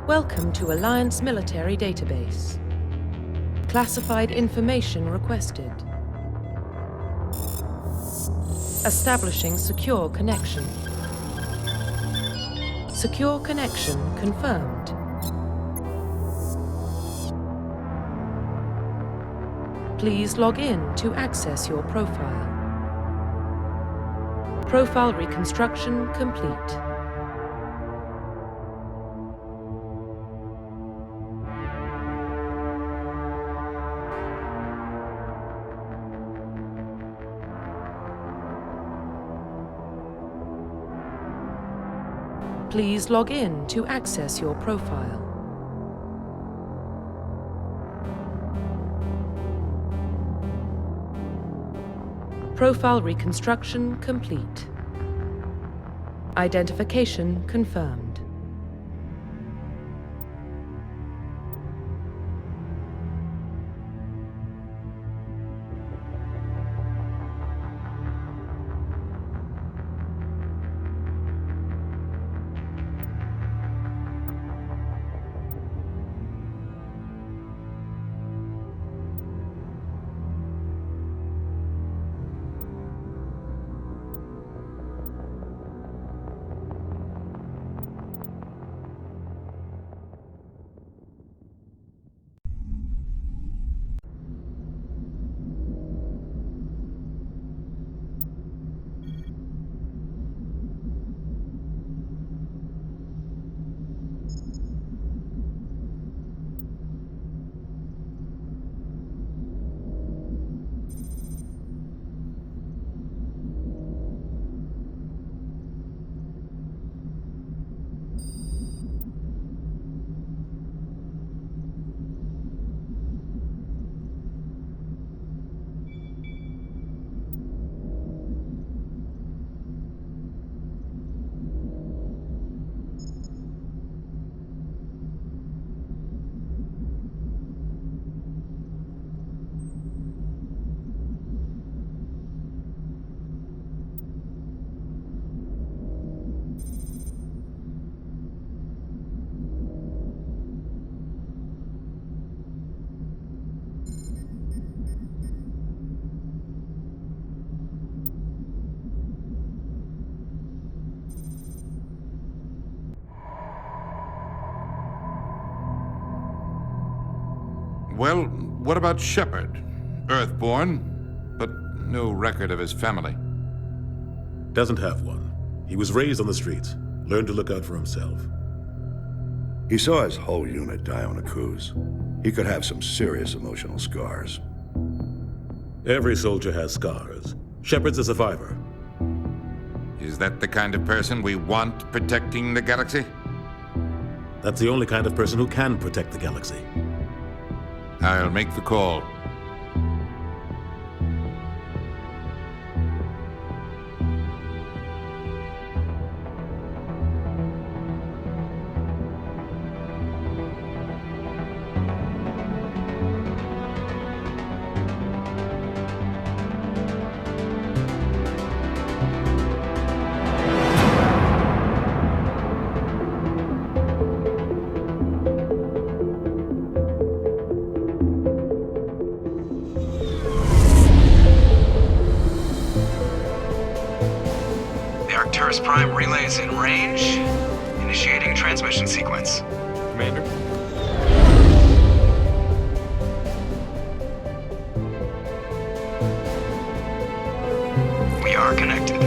Welcome to Alliance Military Database. Classified information requested. Establishing secure connection. Secure connection confirmed. Please log in to access your profile. Profile reconstruction complete. Please log in to access your profile. Profile reconstruction complete. Identification confirmed. Well, what about Shepard? Earthborn, but no record of his family. Doesn't have one. He was raised on the streets, learned to look out for himself. He saw his whole unit die on a cruise. He could have some serious emotional scars. Every soldier has scars. Shepard's a survivor. Is that the kind of person we want protecting the galaxy? That's the only kind of person who can protect the galaxy. I'll make the call. Prime relays in range. Initiating transmission sequence. Commander? We are connected.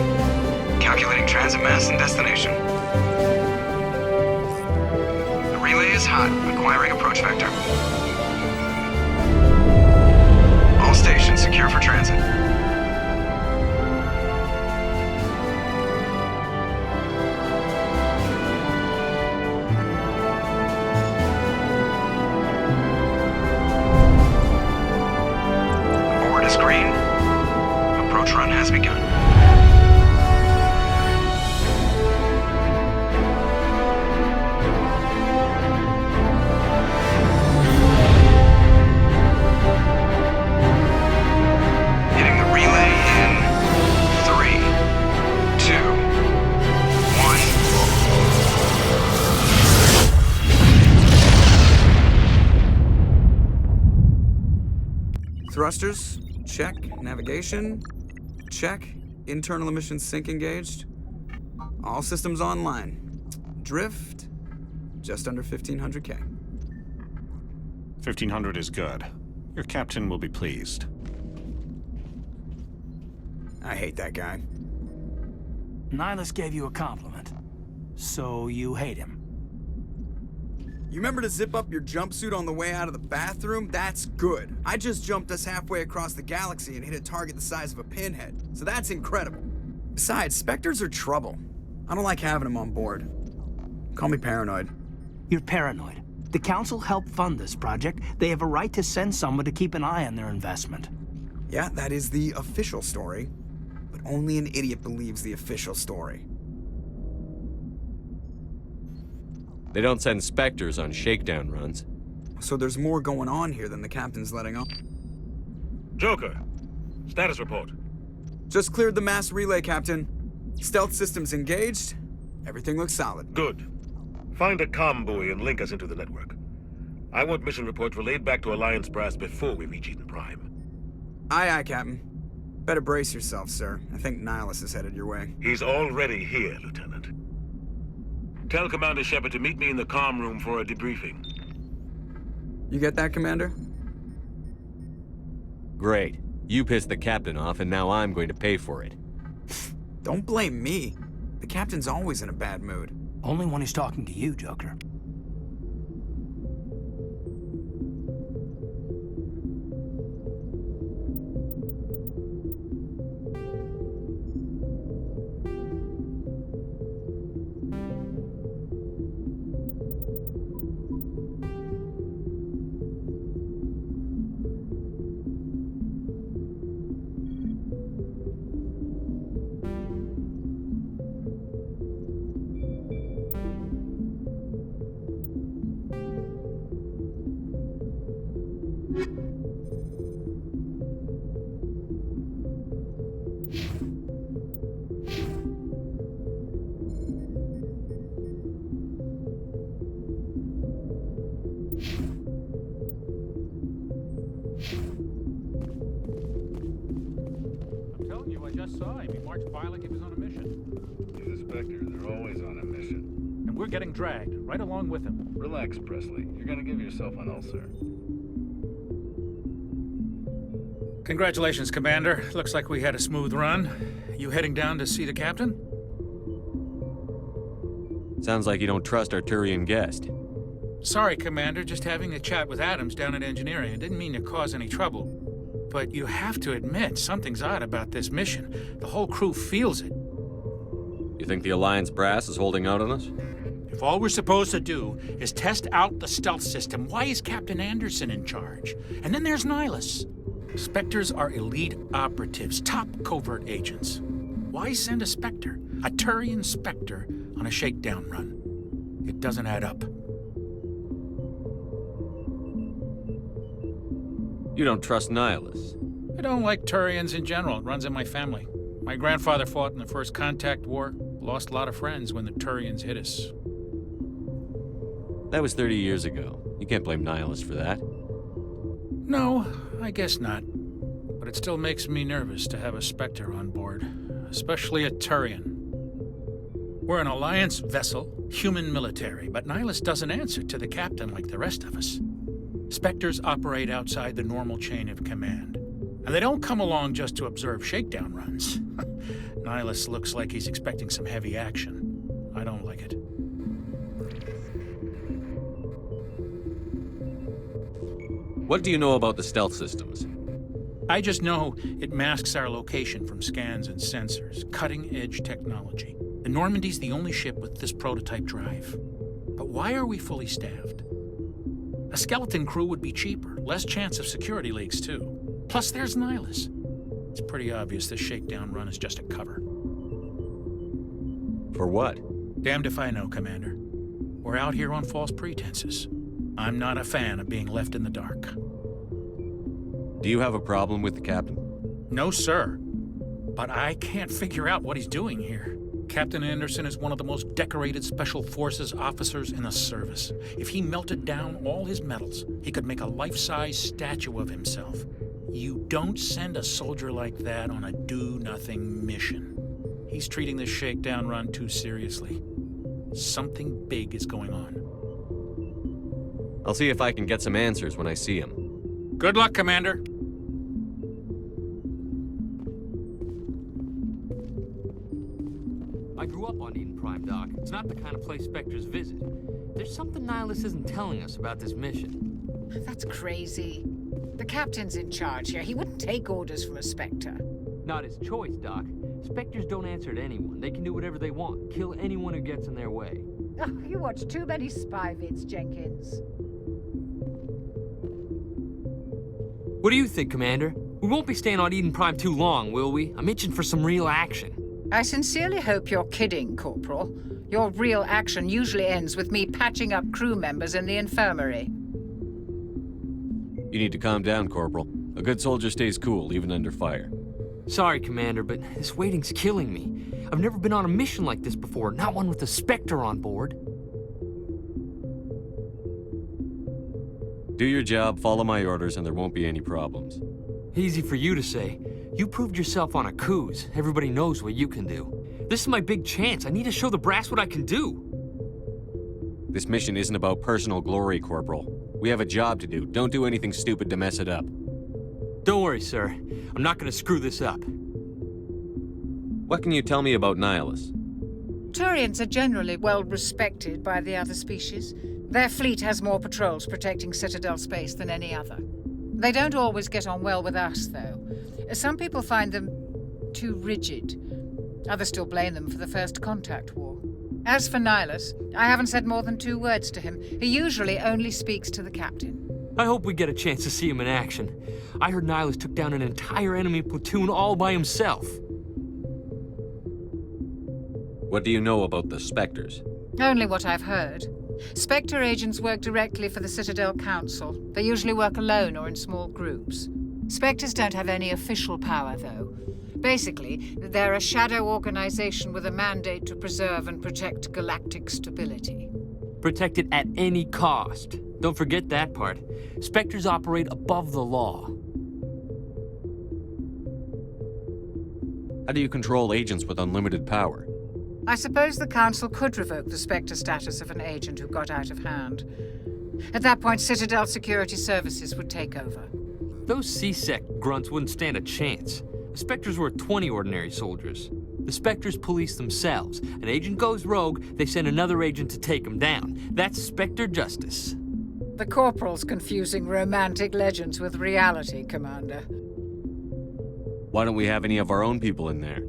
Calculating transit mass and destination. The relay is hot, acquiring approach vector. All stations secure for transit. Green. Approach run has begun. Hitting the relay in 3, 2, 1. Thrusters, check. Navigation, check. Internal emission sync engaged. All systems online. Drift, just under 1500K. 1500 is good. Your captain will be pleased. I hate that guy. Nihilus gave you a compliment. So you hate him. You remember to zip up your jumpsuit on the way out of the bathroom? That's good. I just jumped us halfway across the galaxy and hit a target the size of a pinhead. So that's incredible. Besides, Spectres are trouble. I don't like having them on board. Call me paranoid. You're paranoid. The Council helped fund this project. They have a right to send someone to keep an eye on their investment. Yeah, that is the official story. But only an idiot believes the official story. They don't send Spectres on shakedown runs. So there's more going on here than the captain's letting on. Joker, status report. Just cleared the mass relay, Captain. Stealth systems engaged. Everything looks solid. Good. Find a comm buoy and link us into the network. I want mission reports relayed back to Alliance brass before we reach Eden Prime. Aye, aye, Captain. Better brace yourself, sir. I think Nihilus is headed your way. He's already here, Lieutenant. Tell Commander Shepard to meet me in the comm room for a debriefing. You get that, Commander? Great. You pissed the captain off, and now I'm going to pay for it. Don't blame me. The captain's always in a bad mood. Only when he's talking to you, Joker. Getting dragged, right along with him. Relax, Presley. You're gonna give yourself an ulcer. Congratulations, Commander. Looks like we had a smooth run. You heading down to see the captain? Sounds like you don't trust our Turian guest. Sorry, Commander. Just having a chat with Adams down at engineering. I didn't mean to cause any trouble. But you have to admit, something's odd about this mission. The whole crew feels it. You think the Alliance brass is holding out on us? If all we're supposed to do is test out the stealth system, why is Captain Anderson in charge? And then there's Nihilus. Spectres are elite operatives, top covert agents. Why send a Spectre, a Turian Spectre, on a shakedown run? It doesn't add up. You don't trust Nihilus? I don't like Turians in general. It runs in my family. My grandfather fought in the First Contact War. Lost a lot of friends when the Turians hit us. That was 30 years ago. You can't blame Nihilus for that. No, I guess not. But it still makes me nervous to have a Spectre on board, especially a Turian. We're an Alliance vessel, human military, but Nihilus doesn't answer to the captain like the rest of us. Spectres operate outside the normal chain of command. And they don't come along just to observe shakedown runs. Nihilus looks like he's expecting some heavy action. I don't like it. What do you know about the stealth systems? I just know it masks our location from scans and sensors. Cutting-edge technology. The Normandy's the only ship with this prototype drive. But why are we fully staffed? A skeleton crew would be cheaper. Less chance of security leaks, too. Plus, there's Nihilus. It's pretty obvious this shakedown run is just a cover. For what? Damned if I know, Commander. We're out here on false pretenses. I'm not a fan of being left in the dark. Do you have a problem with the captain? No, sir. But I can't figure out what he's doing here. Captain Anderson is one of the most decorated Special Forces officers in the service. If he melted down all his medals, he could make a life-size statue of himself. You don't send a soldier like that on a do-nothing mission. He's treating this shakedown run too seriously. Something big is going on. I'll see if I can get some answers when I see him. Good luck, Commander. I grew up on Eden Prime, Doc. It's not the kind of place Spectres visit. There's something Nihilus isn't telling us about this mission. That's crazy. The captain's in charge here. He wouldn't take orders from a Spectre. Not his choice, Doc. Spectres don't answer to anyone. They can do whatever they want. Kill anyone who gets in their way. Oh, you watch too many spy vids, Jenkins. What do you think, Commander? We won't be staying on Eden Prime too long, will we? I'm itching for some real action. I sincerely hope you're kidding, Corporal. Your real action usually ends with me patching up crew members in the infirmary. You need to calm down, Corporal. A good soldier stays cool, even under fire. Sorry, Commander, but this waiting's killing me. I've never been on a mission like this before, not one with a Spectre on board. Do your job, follow my orders, and there won't be any problems. Easy for you to say. You proved yourself on a cruise. Everybody knows what you can do. This is my big chance. I need to show the brass what I can do. This mission isn't about personal glory, Corporal. We have a job to do. Don't do anything stupid to mess it up. Don't worry, sir. I'm not gonna screw this up. What can you tell me about Nihilus? Turians are generally well respected by the other species. Their fleet has more patrols protecting Citadel space than any other. They don't always get on well with us, though. Some people find them too rigid. Others still blame them for the First Contact War. As for Nihilus, I haven't said more than 2 words to him. He usually only speaks to the captain. I hope we get a chance to see him in action. I heard Nihilus took down an entire enemy platoon all by himself. What do you know about the Spectres? Only what I've heard. Spectre agents work directly for the Citadel Council. They usually work alone or in small groups. Spectres don't have any official power, though. Basically, they're a shadow organization with a mandate to preserve and protect galactic stability. Protect it at any cost. Don't forget that part. Spectres operate above the law. How do you control agents with unlimited power? I suppose the Council could revoke the Spectre status of an agent who got out of hand. At that point, Citadel Security Services would take over. Those C-Sec grunts wouldn't stand a chance. The Spectres were 20 ordinary soldiers. The Spectres police themselves. An agent goes rogue, they send another agent to take him down. That's Spectre justice. The Corporal's confusing romantic legends with reality, Commander. Why don't we have any of our own people in there?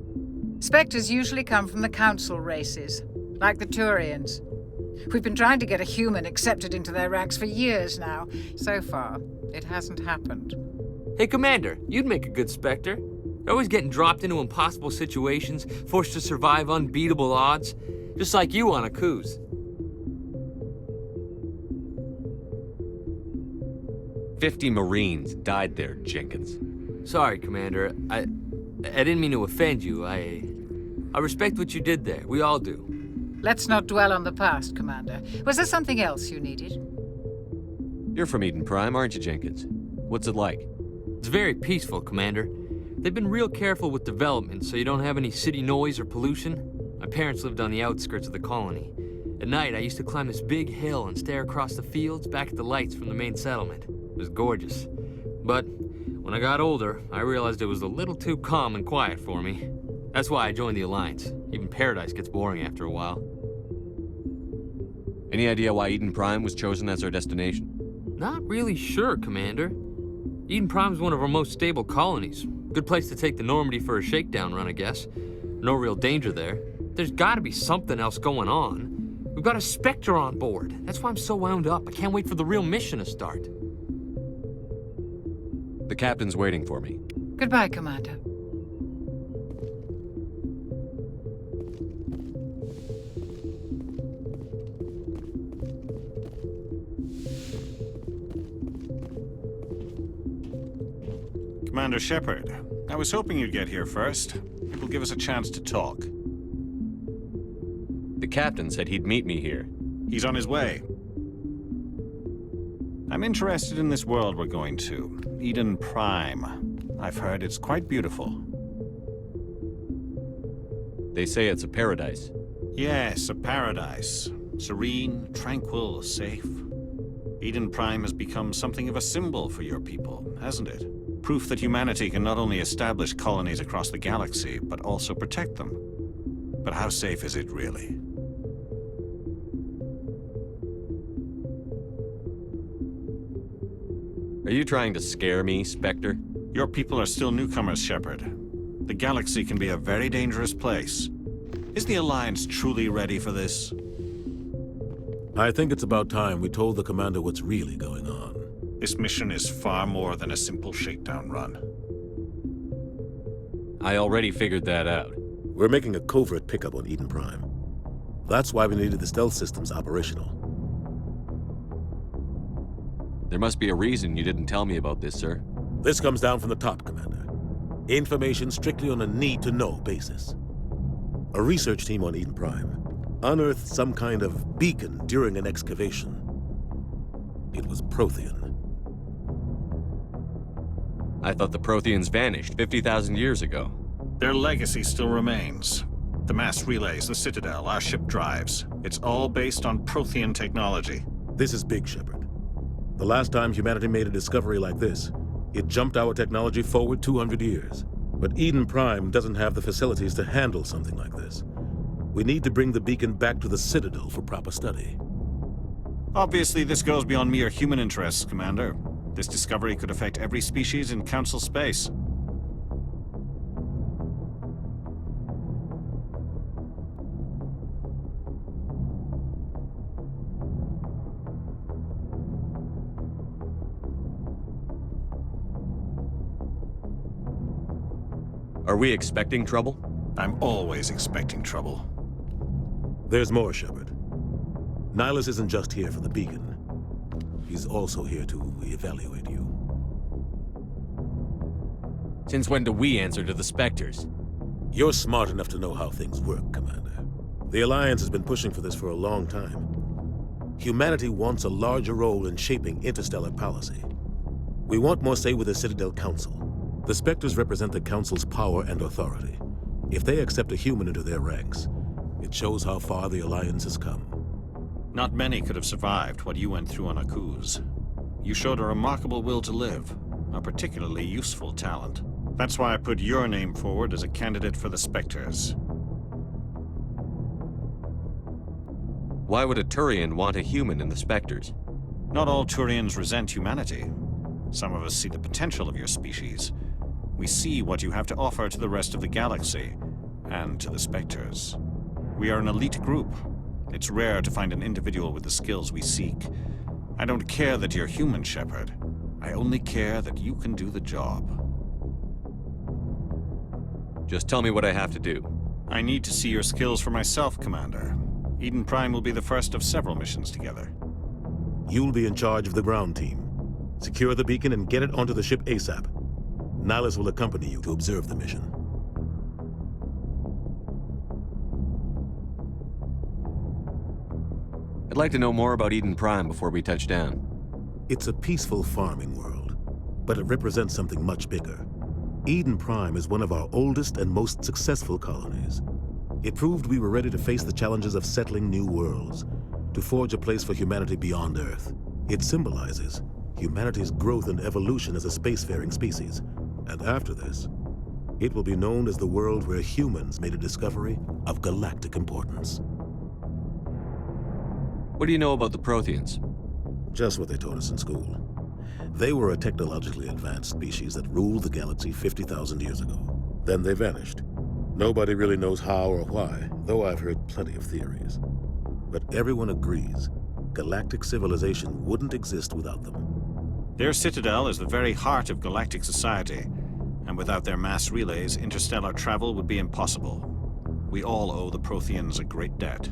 Spectres usually come from the Council races, like the Turians. We've been trying to get a human accepted into their ranks for years now. So far, it hasn't happened. Hey, Commander, you'd make a good Spectre. They're always getting dropped into impossible situations, forced to survive unbeatable odds, just like you on a cruise. "50 Marines died there, Jenkins. Sorry, Commander. I didn't mean to offend you. I respect what you did there. We all do. Let's not dwell on the past, Commander. Was there something else you needed? You're from Eden Prime, aren't you, Jenkins? What's it like? It's very peaceful, Commander. They've been real careful with development, so you don't have any city noise or pollution. My parents lived on the outskirts of the colony. At night, I used to climb this big hill and stare across the fields back at the lights from the main settlement. It was gorgeous. But when I got older, I realized it was a little too calm and quiet for me. That's why I joined the Alliance. Even Paradise gets boring after a while. Any idea why Eden Prime was chosen as our destination? Not really sure, Commander. Eden Prime's one of our most stable colonies. Good place to take the Normandy for a shakedown run, I guess. No real danger there. There's gotta be something else going on. We've got a Spectre on board. That's why I'm so wound up. I can't wait for the real mission to start. The captain's waiting for me. Goodbye, Commander. Commander Shepard, I was hoping you'd get here first. It will give us a chance to talk. The captain said he'd meet me here. He's on his way. I'm I'm interested in this world we're going to, Eden Prime. I've heard it's quite beautiful. They say it's a paradise. Yes, a paradise. Serene, tranquil, safe. Eden Prime has become something of a symbol for your people, hasn't it? Proof that humanity can not only establish colonies across the galaxy, but also protect them. But how safe is it really? Are you trying to scare me, Spectre? Your people are still newcomers, Shepard. The galaxy can be a very dangerous place. Is the Alliance truly ready for this? I think it's about time we told the Commander what's really going on. This mission is far more than a simple shakedown run. I already figured that out. We're making a covert pickup on Eden Prime. That's why we needed the stealth systems operational. There must be a reason you didn't tell me about this, sir. This comes down from the top, Commander. Information strictly on a need-to-know basis. A research team on Eden Prime unearthed some kind of beacon during an excavation. It was Prothean. I thought the Protheans vanished 50,000 years ago. Their legacy still remains. The mass relays, the Citadel, our ship drives. It's all based on Prothean technology. This is big, Shepard. The last time humanity made a discovery like this, it jumped our technology forward 200 years. But Eden Prime doesn't have the facilities to handle something like this. We need to bring the beacon back to the Citadel for proper study. Obviously, this goes beyond mere human interests, Commander. This discovery could affect every species in Council space. Are we expecting trouble? I'm always expecting trouble. There's more, Shepard. Nihilus isn't just here for the beacon. He's also here to evaluate you. Since when do we answer to the Spectres? You're smart enough to know how things work, Commander. The Alliance has been pushing for this for a long time. Humanity wants a larger role in shaping interstellar policy. We want more say with the Citadel Council. The Spectres represent the Council's power and authority. If they accept a human into their ranks, it shows how far the Alliance has come. Not many could have survived what you went through on Akuz. You showed a remarkable will to live, a particularly useful talent. That's why I put your name forward as a candidate for the Spectres. Why would a Turian want a human in the Spectres? Not all Turians resent humanity. Some of us see the potential of your species. We see what you have to offer to the rest of the galaxy, and to the Spectres. We are an elite group. It's rare to find an individual with the skills we seek. I don't care that you're human, Shepard. I only care that you can do the job. Just tell me what I have to do. I need to see your skills for myself, Commander. Eden Prime will be the first of several missions together. You'll be in charge of the ground team. Secure the beacon and get it onto the ship ASAP. Nihilus will accompany you to observe the mission. I'd like to know more about Eden Prime before we touch down. It's a peaceful farming world, but it represents something much bigger. Eden Prime is one of our oldest and most successful colonies. It proved we were ready to face the challenges of settling new worlds, to forge a place for humanity beyond Earth. It symbolizes humanity's growth and evolution as a spacefaring species. And after this, it will be known as the world where humans made a discovery of galactic importance. What do you know about the Protheans? Just what they taught us in school. They were a technologically advanced species that ruled the galaxy 50,000 years ago. Then they vanished. Nobody really knows how or why, though I've heard plenty of theories. But everyone agrees, galactic civilization wouldn't exist without them. Their Citadel is the very heart of galactic society, and without their mass relays, interstellar travel would be impossible. We all owe the Protheans a great debt.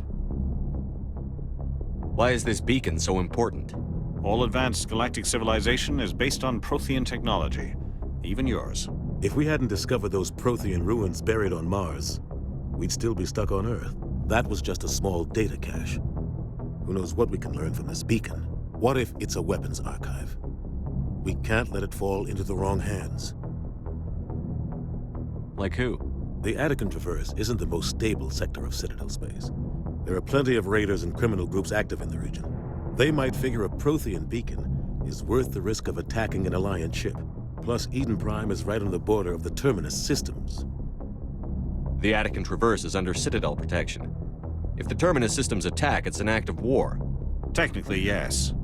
Why is this beacon so important? All advanced galactic civilization is based on Prothean technology, even yours. If we hadn't discovered those Prothean ruins buried on Mars, we'd still be stuck on Earth. That was just a small data cache. Who knows what we can learn from this beacon? What if it's a weapons archive? We can't let it fall into the wrong hands. Like who? The Attican Traverse isn't the most stable sector of Citadel space. There are plenty of raiders and criminal groups active in the region. They might figure a Prothean beacon is worth the risk of attacking an Alliance ship. Plus, Eden Prime is right on the border of the Terminus systems. The Attican Traverse is under Citadel protection. If the Terminus systems attack, it's an act of war. Technically, yes.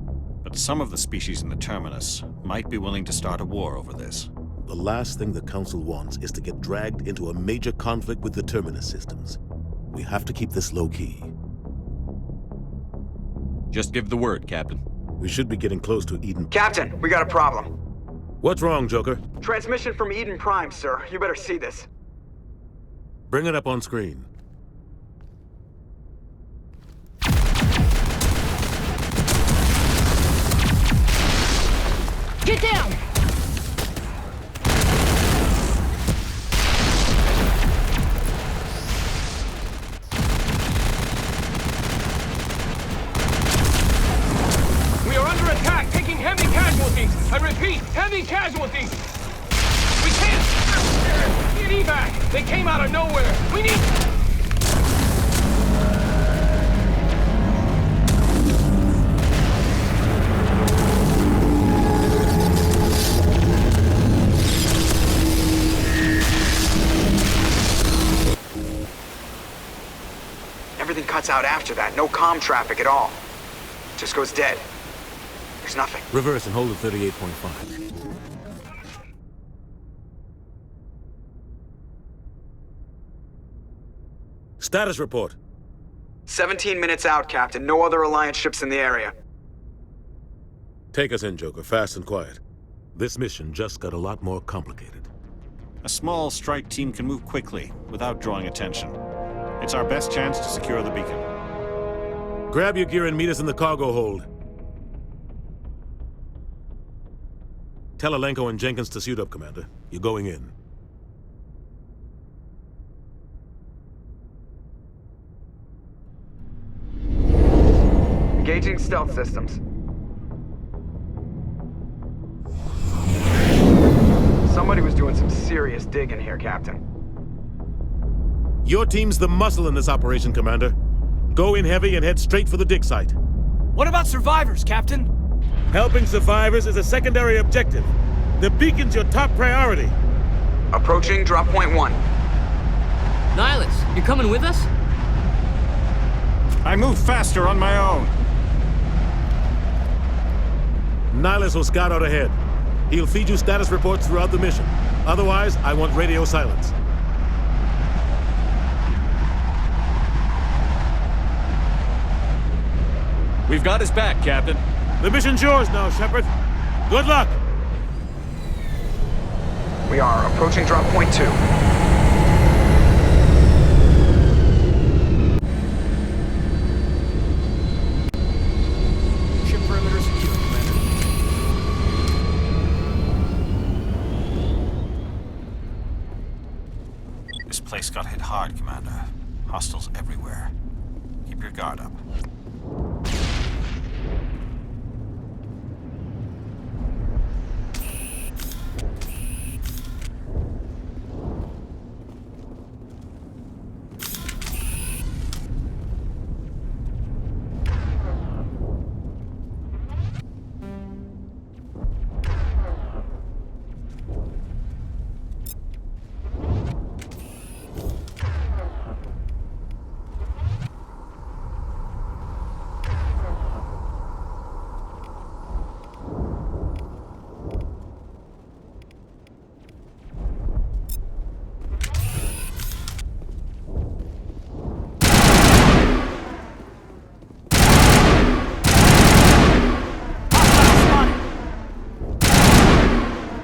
But some of the species in the Terminus might be willing to start a war over this. The last thing the Council wants is to get dragged into a major conflict with the Terminus systems. We have to keep this low-key. Just give the word, Captain. We should be getting close to Eden. Captain, we got a problem. What's wrong, Joker? Transmission from Eden Prime, sir. You better see this. Bring it up on screen. Get down! We are under attack, taking heavy casualties. I repeat, heavy casualties. We can't get evac. They came out of nowhere. We need... Everything cuts out after that. No comm traffic at all. Just goes dead. There's nothing. Reverse and hold at 38.5. Status report. 17 minutes out, Captain. No other Alliance ships in the area. Take us in, Joker, fast and quiet. This mission just got a lot more complicated. A small strike team can move quickly without drawing attention. It's our best chance to secure the beacon. Grab your gear and meet us in the cargo hold. Tell Alenko and Jenkins to suit up, Commander. You're going in. Engaging stealth systems. Somebody was doing some serious digging here, Captain. Your team's the muscle in this operation, Commander. Go in heavy and head straight for the dig site. What about survivors, Captain? Helping survivors is a secondary objective. The beacon's your top priority. Approaching drop point 1. Nihilus, you coming with us? I move faster on my own. Nihilus will scout out ahead. He'll feed you status reports throughout the mission. Otherwise, I want radio silence. We've got his back, Captain. The mission's yours now, Shepard. Good luck! We are approaching drop point 2. Ship perimeter secure, Commander. This place got hit hard, Commander. Hostiles everywhere. Keep your guard up.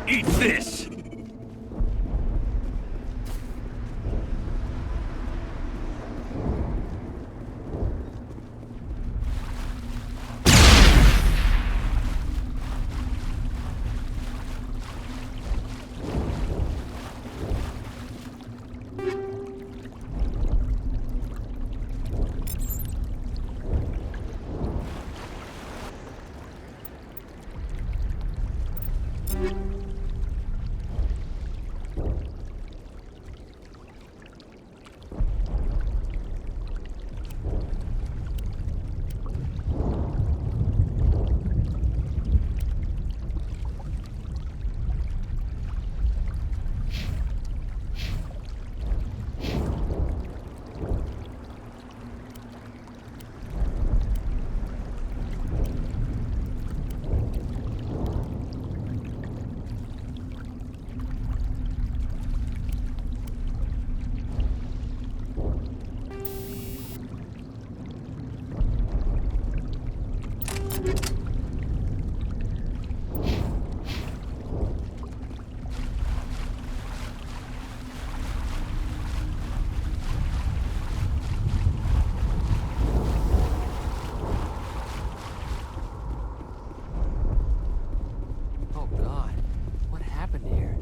Eat this! Oh God, what happened here?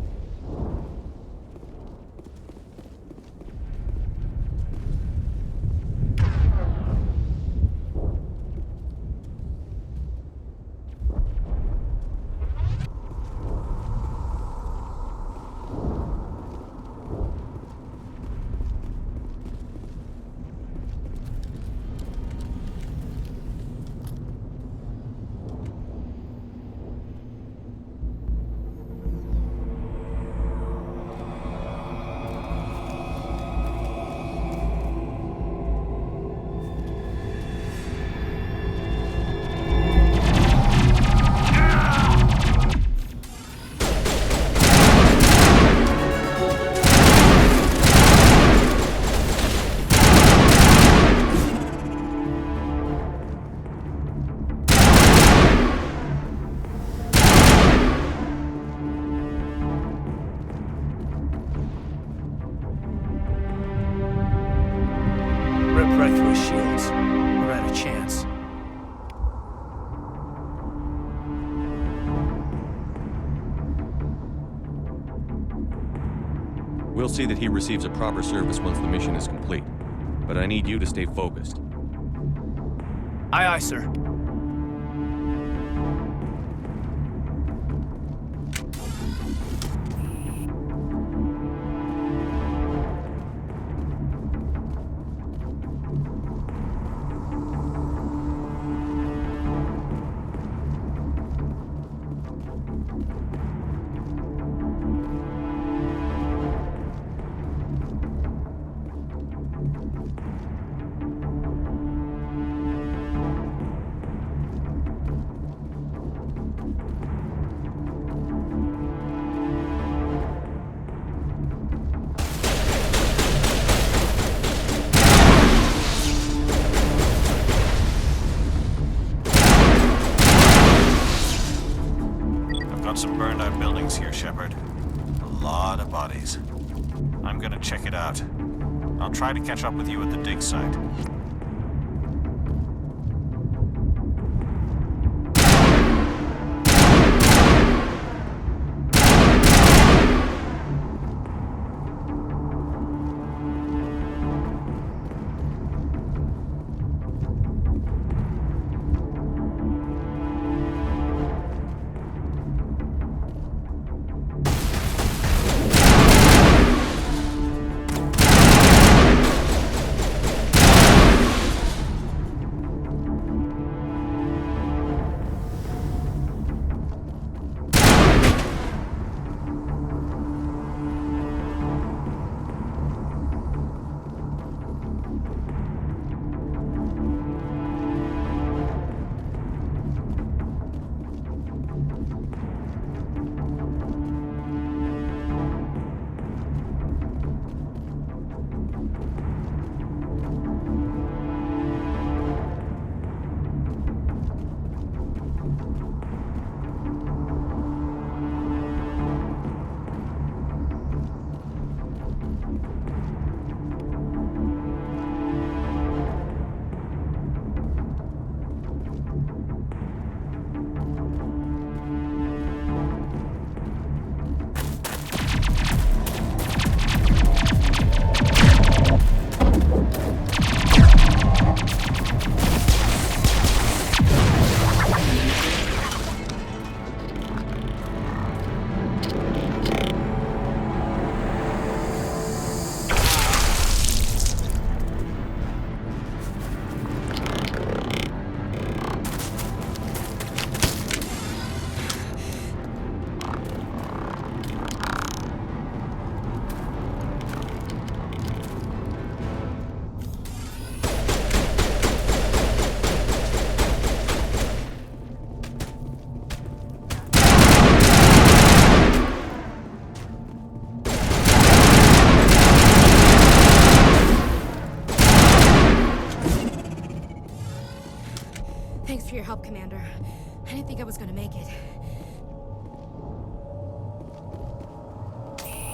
Ripped right through his shields. We're out of chance. We'll see that he receives a proper service once the mission is complete. But I need you to stay focused. Aye, aye, sir. Some burned out buildings here, Shepard. A lot of bodies. I'm gonna check it out. I'll try to catch up with you at the dig site.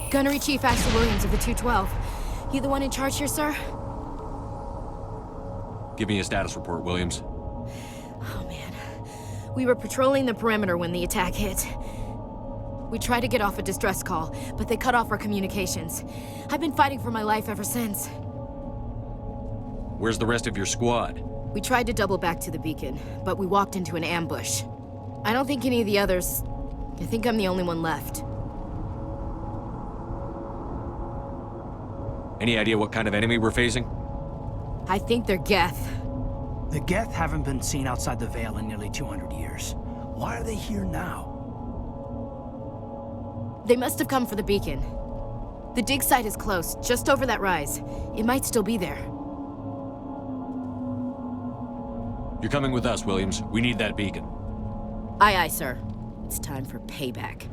Gunnery Chief Ashley Williams of the 212. You the one in charge here, sir? Give me a status report, Williams. Oh, man. We were patrolling the perimeter when the attack hit. We tried to get off a distress call, but they cut off our communications. I've been fighting for my life ever since. Where's the rest of your squad? We tried to double back to the beacon, but we walked into an ambush. I don't think any of the others... I think I'm the only one left. Any idea what kind of enemy we're facing? I think they're Geth. The Geth haven't been seen outside the Veil in nearly 200 years. Why are they here now? They must have come for the beacon. The dig site is close, just over that rise. It might still be there. You're coming with us, Williams. We need that beacon. Aye, aye, sir. It's time for payback.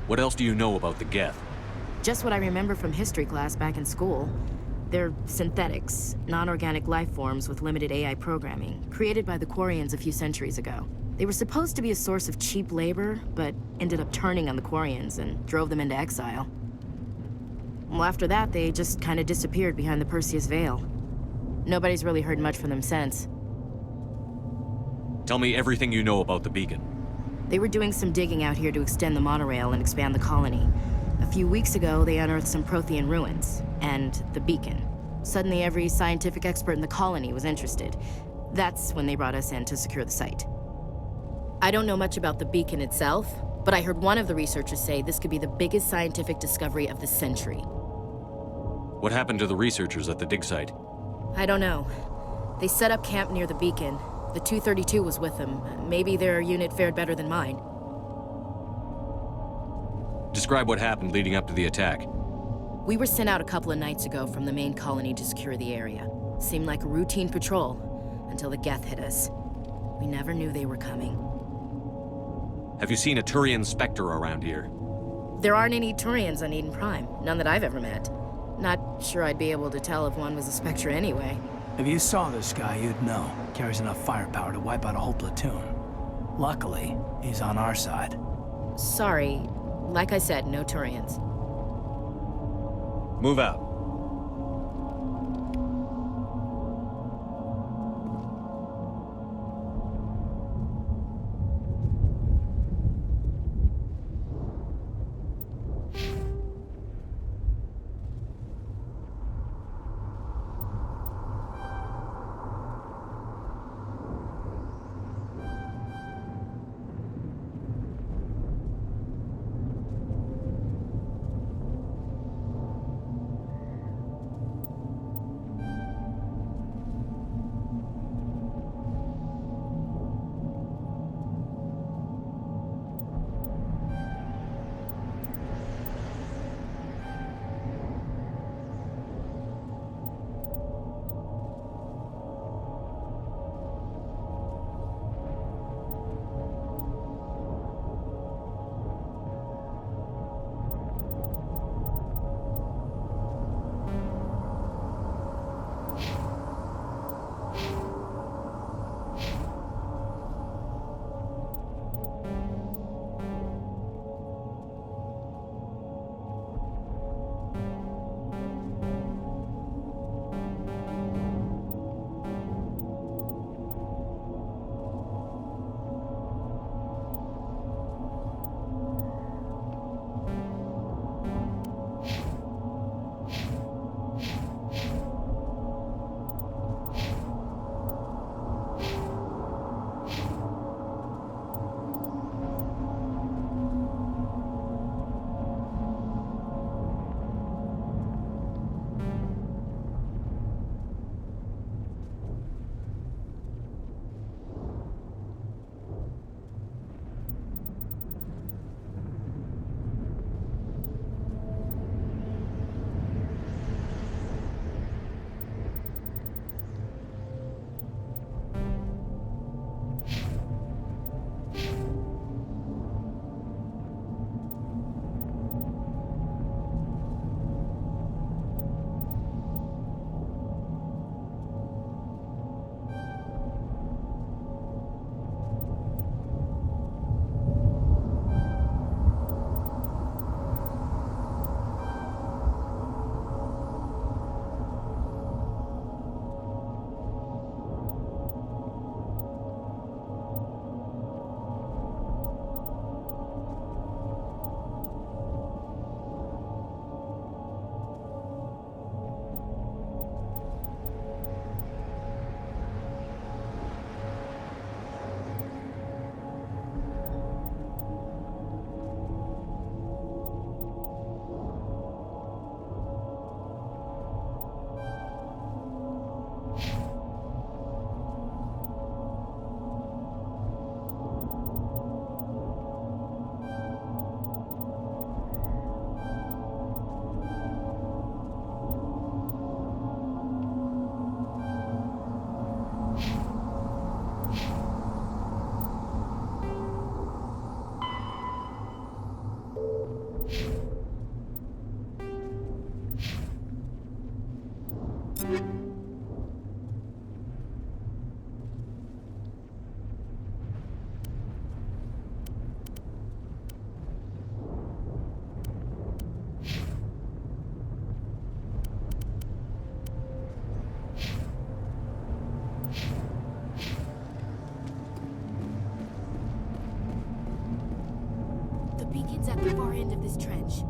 What else do you know about the Geth? Just what I remember from history class back in school. They're synthetics, non-organic life forms with limited AI programming, created by the Quarians a few centuries ago. They were supposed to be a source of cheap labor, but ended up turning on the Quarians and drove them into exile. Well, after that, they just kind of disappeared behind the Perseus Veil. Nobody's really heard much from them since. Tell me everything you know about the beacon. They were doing some digging out here to extend the monorail and expand the colony. A few weeks ago, they unearthed some Prothean ruins, and the beacon. Suddenly, every scientific expert in the colony was interested. That's when they brought us in to secure the site. I don't know much about the beacon itself, but I heard one of the researchers say this could be the biggest scientific discovery of the century. What happened to the researchers at the dig site? I don't know. They set up camp near the beacon. The 232 was with them. Maybe their unit fared better than mine. Describe what happened leading up to the attack. We were sent out a couple of nights ago from the main colony to secure the area. Seemed like a routine patrol, until the Geth hit us. We never knew they were coming. Have you seen a Turian Spectre around here? There aren't any Turians on Eden Prime. None that I've ever met. Not sure I'd be able to tell if one was a Spectre anyway. If you saw this guy, you'd know. Carries enough firepower to wipe out a whole platoon. Luckily, he's on our side. Sorry. Like I said, no Turians. Move out. beacon's at the far end of this trench.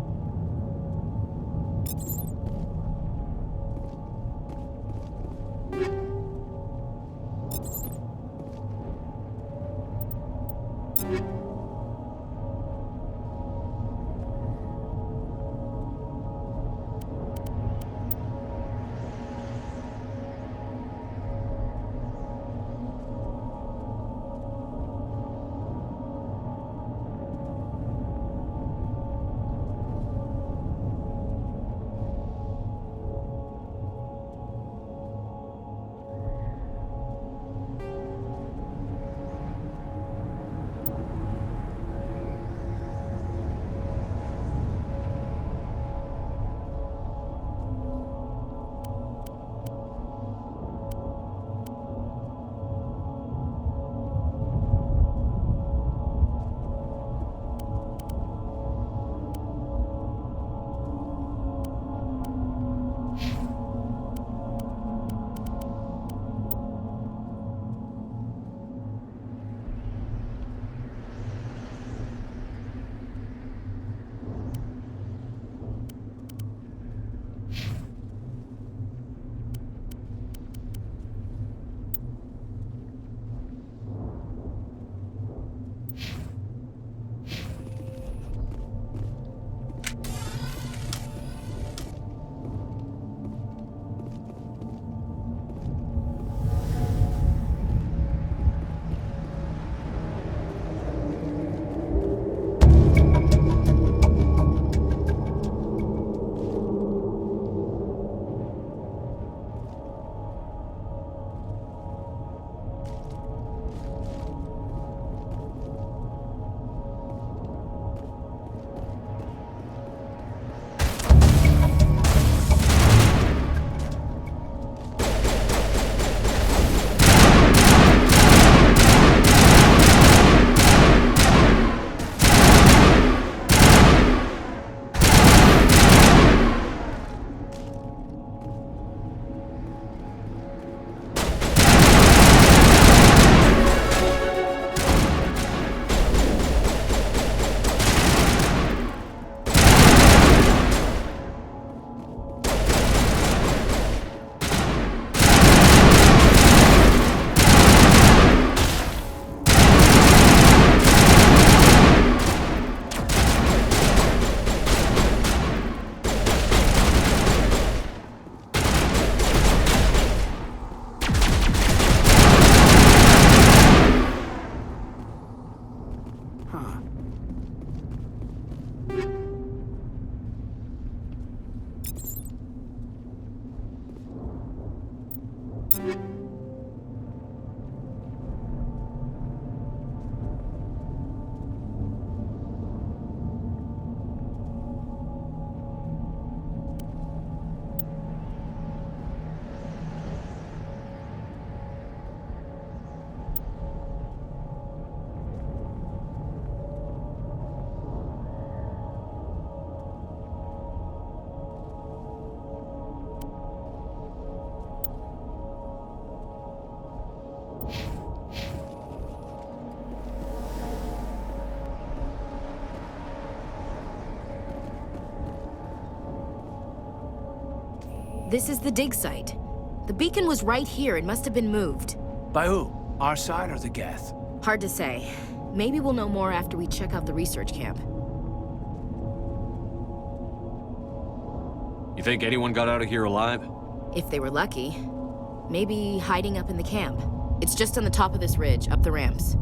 This is the dig site. The beacon was right here. It must have been moved. By who? Our side or the Geth? Hard to say. Maybe we'll know more after we check out the research camp. You think anyone got out of here alive? If they were lucky. Maybe hiding up in the camp. It's just on the top of this ridge, up the ramps.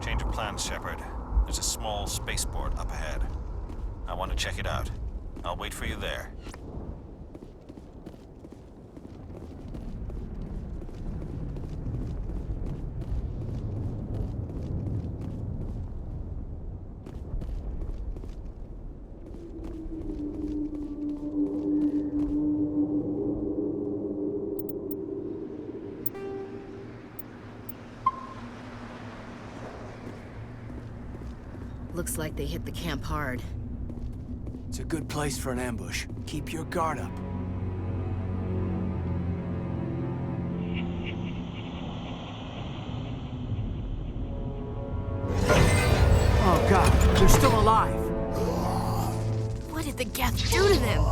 Change of plans, Shepard. There's a small spaceport up ahead. I want to check it out. I'll wait for you there. Looks like they hit the camp hard. It's a good place for an ambush. Keep your guard up. They're still alive. What did the Geth do to them?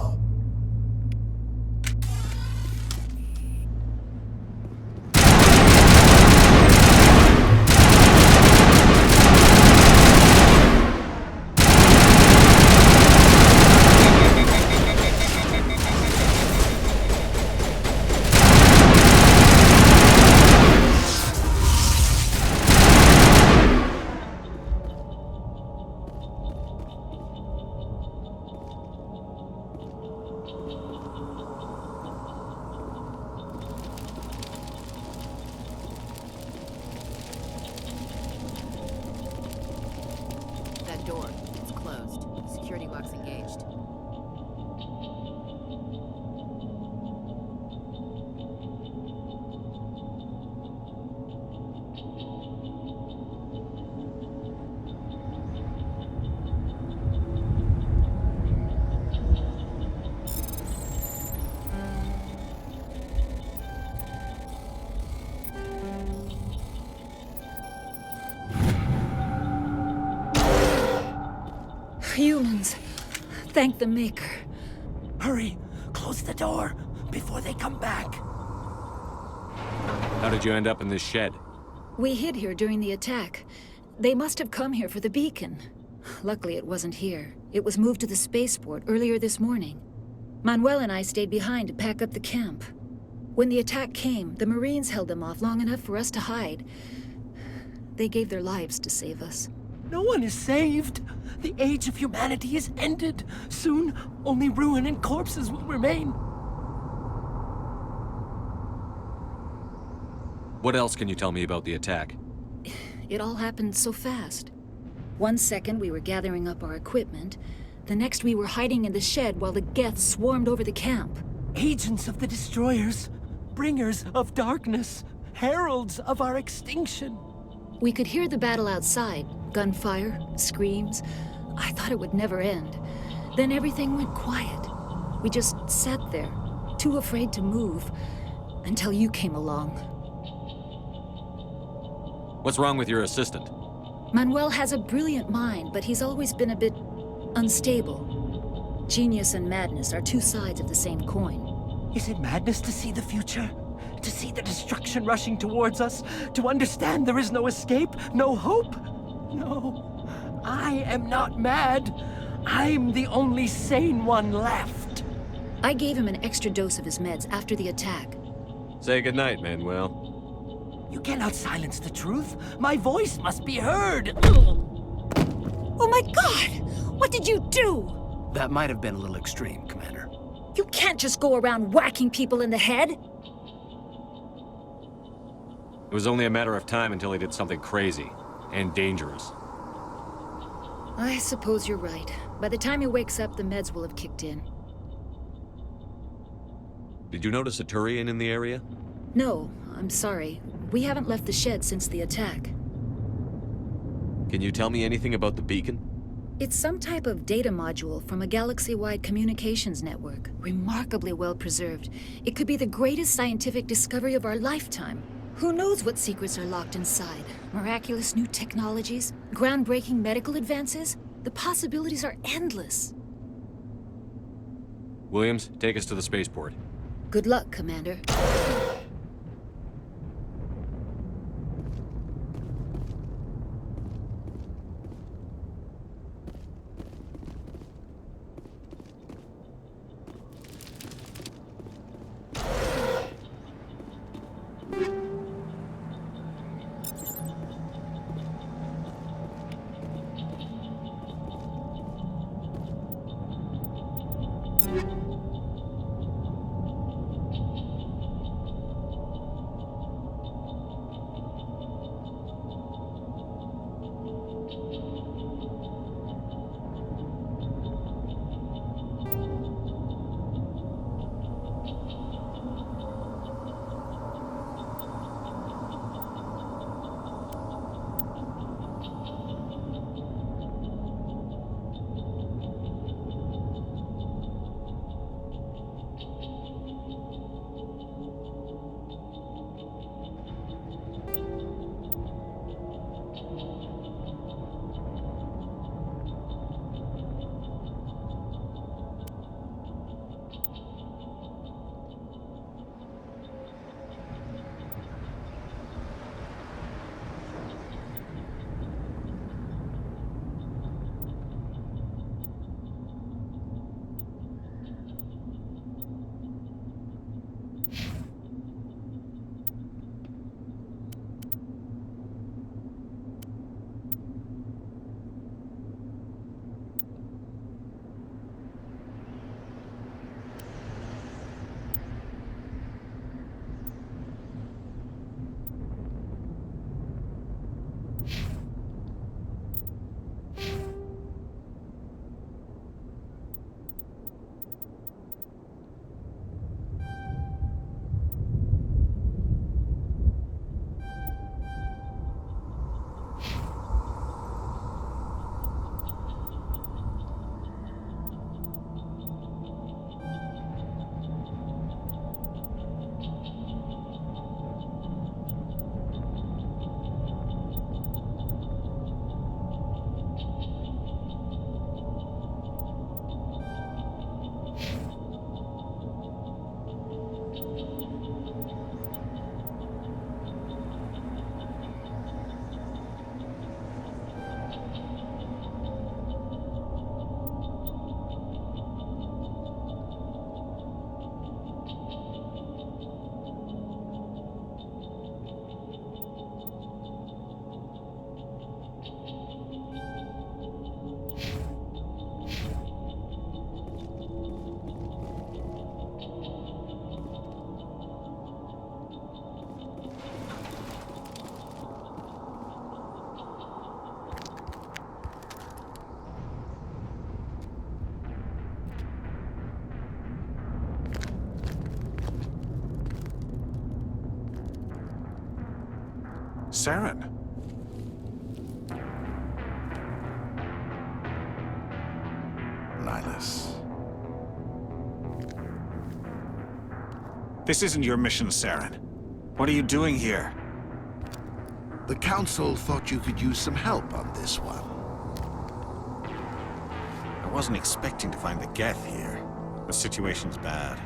That door, it's closed. Security lock's engaged. Humans. Thank the Maker. Hurry! Close the door before they come back. How did you end up in this shed? We hid here during the attack. They must have come here for the beacon. Luckily, it wasn't here. It was moved to the spaceport earlier this morning. Manuel and I stayed behind to pack up the camp. When the attack came, the Marines held them off long enough for us to hide. They gave their lives to save us. No one is saved. The age of humanity is ended. Soon, only ruin and corpses will remain. What else can you tell me about the attack? It all happened so fast. 1 second we were gathering up our equipment. The next we were hiding in the shed while the Geth swarmed over the camp. Agents of the destroyers, bringers of darkness, heralds of our extinction. We could hear the battle outside. Gunfire, screams. I thought it would never end. Then everything went quiet. We just sat there, too afraid to move, until you came along. What's wrong with your assistant? Manuel has a brilliant mind, but he's always been a bit unstable. Genius and madness are two sides of the same coin. Is it madness to see the future? To see the destruction rushing towards us? To understand there is no escape? No hope? No, I am not mad. I'm the only sane one left. I gave him an extra dose of his meds after the attack. Say goodnight, Manuel. You cannot silence the truth. My voice must be heard. Oh my God! What did you do? That might have been a little extreme, Commander. You can't just go around whacking people in the head. It was only a matter of time until he did something crazy and dangerous. I suppose you're right. By the time he wakes up, the meds will have kicked in. Did you notice a Turian in the area? No, I'm sorry. We haven't left the shed since the attack. Can you tell me anything about the beacon? It's some type of data module from a galaxy-wide communications network. Remarkably well preserved. It could be the greatest scientific discovery of our lifetime. Who knows what secrets are locked inside? Miraculous new technologies? Groundbreaking medical advances? The possibilities are endless. Williams, take us to the spaceport. Good luck, Commander. Saren. Nihilus. This isn't your mission, Saren. What are you doing here? The Council thought you could use some help on this one. I wasn't expecting to find the Geth here. The situation's bad.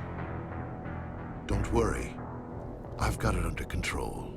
Don't worry. I've got it under control.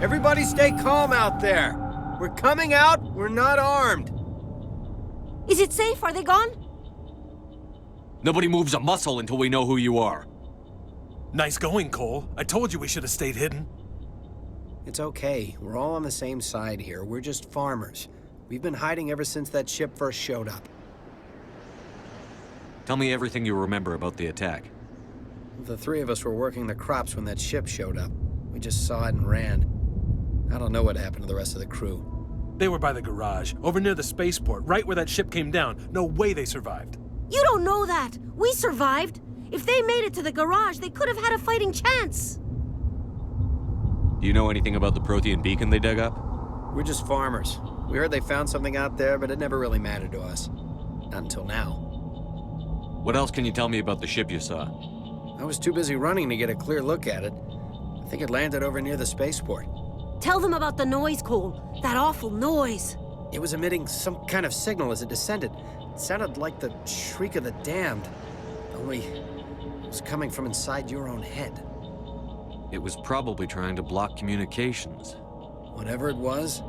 Everybody stay calm out there. We're coming out, we're not armed. Is it safe? Are they gone? Nobody moves a muscle until we know who you are. Nice going, Cole. I told you we should have stayed hidden. It's okay. We're all on the same side here. We're just farmers. We've been hiding ever since that ship first showed up. Tell me everything you remember about the attack. The three of us were working the crops when that ship showed up. We just saw it and ran. I don't know what happened to the rest of the crew. They were by the garage, over near the spaceport, right where that ship came down. No way they survived. You don't know that. We survived. If they made it to the garage, they could have had a fighting chance. Do you know anything about the Prothean beacon they dug up? We're just farmers. We heard they found something out there, but it never really mattered to us. Not until now. What else can you tell me about the ship you saw? I was too busy running to get a clear look at it. I think it landed over near the spaceport. Tell them about the noise, Cole. That awful noise. It was emitting some kind of signal as it descended. It sounded like the shriek of the damned. Only it was coming from inside your own head. It was probably trying to block communications. Whatever it was,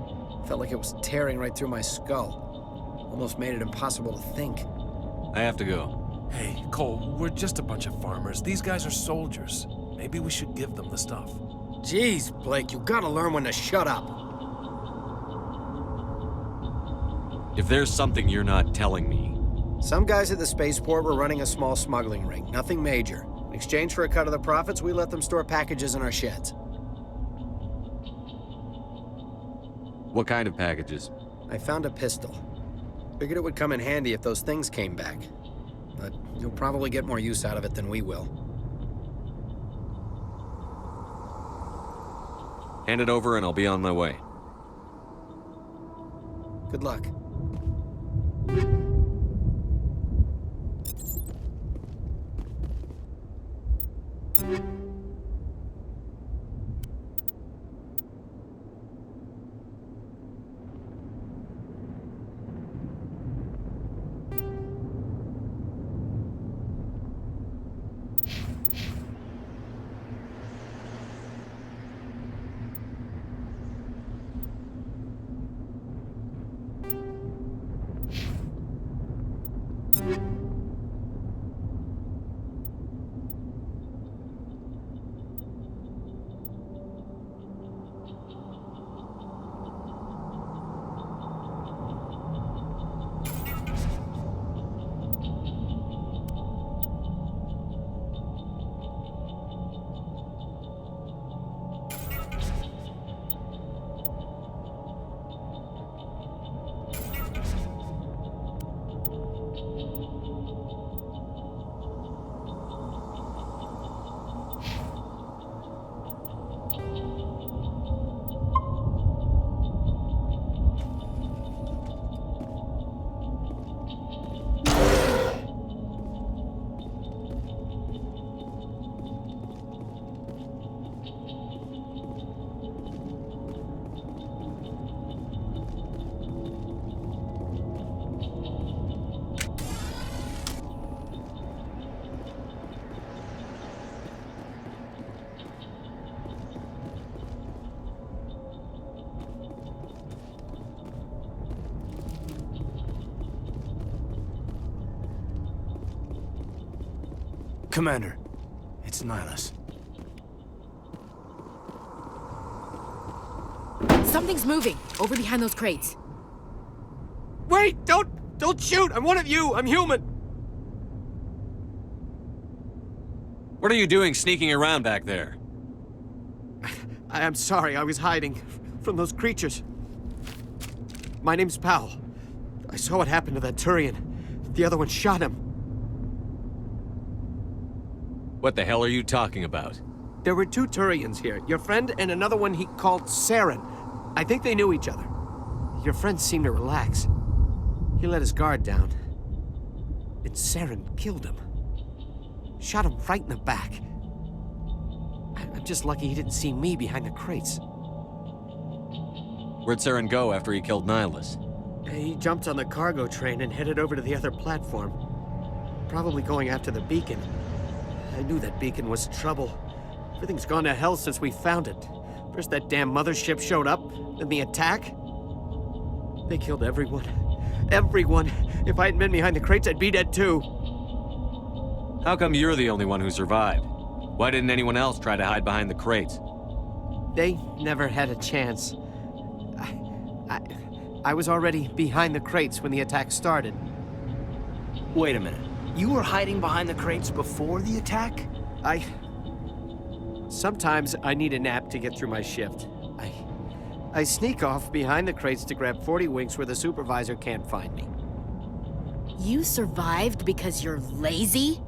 Felt like it was tearing right through my skull. Almost made it impossible to think. I have to go. Hey, Cole, we're just a bunch of farmers. These guys are soldiers. Maybe we should give them the stuff. Jeez, Blake, you gotta learn when to shut up. If there's something you're not telling me... Some guys at the spaceport were running a small smuggling ring, nothing major. In exchange for a cut of the profits, we let them store packages in our sheds. What kind of packages? I found a pistol. Figured it would come in handy if those things came back. But you'll probably get more use out of it than we will. Hand it over and I'll be on my way. Good luck. Commander, it's Nihilus. Something's moving, over behind those crates. Wait! Don't shoot! I'm one of you! I'm human! What are you doing sneaking around back there? I'm sorry, I was hiding from those creatures. My name's Powell. I saw what happened to that Turian. The other one shot him. What the hell are you talking about? There were two Turians here. Your friend and another one he called Saren. I think they knew each other. Your friend seemed to relax. He let his guard down. And Saren killed him. Shot him right in the back. I'm just lucky he didn't see me behind the crates. Where'd Saren go after he killed Nihilus? He jumped on the cargo train and headed over to the other platform. Probably going after the beacon. I knew that beacon was trouble. Everything's gone to hell since we found it. First that damn mothership showed up, then the attack. They killed everyone. Everyone! If I hadn't been behind the crates, I'd be dead too. How come you're the only one who survived? Why didn't anyone else try to hide behind the crates? They never had a chance. I was already behind the crates when the attack started. Wait a minute. You were hiding behind the crates before the attack? Sometimes I need a nap to get through my shift. I sneak off behind the crates to grab 40 winks where the supervisor can't find me. You survived because you're lazy?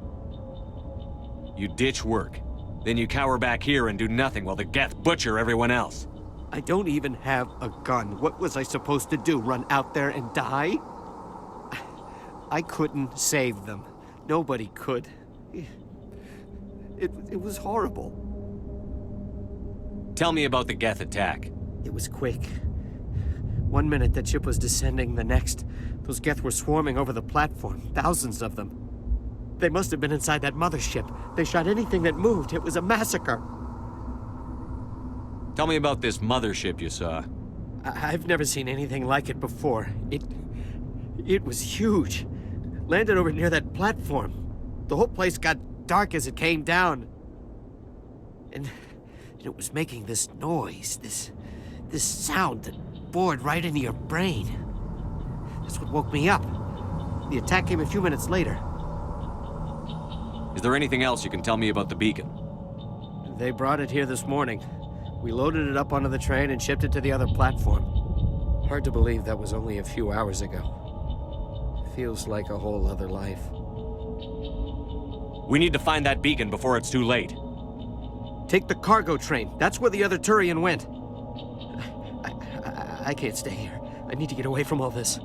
You ditch work. Then you cower back here and do nothing while the Geth butcher everyone else. I don't even have a gun. What was I supposed to do, run out there and die? I couldn't save them. Nobody could. It was horrible. Tell me about the Geth attack. It was quick. 1 minute that ship was descending, the next, those Geth were swarming over the platform, thousands of them. They must have been inside that mothership. They shot anything that moved. It was a massacre. Tell me about this mothership you saw. I've never seen anything like it before. It was huge. Landed over near that platform. The whole place got dark as it came down. And it was making this noise, this sound that bored right into your brain. That's what woke me up. The attack came a few minutes later. Is there anything else you can tell me about the beacon? They brought it here this morning. We loaded it up onto the train and shipped it to the other platform. Hard to believe that was only a few hours ago. Feels like a whole other life. We need to find that beacon before it's too late. Take the cargo train. That's where the other Turian went. I can't stay here. I need to get away from all this.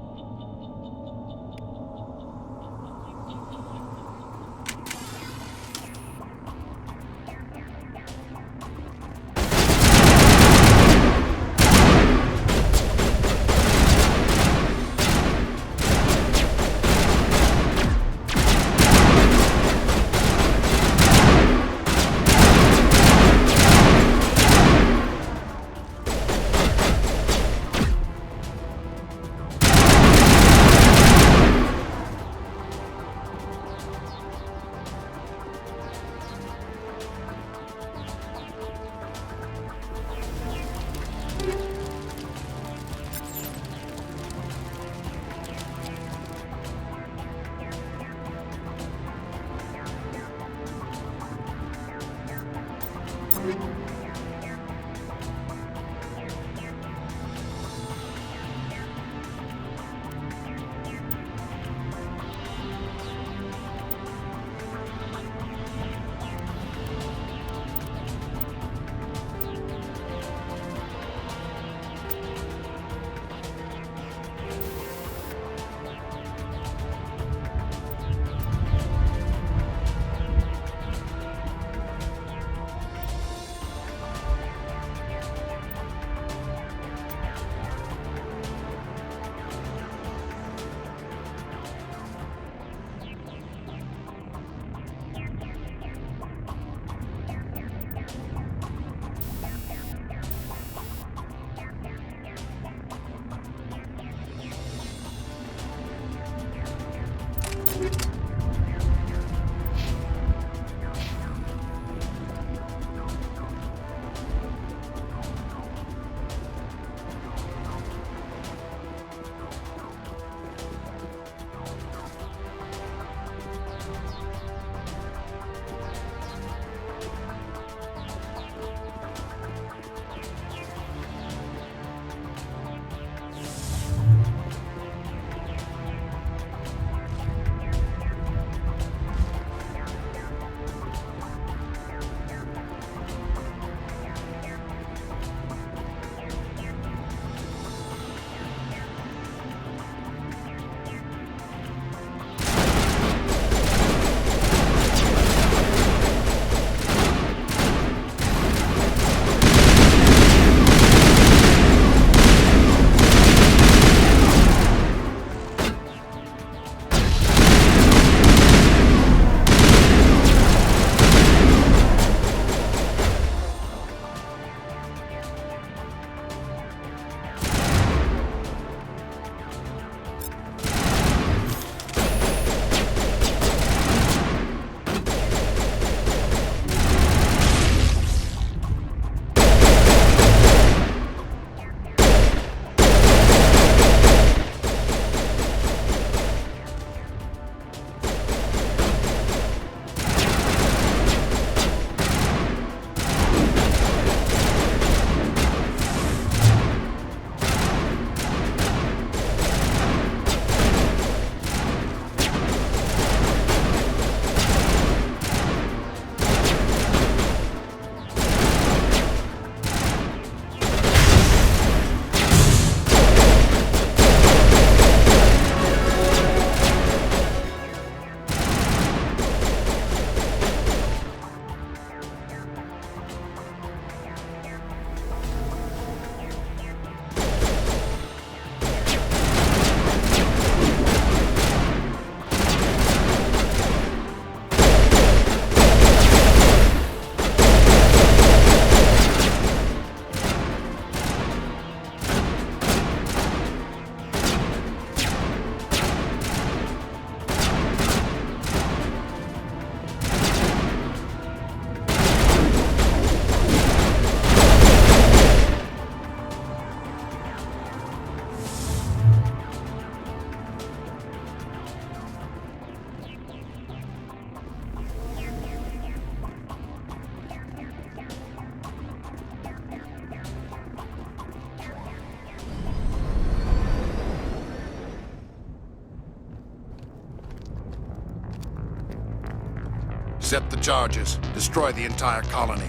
Accept the charges. Destroy the entire colony.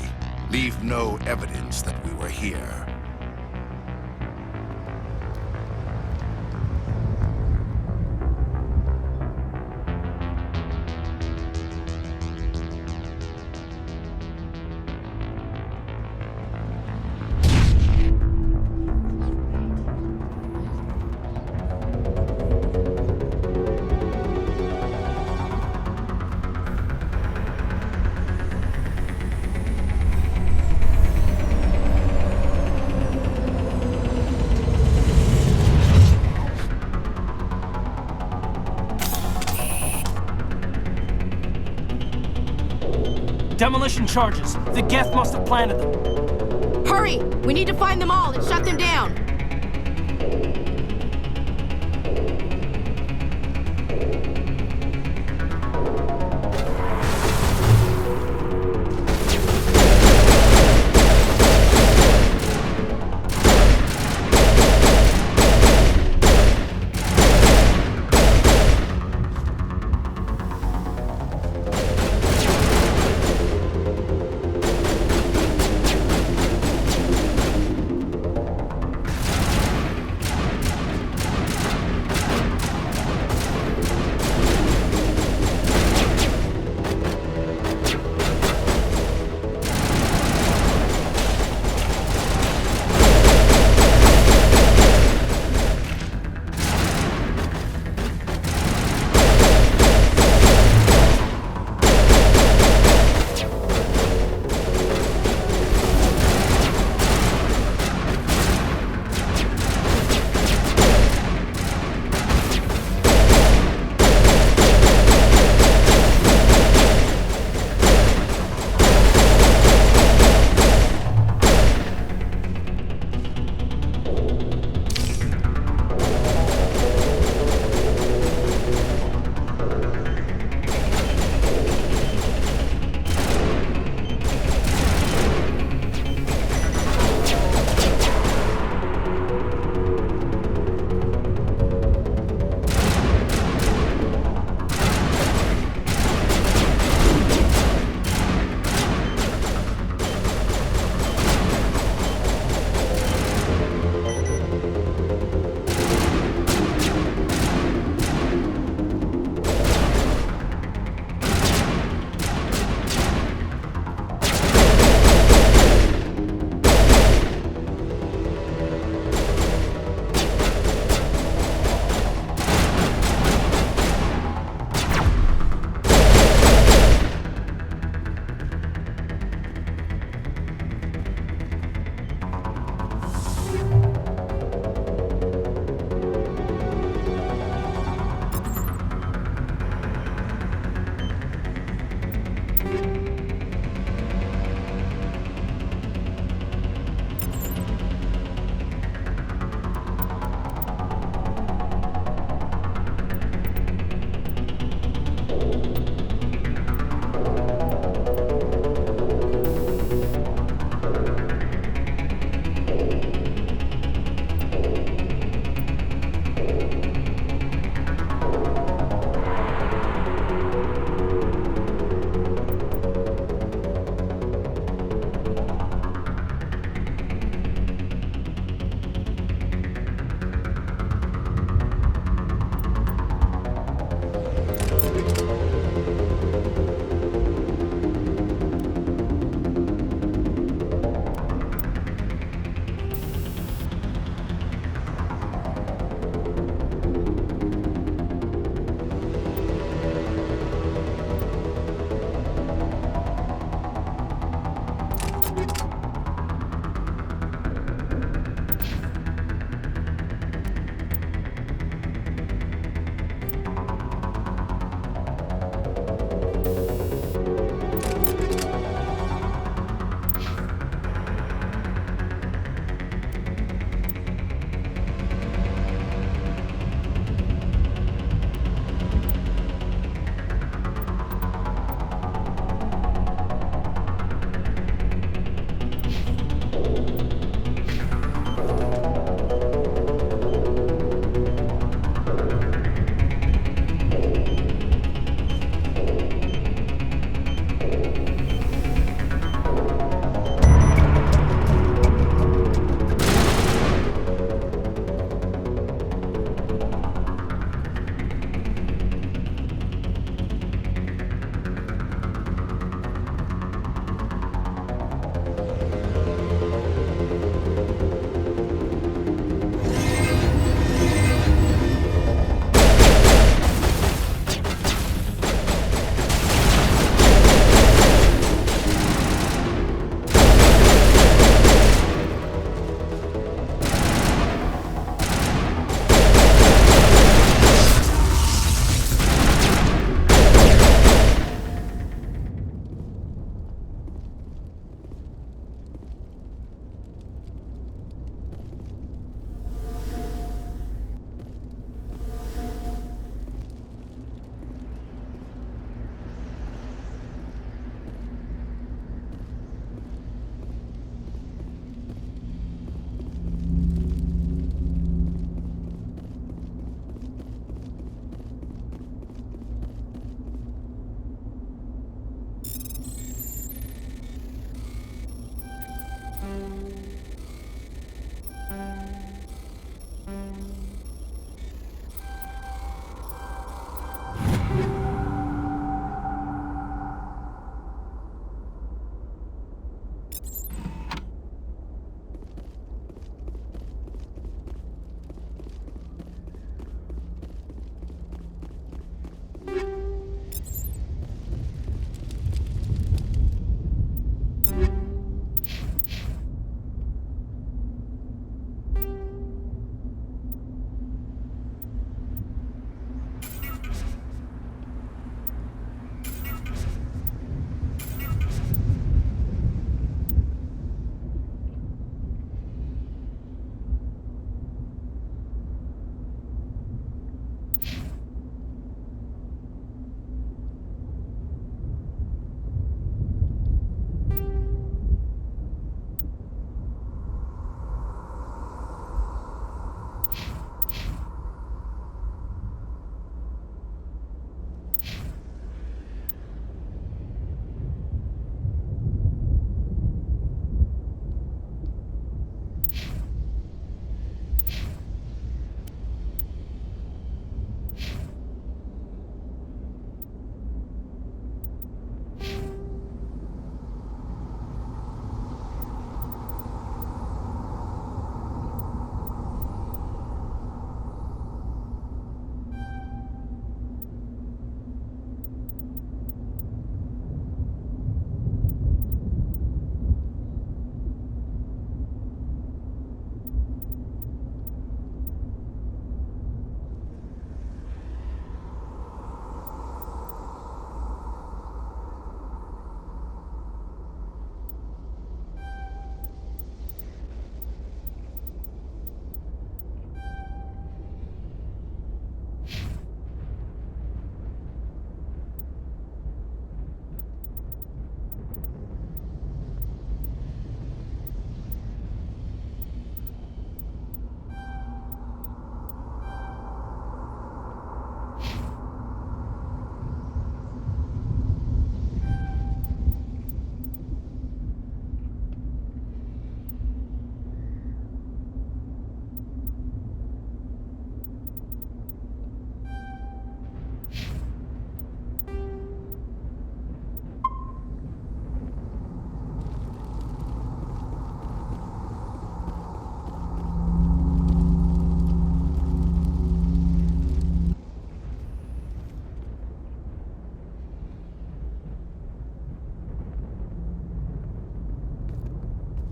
Leave no evidence that we were here. Demolition charges. The Geth must have planted them. Hurry! We need to find them all and shut them down!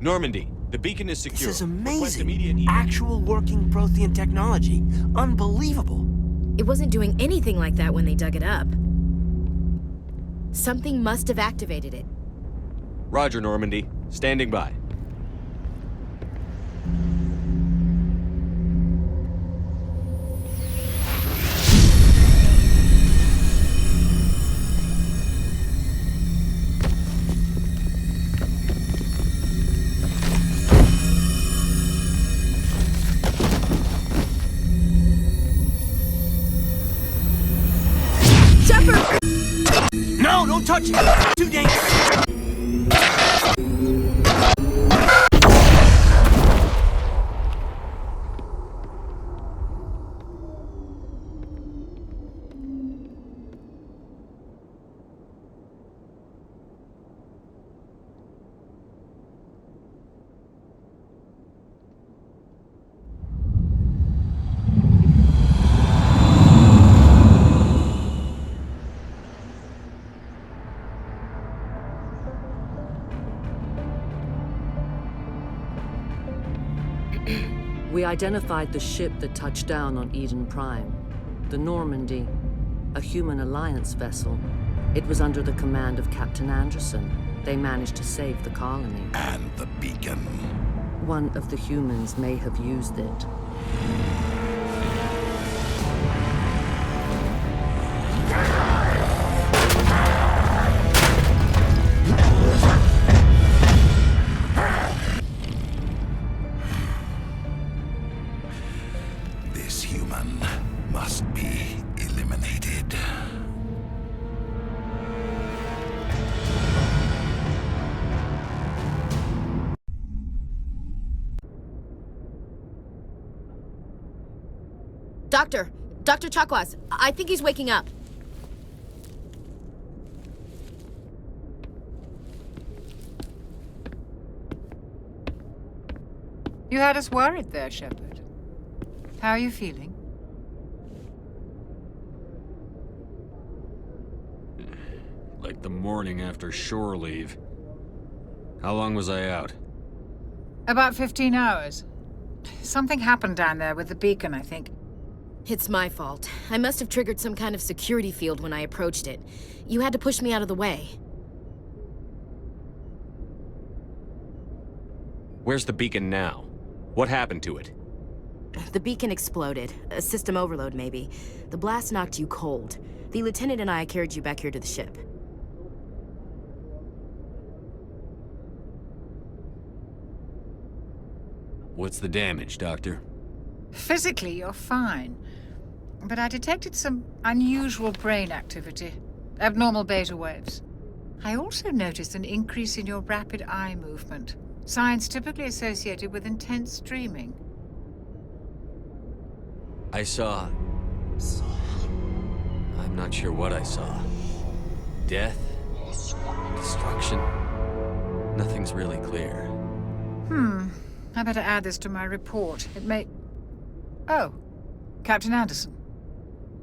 Normandy, the beacon is secure. This is Request amazing. immediate Actual working Prothean technology. Unbelievable. It wasn't doing anything like that when they dug it up. Something must have activated it. Roger, Normandy. Standing by. No, don't touch it! Too dangerous! We identified the ship that touched down on Eden Prime. The Normandy, a human alliance vessel. It was under the command of Captain Anderson. They managed to save the colony. And the beacon. One of the humans may have used it. This human must be eliminated. Dr. Chakwas, I think he's waking up. You had us worried there, Shepard. How are you feeling? Like the morning after shore leave. How long was I out? About 15 hours. Something happened down there with the beacon, I think. It's my fault. I must have triggered some kind of security field when I approached it. You had to push me out of the way. Where's the beacon now? What happened to it? The beacon exploded. A system overload, maybe. The blast knocked you cold. The lieutenant and I carried you back here to the ship. What's the damage, Doctor? Physically, you're fine. But I detected some unusual brain activity. Abnormal beta waves. I also noticed an increase in your rapid eye movement. Signs typically associated with intense dreaming. I saw... I'm not sure what I saw. Death? Destruction? Nothing's really clear. I better add this to my report. It may... Oh, Captain Anderson.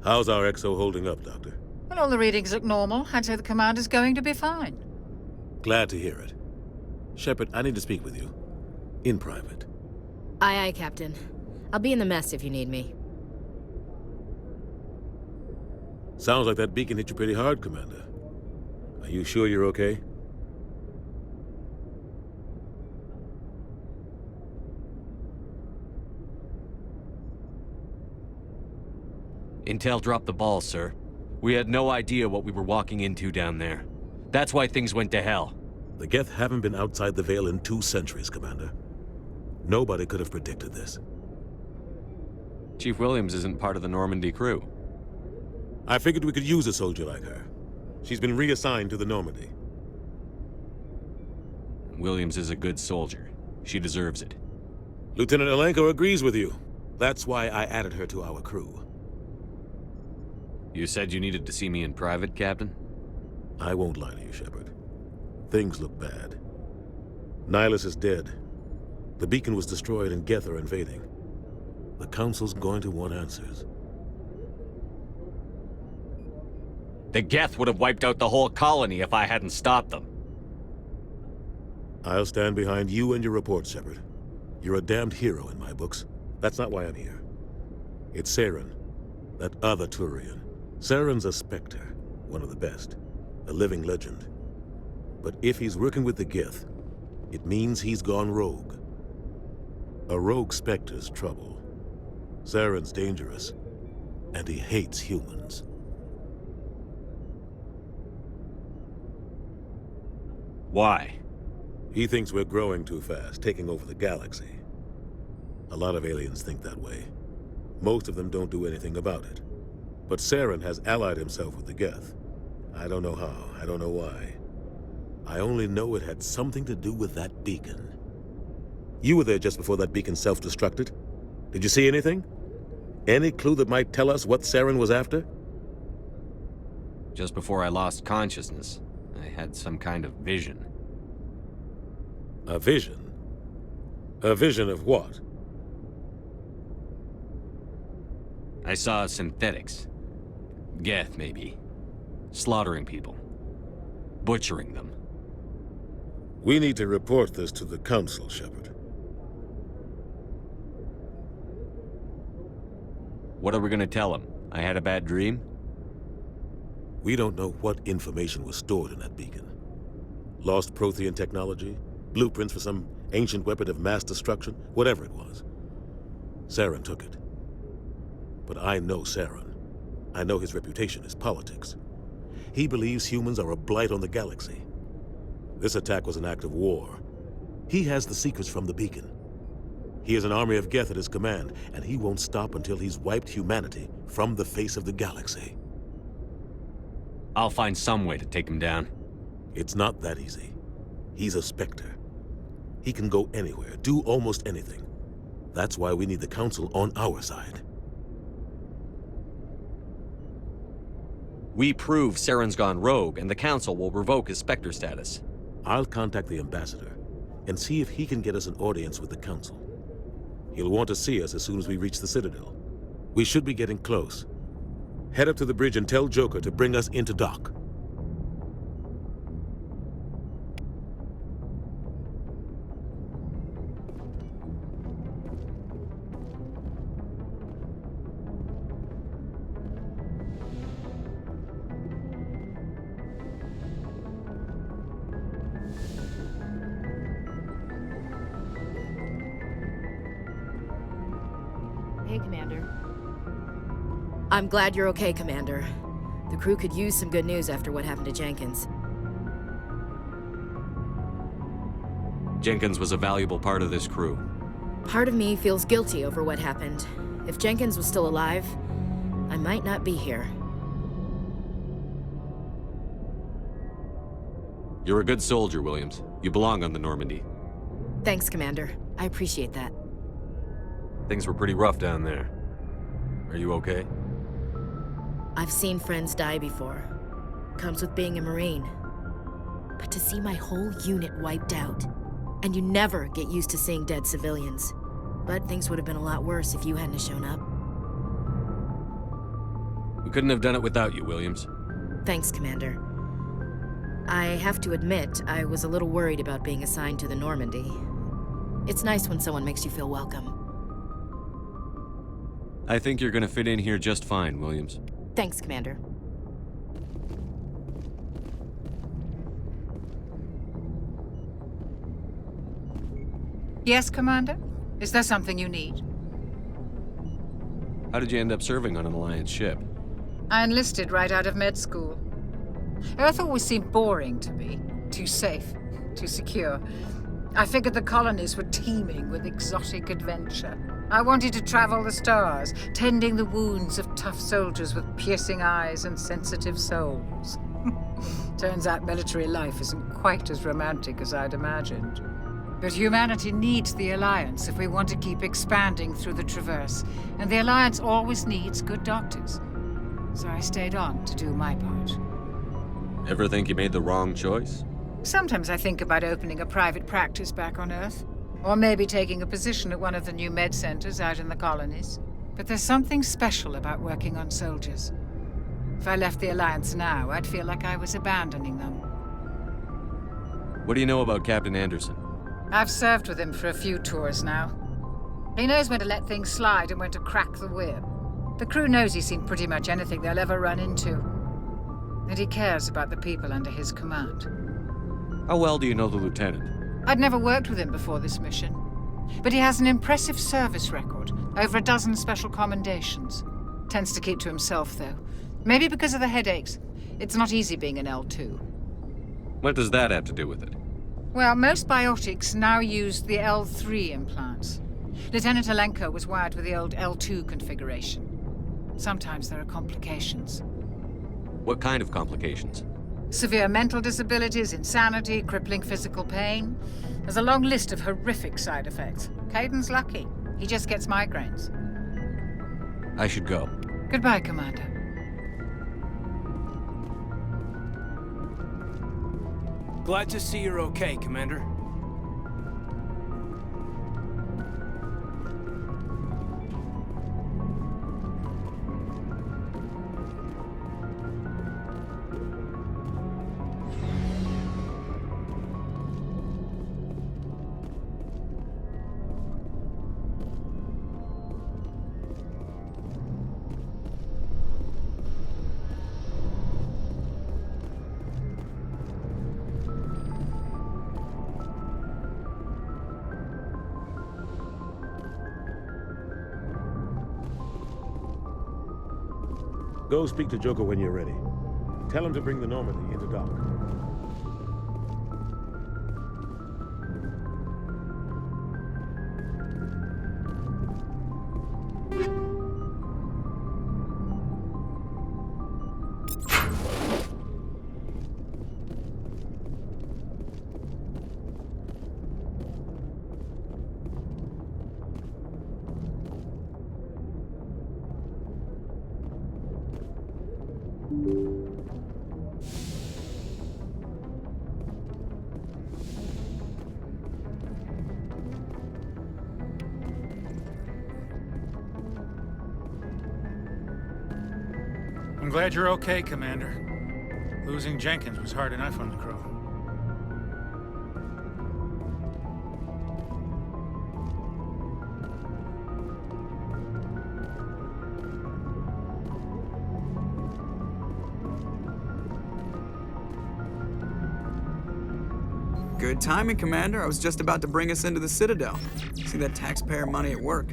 How's our XO holding up, Doctor? Well, all the readings look normal. I'd say the commander's going to be fine. Glad to hear it. Shepard, I need to speak with you. In private. Aye, aye, Captain. I'll be in the mess if you need me. Sounds like that beacon hit you pretty hard, Commander. Are you sure you're okay? Intel dropped the ball, sir. We had no idea what we were walking into down there. That's why things went to hell. The Geth haven't been outside the Veil in 2 centuries, Commander. Nobody could have predicted this. Chief Williams isn't part of the Normandy crew. I figured we could use a soldier like her. She's been reassigned to the Normandy. Williams is a good soldier. She deserves it. Lieutenant Alenko agrees with you. That's why I added her to our crew. You said you needed to see me in private, Captain? I won't lie to you, Shepard. Things look bad. Nihilus is dead. The beacon was destroyed and Geth are invading. The Council's going to want answers. The Geth would have wiped out the whole colony if I hadn't stopped them. I'll stand behind you and your report, Shepard. You're a damned hero in my books. That's not why I'm here. It's Saren, that other Turian. Saren's a Spectre, one of the best, a living legend. But if he's working with the Geth, it means he's gone rogue. A rogue Spectre's trouble. Saren's dangerous, and he hates humans. Why? He thinks we're growing too fast, taking over the galaxy. A lot of aliens think that way. Most of them don't do anything about it. But Saren has allied himself with the Geth. I don't know how, I don't know why. I only know it had something to do with that beacon. You were there just before that beacon self-destructed. Did you see anything? Any clue that might tell us what Saren was after? Just before I lost consciousness, I had some kind of vision. A vision? A vision of what? I saw synthetics. Geth, maybe. Slaughtering people. Butchering them. We need to report this to the Council, Shepard. What are we gonna tell them? I had a bad dream? We don't know what information was stored in that beacon. Lost Prothean technology? Blueprints for some ancient weapon of mass destruction? Whatever it was. Saren took it. But I know Saren. I know his reputation is politics. He believes humans are a blight on the galaxy. This attack was an act of war. He has the secrets from the beacon. He has an army of Geth at his command, and he won't stop until he's wiped humanity from the face of the galaxy. I'll find some way to take him down. It's not that easy. He's a Spectre. He can go anywhere, do almost anything. That's why we need the Council on our side. We prove Saren's gone rogue, and the Council will revoke his Spectre status. I'll contact the Ambassador and see if he can get us an audience with the Council. He'll want to see us as soon as we reach the Citadel. We should be getting close. Head up to the bridge and tell Joker to bring us into dock. Hey, Commander. I'm glad you're okay, Commander. The crew could use some good news after what happened to Jenkins. Jenkins was a valuable part of this crew. Part of me feels guilty over what happened. If Jenkins was still alive, I might not be here. You're a good soldier, Williams. You belong on the Normandy. Thanks, Commander. I appreciate that. Things were pretty rough down there. Are you okay? I've seen friends die before. Comes with being a Marine. But to see my whole unit wiped out, and you never get used to seeing dead civilians. But things would have been a lot worse if you hadn't shown up. We couldn't have done it without you, Williams. Thanks, Commander. I have to admit, I was a little worried about being assigned to the Normandy. It's nice when someone makes you feel welcome. I think you're gonna fit in here just fine, Williams. Thanks, Commander. Yes, Commander? Is there something you need? How did you end up serving on an Alliance ship? I enlisted right out of med school. Earth always seemed boring to me. Too safe, too secure. I figured the colonies were teeming with exotic adventure. I wanted to travel the stars, tending the wounds of tough soldiers with piercing eyes and sensitive souls. Turns out military life isn't quite as romantic as I'd imagined. But humanity needs the Alliance if we want to keep expanding through the Traverse, and the Alliance always needs good doctors. So I stayed on to do my part. Ever think you made the wrong choice? Sometimes I think about opening a private practice back on Earth. Or maybe taking a position at one of the new med centers out in the colonies. But there's something special about working on soldiers. If I left the Alliance now, I'd feel like I was abandoning them. What do you know about Captain Anderson? I've served with him for a few tours now. He knows when to let things slide and when to crack the whip. The crew knows he's seen pretty much anything they'll ever run into. And he cares about the people under his command. How well do you know the lieutenant? I'd never worked with him before this mission. But he has an impressive service record, over a dozen special commendations. Tends to keep to himself, though. Maybe because of the headaches. It's not easy being an L2. What does that have to do with it? Well, most biotics now use the L3 implants. Lieutenant Alenko was wired with the old L2 configuration. Sometimes there are complications. What kind of complications? Severe mental disabilities, insanity, crippling physical pain. There's a long list of horrific side effects. Caden's lucky. He just gets migraines. I should go. Goodbye, Commander. Glad to see you're okay, Commander. Go speak to Joker when you're ready. Tell him to bring the Normandy into dock. I'm glad you're okay, Commander. Losing Jenkins was hard enough on the crew. Good timing, Commander. I was just about to bring us into the Citadel. See that taxpayer money at work.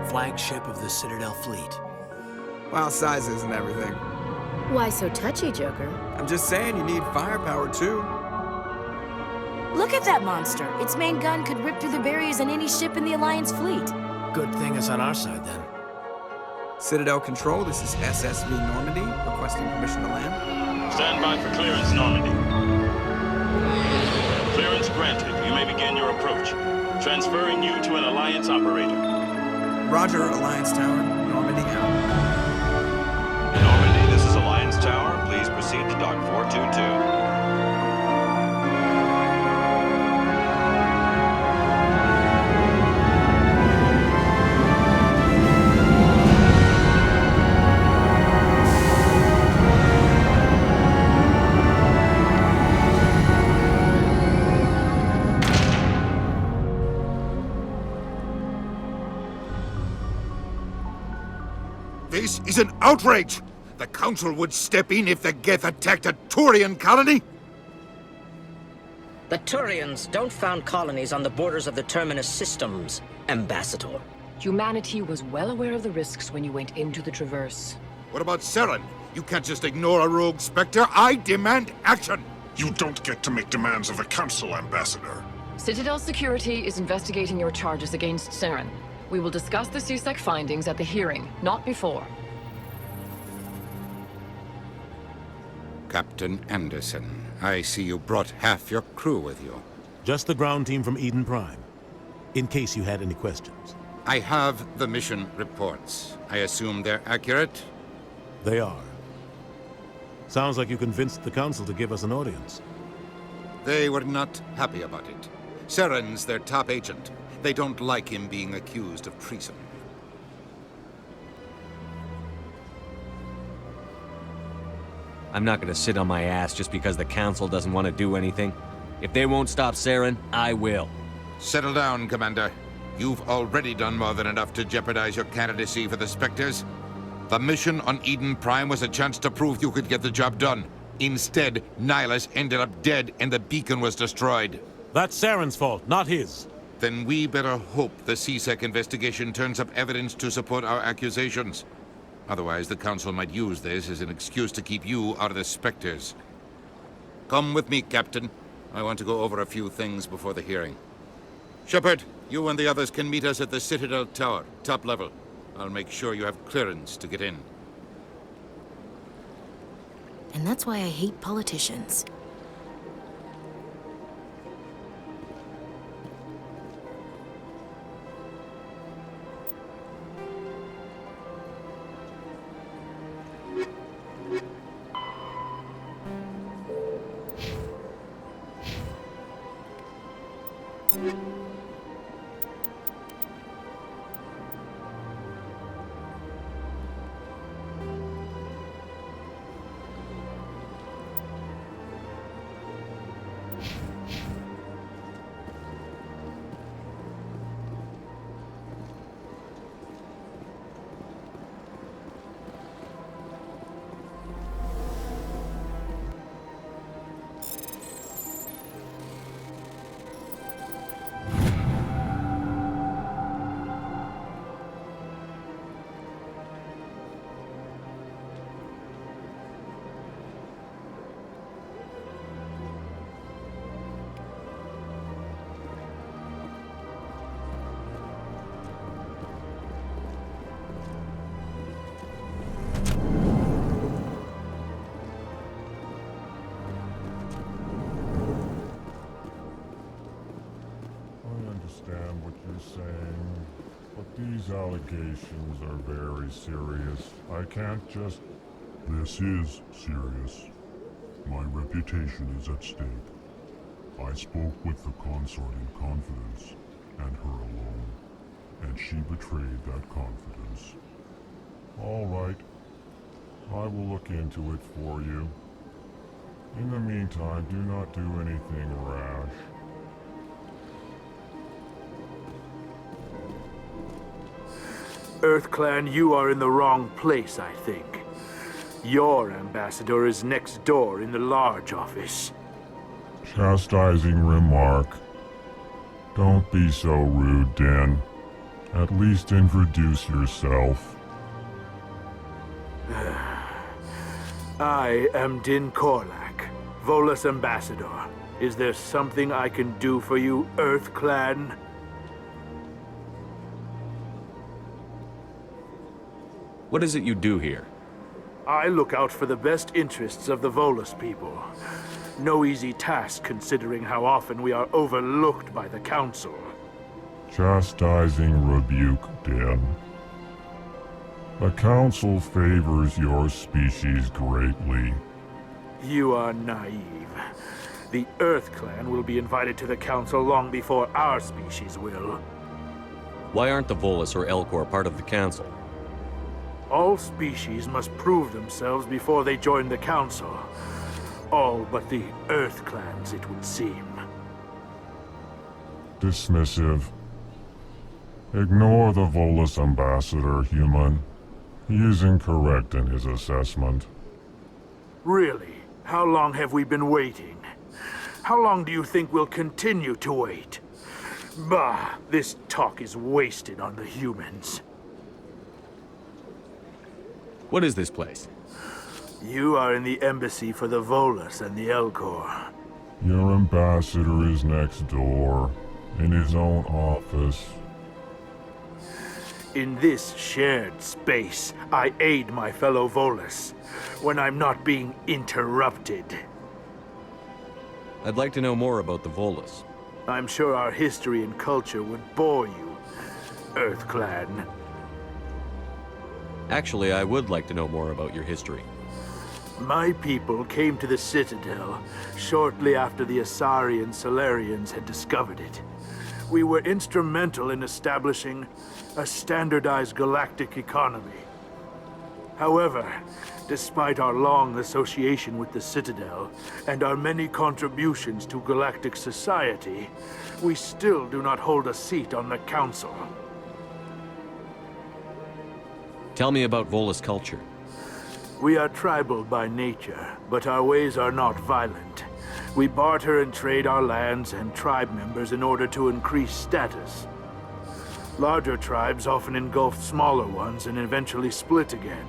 Flagship of the Citadel fleet. Well, size isn't everything. Why so touchy, Joker? I'm just saying you need firepower, too. Look at that monster. Its main gun could rip through the barriers in any ship in the Alliance fleet. Good thing it's on our side, then. Citadel Control, this is SSV Normandy, requesting permission to land. Stand by for clearance, Normandy. Clearance granted. You may begin your approach. Transferring you to an Alliance operator. Roger, Alliance Tower. Normandy out. Normandy, this is Alliance Tower. Please proceed to Dock 422. This is an outrage! The Council would step in if the Geth attacked a Turian colony? The Turians don't found colonies on the borders of the Terminus systems, Ambassador. Humanity was well aware of the risks when you went into the Traverse. What about Saren? You can't just ignore a rogue Spectre. I demand action! You don't get to make demands of the Council, Ambassador. Citadel Security is investigating your charges against Saren. We will discuss the CSEC findings at the hearing, not before. Captain Anderson. I see you brought half your crew with you. Just the ground team from Eden Prime, in case you had any questions. I have the mission reports. I assume they're accurate? They are. Sounds like you convinced the Council to give us an audience. They were not happy about it. Saren's their top agent. They don't like him being accused of treason. I'm not gonna sit on my ass just because the Council doesn't want to do anything. If they won't stop Saren, I will. Settle down, Commander. You've already done more than enough to jeopardize your candidacy for the Spectres. The mission on Eden Prime was a chance to prove you could get the job done. Instead, Nihilus ended up dead and the beacon was destroyed. That's Saren's fault, not his. Then we better hope the CSEC investigation turns up evidence to support our accusations. Otherwise, the Council might use this as an excuse to keep you out of the Spectres. Come with me, Captain. I want to go over a few things before the hearing. Shepard, you and the others can meet us at the Citadel Tower, top level. I'll make sure you have clearance to get in. And that's why I hate politicians. What you're saying, but these allegations are very serious. I can't just... This is serious. My reputation is at stake. I spoke with the consort in confidence, and her alone, and she betrayed that confidence. All right. I will look into it for you. In the meantime, do not do anything rash. EarthClan, you are in the wrong place, I think. Your ambassador is next door in the large office. Chastising remark. Don't be so rude, Dan. At least introduce yourself. I am Din Korlak, Volus ambassador. Is there something I can do for you, EarthClan? What is it you do here? I look out for the best interests of the Volus people. No easy task considering how often we are overlooked by the Council. Chastising rebuke, Dan. The Council favors your species greatly. You are naive. The EarthClan will be invited to the Council long before our species will. Why aren't the Volus or Elcor part of the Council? All species must prove themselves before they join the Council. All but the EarthClans, it would seem. Dismissive. Ignore the Volus ambassador, human. He is incorrect in his assessment. Really? How long have we been waiting? How long do you think we'll continue to wait? Bah, this talk is wasted on the humans. What is this place? You are in the embassy for the Volus and the Elcor. Your ambassador is next door, in his own office. In this shared space, I aid my fellow Volus when I'm not being interrupted. I'd like to know more about the Volus. I'm sure our history and culture would bore you, Earth Clan. Actually, I would like to know more about your history. My people came to the Citadel shortly after the Asari and Solarians had discovered it. We were instrumental in establishing a standardized galactic economy. However, despite our long association with the Citadel and our many contributions to galactic society, we still do not hold a seat on the Council. Tell me about Volus culture. We are tribal by nature, but our ways are not violent. We barter and trade our lands and tribe members in order to increase status. Larger tribes often engulf smaller ones and eventually split again.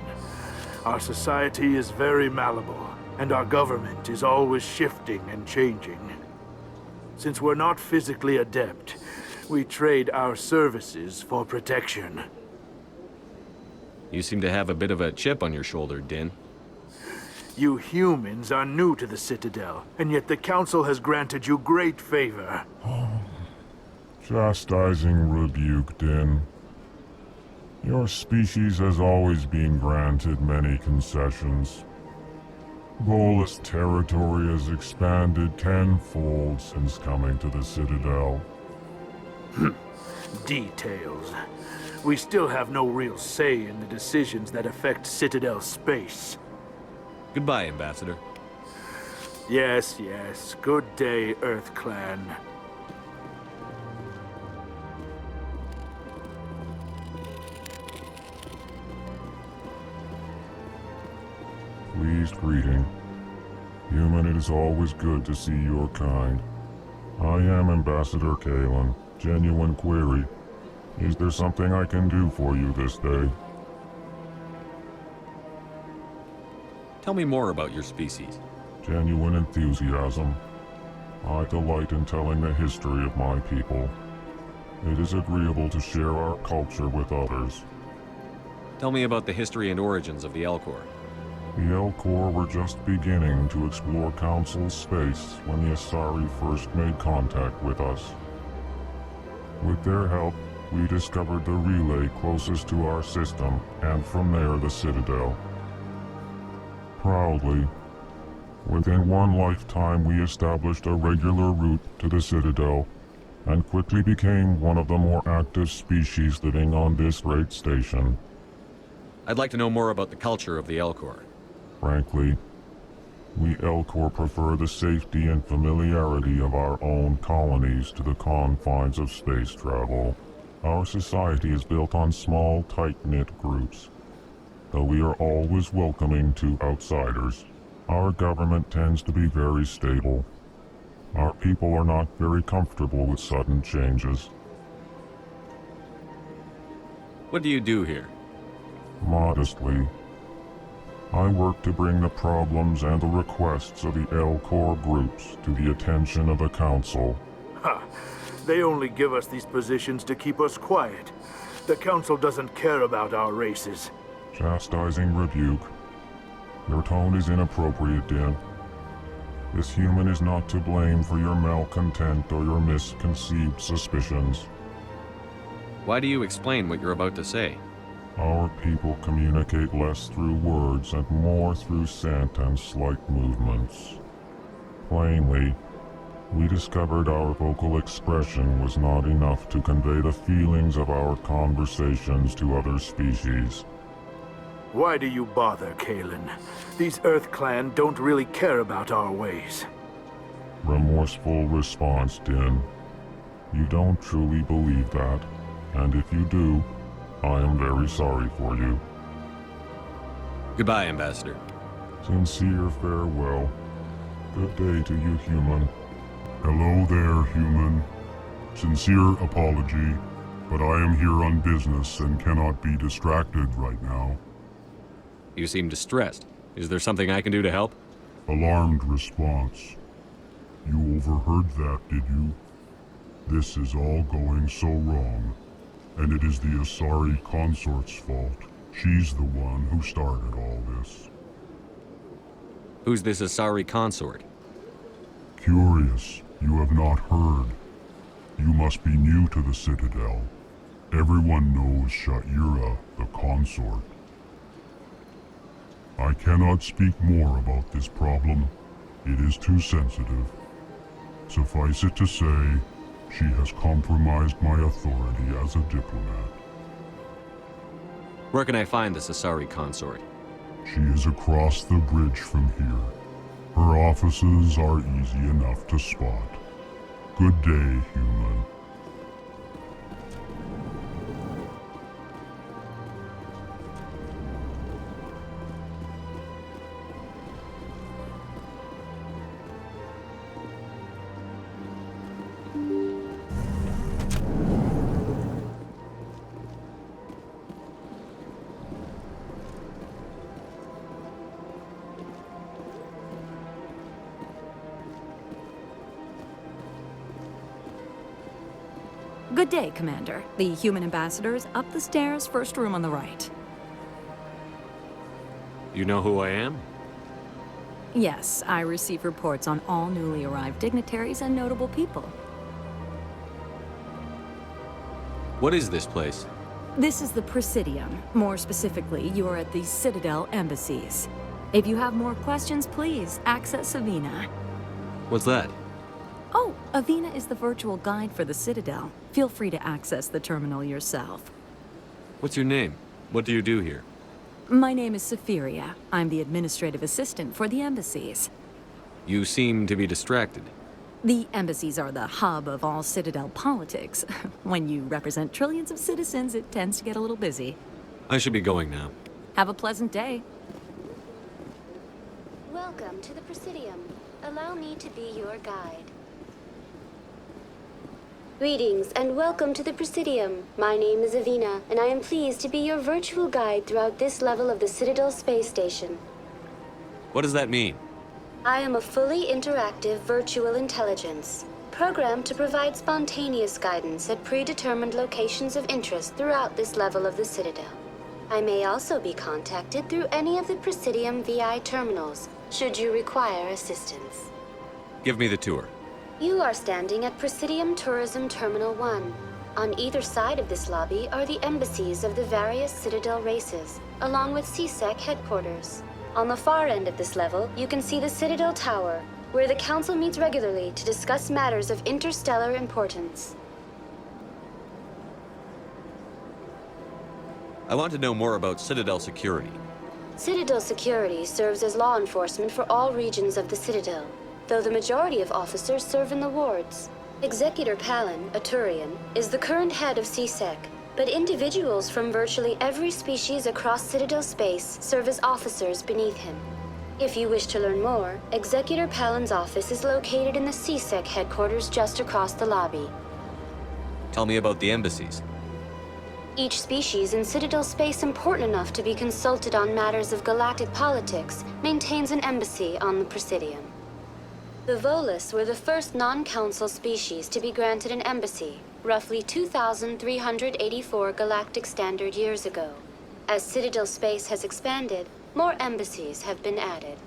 Our society is very malleable, and our government is always shifting and changing. Since we're not physically adept, we trade our services for protection. You seem to have a bit of a chip on your shoulder, Din. You humans are new to the Citadel, and yet the Council has granted you great favor. Chastising rebuke, Din. Your species has always been granted many concessions. Volus territory has expanded tenfold since coming to the Citadel. Details. We still have no real say in the decisions that affect Citadel space. Goodbye, Ambassador. Yes, yes. Good day, Earth Clan. Pleased greeting. Human, it is always good to see your kind. I am Ambassador Kalen. Genuine query. Is there something I can do for you this day? Tell me more about your species. Genuine enthusiasm. I delight in telling the history of my people. It is agreeable to share our culture with others. Tell me about the history and origins of the Elcor. The Elcor were just beginning to explore Council space when the Asari first made contact with us. With their help, we discovered the relay closest to our system, and from there the Citadel. Proudly, within one lifetime we established a regular route to the Citadel, and quickly became one of the more active species living on this great station. I'd like to know more about the culture of the Elcor. Frankly, we Elcor prefer the safety and familiarity of our own colonies to the confines of space travel. Our society is built on small, tight-knit groups. Though we are always welcoming to outsiders, our government tends to be very stable. Our people are not very comfortable with sudden changes. What do you do here? Modestly, I work to bring the problems and the requests of the Elcor groups to the attention of the Council. Ha! They only give us these positions to keep us quiet. The Council doesn't care about our races. Chastising rebuke. Your tone is inappropriate, Din. This human is not to blame for your malcontent or your misconceived suspicions. Why do you explain what you're about to say? Our people communicate less through words and more through scent and slight movements. Plainly, we discovered our vocal expression was not enough to convey the feelings of our conversations to other species. Why do you bother, Kalen? These Earth Clan don't really care about our ways. Remorseful response, Din. You don't truly believe that, and if you do, I am very sorry for you. Goodbye, Ambassador. Sincere farewell. Good day to you, human. Hello there, human. Sincere apology, but I am here on business and cannot be distracted right now. You seem distressed. Is there something I can do to help? Alarmed response. You overheard that, did you? This is all going so wrong. And it is the Asari consort's fault. She's the one who started all this. Who's this Asari consort? Curious, you have not heard. You must be new to the Citadel. Everyone knows Sha'ira, the consort. I cannot speak more about this problem. It is too sensitive. Suffice it to say, she has compromised my authority as a diplomat. Where can I find this Asari consort? She is across the bridge from here. Her offices are easy enough to spot. Good day, human. Good day, Commander. The human ambassador is up the stairs, first room on the right. You know who I am? Yes, I receive reports on all newly arrived dignitaries and notable people. What is this place? This is the Presidium. More specifically, you are at the Citadel embassies. If you have more questions, please access Avina. What's that? Oh, Avina is the virtual guide for the Citadel. Feel free to access the terminal yourself. What's your name? What do you do here? My name is Safiria. I'm the administrative assistant for the embassies. You seem to be distracted. The embassies are the hub of all Citadel politics. When you represent trillions of citizens, it tends to get a little busy. I should be going now. Have a pleasant day. Welcome to the Presidium. Allow me to be your guide. Greetings and welcome to the Presidium. My name is Avina, and I am pleased to be your virtual guide throughout this level of the Citadel space station. What does that mean? I am a fully interactive virtual intelligence, programmed to provide spontaneous guidance at predetermined locations of interest throughout this level of the Citadel. I may also be contacted through any of the Presidium VI terminals, should you require assistance. Give me the tour. You are standing at Presidium Tourism Terminal 1. On either side of this lobby are the embassies of the various Citadel races, along with CSEC headquarters. On the far end of this level, you can see the Citadel Tower, where the Council meets regularly to discuss matters of interstellar importance. I want to know more about Citadel security. Citadel security serves as law enforcement for all regions of the Citadel, though the majority of officers serve in the wards. Executor Palin, a Turian, is the current head of CSEC, but individuals from virtually every species across Citadel space serve as officers beneath him. If you wish to learn more, Executor Palin's office is located in the CSEC headquarters just across the lobby. Tell me about the embassies. Each species in Citadel space important enough to be consulted on matters of galactic politics maintains an embassy on the Presidium. The Volus were the first non-council species to be granted an embassy, roughly 2,384 galactic standard years ago. As Citadel space has expanded, more embassies have been added.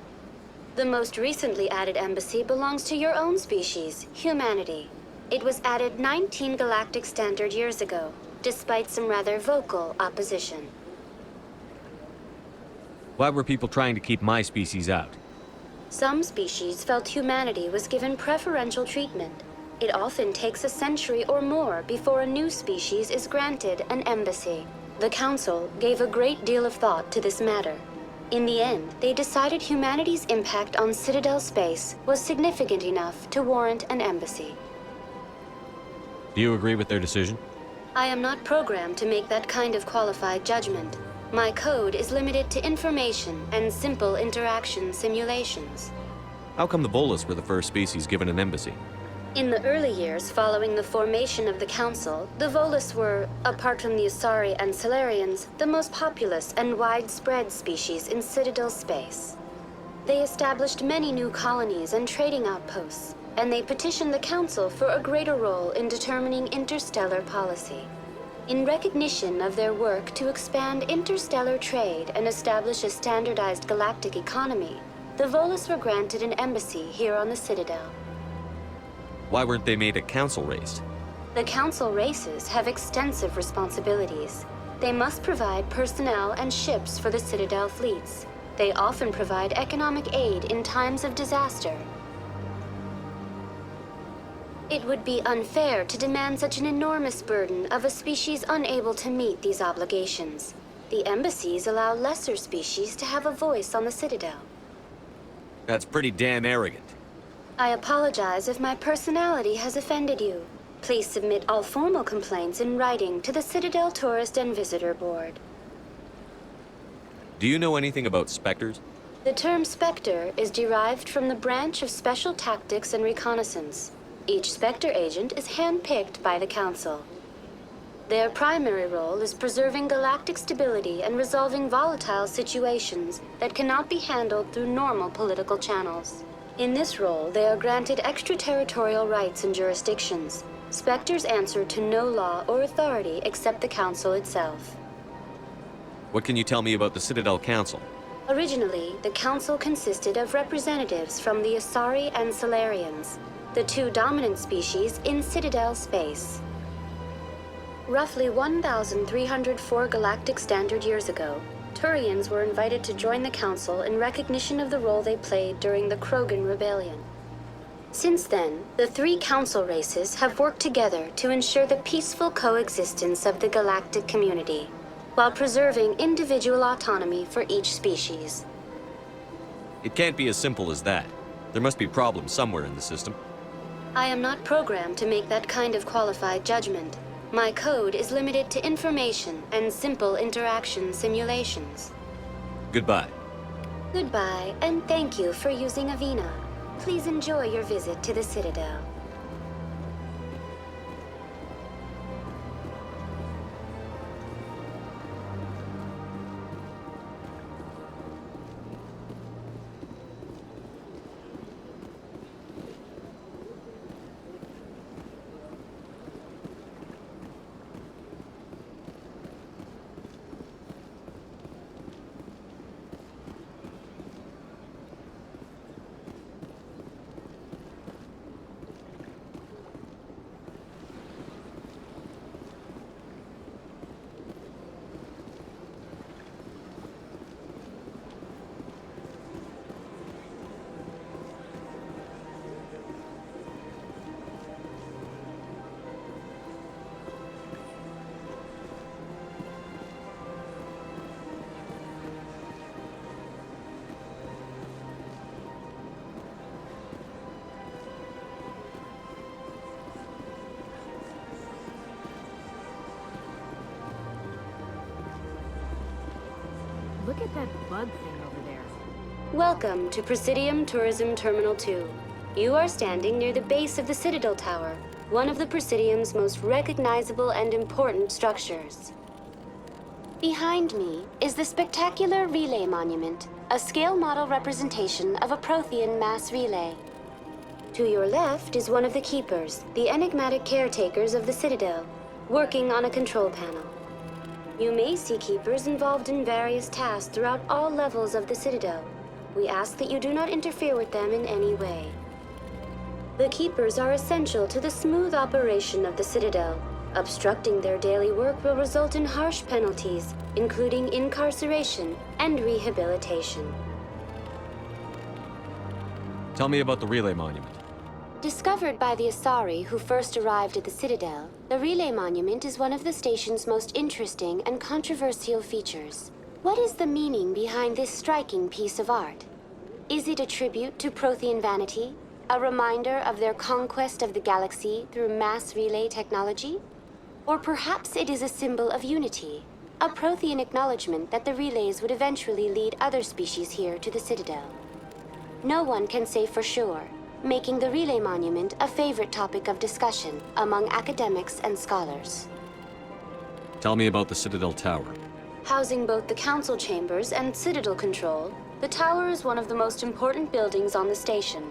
The most recently added embassy belongs to your own species, humanity. It was added 19 galactic standard years ago, despite some rather vocal opposition. Why were people trying to keep my species out? Some species felt humanity was given preferential treatment. It often takes a century or more before a new species is granted an embassy. The Council gave a great deal of thought to this matter. In the end, they decided humanity's impact on Citadel space was significant enough to warrant an embassy. Do you agree with their decision? I am not programmed to make that kind of qualified judgment. My code is limited to information and simple interaction simulations. How come the Volus were the first species given an embassy? In the early years following the formation of the Council, the Volus were, apart from the Asari and Solarians, the most populous and widespread species in Citadel space. They established many new colonies and trading outposts, and they petitioned the Council for a greater role in determining interstellar policy. In recognition of their work to expand interstellar trade and establish a standardized galactic economy, the Volus were granted an embassy here on the Citadel. Why weren't they made a council race? The Council races have extensive responsibilities. They must provide personnel and ships for the Citadel fleets. They often provide economic aid in times of disaster. It would be unfair to demand such an enormous burden of a species unable to meet these obligations. The embassies allow lesser species to have a voice on the Citadel. That's pretty damn arrogant. I apologize if my personality has offended you. Please submit all formal complaints in writing to the Citadel Tourist and Visitor Board. Do you know anything about Spectres? The term Spectre is derived from the branch of Special Tactics and Reconnaissance. Each Spectre agent is handpicked by the Council. Their primary role is preserving galactic stability and resolving volatile situations that cannot be handled through normal political channels. In this role, they are granted extraterritorial rights and jurisdictions. Spectres answer to no law or authority except the Council itself. What can you tell me about the Citadel Council? Originally, the Council consisted of representatives from the Asari and Solarians, the two dominant species in Citadel space. Roughly 1,304 galactic standard years ago, Turians were invited to join the Council in recognition of the role they played during the Krogan Rebellion. Since then, the three Council races have worked together to ensure the peaceful coexistence of the galactic community, while preserving individual autonomy for each species. It can't be as simple as that. There must be problems somewhere in the system. I am not programmed to make that kind of qualified judgment. My code is limited to information and simple interaction simulations. Goodbye. Goodbye, and thank you for using Avina. Please enjoy your visit to the Citadel. Look at that bug thing over there. Welcome to Presidium Tourism Terminal 2. You are standing near the base of the Citadel Tower, one of the Presidium's most recognizable and important structures. Behind me is the spectacular Relay Monument, a scale model representation of a Prothean mass relay. To your left is one of the Keepers, the enigmatic caretakers of the Citadel, working on a control panel. You may see Keepers involved in various tasks throughout all levels of the Citadel. We ask that you do not interfere with them in any way. The Keepers are essential to the smooth operation of the Citadel. Obstructing their daily work will result in harsh penalties, including incarceration and rehabilitation. Tell me about the Relay Monument. Discovered by the Asari who first arrived at the Citadel, the Relay Monument is one of the station's most interesting and controversial features. What is the meaning behind this striking piece of art? Is it a tribute to Prothean vanity? A reminder of their conquest of the galaxy through mass relay technology? Or perhaps it is a symbol of unity, a Prothean acknowledgement that the relays would eventually lead other species here to the Citadel. No one can say for sure, making the Relay Monument a favorite topic of discussion among academics and scholars. Tell me about the Citadel Tower. Housing both the Council chambers and Citadel control, the tower is one of the most important buildings on the station.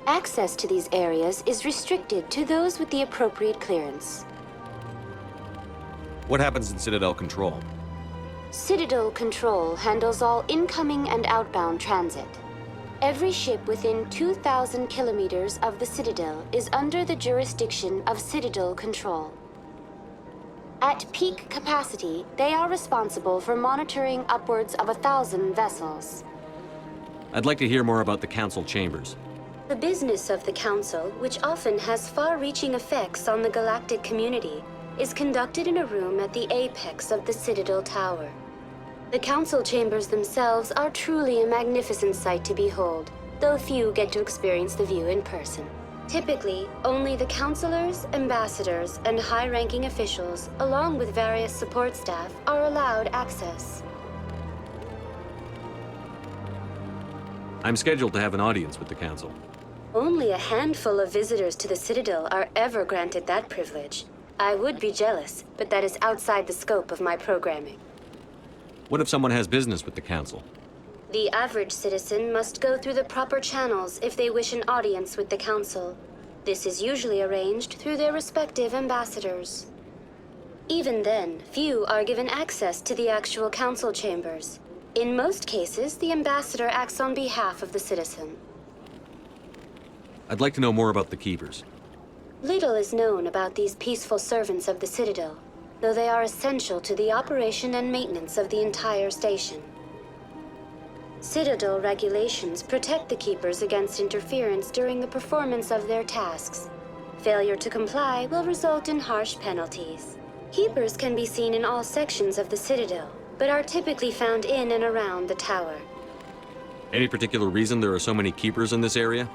Access to these areas is restricted to those with the appropriate clearance. What happens in Citadel Control? Citadel Control handles all incoming and outbound transit. Every ship within 2,000 kilometers of the Citadel is under the jurisdiction of Citadel Control. At peak capacity, they are responsible for monitoring upwards of 1,000 vessels. I'd like to hear more about the Council chambers. The business of the Council, which often has far-reaching effects on the galactic community, is conducted in a room at the apex of the Citadel Tower. The Council chambers themselves are truly a magnificent sight to behold, though few get to experience the view in person. Typically, only the councilors, ambassadors, and high-ranking officials, along with various support staff, are allowed access. I'm scheduled to have an audience with the Council. Only a handful of visitors to the Citadel are ever granted that privilege. I would be jealous, but that is outside the scope of my programming. What if someone has business with the Council? The average citizen must go through the proper channels if they wish an audience with the Council. This is usually arranged through their respective ambassadors. Even then, few are given access to the actual Council chambers. In most cases, the ambassador acts on behalf of the citizen. I'd like to know more about the Keepers. Little is known about these peaceful servants of the Citadel, though they are essential to the operation and maintenance of the entire station. Citadel regulations protect the Keepers against interference during the performance of their tasks. Failure to comply will result in harsh penalties. Keepers can be seen in all sections of the Citadel, but are typically found in and around the tower. Any particular reason there are so many Keepers in this area?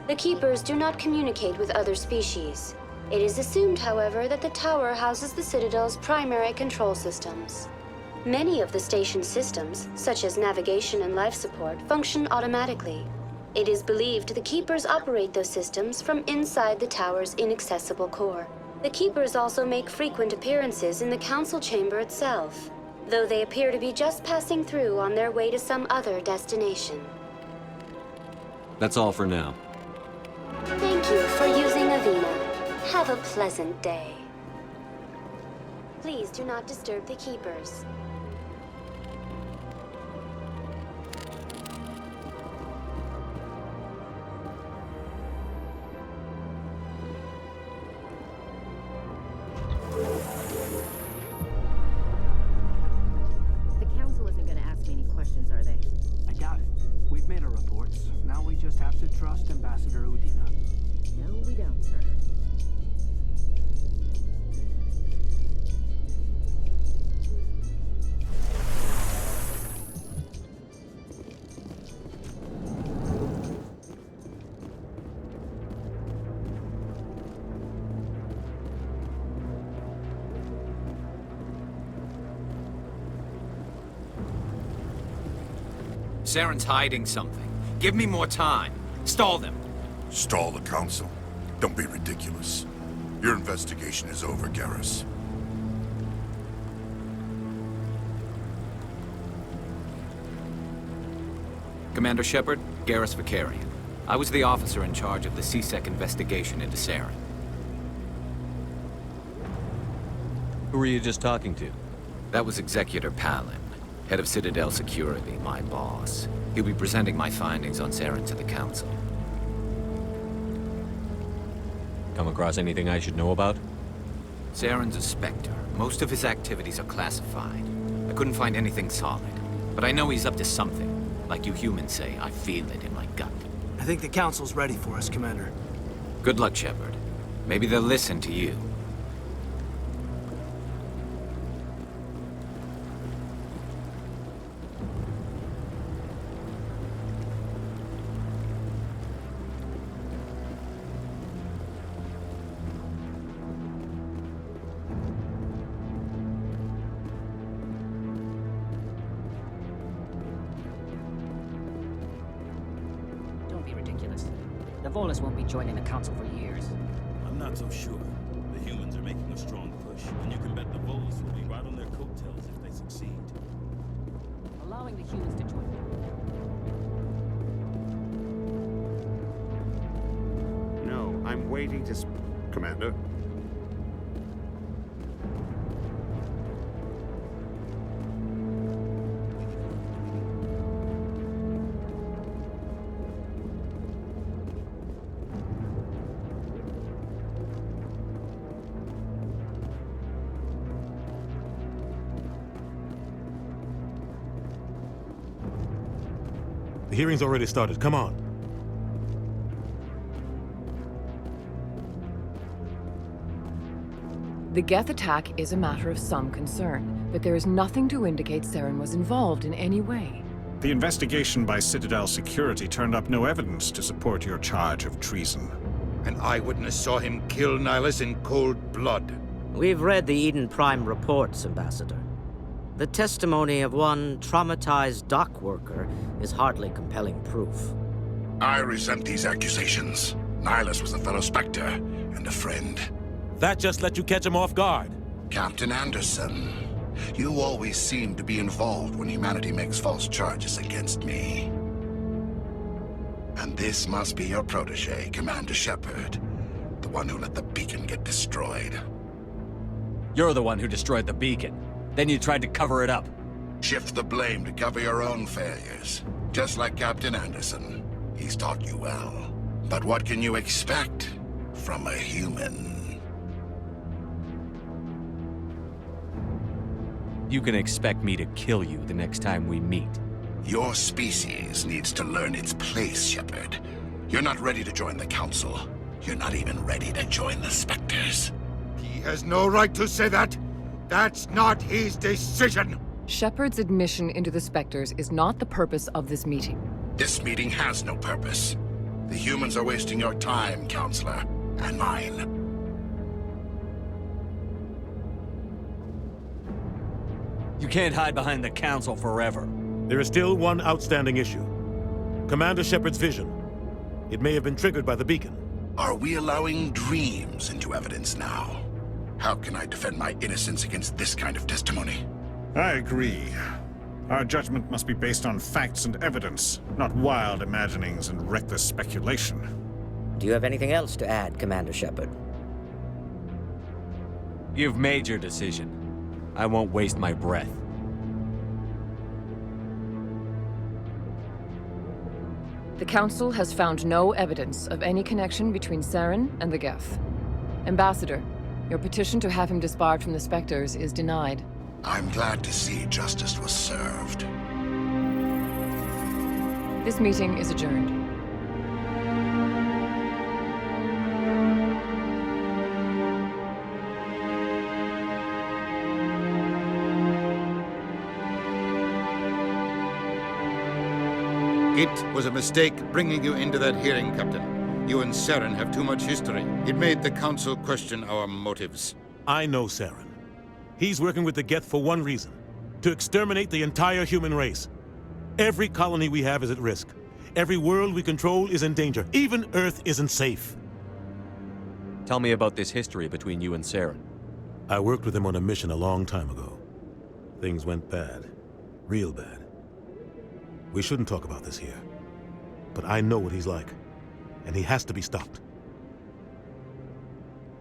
The Keepers do not communicate with other species. It is assumed, however, that the tower houses the Citadel's primary control systems. Many of the station's systems, such as navigation and life support, function automatically. It is believed the Keepers operate those systems from inside the tower's inaccessible core. The Keepers also make frequent appearances in the Council chamber itself, though they appear to be just passing through on their way to some other destination. That's all for now. Thank you for using Avina. Have a pleasant day. Please do not disturb the Keepers. The Council isn't going to ask me any questions, are they? I doubt it. We've made our reports. Now we just have to trust Ambassador Udina. No, we don't, sir. Saren's hiding something. Give me more time. Stall them. Stall the Council? Don't be ridiculous. Your investigation is over, Garrus. Commander Shepard, Garrus Vicarian. I was the officer in charge of the CSEC investigation into Saren. Who were you just talking to? That was Executor Palin, head of Citadel Security, my boss. He'll be presenting my findings on Saren to the Council. Come across anything I should know about? Saren's a Spectre. Most of his activities are classified. I couldn't find anything solid, but I know he's up to something. Like you humans say, I feel it in my gut. I think the Council's ready for us, Commander. Good luck, Shepard. Maybe they'll listen to you. Don't be ridiculous. The Volus won't be joining the Council for years. I'm not so sure. The humans are making a strong push, and you can bet the Volus will be right on their coattails if they succeed. Allowing the humans to join. No, I'm waiting to... Commander? The hearing's already started. Come on. The Geth attack is a matter of some concern, but there is nothing to indicate Saren was involved in any way. The investigation by Citadel security turned up no evidence to support your charge of treason. An eyewitness saw him kill Nihilus in cold blood. We've read the Eden Prime reports, Ambassador. The testimony of one traumatized dock worker is hardly compelling proof. I resent these accusations. Nihilus was a fellow Spectre and a friend. That just let you catch him off guard. Captain Anderson, you always seem to be involved when humanity makes false charges against me. And this must be your protege, Commander Shepard, the one who let the beacon get destroyed. You're the one who destroyed the beacon. Then you tried to cover it up. Shift the blame to cover your own failures. Just like Captain Anderson. He's taught you well. But what can you expect from a human? You can expect me to kill you the next time we meet. Your species needs to learn its place, Shepard. You're not ready to join the Council. You're not even ready to join the Spectres. He has no right to say that. That's not his decision. Shepard's admission into the Spectres is not the purpose of this meeting. This meeting has no purpose. The humans are wasting your time, Counselor, and mine. You can't hide behind the Council forever. There is still one outstanding issue. Commander Shepard's vision. It may have been triggered by the beacon. Are we allowing dreams into evidence now? How can I defend my innocence against this kind of testimony? I agree. Our judgment must be based on facts and evidence, not wild imaginings and reckless speculation. Do you have anything else to add, Commander Shepard? You've made your decision. I won't waste my breath. The Council has found no evidence of any connection between Saren and the Geth. Ambassador, your petition to have him disbarred from the Spectres is denied. I'm glad to see justice was served. This meeting is adjourned. It was a mistake bringing you into that hearing, Captain. You and Saren have too much history. It made the Council question our motives. I know Saren. He's working with the Geth for one reason. To exterminate the entire human race. Every colony we have is at risk. Every world we control is in danger. Even Earth isn't safe. Tell me about this history between you and Saren. I worked with him on a mission a long time ago. Things went bad. Real bad. We shouldn't talk about this here. But I know what he's like. And he has to be stopped.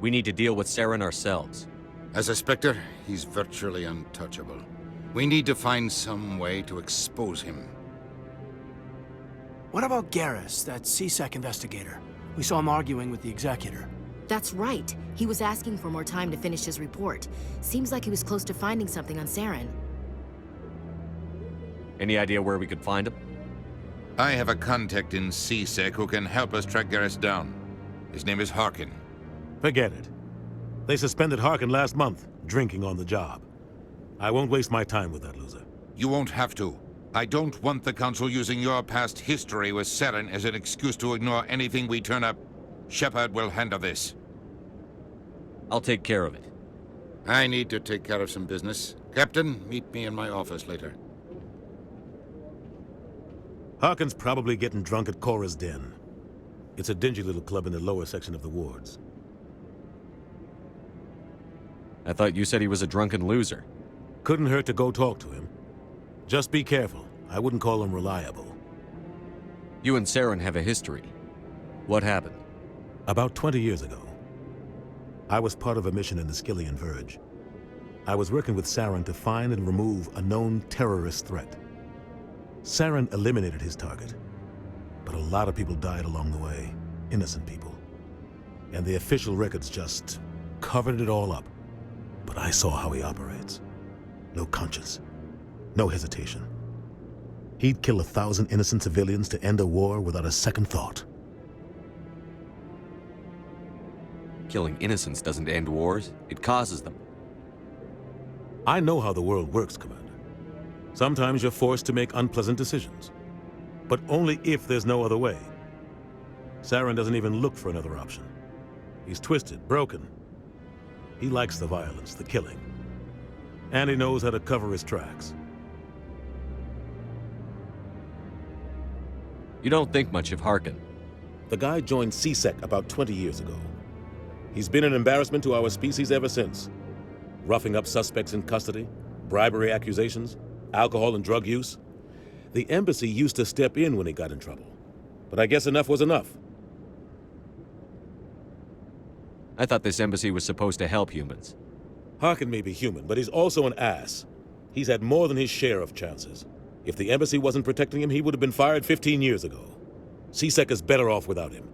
We need to deal with Saren ourselves. As a Spectre, he's virtually untouchable. We need to find some way to expose him. What about Garrus, that CSEC investigator? We saw him arguing with the Executor. That's right. He was asking for more time to finish his report. Seems like he was close to finding something on Saren. Any idea where we could find him? I have a contact in CSEC who can help us track Garrus down. His name is Harkin. Forget it. They suspended Harkin last month, drinking on the job. I won't waste my time with that loser. You won't have to. I don't want the Council using your past history with Saren as an excuse to ignore anything we turn up. Shepard will handle this. I'll take care of it. I need to take care of some business. Captain, meet me in my office later. Harkin's probably getting drunk at Cora's Den. It's a dingy little club in the lower section of the wards. I thought you said he was a drunken loser. Couldn't hurt to go talk to him. Just be careful. I wouldn't call him reliable. You and Saren have a history. What happened? About 20 years ago, I was part of a mission in the Skillian Verge. I was working with Saren to find and remove a known terrorist threat. Saren eliminated his target, but a lot of people died along the way. Innocent people. And the official records just covered it all up. But I saw how he operates. No conscience. No hesitation. He'd kill 1,000 innocent civilians to end a war without a second thought. Killing innocents doesn't end wars, it causes them. I know how the world works, Commander. Sometimes you're forced to make unpleasant decisions. But only if there's no other way. Saren doesn't even look for another option. He's twisted, broken. He likes the violence, the killing. And he knows how to cover his tracks. You don't think much of Harkin. The guy joined CSEC about 20 years ago. He's been an embarrassment to our species ever since. Roughing up suspects in custody, bribery accusations, alcohol and drug use. The embassy used to step in when he got in trouble. But I guess enough was enough. I thought this embassy was supposed to help humans. Harkin may be human, but he's also an ass. He's had more than his share of chances. If the embassy wasn't protecting him, he would have been fired 15 years ago. CSEC is better off without him.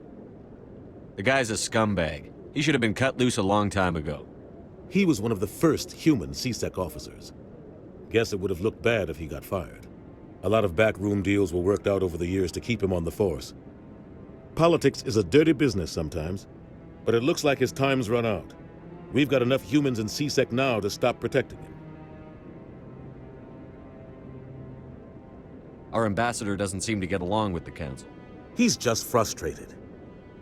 The guy's a scumbag. He should have been cut loose a long time ago. He was one of the first human CSEC officers. Guess it would have looked bad if he got fired. A lot of backroom deals were worked out over the years to keep him on the force. Politics is a dirty business sometimes, but it looks like his time's run out. We've got enough humans in CSEC now to stop protecting him. Our ambassador doesn't seem to get along with the Council. He's just frustrated.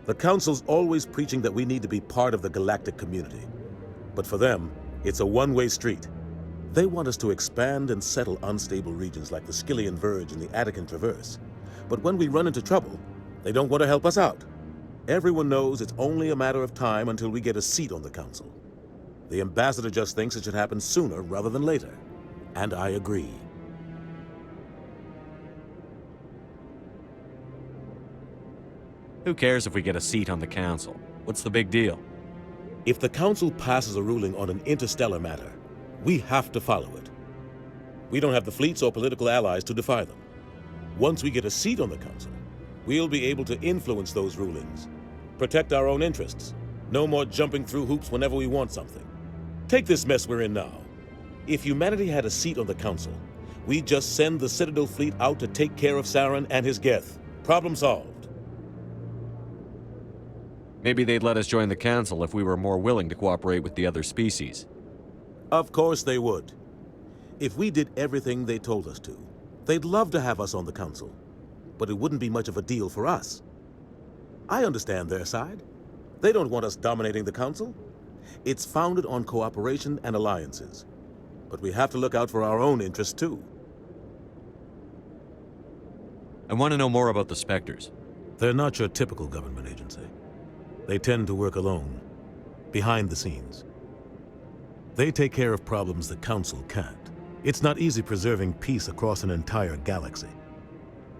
The Council's always preaching that we need to be part of the galactic community. But for them, it's a one-way street. They want us to expand and settle unstable regions like the Skillian Verge and the Attican Traverse. But when we run into trouble, they don't want to help us out. Everyone knows it's only a matter of time until we get a seat on the Council. The ambassador just thinks it should happen sooner rather than later. And I agree. Who cares if we get a seat on the Council? What's the big deal? If the Council passes a ruling on an interstellar matter, we have to follow it. We don't have the fleets or political allies to defy them. Once we get a seat on the Council, we'll be able to influence those rulings, protect our own interests. No more jumping through hoops whenever we want something. Take this mess we're in now. If humanity had a seat on the Council, we'd just send the Citadel fleet out to take care of Saren and his Geth. Problem solved. Maybe they'd let us join the Council if we were more willing to cooperate with the other species. Of course they would. If we did everything they told us to, they'd love to have us on the Council. But it wouldn't be much of a deal for us. I understand their side. They don't want us dominating the Council. It's founded on cooperation and alliances. But we have to look out for our own interests too. I want to know more about the Spectres. They're not your typical government agency. They tend to work alone, behind the scenes. They take care of problems the Council can't. It's not easy preserving peace across an entire galaxy.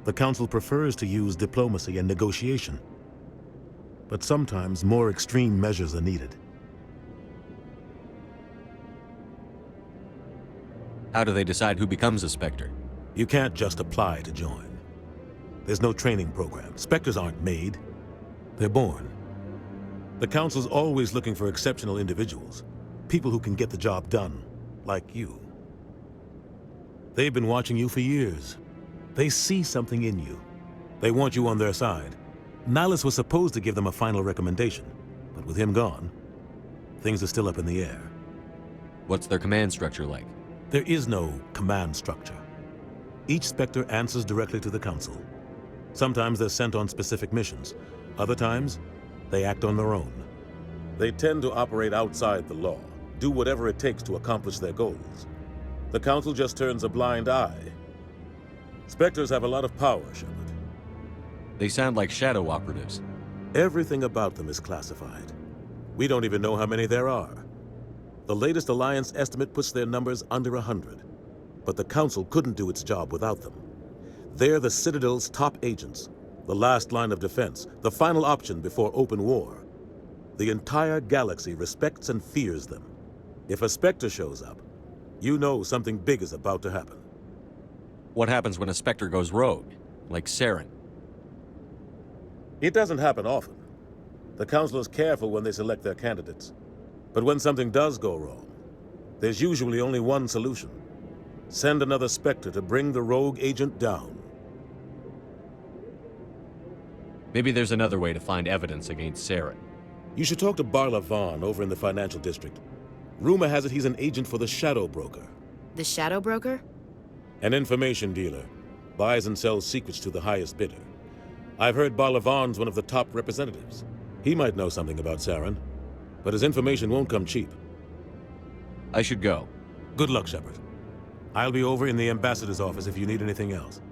The Council prefers to use diplomacy and negotiation. But sometimes more extreme measures are needed. How do they decide who becomes a Spectre? You can't just apply to join. There's no training program. Spectres aren't made. They're born. The Council's always looking for exceptional individuals. People who can get the job done, like you. They've been watching you for years. They see something in you. They want you on their side. Nihilus was supposed to give them a final recommendation, but with him gone, things are still up in the air. What's their command structure like? There is no command structure. Each Spectre answers directly to the Council. Sometimes they're sent on specific missions. Other times, they act on their own. They tend to operate outside the law, do whatever it takes to accomplish their goals. The Council just turns a blind eye. Spectres have a lot of power, Shepard. They sound like shadow operatives. Everything about them is classified. We don't even know how many there are. The latest Alliance estimate puts their numbers under 100. But the Council couldn't do its job without them. They're the Citadel's top agents, the last line of defense, the final option before open war. The entire galaxy respects and fears them. If a Spectre shows up, you know something big is about to happen. What happens when a Spectre goes rogue, like Saren? It doesn't happen often. The Council is careful when they select their candidates. But when something does go wrong, there's usually only one solution. Send another Spectre to bring the rogue agent down. Maybe there's another way to find evidence against Saren. You should talk to Barla Vaughn over in the financial district. Rumor has it he's an agent for the Shadow Broker. The Shadow Broker? An information dealer. Buys and sells secrets to the highest bidder. I've heard Barla Vaughn's one of the top representatives. He might know something about Saren, but his information won't come cheap. I should go. Good luck, Shepard. I'll be over in the ambassador's office if you need anything else.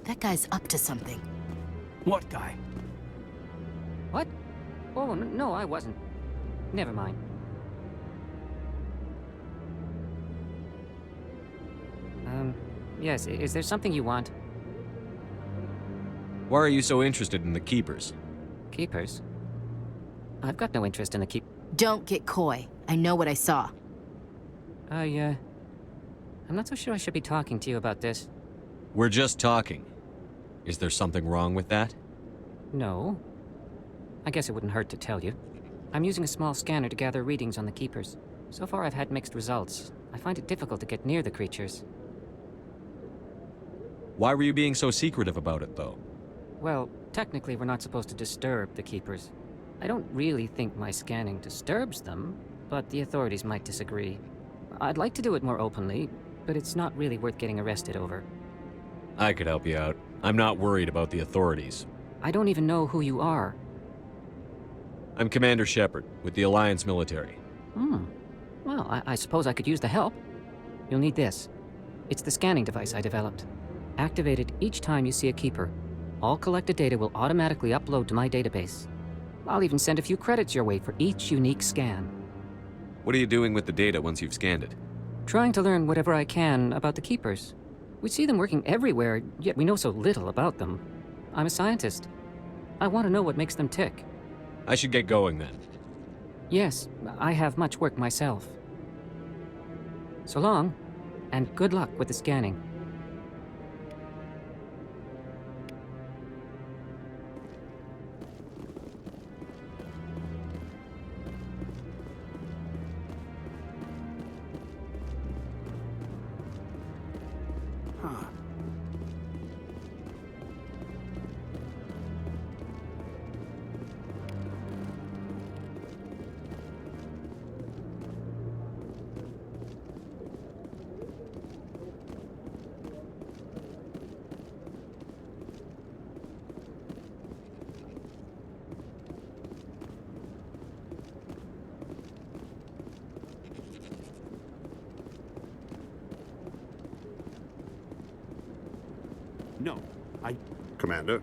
That guy's up to something. What guy? What? Oh, no, I wasn't. Never mind. Yes, is there something you want? Why are you so interested in the Keepers? Keepers? I've got no interest in the Don't get coy. I know what I saw. I'm not so sure I should be talking to you about this. We're just talking. Is there something wrong with that? No. I guess it wouldn't hurt to tell you. I'm using a small scanner to gather readings on the Keepers. So far I've had mixed results. I find it difficult to get near the creatures. Why were you being so secretive about it, though? Well, technically we're not supposed to disturb the Keepers. I don't really think my scanning disturbs them, but the authorities might disagree. I'd like to do it more openly, but it's not really worth getting arrested over. I could help you out. I'm not worried about the authorities. I don't even know who you are. I'm Commander Shepard, with the Alliance military. Well, I suppose I could use the help. You'll need this. It's the scanning device I developed. Activate it each time you see a Keeper. All collected data will automatically upload to my database. I'll even send a few credits your way for each unique scan. What are you doing with the data once you've scanned it? Trying to learn whatever I can about the Keepers. We see them working everywhere, yet we know so little about them. I'm a scientist. I want to know what makes them tick. I should get going then. Yes, I have much work myself. So long, and good luck with the scanning. No, Commander?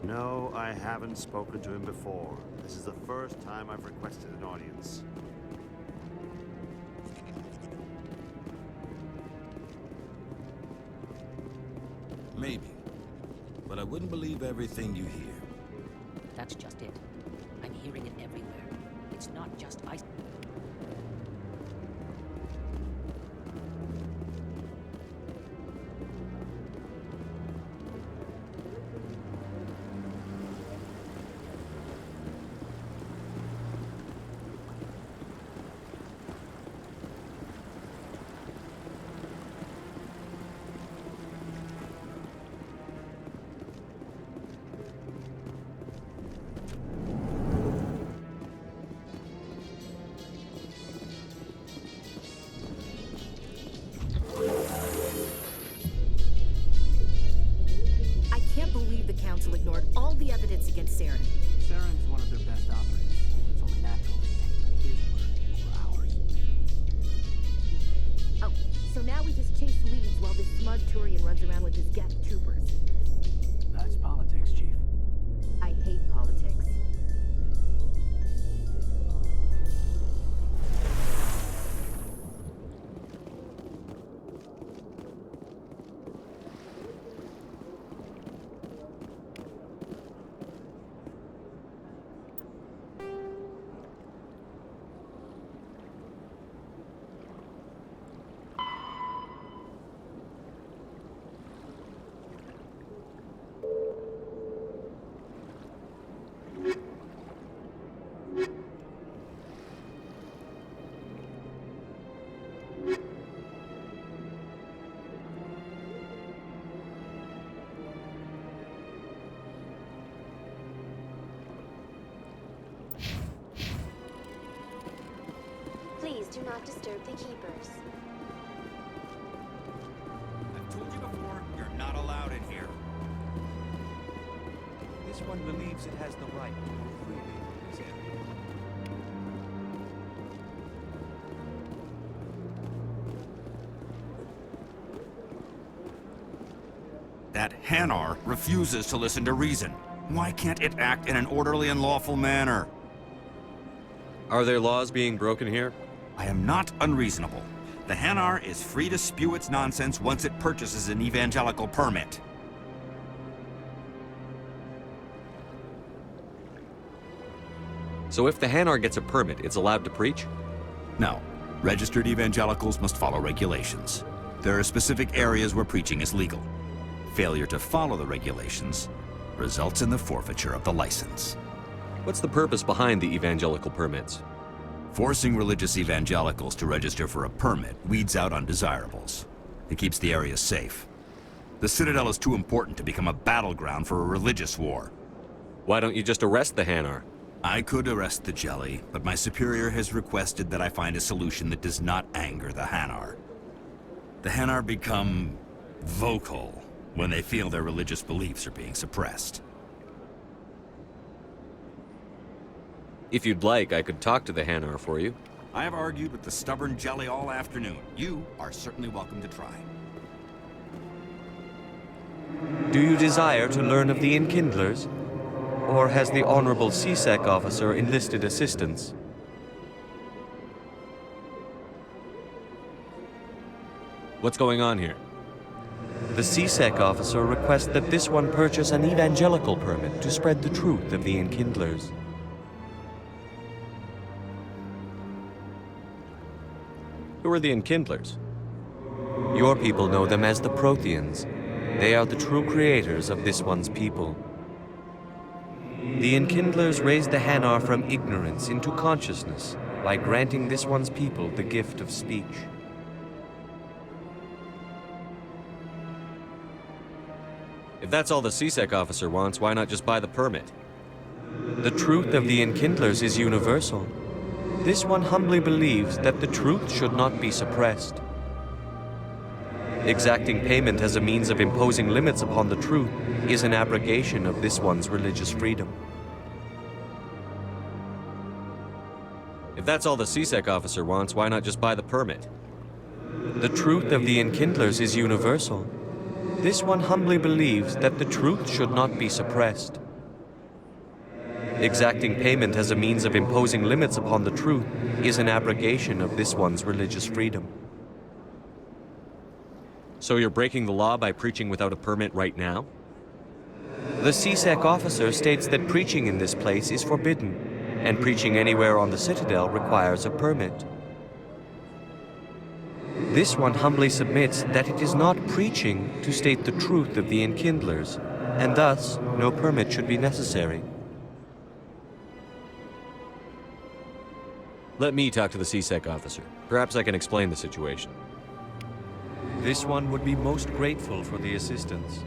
No, I haven't spoken to him before. This is the first time I've requested an audience. Maybe. But I wouldn't believe everything you hear. That's just it. I'm hearing it everywhere. It's not just ice. Council ignored all the evidence against Saren. Saren is one of their best operatives. It's only natural they take his word over ours. Oh, so now we just chase leads while this smug Turian runs around with his Geth troopers. That's politics, Chief. I hate politics. Please do not disturb the keepers. I've told you before, you're not allowed in here. This one believes it has the right to move freely in this area. That Hanar refuses to listen to reason. Why can't it act in an orderly and lawful manner? Are there laws being broken here? I am not unreasonable. The Hanar is free to spew its nonsense once it purchases an evangelical permit. So if the Hanar gets a permit, it's allowed to preach? No. Registered evangelicals must follow regulations. There are specific areas where preaching is legal. Failure to follow the regulations results in the forfeiture of the license. What's the purpose behind the evangelical permits? Forcing religious evangelicals to register for a permit weeds out undesirables. It keeps the area safe. The Citadel is too important to become a battleground for a religious war. Why don't you just arrest the Hanar? I could arrest the Jelly, but my superior has requested that I find a solution that does not anger the Hanar. The Hanar become vocal when they feel their religious beliefs are being suppressed. If you'd like, I could talk to the Hanar for you. I have argued with the stubborn Jelly all afternoon. You are certainly welcome to try. Do you desire to learn of the Enkindlers? Or has the Honorable CSEC officer enlisted assistance? What's going on here? The CSEC officer requests that this one purchase an evangelical permit to spread the truth of the Enkindlers. Who are the Enkindlers? Your people know them as the Protheans. They are the true creators of this one's people. The Enkindlers raised the Hanar from ignorance into consciousness by granting this one's people the gift of speech. If that's all the CSEC officer wants, why not just buy the permit? The truth of the Enkindlers is universal. This one humbly believes that the truth should not be suppressed. Exacting payment as a means of imposing limits upon the truth is an abrogation of this one's religious freedom. If that's all the CSEC officer wants, why not just buy the permit? The truth of the Enkindlers is universal. This one humbly believes that the truth should not be suppressed. Exacting payment as a means of imposing limits upon the truth is an abrogation of this one's religious freedom. So you're breaking the law by preaching without a permit right now? The CSEC officer states that preaching in this place is forbidden, and preaching anywhere on the Citadel requires a permit. This one humbly submits that it is not preaching to state the truth of the Enkindlers, and thus no permit should be necessary. Let me talk to the CSEC officer. Perhaps I can explain the situation. This one would be most grateful for the assistance.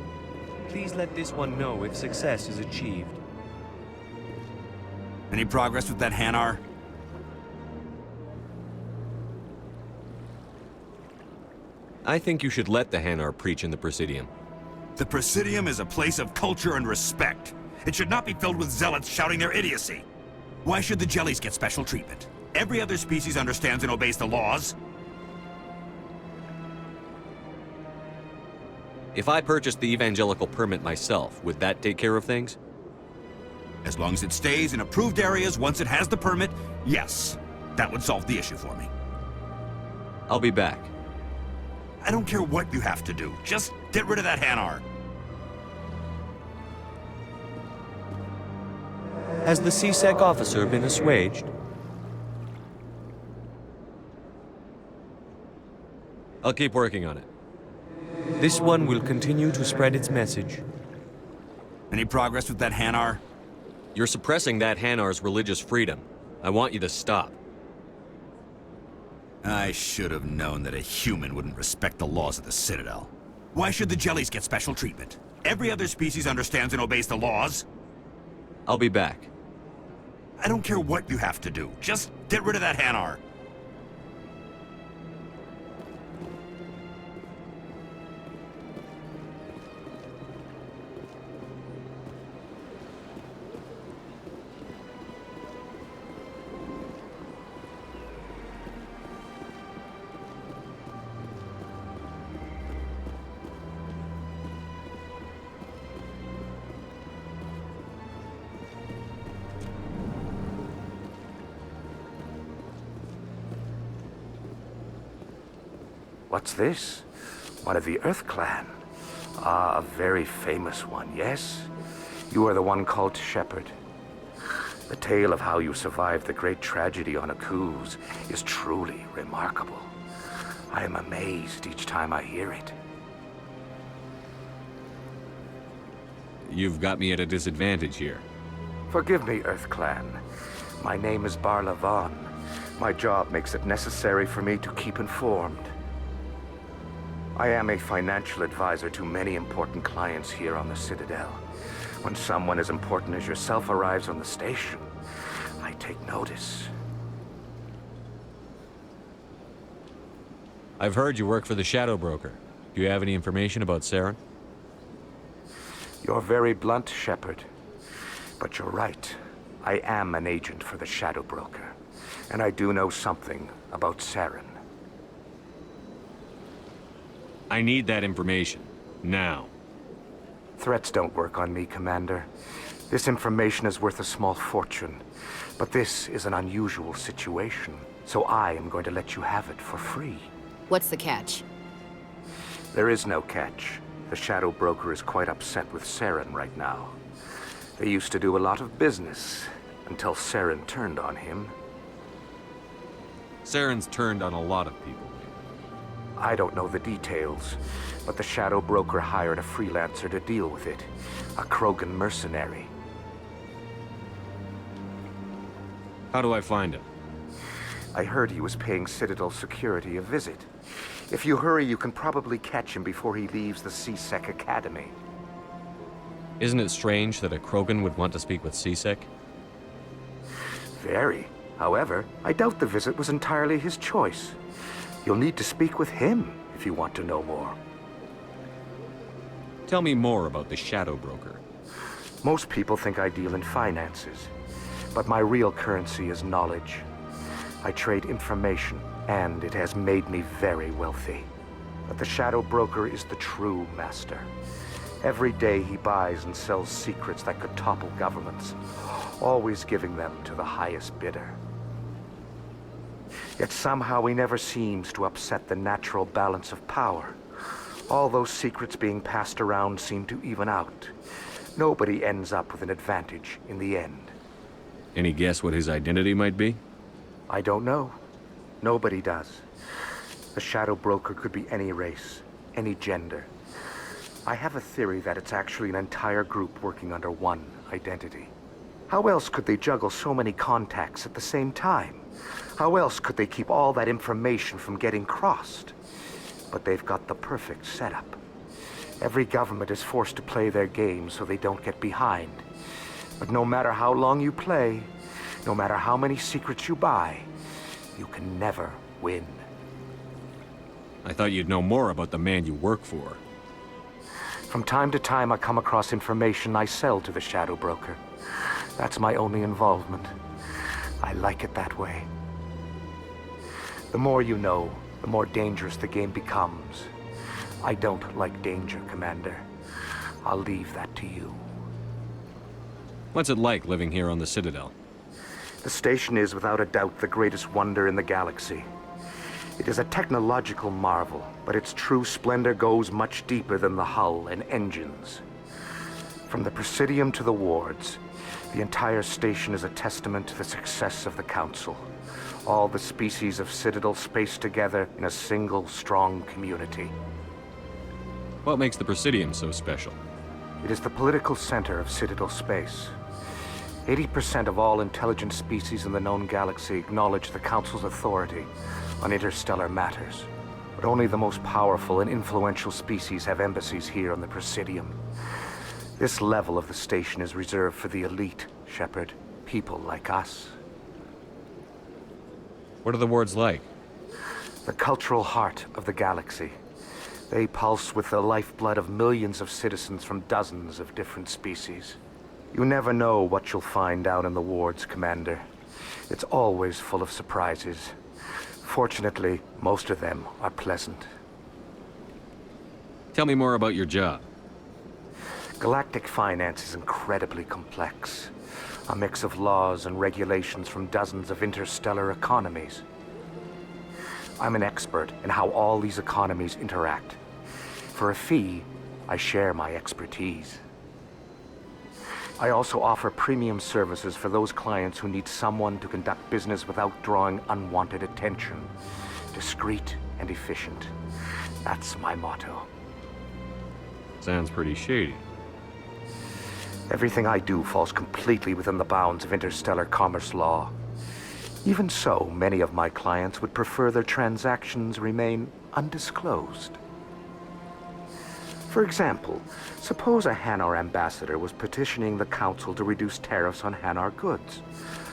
Please let this one know if success is achieved. Any progress with that Hanar? I think you should let the Hanar preach in the Presidium. The Presidium is a place of culture and respect. It should not be filled with zealots shouting their idiocy. Why should the jellies get special treatment? Every other species understands and obeys the laws. If I purchased the evangelical permit myself, would that take care of things? As long as it stays in approved areas once it has the permit, yes. That would solve the issue for me. I'll be back. I don't care what you have to do. Just get rid of that Hanar. Has the CSEC officer been assuaged? I'll keep working on it. This one will continue to spread its message. Any progress with that Hanar? You're suppressing that Hanar's religious freedom. I want you to stop. I should have known that a human wouldn't respect the laws of the Citadel. Why should the jellies get special treatment? Every other species understands and obeys the laws. I'll be back. I don't care what you have to do. Just get rid of that Hanar. What's this? One of the Earth Clan. Ah, a very famous one, yes? You are the one called Shepherd. The tale of how you survived the great tragedy on Akuz is truly remarkable. I am amazed each time I hear it. You've got me at a disadvantage here. Forgive me, Earth Clan. My name is Barla Vaughn. My job makes it necessary for me to keep informed. I am a financial advisor to many important clients here on the Citadel. When someone as important as yourself arrives on the station, I take notice. I've heard you work for the Shadow Broker. Do you have any information about Saren? You're very blunt, Shepard. But you're right. I am an agent for the Shadow Broker. And I do know something about Saren. I need that information. Now. Threats don't work on me, Commander. This information is worth a small fortune. But this is an unusual situation, so I am going to let you have it for free. What's the catch? There is no catch. The Shadow Broker is quite upset with Saren right now. They used to do a lot of business, until Saren turned on him. Saren's turned on a lot of people. I don't know the details, but the Shadow Broker hired a freelancer to deal with it. A Krogan mercenary. How do I find him? I heard he was paying Citadel security a visit. If you hurry, you can probably catch him before he leaves the CSEC Academy. Isn't it strange that a Krogan would want to speak with CSEC? Very. However, I doubt the visit was entirely his choice. You'll need to speak with him if you want to know more. Tell me more about the Shadow Broker. Most people think I deal in finances, but my real currency is knowledge. I trade information, and it has made me very wealthy. But the Shadow Broker is the true master. Every day he buys and sells secrets that could topple governments, always giving them to the highest bidder. Yet somehow he never seems to upset the natural balance of power. All those secrets being passed around seem to even out. Nobody ends up with an advantage in the end. Any guess what his identity might be? I don't know. Nobody does. The Shadow Broker could be any race, any gender. I have a theory that it's actually an entire group working under one identity. How else could they juggle so many contacts at the same time? How else could they keep all that information from getting crossed? But they've got the perfect setup. Every government is forced to play their game so they don't get behind. But no matter how long you play, no matter how many secrets you buy, you can never win. I thought you'd know more about the man you work for. From time to time, I come across information I sell to the Shadow Broker. That's my only involvement. I like it that way. The more you know, the more dangerous the game becomes. I don't like danger, Commander. I'll leave that to you. What's it like living here on the Citadel? The station is, without a doubt, the greatest wonder in the galaxy. It is a technological marvel, but its true splendor goes much deeper than the hull and engines. From the Presidium to the wards, the entire station is a testament to the success of the Council. All the species of Citadel spaced together in a single, strong community. What makes the Presidium so special? It is the political center of Citadel space. 80% of all intelligent species in the known galaxy acknowledge the Council's authority on interstellar matters. But only the most powerful and influential species have embassies here on the Presidium. This level of the station is reserved for the elite, Shepard. People like us. What are the wards like? The cultural heart of the galaxy. They pulse with the lifeblood of millions of citizens from dozens of different species. You never know what you'll find down in the wards, Commander. It's always full of surprises. Fortunately, most of them are pleasant. Tell me more about your job. Galactic finance is incredibly complex. A mix of laws and regulations from dozens of interstellar economies. I'm an expert in how all these economies interact. For a fee, I share my expertise. I also offer premium services for those clients who need someone to conduct business without drawing unwanted attention. Discreet and efficient. That's my motto. Sounds pretty shady. Everything I do falls completely within the bounds of interstellar commerce law. Even so, many of my clients would prefer their transactions remain undisclosed. For example, suppose a Hanar ambassador was petitioning the Council to reduce tariffs on Hanar goods.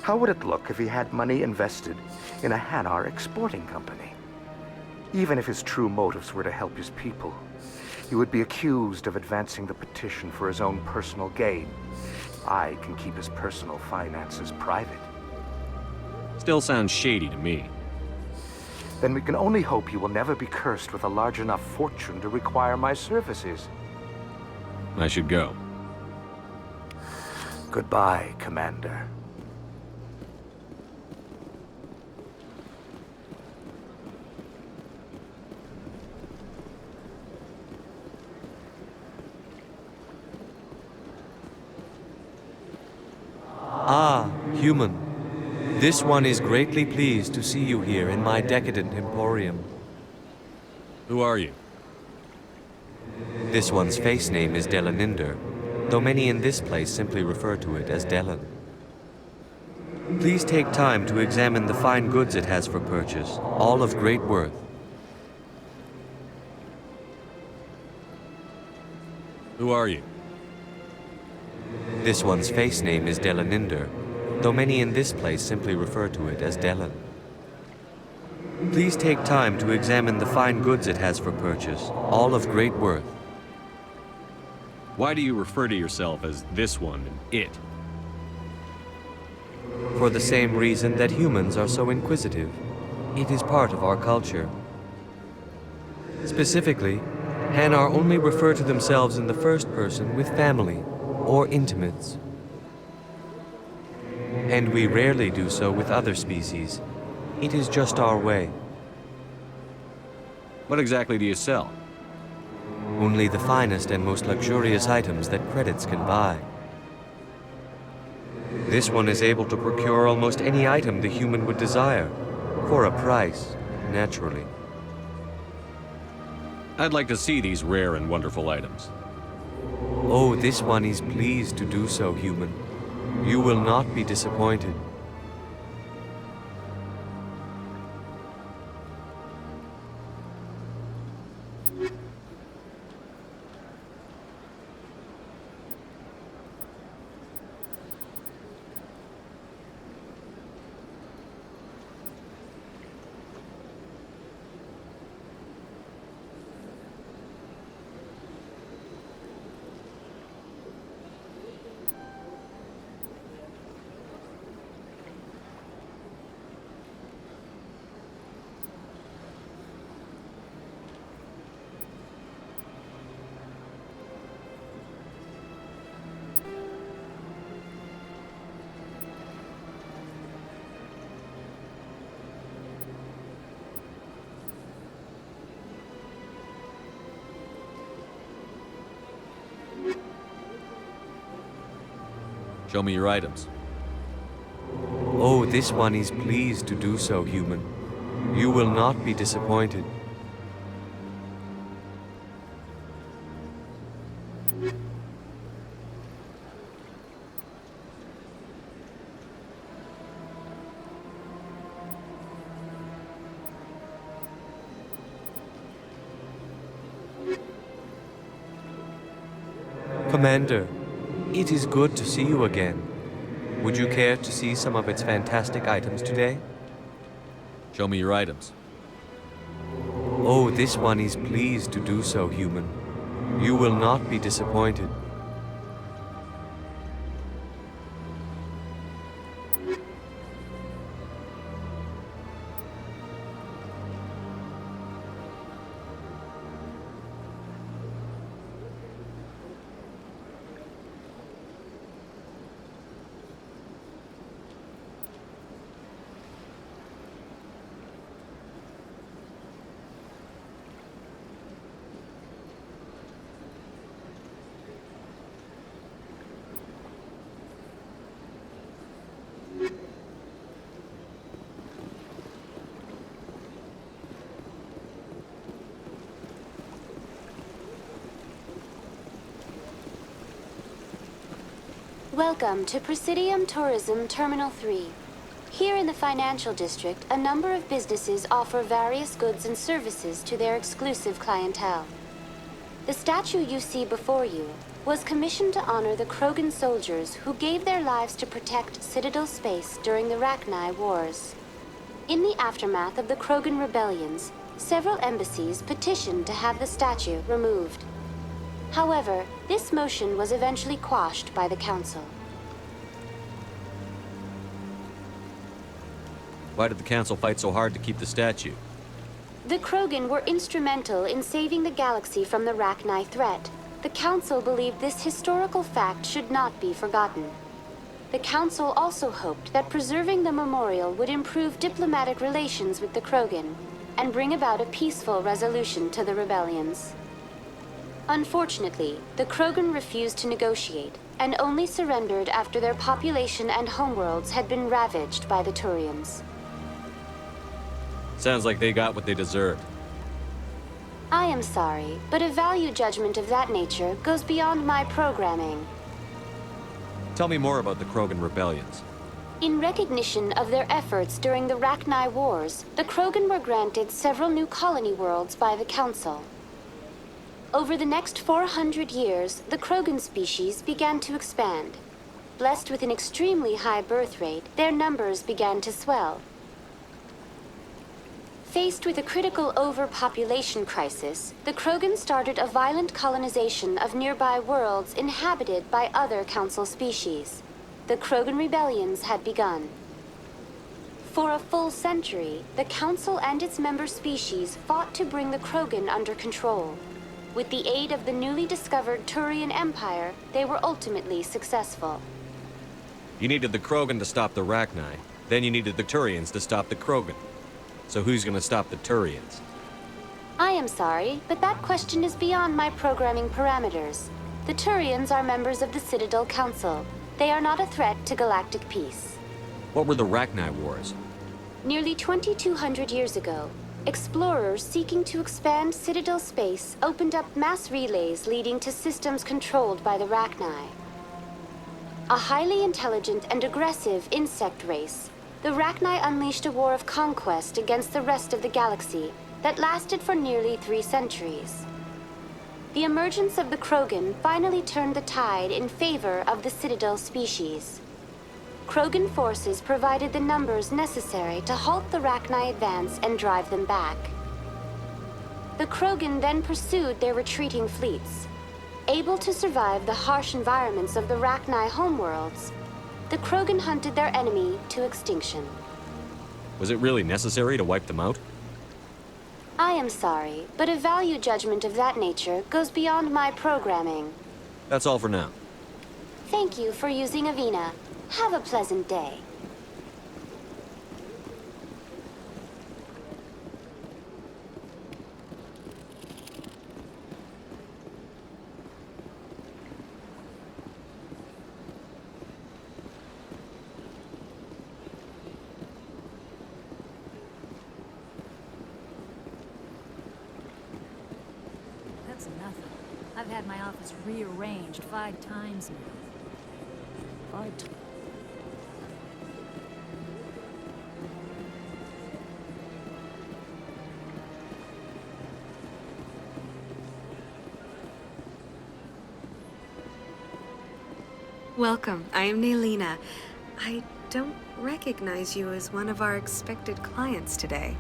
How would it look if he had money invested in a Hanar exporting company? Even if his true motives were to help his people, he would be accused of advancing the petition for his own personal gain. I can keep his personal finances private. Still sounds shady to me. Then we can only hope you will never be cursed with a large enough fortune to require my services. I should go. Goodbye, Commander. Ah, human. This one is greatly pleased to see you here in my decadent emporium. Who are you? This one's face name is Delaninder, though many in this place simply refer to it as Delan. Please take time to examine the fine goods it has for purchase, all of great worth. Who are you? This one's face name is Delaninder, though many in this place simply refer to it as Delan. Please take time to examine the fine goods it has for purchase, all of great worth. Why do you refer to yourself as this one and it? for the same reason that humans are so inquisitive. It is part of our culture. Specifically, Hanar only refer to themselves in the first person with family or intimates. And we rarely do so with other species. It is just our way. What exactly do you sell? Only the finest and most luxurious items that credits can buy. This one is able to procure almost any item the human would desire, for a price, naturally. I'd like to see these rare and wonderful items. Oh, this one is pleased to do so, human. You will not be disappointed. Show me your items. Oh, this one is pleased to do so, human. You will not be disappointed. Commander, it is good to see you again. Would you care to see some of its fantastic items today? Show me your items. Oh, this one is pleased to do so, human. You will not be disappointed. Welcome to Presidium Tourism Terminal 3. Here in the financial district, a number of businesses offer various goods and services to their exclusive clientele. The statue you see before you was commissioned to honor the Krogan soldiers who gave their lives to protect Citadel space during the Rachni Wars. In the aftermath of the Krogan rebellions, several embassies petitioned to have the statue removed. However, this motion was eventually quashed by the Council. Why did the Council fight so hard to keep the statue? The Krogan were instrumental in saving the galaxy from the Rachni threat. The Council believed this historical fact should not be forgotten. The Council also hoped that preserving the memorial would improve diplomatic relations with the Krogan and bring about a peaceful resolution to the rebellions. Unfortunately, the Krogan refused to negotiate and only surrendered after their population and homeworlds had been ravaged by the Turians. Sounds like they got what they deserved. I am sorry, but a value judgment of that nature goes beyond my programming. Tell me more about the Krogan rebellions. In recognition of their efforts during the Rachni Wars, the Krogan were granted several new colony worlds by the Council. Over the next 400 years, the Krogan species began to expand. Blessed with an extremely high birth rate, their numbers began to swell. Faced with a critical overpopulation crisis, the Krogan started a violent colonization of nearby worlds inhabited by other Council species. The Krogan rebellions had begun. For a full century, the Council and its member species fought to bring the Krogan under control. With the aid of the newly discovered Turian Empire, they were ultimately successful. You needed the Krogan to stop the Rachni, then you needed the Turians to stop the Krogan. So who's gonna stop the Turians? I am sorry, but that question is beyond my programming parameters. The Turians are members of the Citadel Council. They are not a threat to galactic peace. What were the Rachni Wars? Nearly 2,200 years ago, explorers seeking to expand Citadel space opened up mass relays leading to systems controlled by the Rachni. A highly intelligent and aggressive insect race, the Rachni unleashed a war of conquest against the rest of the galaxy that lasted for nearly 3 centuries. The emergence of the Krogan finally turned the tide in favor of the Citadel species. Krogan forces provided the numbers necessary to halt the Rachni advance and drive them back. The Krogan then pursued their retreating fleets. Able to survive the harsh environments of the Rachni homeworlds, the Krogan hunted their enemy to extinction. Was it really necessary to wipe them out? I am sorry, but a value judgment of that nature goes beyond my programming. That's all for now. Thank you for using Avina. Have a pleasant day. That's nothing. I've had my office rearranged 5 times now. 5 times. Welcome. I am Naylina. I don't recognize you as one of our expected clients today.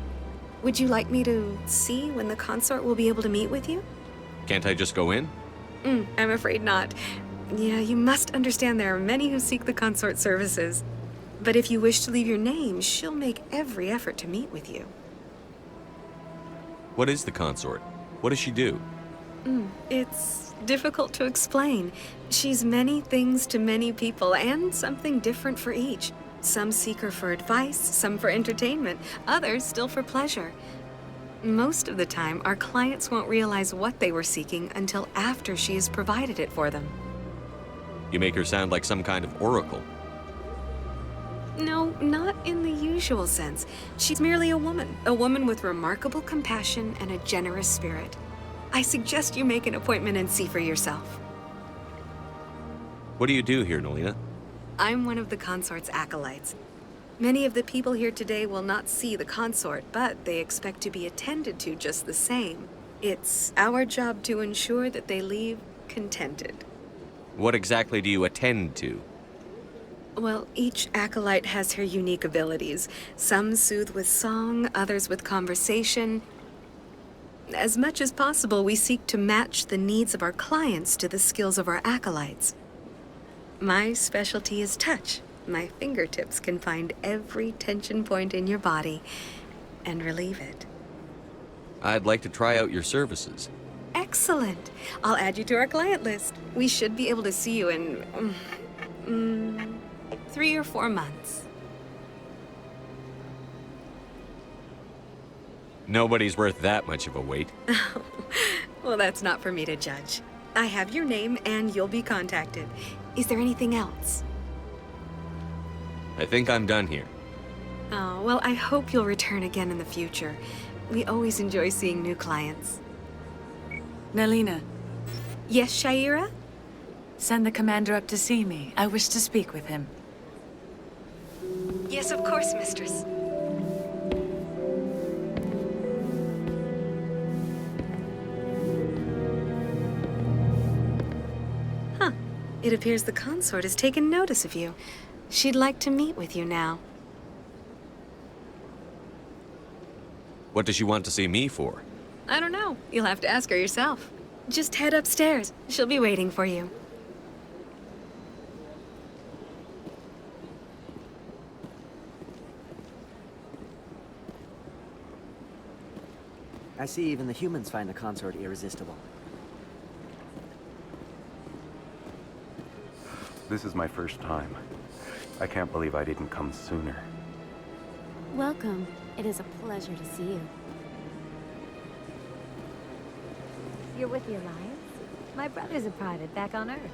Would you like me to see when the consort will be able to meet with you? Can't I just go in? I'm afraid not. Yeah, you must understand there are many who seek the consort services. But if you wish to leave your name, she'll make every effort to meet with you. What is the consort? What does she do? It's difficult to explain. She's many things to many people, and something different for each. Some seek her for advice, some for entertainment, others still for pleasure. Most of the time, our clients won't realize what they were seeking until after she has provided it for them. You make her sound like some kind of oracle. No, not in the usual sense. She's merely a woman with remarkable compassion and a generous spirit. I suggest you make an appointment and see for yourself. What do you do here, Naylina? I'm one of the consort's acolytes. Many of the people here today will not see the consort, but they expect to be attended to just the same. It's our job to ensure that they leave contented. What exactly do you attend to? Well, each acolyte has her unique abilities. Some soothe with song, others with conversation. As much as possible, we seek to match the needs of our clients to the skills of our acolytes. My specialty is touch. My fingertips can find every tension point in your body and relieve it. I'd like to try out your services. Excellent. I'll add you to our client list. We should be able to see you in 3 or 4 months. Nobody's worth that much of a wait. Well, that's not for me to judge. I have your name and you'll be contacted. Is there anything else? I think I'm done here. Oh, well, I hope you'll return again in the future. We always enjoy seeing new clients. Naylina. Yes, Shaira? Send the commander up to see me. I wish to speak with him. Yes, of course, mistress. Huh. It appears the consort has taken notice of you. She'd like to meet with you now. What does she want to see me for? I don't know. You'll have to ask her yourself. Just head upstairs. She'll be waiting for you. I see even the humans find the consort irresistible. This is my first time. I can't believe I didn't come sooner. Welcome. It is a pleasure to see you. You're with the Alliance? My brother's a private back on Earth.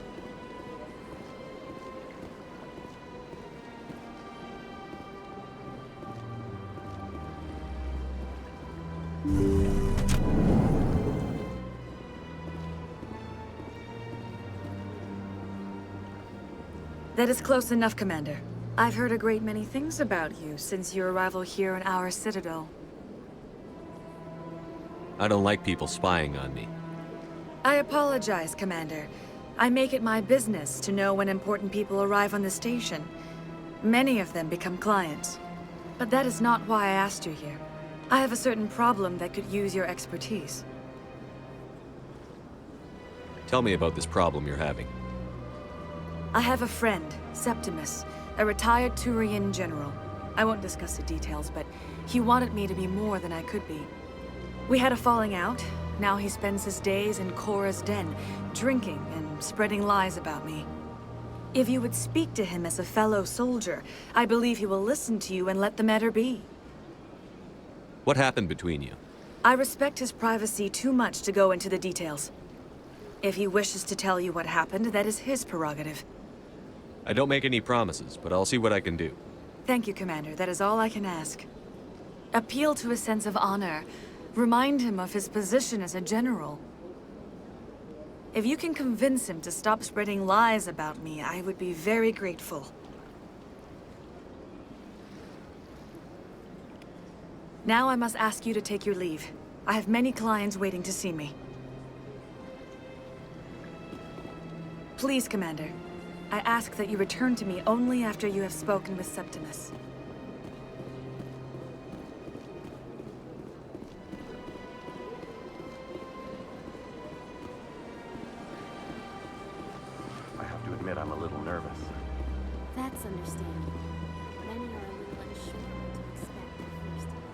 That is close enough, Commander. I've heard a great many things about you since your arrival here in our Citadel. I don't like people spying on me. I apologize, Commander. I make it my business to know when important people arrive on the station. Many of them become clients. But that is not why I asked you here. I have a certain problem that could use your expertise. Tell me about this problem you're having. I have a friend, Septimus, a retired Turian general. I won't discuss the details, but he wanted me to be more than I could be. We had a falling out. Now he spends his days in Korra's den, drinking and spreading lies about me. If you would speak to him as a fellow soldier, I believe he will listen to you and let the matter be. What happened between you? I respect his privacy too much to go into the details. If he wishes to tell you what happened, that is his prerogative. I don't make any promises, but I'll see what I can do. Thank you, Commander. That is all I can ask. Appeal to his sense of honor. Remind him of his position as a general. If you can convince him to stop spreading lies about me, I would be very grateful. Now I must ask you to take your leave. I have many clients waiting to see me. Please, Commander. I ask that you return to me only after you have spoken with Septimus. I have to admit I'm a little nervous. That's understandable. Many are a little unsure what to expect the first time.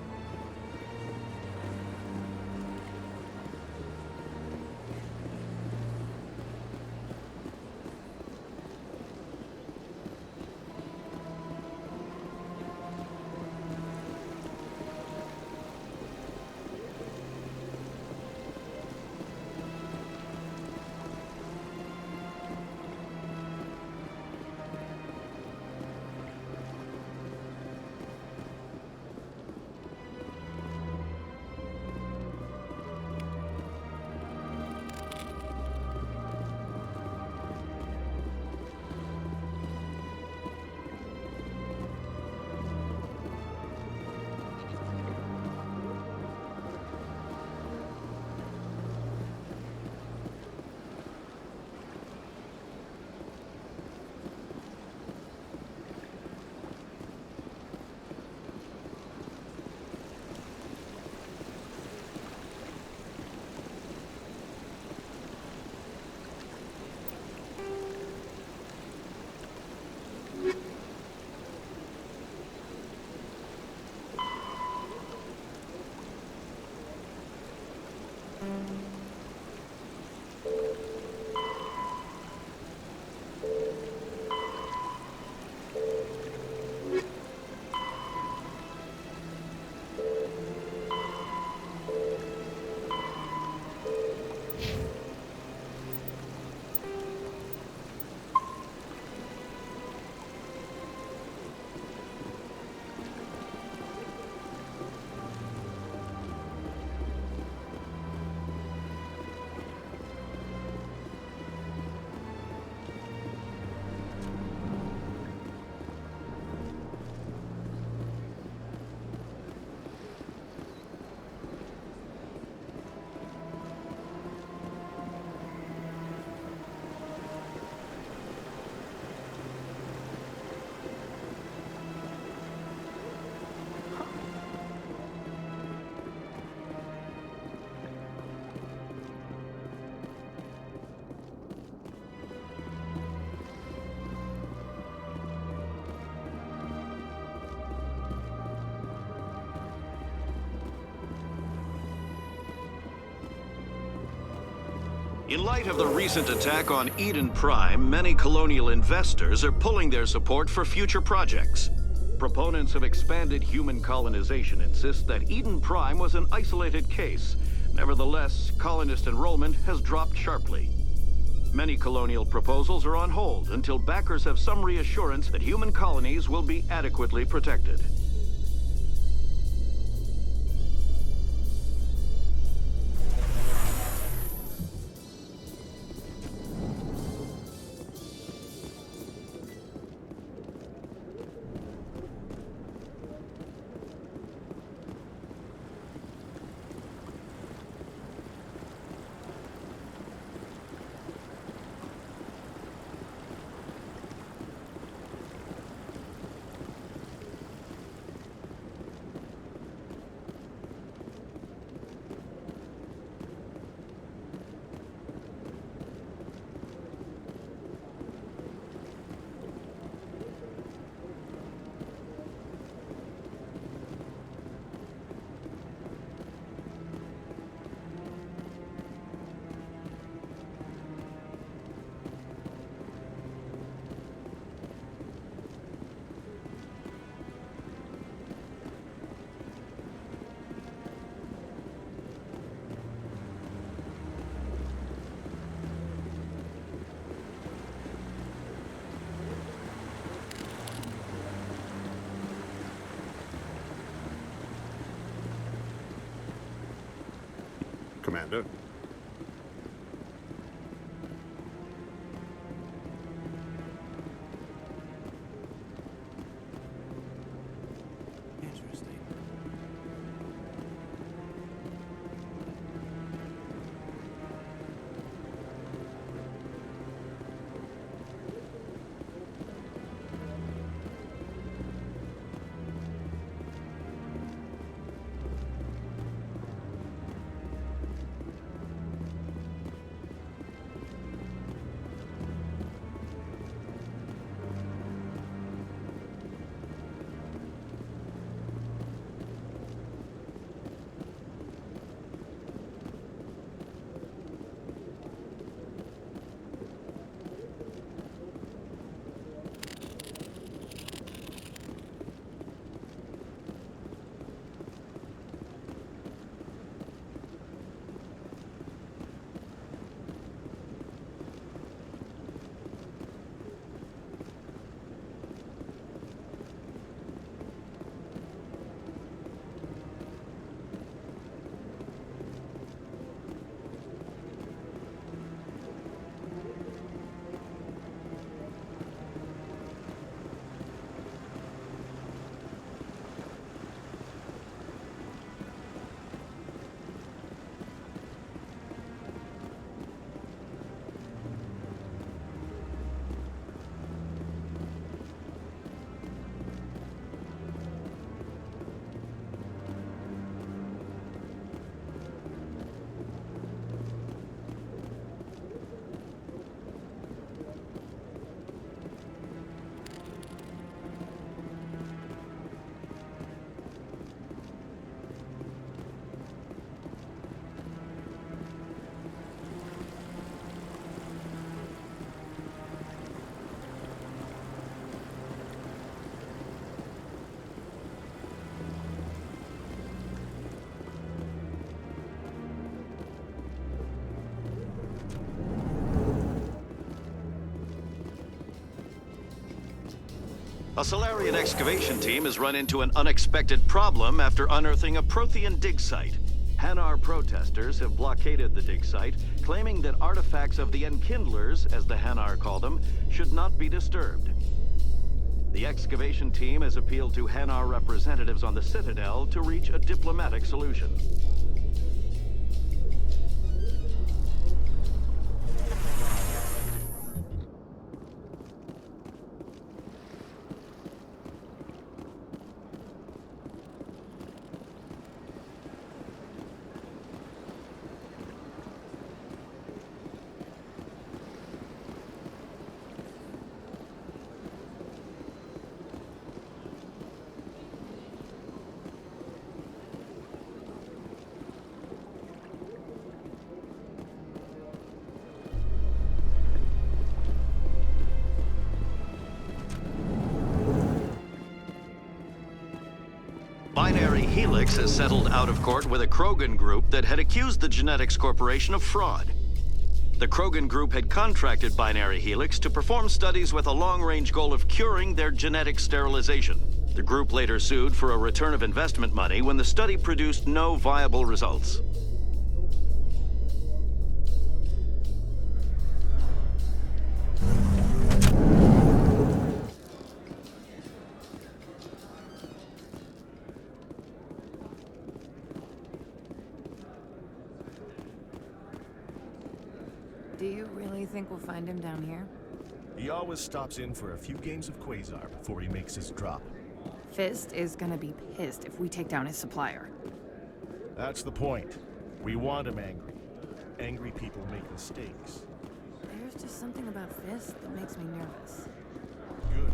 In light of the recent attack on Eden Prime, many colonial investors are pulling their support for future projects. Proponents of expanded human colonization insist that Eden Prime was an isolated case. Nevertheless, colonist enrollment has dropped sharply. Many colonial proposals are on hold until backers have some reassurance that human colonies will be adequately protected. Commander. Interesting. A Solarian excavation team has run into an unexpected problem after unearthing a Prothean dig site. Hanar protesters have blockaded the dig site, claiming that artifacts of the Enkindlers, as the Hanar call them, should not be disturbed. The excavation team has appealed to Hanar representatives on the Citadel to reach a diplomatic solution. Binary Helix has settled out of court with a Krogan group that had accused the Genetics Corporation of fraud. The Krogan group had contracted Binary Helix to perform studies with a long-range goal of curing their genetic sterilization. The group later sued for a return of investment money when the study produced no viable results. Do you really think we'll find him down here? He always stops in for a few games of Quasar before he makes his drop. Fist is gonna be pissed if we take down his supplier. That's the point. We want him angry. Angry people make mistakes. There's just something about Fist that makes me nervous. Good.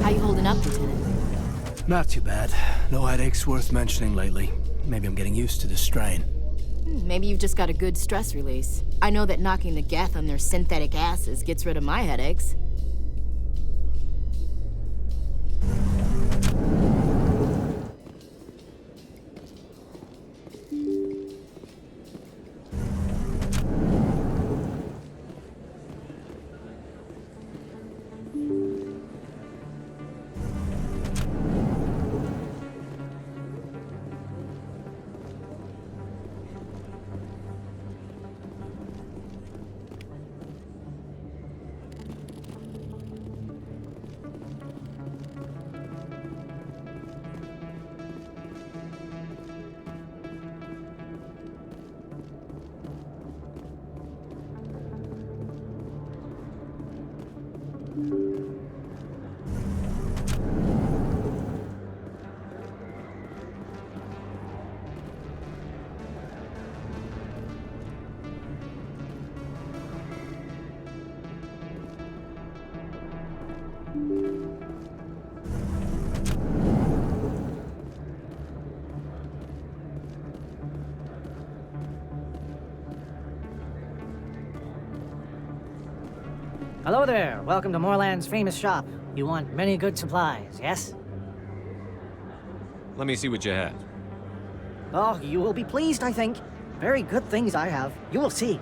How you holding up, Lieutenant? Not too bad. No headaches worth mentioning lately. Maybe I'm getting used to the strain. Maybe you've just got a good stress release. I know that knocking the Geth on their synthetic asses gets rid of my headaches. Hello there. Welcome to Moorland's famous shop. You want many good supplies, yes? Let me see what you have. Oh, you will be pleased, I think. Very good things I have. You will see.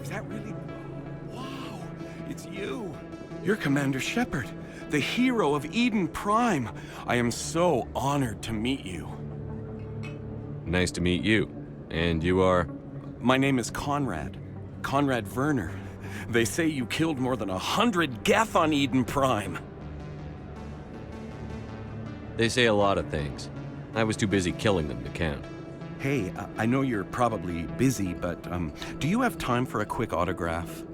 Is that really? Wow, it's you. You're Commander Shepard, the hero of Eden Prime. I am so honored to meet you. Nice to meet you. And you are? My name is Conrad. Conrad Werner. They say you killed more than 100 Geth on Eden Prime. They say a lot of things. I was too busy killing them to count. Hey, I know you're probably busy, but do you have time for a quick autograph?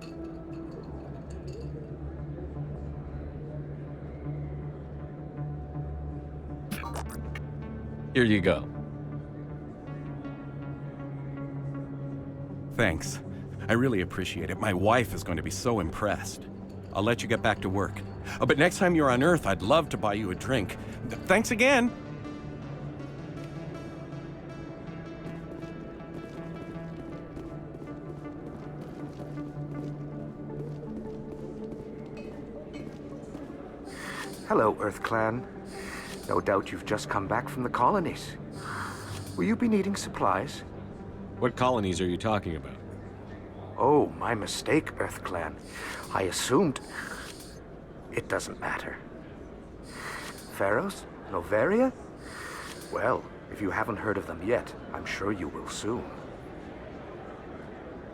Here you go. Thanks. I really appreciate it. My wife is going to be so impressed. I'll let you get back to work. But next time you're on Earth, I'd love to buy you a drink. Thanks again! Hello, Earth Clan. No doubt you've just come back from the colonies. Will you be needing supplies? What colonies are you talking about? Oh, my mistake, Earth Clan. I assumed... It doesn't matter. Pharos? Noveria? Well, if you haven't heard of them yet, I'm sure you will soon.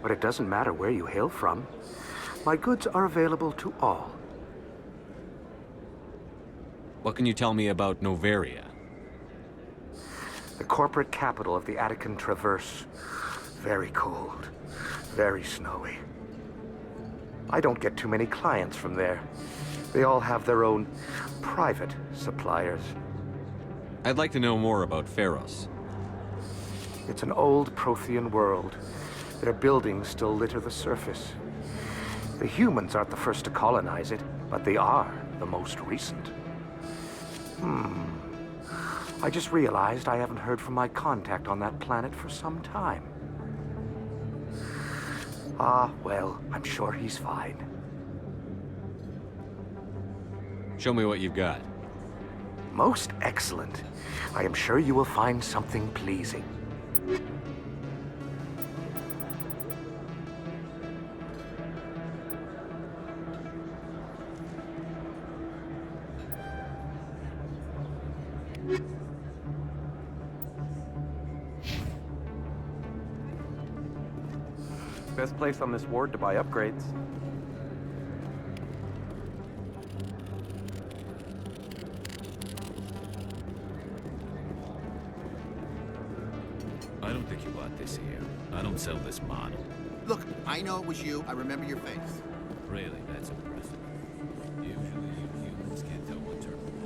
But it doesn't matter where you hail from. My goods are available to all. What can you tell me about Noveria? The corporate capital of the Attican Traverse. Very cold. Very snowy. I don't get too many clients from there. They all have their own private suppliers. I'd like to know more about Pharos. It's an old Prothean world. Their buildings still litter the surface. The humans aren't the first to colonize it, but they are the most recent. I just realized I haven't heard from my contact on that planet for some time. Ah, well, I'm sure he's fine. Show me what you've got. Most excellent. I am sure you will find something pleasing. Best place on this ward to buy upgrades. I don't think you bought this here. I don't sell this model. Look, I know it was you. I remember your face. Really, that's impressive. Usually you humans can't tell one turn from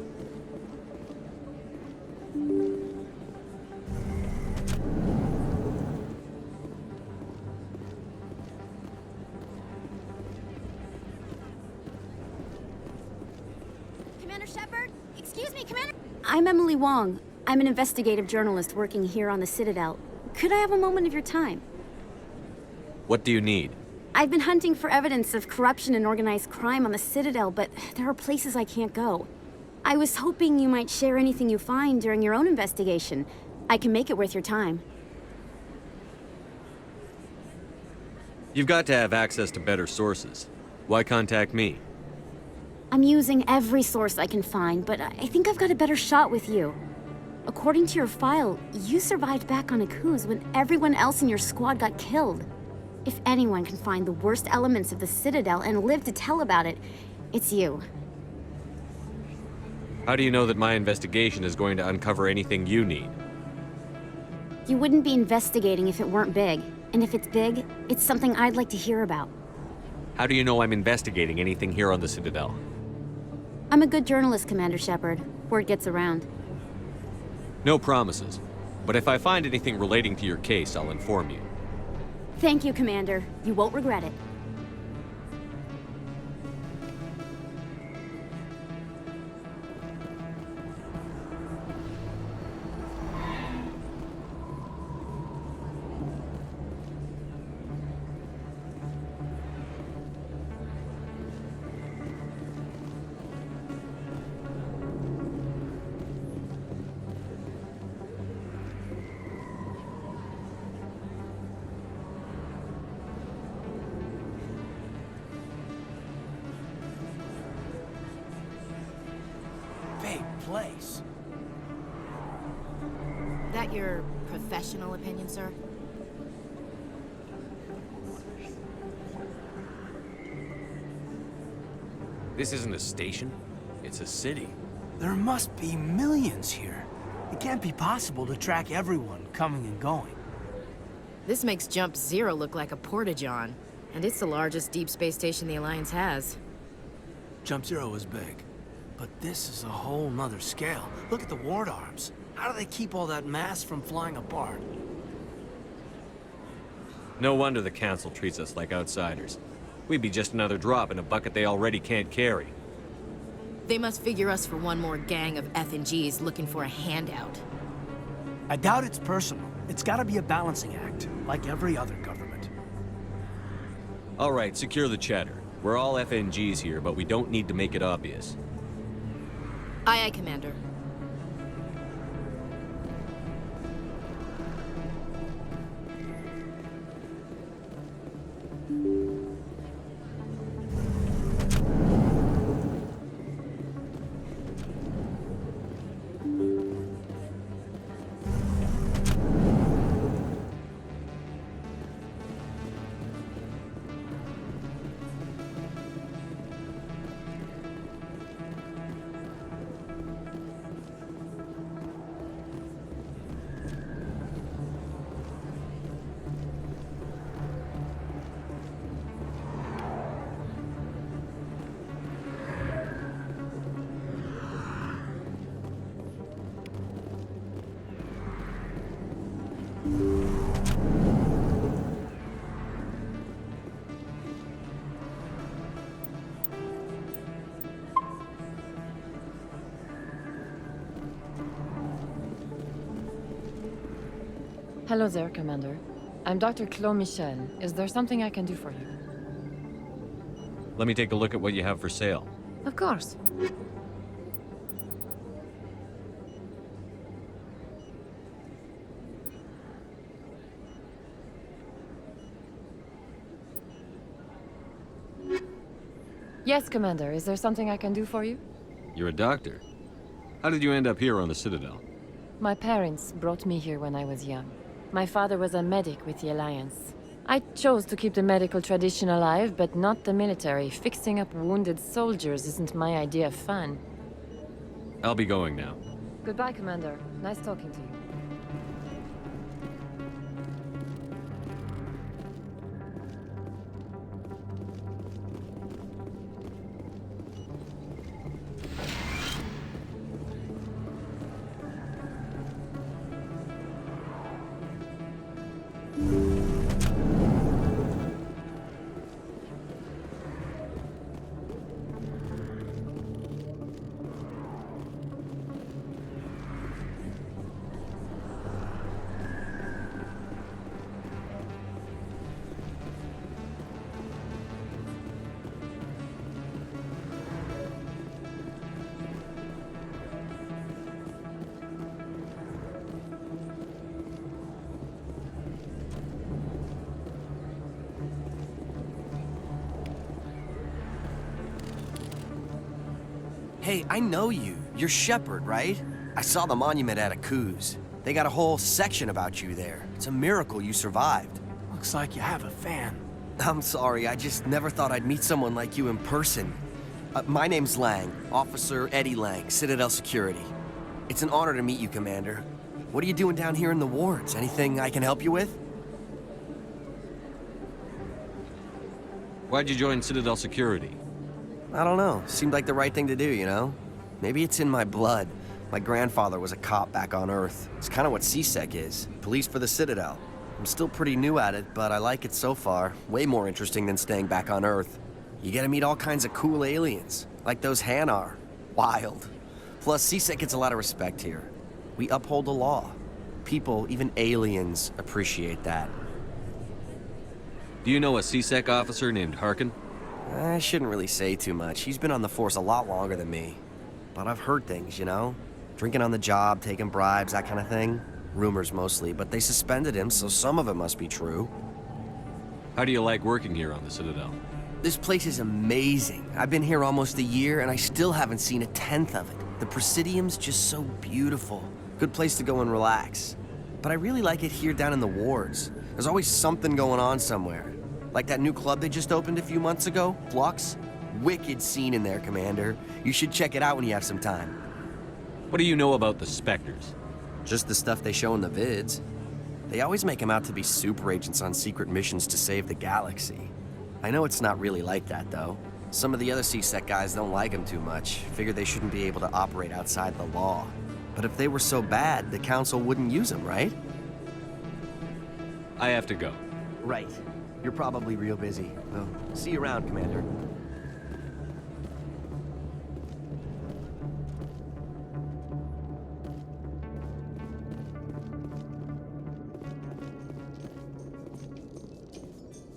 Commander Shepard? Excuse me, Commander... I'm Emily Wong. I'm an investigative journalist working here on the Citadel. Could I have a moment of your time? What do you need? I've been hunting for evidence of corruption and organized crime on the Citadel, but there are places I can't go. I was hoping you might share anything you find during your own investigation. I can make it worth your time. You've got to have access to better sources. Why contact me? I'm using every source I can find, but I think I've got a better shot with you. According to your file, you survived back on Akuz when everyone else in your squad got killed. If anyone can find the worst elements of the Citadel and live to tell about it, it's you. How do you know that my investigation is going to uncover anything you need? You wouldn't be investigating if it weren't big. And if it's big, it's something I'd like to hear about. How do you know I'm investigating anything here on the Citadel? I'm a good journalist, Commander Shepard. Word gets around. No promises. But if I find anything relating to your case, I'll inform you. Thank you, Commander. You won't regret it. Place. That your professional opinion, sir? This isn't a station. It's a city. There must be millions here. It can't be possible to track everyone coming and going. This makes Jump Zero look like a porta-john, and it's the largest deep space station the Alliance has. Jump Zero is big, but this is a whole nother scale. Look at the ward arms. How do they keep all that mass from flying apart? No wonder the Council treats us like outsiders. We'd be just another drop in a bucket they already can't carry. They must figure us for one more gang of F&Gs looking for a handout. I doubt it's personal. It's gotta be a balancing act, like every other government. All right, secure the chatter. We're all FNGs here, but we don't need to make it obvious. Aye, aye, Commander. Hello there, Commander. I'm Dr. Claude Michel. Is there something I can do for you? Let me take a look at what you have for sale. Of course. Yes, Commander. Is there something I can do for you? You're a doctor. How did you end up here on the Citadel? My parents brought me here when I was young. My father was a medic with the Alliance. I chose to keep the medical tradition alive, but not the military. Fixing up wounded soldiers isn't my idea of fun. I'll be going now. Goodbye, Commander. Nice talking to you. Hey, I know you. You're Shepard, right? I saw the monument at Akuz. They got a whole section about you there. It's a miracle you survived. Looks like you have a fan. I'm sorry, I just never thought I'd meet someone like you in person. My name's Lang, Officer Eddie Lang, Citadel Security. It's an honor to meet you, Commander. What are you doing down here in the wards? Anything I can help you with? Why'd you join Citadel Security? I don't know. Seemed like the right thing to do, you know? Maybe it's in my blood. My grandfather was a cop back on Earth. It's kind of what CSEC is. Police for the Citadel. I'm still pretty new at it, but I like it so far. Way more interesting than staying back on Earth. You get to meet all kinds of cool aliens, like those Hanar. Wild. Plus, CSEC gets a lot of respect here. We uphold the law. People, even aliens, appreciate that. Do you know a CSEC officer named Harkin? I shouldn't really say too much. He's been on the force a lot longer than me. But I've heard things, you know? Drinking on the job, taking bribes, that kind of thing. Rumors mostly, but they suspended him, so some of it must be true. How do you like working here on the Citadel? This place is amazing. I've been here almost a year, and I still haven't seen a tenth of it. The Presidium's just so beautiful. Good place to go and relax. But I really like it here down in the wards. There's always something going on somewhere. Like that new club they just opened a few months ago, Flux. Wicked scene in there, Commander. You should check it out when you have some time. What do you know about the Spectres? Just the stuff they show in the vids. They always make them out to be super agents on secret missions to save the galaxy. I know it's not really like that, though. Some of the other CSEC guys don't like them too much. Figure they shouldn't be able to operate outside the law. But if they were so bad, the Council wouldn't use them, right? I have to go. Right. You're probably real busy. Well, see you around, Commander.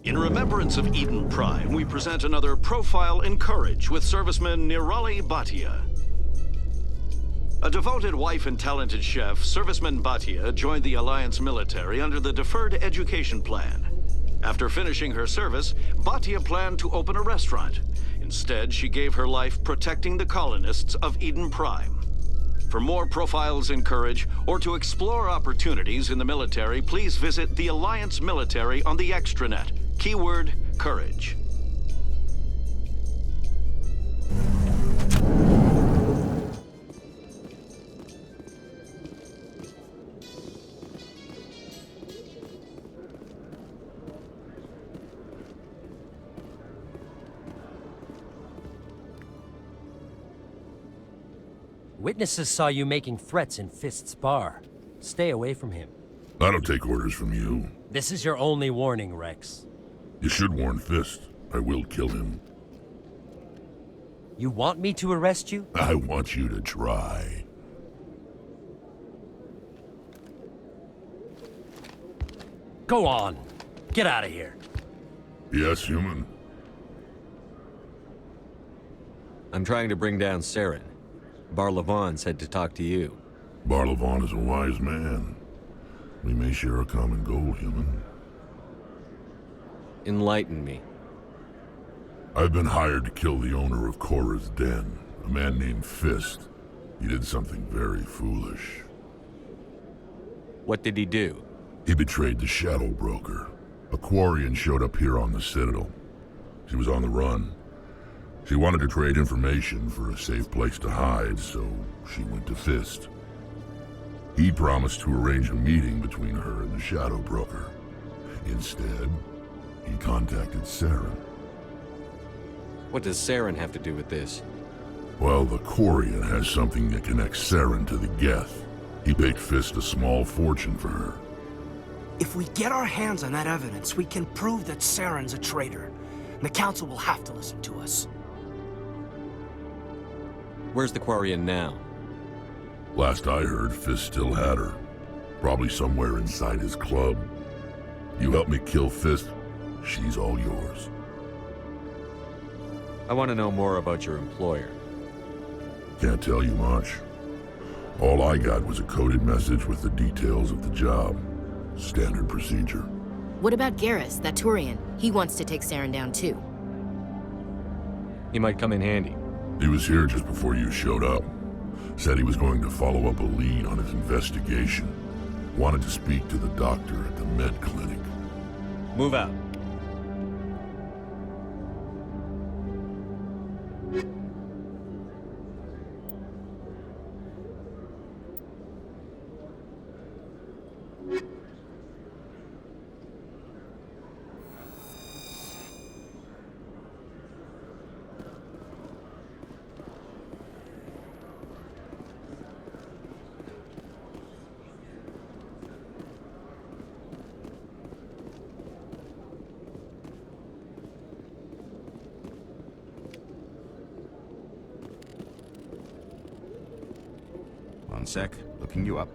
In remembrance of Eden Prime, we present another profile in courage with serviceman Nirali Bhatia. A devoted wife and talented chef, Serviceman Bhatia joined the Alliance military under the Deferred Education Plan. After finishing her service, Bhatia planned to open a restaurant. Instead, she gave her life protecting the colonists of Eden Prime. For more profiles in courage, or to explore opportunities in the military, please visit the Alliance military on the extranet. Keyword, courage. Witnesses saw you making threats in Fist's bar. Stay away from him. I don't take orders from you. This is your only warning, Rex. You should warn Fist. I will kill him. You want me to arrest you? I want you to try. Go on. Get out of here. Yes, human. I'm trying to bring down Saren. Barlavon said to talk to you. Barlavon is a wise man. We may share a common goal, human. Enlighten me. I've been hired to kill the owner of Korra's Den, a man named Fist. He did something very foolish. What did he do? He betrayed the Shadow Broker. A Quarian showed up here on the Citadel. She was on the run. She wanted to trade information for a safe place to hide, so she went to Fist. He promised to arrange a meeting between her and the Shadow Broker. Instead, he contacted Saren. What does Saren have to do with this? Well, the Quarian has something that connects Saren to the Geth. He paid Fist a small fortune for her. If we get our hands on that evidence, we can prove that Saren's a traitor. And the Council will have to listen to us. Where's the Quarian now? Last I heard, Fist still had her. Probably somewhere inside his club. You help me kill Fist, she's all yours. I want to know more about your employer. Can't tell you much. All I got was a coded message with the details of the job. Standard procedure. What about Garrus, that Turian? He wants to take Saren down too. He might come in handy. He was here just before you showed up. Said he was going to follow up a lead on his investigation. Wanted to speak to the doctor at the med clinic. Move out. One sec, looking you up.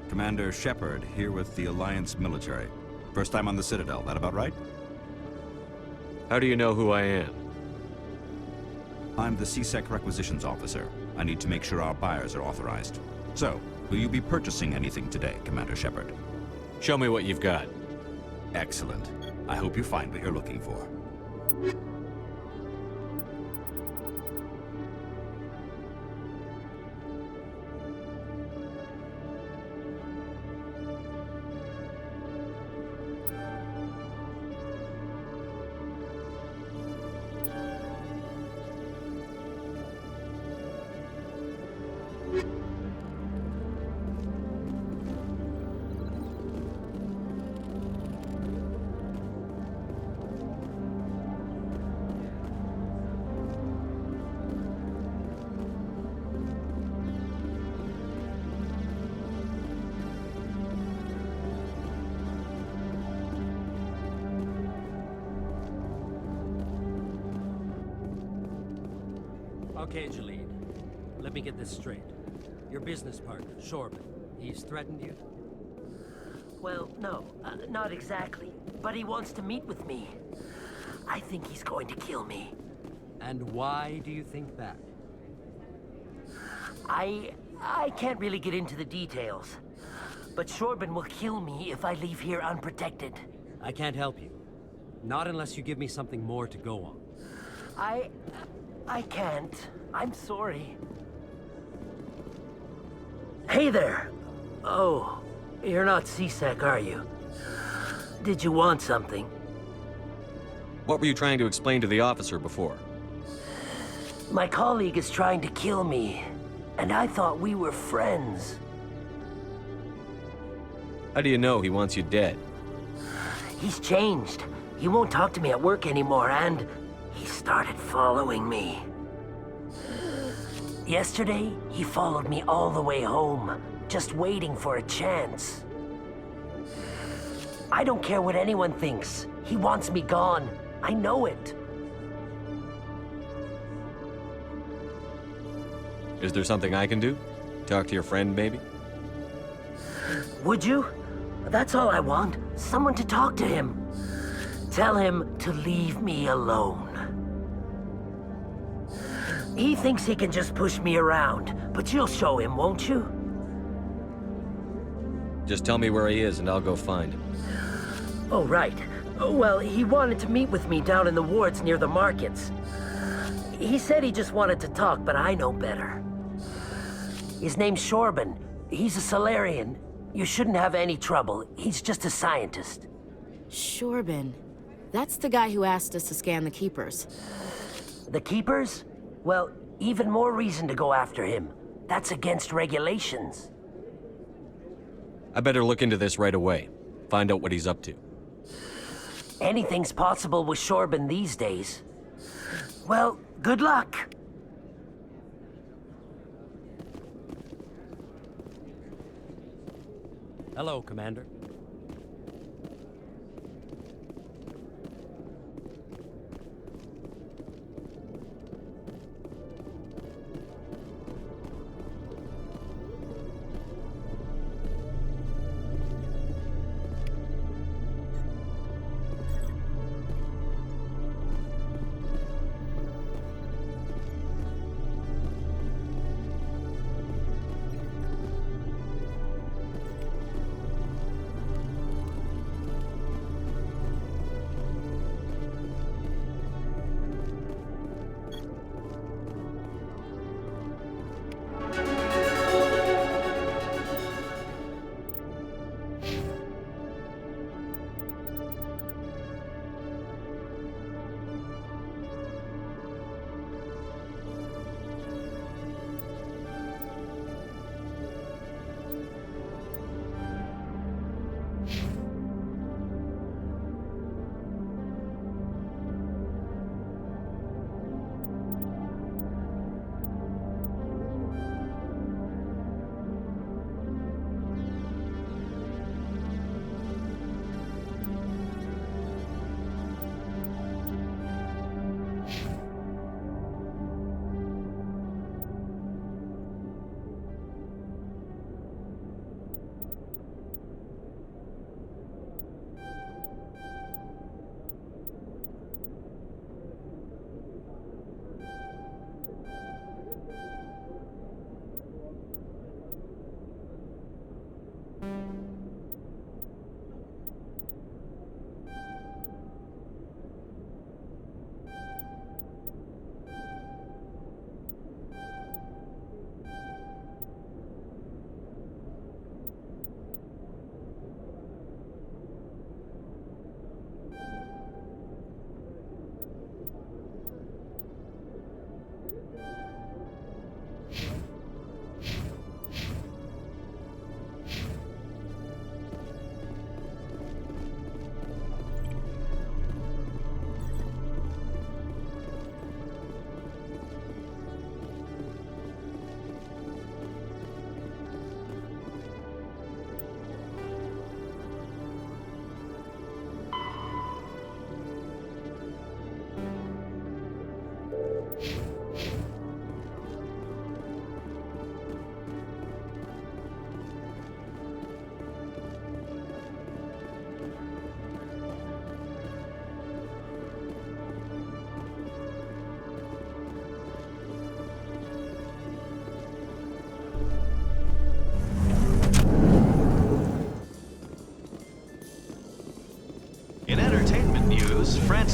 Commander Shepard, here with the Alliance military. First time on the Citadel, that about right? How do you know who I am? I'm the CSEC requisitions officer. I need to make sure our buyers are authorized. So, will you be purchasing anything today, Commander Shepard? Show me what you've got. Excellent. I hope you find what you're looking for. Okay, Jalene. Let me get this straight. Your business partner, Shorban. He's threatened you? Well, no, not exactly. But he wants to meet with me. I think he's going to kill me. And why do you think that? I can't really get into the details. But Shorban will kill me if I leave here unprotected. I can't help you. Not unless you give me something more to go on. I can't. I'm sorry. Hey there! Oh, you're not C-Sec, are you? Did you want something? What were you trying to explain to the officer before? My colleague is trying to kill me, and I thought we were friends. How do you know he wants you dead? He's changed. He won't talk to me at work anymore, and he started following me. Yesterday, he followed me all the way home, just waiting for a chance. I don't care what anyone thinks. He wants me gone. I know it. Is there something I can do? Talk to your friend, maybe? Would you? That's all I want. Someone to talk to him. Tell him to leave me alone. He thinks he can just push me around, but you'll show him, won't you? Just tell me where he is and I'll go find him. Oh, right. Well, he wanted to meet with me down in the wards near the markets. He said he just wanted to talk, but I know better. His name's Shorban. He's a Solarian. You shouldn't have any trouble. He's just a scientist. Shorban. That's the guy who asked us to scan the Keepers. The Keepers? Well, even more reason to go after him. That's against regulations. I better look into this right away. Find out what he's up to. Anything's possible with Shorban these days. Well, good luck. Hello, Commander.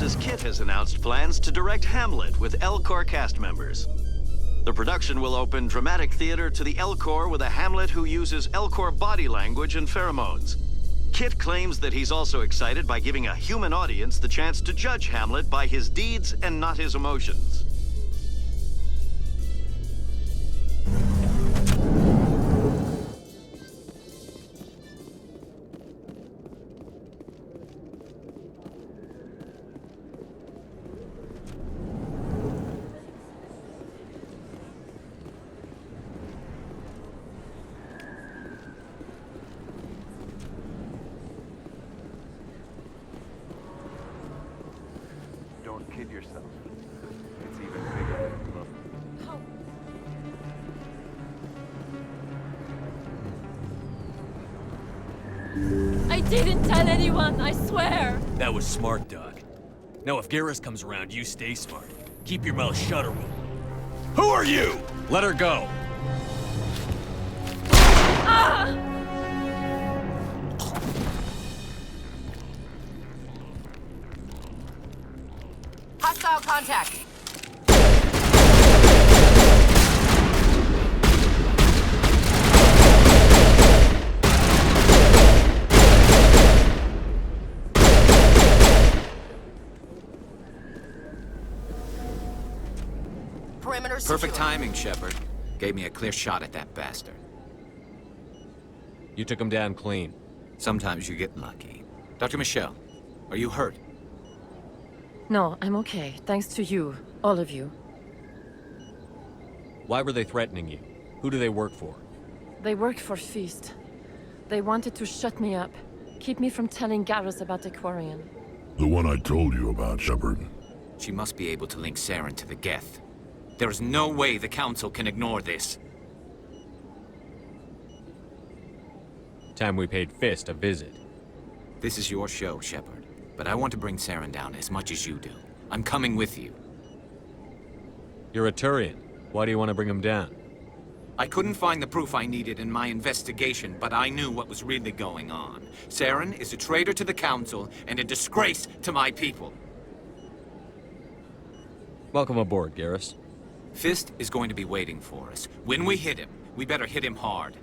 announces Kit has announced plans to direct Hamlet with L-Corps cast members. The production will open dramatic theater to the L-Corps with a Hamlet who uses L-Corps body language and pheromones. Kit claims that he's also excited by giving a human audience the chance to judge Hamlet by his deeds and not his emotions. Don't kid yourself. It's even bigger than it looks. I didn't tell anyone, I swear! That was smart, Doc. Now if Garrus comes around, you stay smart. Keep your mouth shut or we'll... Who are you? Let her go. Ah! Hostile contact! Perimeter Perfect timing, Shepard. Gave me a clear shot at that bastard. You took him down clean. Sometimes you get lucky. Dr. Michelle, are you hurt? No, I'm okay. Thanks to you. All of you. Why were they threatening you? Who do they work for? They work for Feast. They wanted to shut me up. Keep me from telling Garrus about the Quarian. The one I told you about, Shepard. She must be able to link Saren to the Geth. There is no way the Council can ignore this. Time we paid Fist a visit. This is your show, Shepard. But I want to bring Saren down as much as you do. I'm coming with you. You're a Turian. Why do you want to bring him down? I couldn't find the proof I needed in my investigation, but I knew what was really going on. Saren is a traitor to the Council and a disgrace to my people. Welcome aboard, Garrus. Fist is going to be waiting for us. When we hit him, we better hit him hard.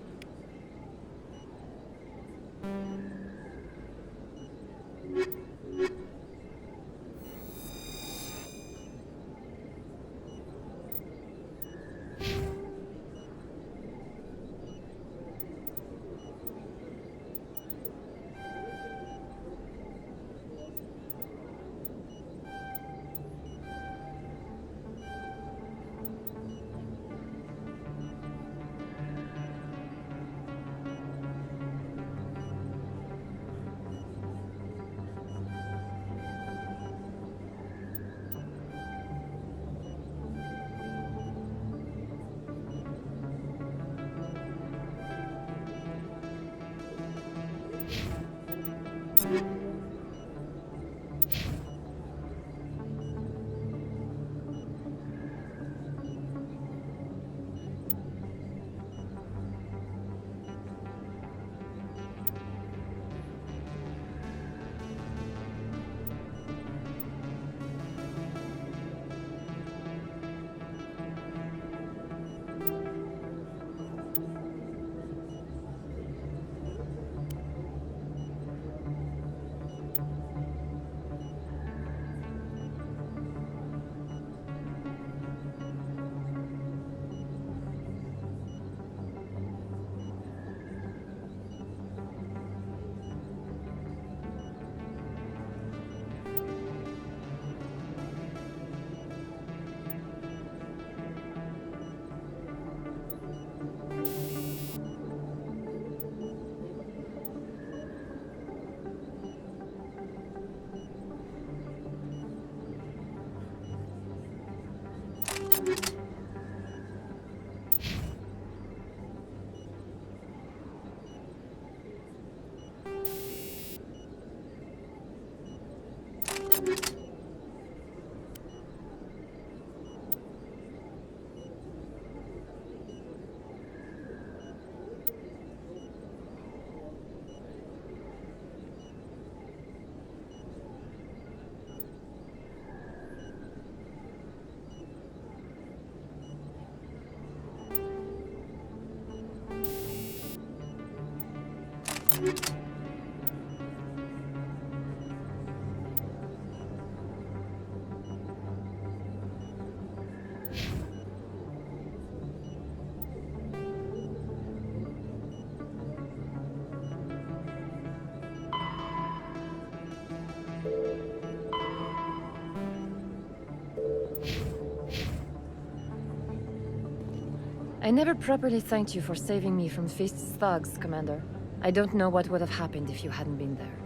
I never properly thanked you for saving me from Fist's thugs, Commander. I don't know what would have happened if you hadn't been there.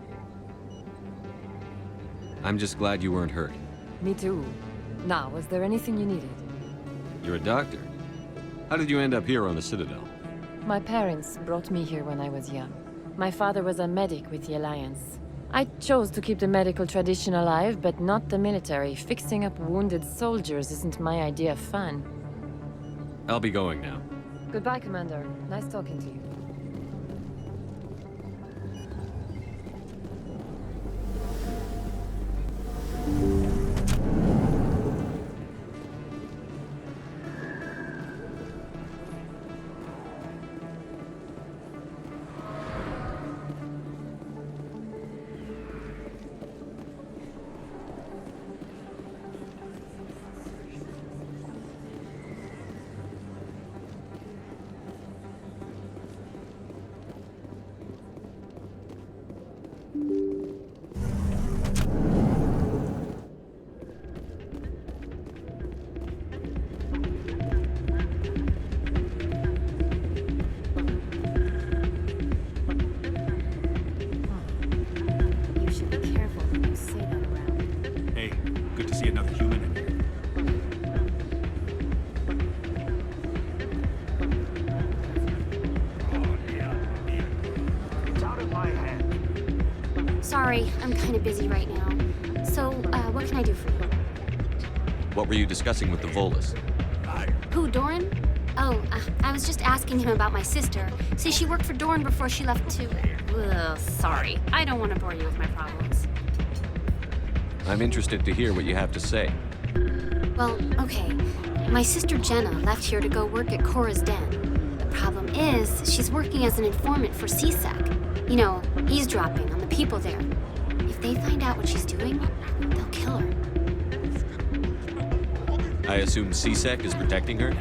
I'm just glad you weren't hurt. Me too. Now, was there anything you needed? You're a doctor. How did you end up here on the Citadel? My parents brought me here when I was young. My father was a medic with the Alliance. I chose to keep the medical tradition alive, but not the military. Fixing up wounded soldiers isn't my idea of fun. I'll be going now. Goodbye, Commander. Nice talking to you. Sorry, I'm kind of busy right now. So, what can I do for you? What were you discussing with the Volus? Who, Doran? Oh, I was just asking him about my sister. See, she worked for Doran before she left to... Ugh, sorry. I don't want to bore you with my problems. I'm interested to hear what you have to say. Well, okay. My sister Jenna left here to go work at Cora's Den. The problem is, she's working as an informant for CSEC. You know, eavesdropping on the people there. If they find out what she's doing, they'll kill her. I assume CSEC is protecting her?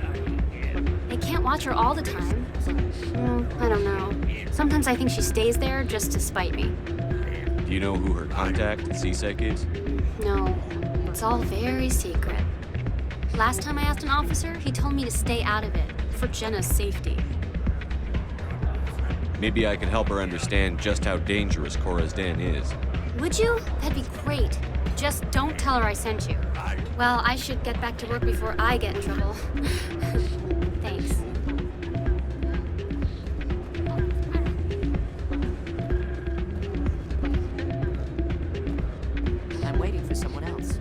They can't watch her all the time. I don't know. Sometimes I think she stays there just to spite me. Do you know who her contact at CSEC is? No, it's all very secret. Last time I asked an officer, he told me to stay out of it, for Jenna's safety. Maybe I can help her understand just how dangerous Cora's Den is. Would you? That'd be great. Just don't tell her I sent you. Well, I should get back to work before I get in trouble. Thanks. I'm waiting for someone else.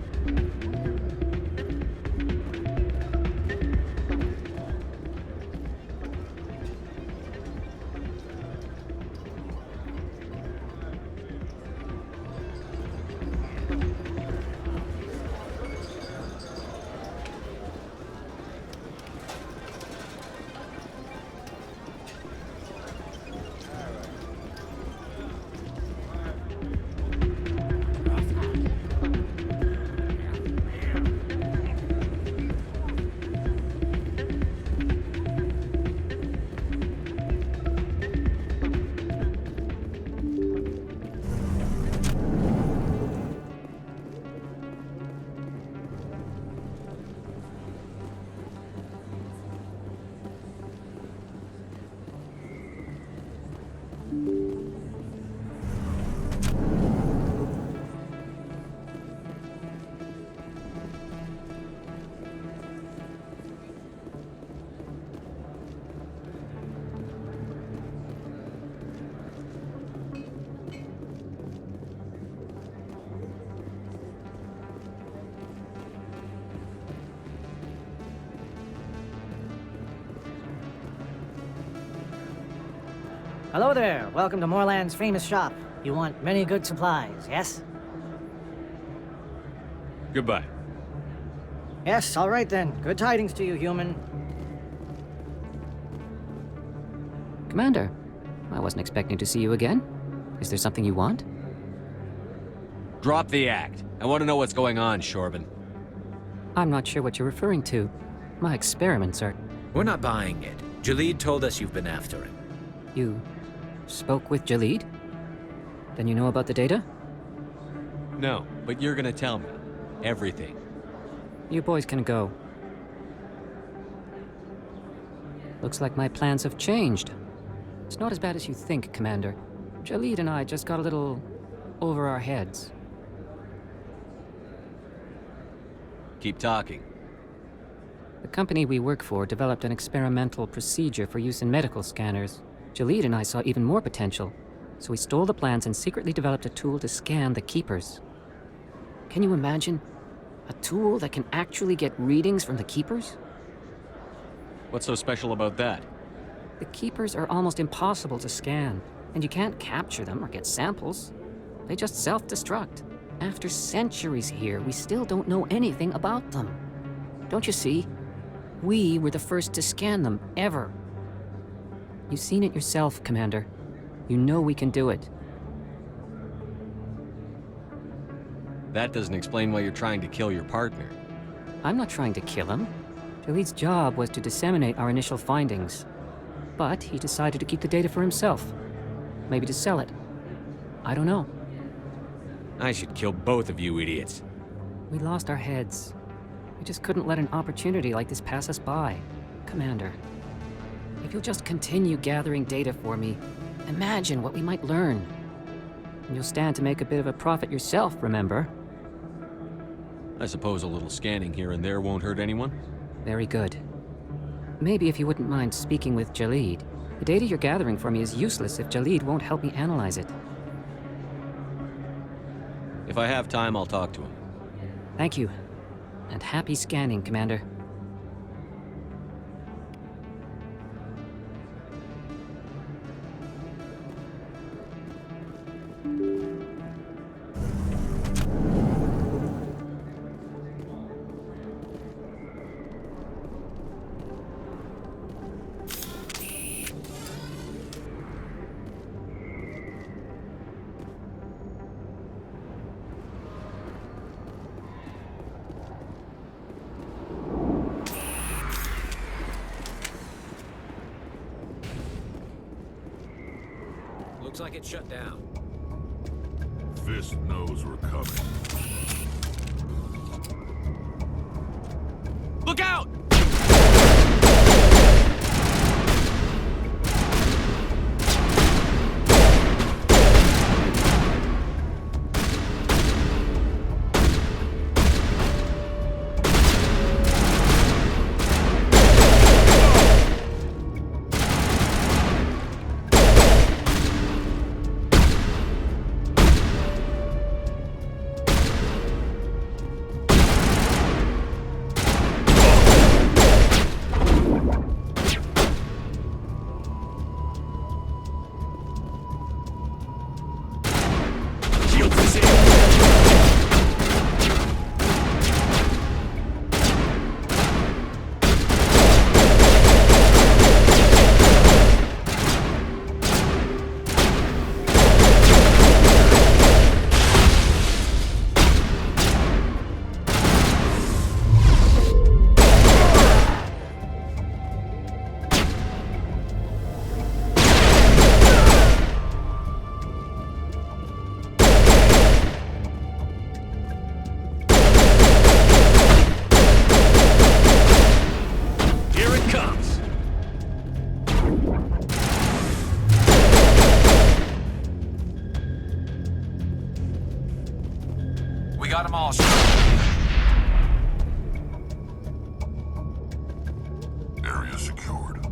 Hello there. Welcome to Moorland's famous shop. You want many good supplies, yes? Goodbye. Yes, all right then. Good tidings to you, human. Commander, I wasn't expecting to see you again. Is there something you want? Drop the act. I want to know what's going on, Shorban. I'm not sure what you're referring to. My experiments are... We're not buying it. Jalid told us you've been after him. You spoke with Jalid? Then you know about the data? No, but you're gonna tell me. Everything. You boys can go. Looks like my plans have changed. It's not as bad as you think, Commander. Jalid and I just got a little over our heads. Keep talking. The company we work for developed an experimental procedure for use in medical scanners. Jalid and I saw even more potential, so we stole the plans and secretly developed a tool to scan the Keepers. Can you imagine? A tool that can actually get readings from the Keepers? What's so special about that? The Keepers are almost impossible to scan, and you can't capture them or get samples. They just self-destruct. After centuries here, we still don't know anything about them. Don't you see? We were the first to scan them, ever. You've seen it yourself, Commander. You know we can do it. That doesn't explain why you're trying to kill your partner. I'm not trying to kill him. Jalid's job was to disseminate our initial findings. But he decided to keep the data for himself. Maybe to sell it. I don't know. I should kill both of you idiots. We lost our heads. We just couldn't let an opportunity like this pass us by. Commander, if you'll just continue gathering data for me, imagine what we might learn. And you'll stand to make a bit of a profit yourself, remember? I suppose a little scanning here and there won't hurt anyone? Very good. Maybe if you wouldn't mind speaking with Jalid. The data you're gathering for me is useless if Jalid won't help me analyze it. If I have time, I'll talk to him. Thank you. And happy scanning, Commander. Looks like it's shut down. Fist knows we're coming. Look out! got them all. Area secured.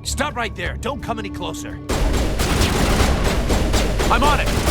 Stop right there. Don't come any closer. I'm on it.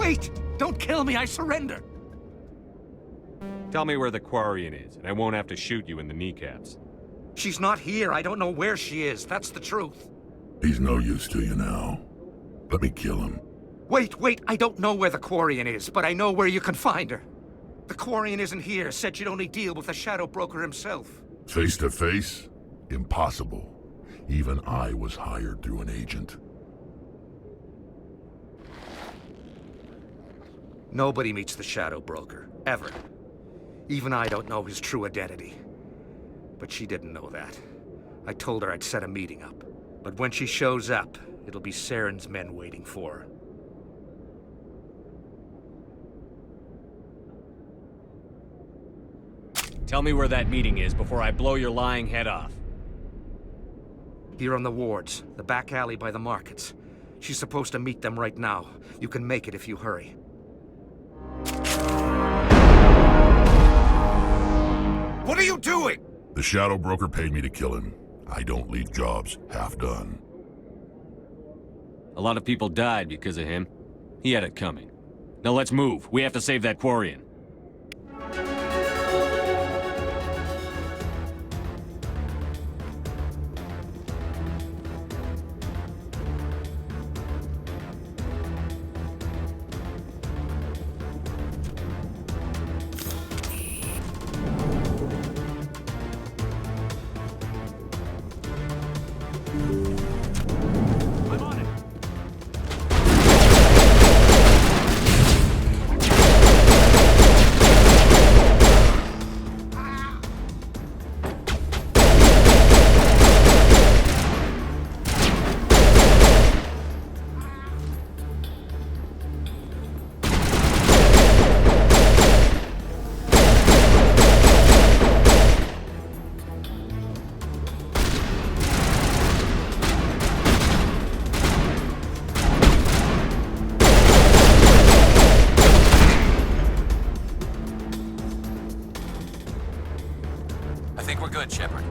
Wait! Don't kill me, I surrender! Tell me where the Quarian is, and I won't have to shoot you in the kneecaps. She's not here. I don't know where she is. That's the truth. He's no use to you now. Let me kill him. Wait, I don't know where the Quarian is, but I know where you can find her. The Quarian isn't here, said you'd only deal with the Shadow Broker himself. Face to face? Impossible. Even I was hired through an agent. Nobody meets the Shadow Broker, ever. Even I don't know his true identity. But she didn't know that. I told her I'd set a meeting up. But when she shows up, it'll be Saren's men waiting for her. Tell me where that meeting is before I blow your lying head off. Here on the wards, the back alley by the markets. She's supposed to meet them right now. You can make it if you hurry. What are you doing? The Shadow Broker paid me to kill him. I don't leave jobs half done. A lot of people died because of him. He had it coming. Now let's move. We have to save that Quarian. I think we're good, Shepard.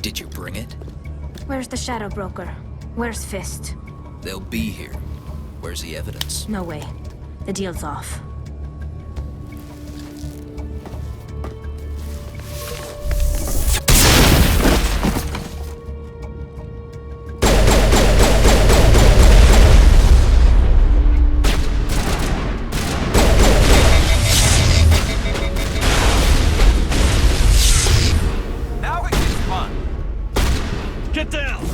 Did you bring it? Where's the Shadow Broker? Where's Fist? They'll be here. Where's the evidence? No way. The deal's off. Get down!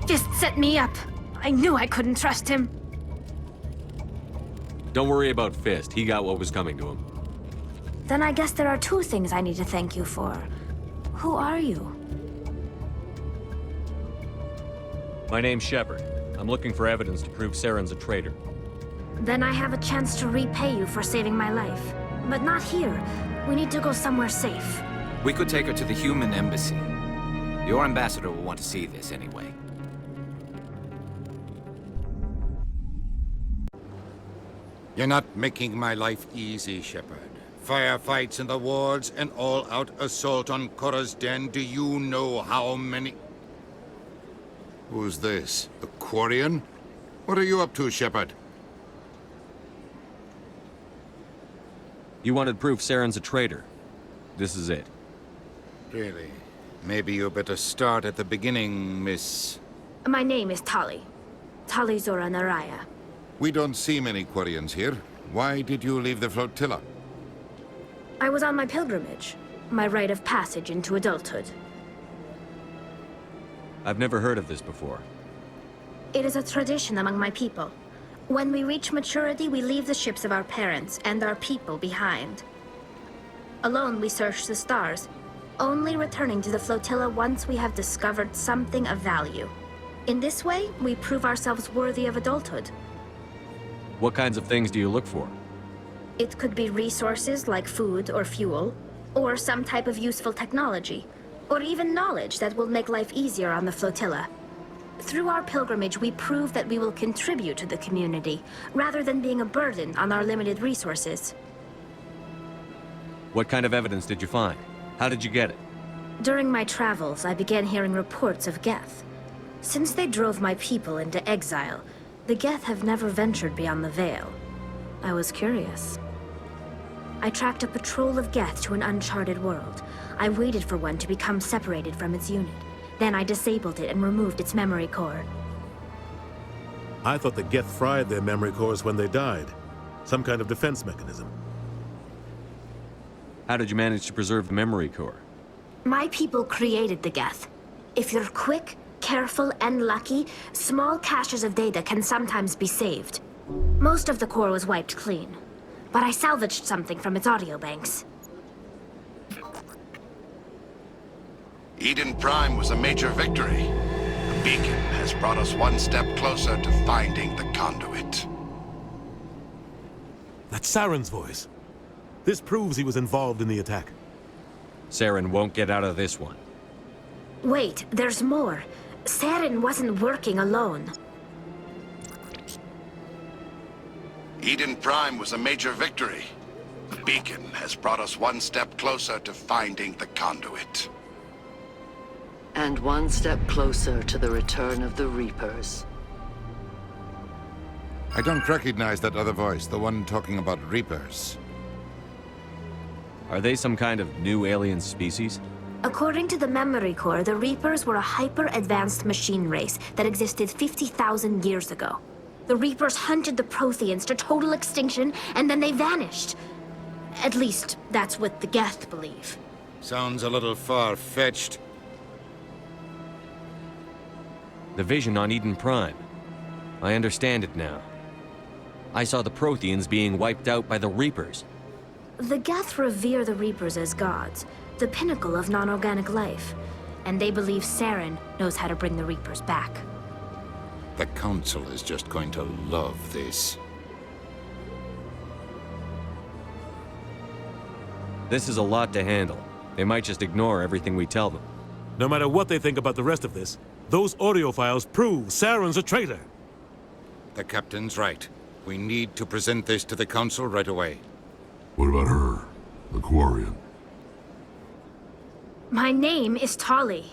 Fist set me up. I knew I couldn't trust him. Don't worry about Fist. He got what was coming to him. Then I guess there are two things I need to thank you for. Who are you? My name's Shepard. I'm looking for evidence to prove Saren's a traitor. Then I have a chance to repay you for saving my life. But not here. We need to go somewhere safe. We could take her to the human embassy. Your ambassador will want to see this anyway. You're not making my life easy, Shepard. Firefights in the wards, an all-out assault on Korra's den. Do you know how many... Who's this? A Quarian? What are you up to, Shepard? You wanted proof Saren's a traitor. This is it. Really? Maybe you better start at the beginning, Miss... My name is Tali. Tali Zora Naraya. We don't see many Quarians here. Why did you leave the flotilla? I was on my pilgrimage, my rite of passage into adulthood. I've never heard of this before. It is a tradition among my people. When we reach maturity, we leave the ships of our parents and our people behind. Alone, we search the stars, only returning to the flotilla once we have discovered something of value. In this way, we prove ourselves worthy of adulthood. What kinds of things do you look for? It could be resources like food or fuel, or some type of useful technology, or even knowledge that will make life easier on the flotilla. Through our pilgrimage, we prove that we will contribute to the community, rather than being a burden on our limited resources. What kind of evidence did you find? How did you get it? During my travels, I began hearing reports of Geth. Since they drove my people into exile, the Geth have never ventured beyond the Veil. I was curious. I tracked a patrol of Geth to an uncharted world. I waited for one to become separated from its unit. Then I disabled it and removed its memory core. I thought the Geth fried their memory cores when they died. Some kind of defense mechanism. How did you manage to preserve the memory core? My people created the Geth. If you're quick, careful, and lucky, small caches of data can sometimes be saved. Most of the core was wiped clean, but I salvaged something from its audio banks. Eden Prime was a major victory. The beacon has brought us one step closer to finding the conduit. That's Saren's voice. This proves he was involved in the attack. Saren won't get out of this one. Wait, there's more. Saren wasn't working alone. Eden Prime was a major victory. The beacon has brought us one step closer to finding the conduit. And one step closer to the return of the Reapers. I don't recognize that other voice, the one talking about Reapers. Are they some kind of new alien species? According to the memory core, the Reapers were a hyper-advanced machine race that existed 50,000 years ago. The Reapers hunted the Protheans to total extinction, and then they vanished. At least, that's what the Geth believe. Sounds a little far-fetched. The vision on Eden Prime. I understand it now. I saw the Protheans being wiped out by the Reapers. The Geth revere the Reapers as gods, the pinnacle of non-organic life. And they believe Saren knows how to bring the Reapers back. The Council is just going to love this. This is a lot to handle. They might just ignore everything we tell them. No matter what they think about the rest of this, those audio files prove Saren's a traitor. The Captain's right. We need to present this to the Council right away. What about her? The Quarian? My name is Tali.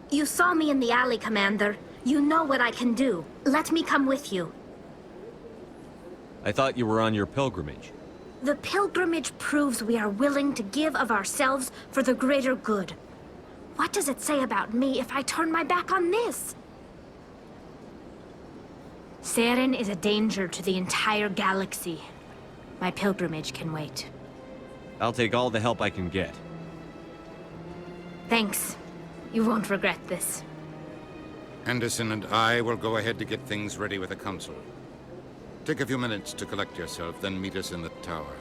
You saw me in the alley, Commander. You know what I can do. Let me come with you. I thought you were on your pilgrimage. The pilgrimage proves we are willing to give of ourselves for the greater good. What does it say about me if I turn my back on this? Saren is a danger to the entire galaxy. My pilgrimage can wait. I'll take all the help I can get. Thanks. You won't regret this. Anderson and I will go ahead to get things ready with the Council. Take a few minutes to collect yourself, then meet us in the tower.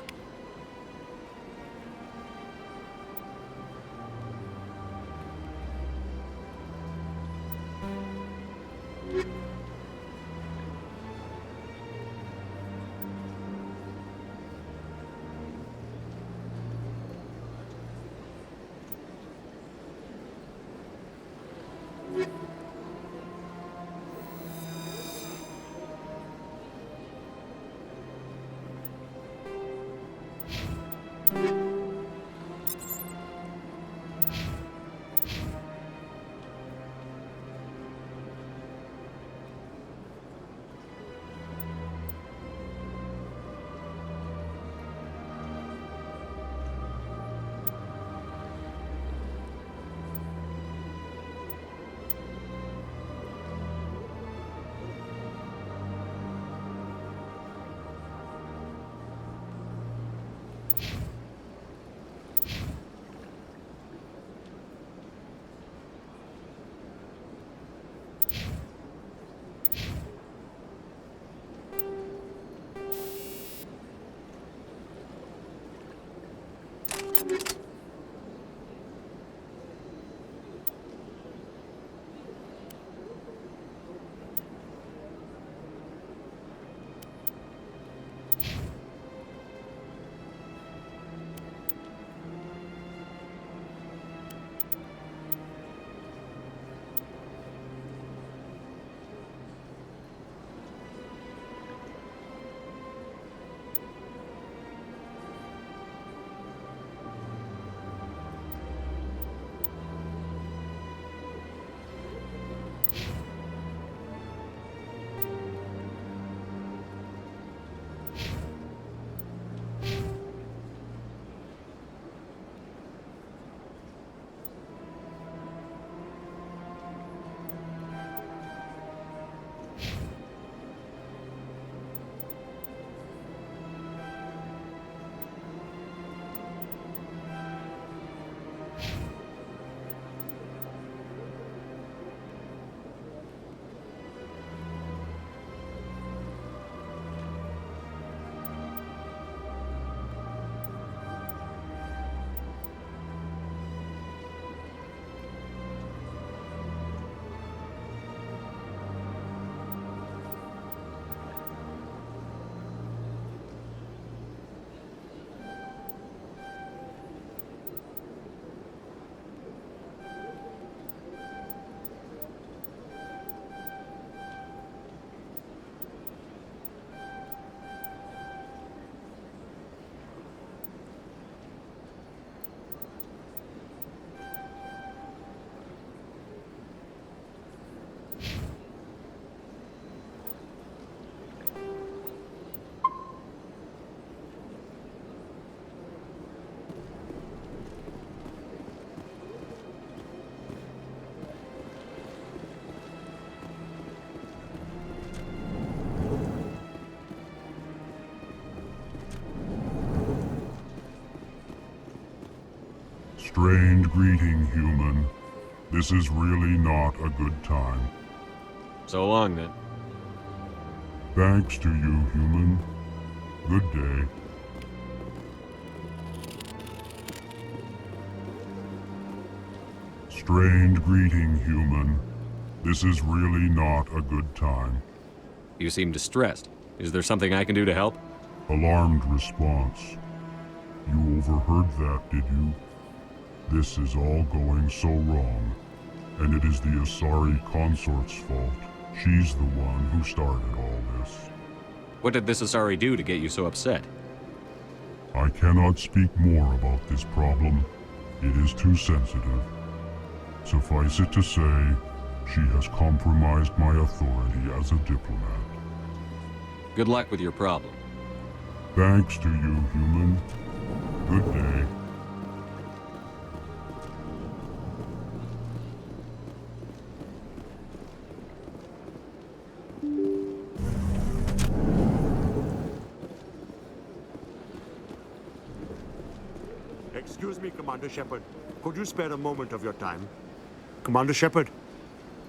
Strange greeting, human. This is really not a good time. So long, then. Thanks to you, human. Good day. Strange greeting, human. This is really not a good time. You seem distressed. Is there something I can do to help? Alarmed response. You overheard that, did you? This is all going so wrong. And it is the Asari consort's fault. She's the one who started all this. What did this Asari do to get you so upset? I cannot speak more about this problem. It is too sensitive. Suffice it to say, she has compromised my authority as a diplomat. Good luck with your problem. Thanks to you, human. Good day. Excuse me, Commander Shepard. Could you spare a moment of your time? Commander Shepard,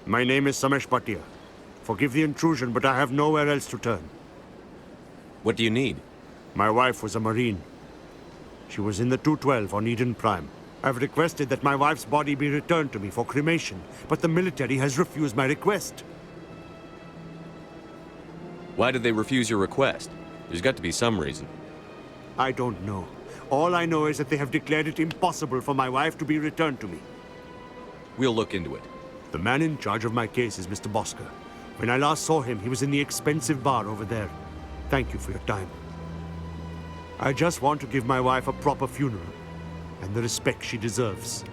my name is Samesh Bhatia. Forgive the intrusion, but I have nowhere else to turn. What do you need? My wife was a Marine. She was in the 212 on Eden Prime. I've requested that my wife's body be returned to me for cremation, but the military has refused my request. Why did they refuse your request? There's got to be some reason. I don't know. All I know is that they have declared it impossible for my wife to be returned to me. We'll look into it. The man in charge of my case is Mr. Bosker. When I last saw him, he was in the expensive bar over there. Thank you for your time. I just want to give my wife a proper funeral, and the respect she deserves.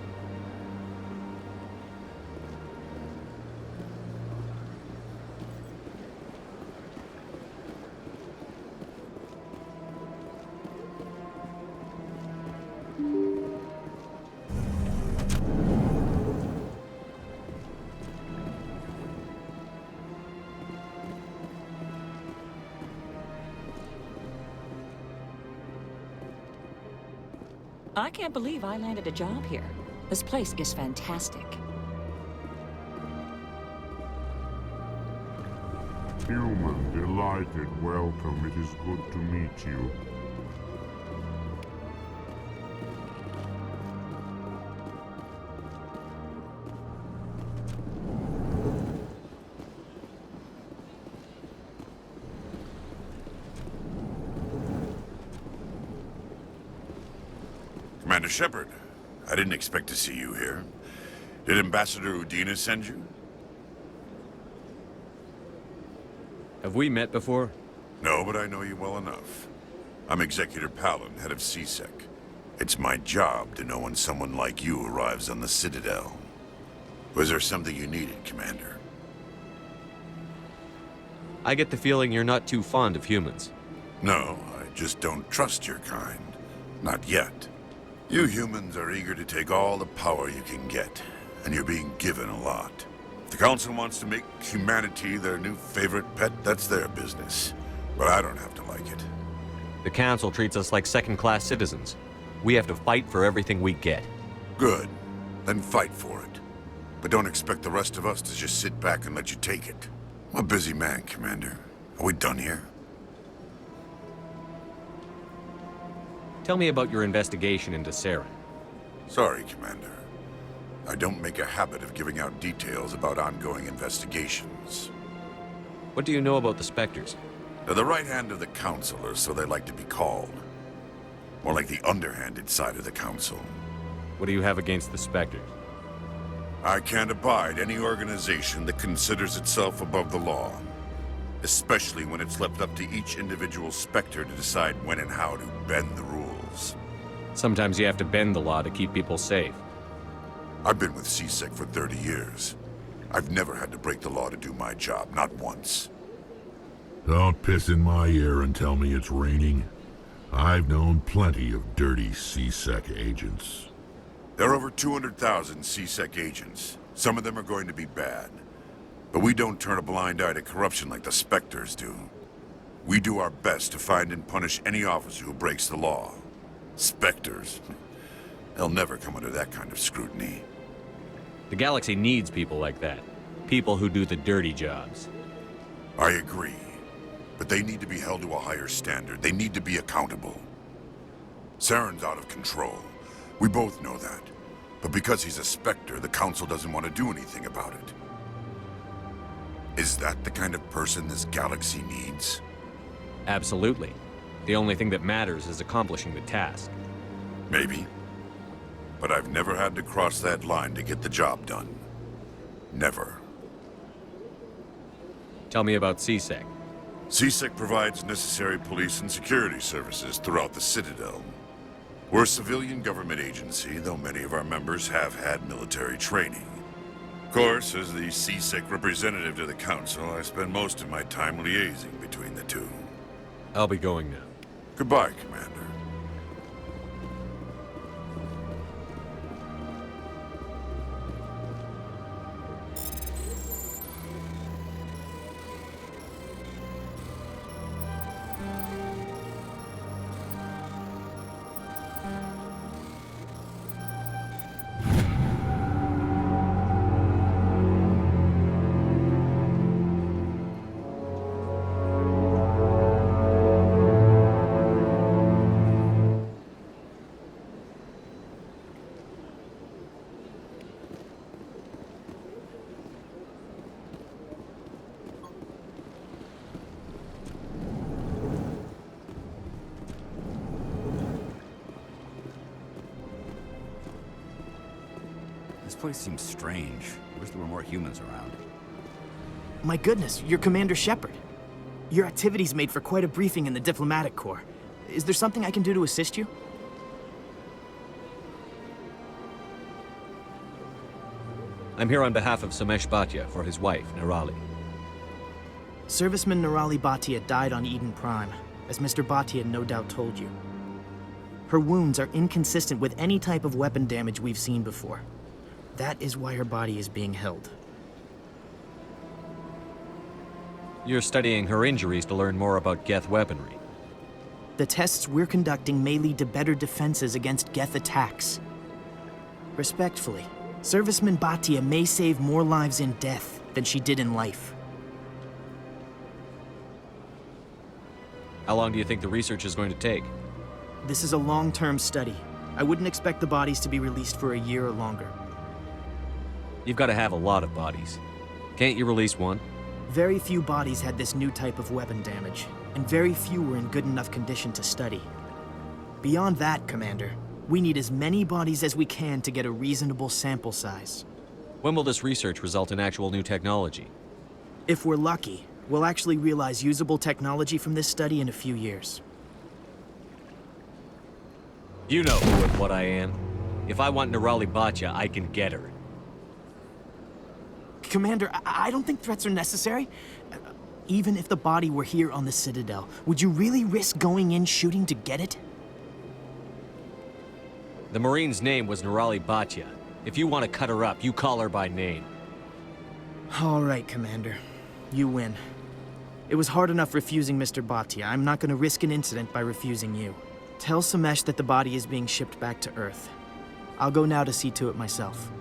I can't believe I landed a job here. This place is fantastic. Human, delighted, welcome. It is good to meet you. Commander Shepard, I didn't expect to see you here. Did Ambassador Udina send you? Have we met before? No, but I know you well enough. I'm Executor Palin, head of CSEC. It's my job to know when someone like you arrives on the Citadel. Was there something you needed, Commander? I get the feeling you're not too fond of humans. No, I just don't trust your kind. Not yet. You humans are eager to take all the power you can get, and you're being given a lot. If the Council wants to make humanity their new favorite pet, that's their business. But I don't have to like it. The Council treats us like second-class citizens. We have to fight for everything we get. Good. Then fight for it. But don't expect the rest of us to just sit back and let you take it. I'm a busy man, Commander. Are we done here? Tell me about your investigation into Saren. Sorry, Commander. I don't make a habit of giving out details about ongoing investigations. What do you know about the Spectres? They're the right hand of the Council, or so they like to be called. More like the underhanded side of the Council. What do you have against the Spectres? I can't abide any organization that considers itself above the law. Especially when it's left up to each individual Spectre to decide when and how to bend the rules. Sometimes you have to bend the law to keep people safe. I've been with CSEC for 30 years. I've never had to break the law to do my job, not once. Don't piss in my ear and tell me it's raining. I've known plenty of dirty CSEC agents. There are over 200,000 CSEC agents. Some of them are going to be bad. But we don't turn a blind eye to corruption like the Spectres do. We do our best to find and punish any officer who breaks the law. Spectres? They'll never come under that kind of scrutiny. The galaxy needs people like that. People who do the dirty jobs. I agree. But they need to be held to a higher standard. They need to be accountable. Saren's out of control. We both know that. But because he's a Spectre, the Council doesn't want to do anything about it. Is that the kind of person this galaxy needs? Absolutely. The only thing that matters is accomplishing the task. Maybe. But I've never had to cross that line to get the job done. Never. Tell me about CSEC. CSEC provides necessary police and security services throughout the Citadel. We're a civilian government agency, though many of our members have had military training. Of course, as the CSEC representative to the Council, I spend most of my time liaising between the two. I'll be going now. Goodbye, Commander. This place seems strange. I wish there were more humans around. My goodness, you're Commander Shepard. Your activities made for quite a briefing in the Diplomatic Corps. Is there something I can do to assist you? I'm here on behalf of Samesh Bhatia for his wife, Nirali. Serviceman Nirali Bhatia died on Eden Prime, as Mr. Bhatia no doubt told you. Her wounds are inconsistent with any type of weapon damage we've seen before. That is why her body is being held. You're studying her injuries to learn more about Geth weaponry. The tests we're conducting may lead to better defenses against Geth attacks. Respectfully, Serviceman Bhatia may save more lives in death than she did in life. How long do you think the research is going to take? This is a long-term study. I wouldn't expect the bodies to be released for a year or longer. You've got to have a lot of bodies. Can't you release one? Very few bodies had this new type of weapon damage, and very few were in good enough condition to study. Beyond that, Commander, we need as many bodies as we can to get a reasonable sample size. When will this research result in actual new technology? If we're lucky, we'll actually realize usable technology from this study in a few years. You know who and what I am. If I want Nirali Bhatia, I can get her. Commander, I don't think threats are necessary. Even if the body were here on the Citadel, would you really risk going in shooting to get it? The Marine's name was Nirali Bhatia. If you want to cut her up, you call her by name. All right, Commander. You win. It was hard enough refusing Mr. Bhatia. I'm not going to risk an incident by refusing you. Tell Samesh that the body is being shipped back to Earth. I'll go now to see to it myself.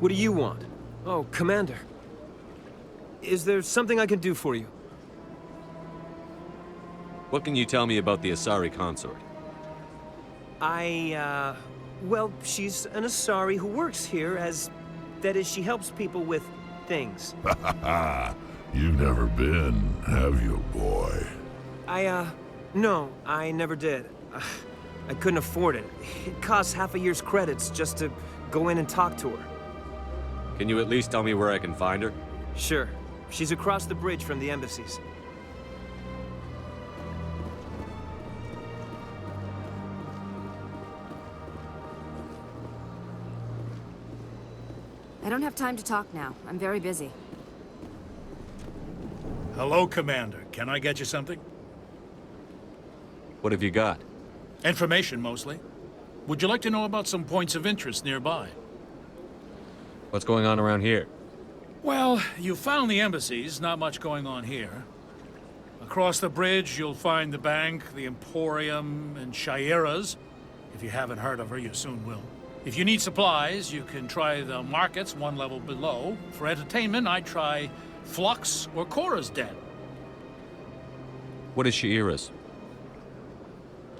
What do you want? Oh, Commander. Is there something I can do for you? What can you tell me about the Asari consort? Well, she's an Asari who works here as... That is, she helps people with things. You've never been, have you, boy? No, I never did. I couldn't afford it. It costs half a year's credits just to go in and talk to her. Can you at least tell me where I can find her? Sure. She's across the bridge from the embassies. I don't have time to talk now. I'm very busy. Hello, Commander. Can I get you something? What have you got? Information, mostly. Would you like to know about some points of interest nearby? What's going on around here? Well, you found the embassies, not much going on here. Across the bridge, you'll find the bank, the Emporium, and Shaira's. If you haven't heard of her, you soon will. If you need supplies, you can try the markets one level below. For entertainment, I'd try Flux or Cora's Den. What is Shaira's?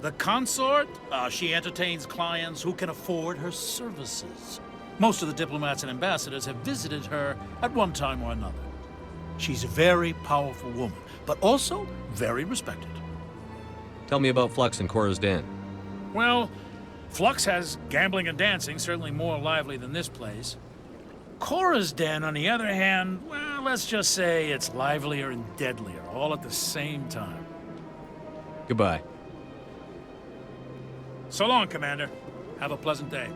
The consort? She entertains clients who can afford her services. Most of the diplomats and ambassadors have visited her at one time or another. She's a very powerful woman, but also very respected. Tell me about Flux and Cora's Den. Well, Flux has gambling and dancing, certainly more lively than this place. Cora's Den, on the other hand, well, let's just say it's livelier and deadlier, all at the same time. Goodbye. So long, Commander. Have a pleasant day.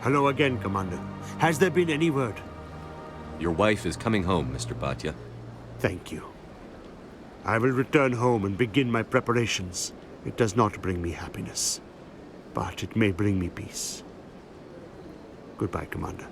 Hello again, Commander. Has there been any word? Your wife is coming home, Mr. Bhatia. Thank you. I will return home and begin my preparations. It does not bring me happiness, but it may bring me peace. Goodbye, Commander.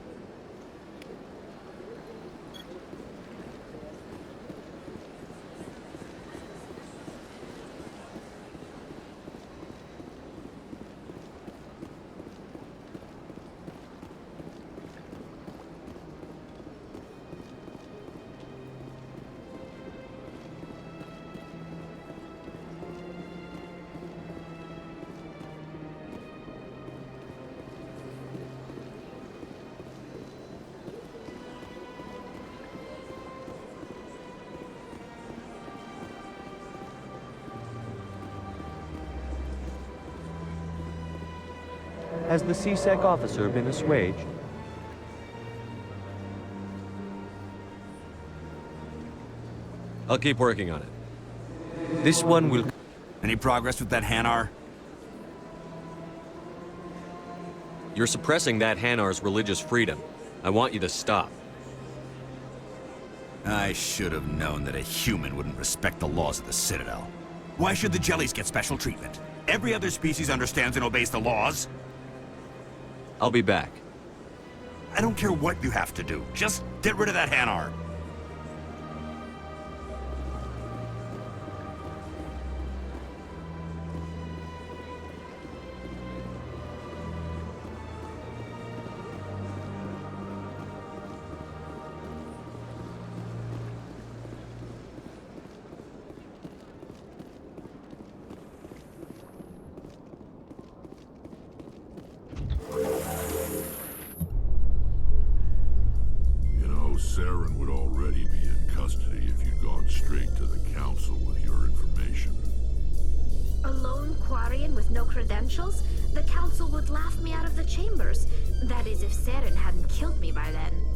Has the CSEC officer been assuaged? I'll keep working on it. This one will... Any progress with that Hanar? You're suppressing that Hanar's religious freedom. I want you to stop. I should have known that a human wouldn't respect the laws of the Citadel. Why should the jellies get special treatment? Every other species understands and obeys the laws. I'll be back. I don't care what you have to do. Just get rid of that Hanar. Quarian with no credentials, the Council would laugh me out of the chambers. That is, if Saren hadn't killed me by then.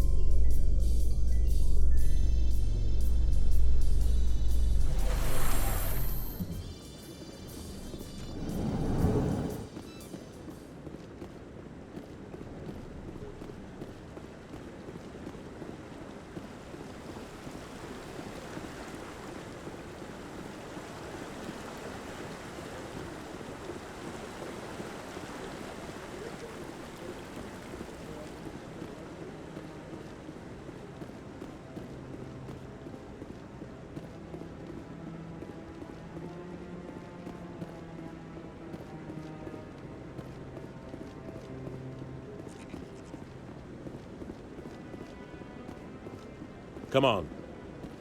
Come on.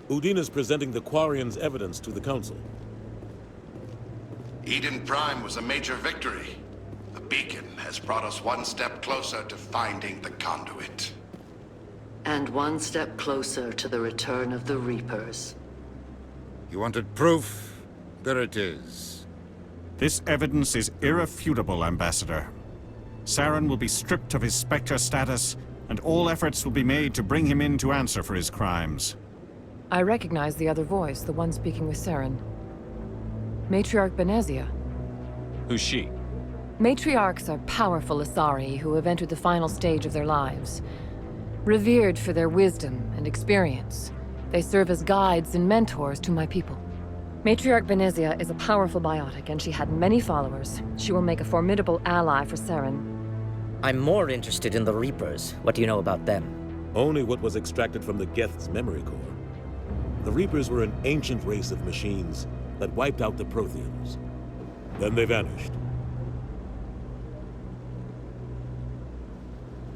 Udina's presenting the Quarian's evidence to the Council. Eden Prime was a major victory. The beacon has brought us one step closer to finding the conduit. And one step closer to the return of the Reapers. You wanted proof? There it is. This evidence is irrefutable, Ambassador. Saren will be stripped of his Spectre status, and all efforts will be made to bring him in to answer for his crimes. I recognize the other voice, the one speaking with Saren. Matriarch Benezia. Who's she? Matriarchs are powerful Asari who have entered the final stage of their lives. Revered for their wisdom and experience, they serve as guides and mentors to my people. Matriarch Benezia is a powerful biotic, and she had many followers. She will make a formidable ally for Saren. I'm more interested in the Reapers. What do you know about them? Only what was extracted from the Geth's memory core. The Reapers were an ancient race of machines that wiped out the Protheans. Then they vanished.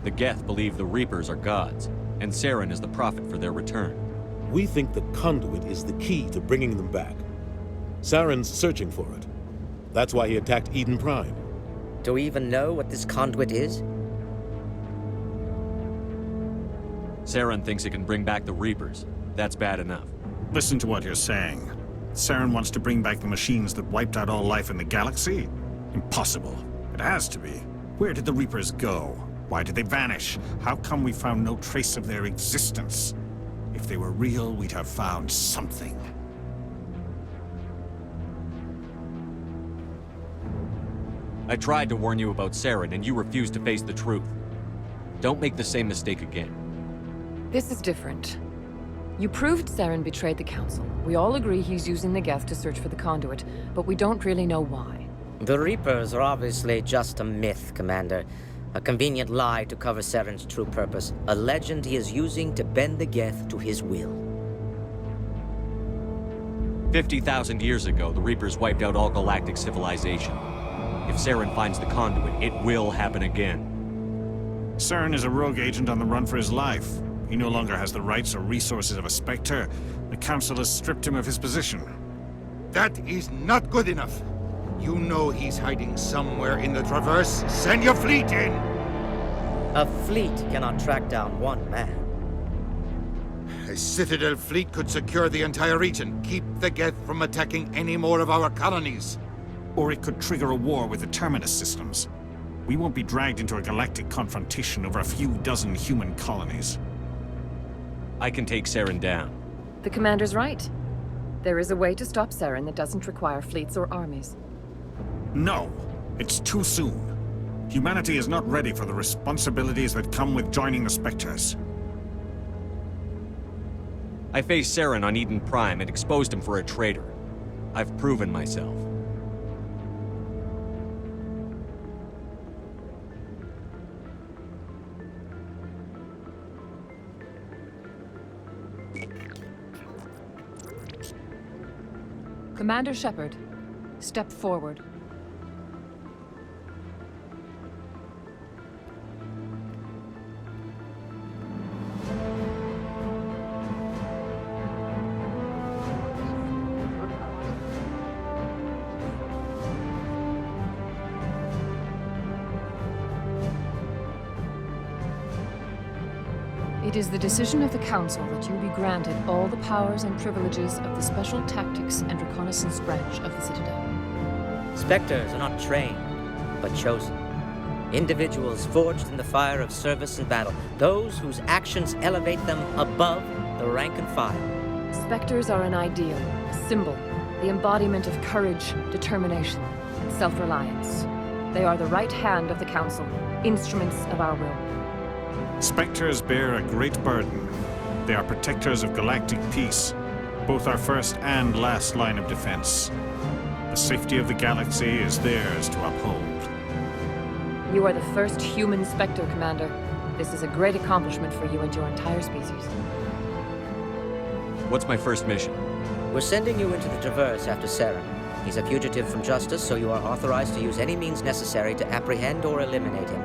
The Geth believe the Reapers are gods, and Saren is the prophet for their return. We think the conduit is the key to bringing them back. Saren's searching for it. That's why he attacked Eden Prime. Do we even know what this conduit is? Saren thinks it can bring back the Reapers. That's bad enough. Listen to what you're saying. Saren wants to bring back the machines that wiped out all life in the galaxy? Impossible. It has to be. Where did the Reapers go? Why did they vanish? How come we found no trace of their existence? If they were real, we'd have found something. I tried to warn you about Saren, and you refused to face the truth. Don't make the same mistake again. This is different. You proved Saren betrayed the Council. We all agree he's using the Geth to search for the conduit, but we don't really know why. The Reapers are obviously just a myth, Commander. A convenient lie to cover Saren's true purpose. A legend he is using to bend the Geth to his will. 50,000 years ago, the Reapers wiped out all galactic civilization. If Saren finds the conduit, it will happen again. Saren is a rogue agent on the run for his life. He no longer has the rights or resources of a Spectre. The Council has stripped him of his position. That is not good enough. You know he's hiding somewhere in the Traverse. Send your fleet in! A fleet cannot track down one man. A Citadel fleet could secure the entire region, keep the Geth from attacking any more of our colonies. Or it could trigger a war with the Terminus systems. We won't be dragged into a galactic confrontation over a few dozen human colonies. I can take Saren down. The Commander's right. There is a way to stop Saren that doesn't require fleets or armies. No, it's too soon. Humanity is not ready for the responsibilities that come with joining the Spectres. I faced Saren on Eden Prime and exposed him for a traitor. I've proven myself. Commander Shepard, step forward. It is the decision of the Council that you be granted all the powers and privileges of the Special Tactics and Reconnaissance Branch of the Citadel. Spectres are not trained, but chosen. Individuals forged in the fire of service and battle. Those whose actions elevate them above the rank and file. Spectres are an ideal, a symbol, the embodiment of courage, determination, and self-reliance. They are the right hand of the Council, instruments of our will. Spectres bear a great burden. They are protectors of galactic peace, both our first and last line of defense. The safety of the galaxy is theirs to uphold. You are the first human Spectre, Commander. This is a great accomplishment for you and your entire species. What's my first mission? We're sending you into the Traverse after Saren. He's a fugitive from justice, so you are authorized to use any means necessary to apprehend or eliminate him.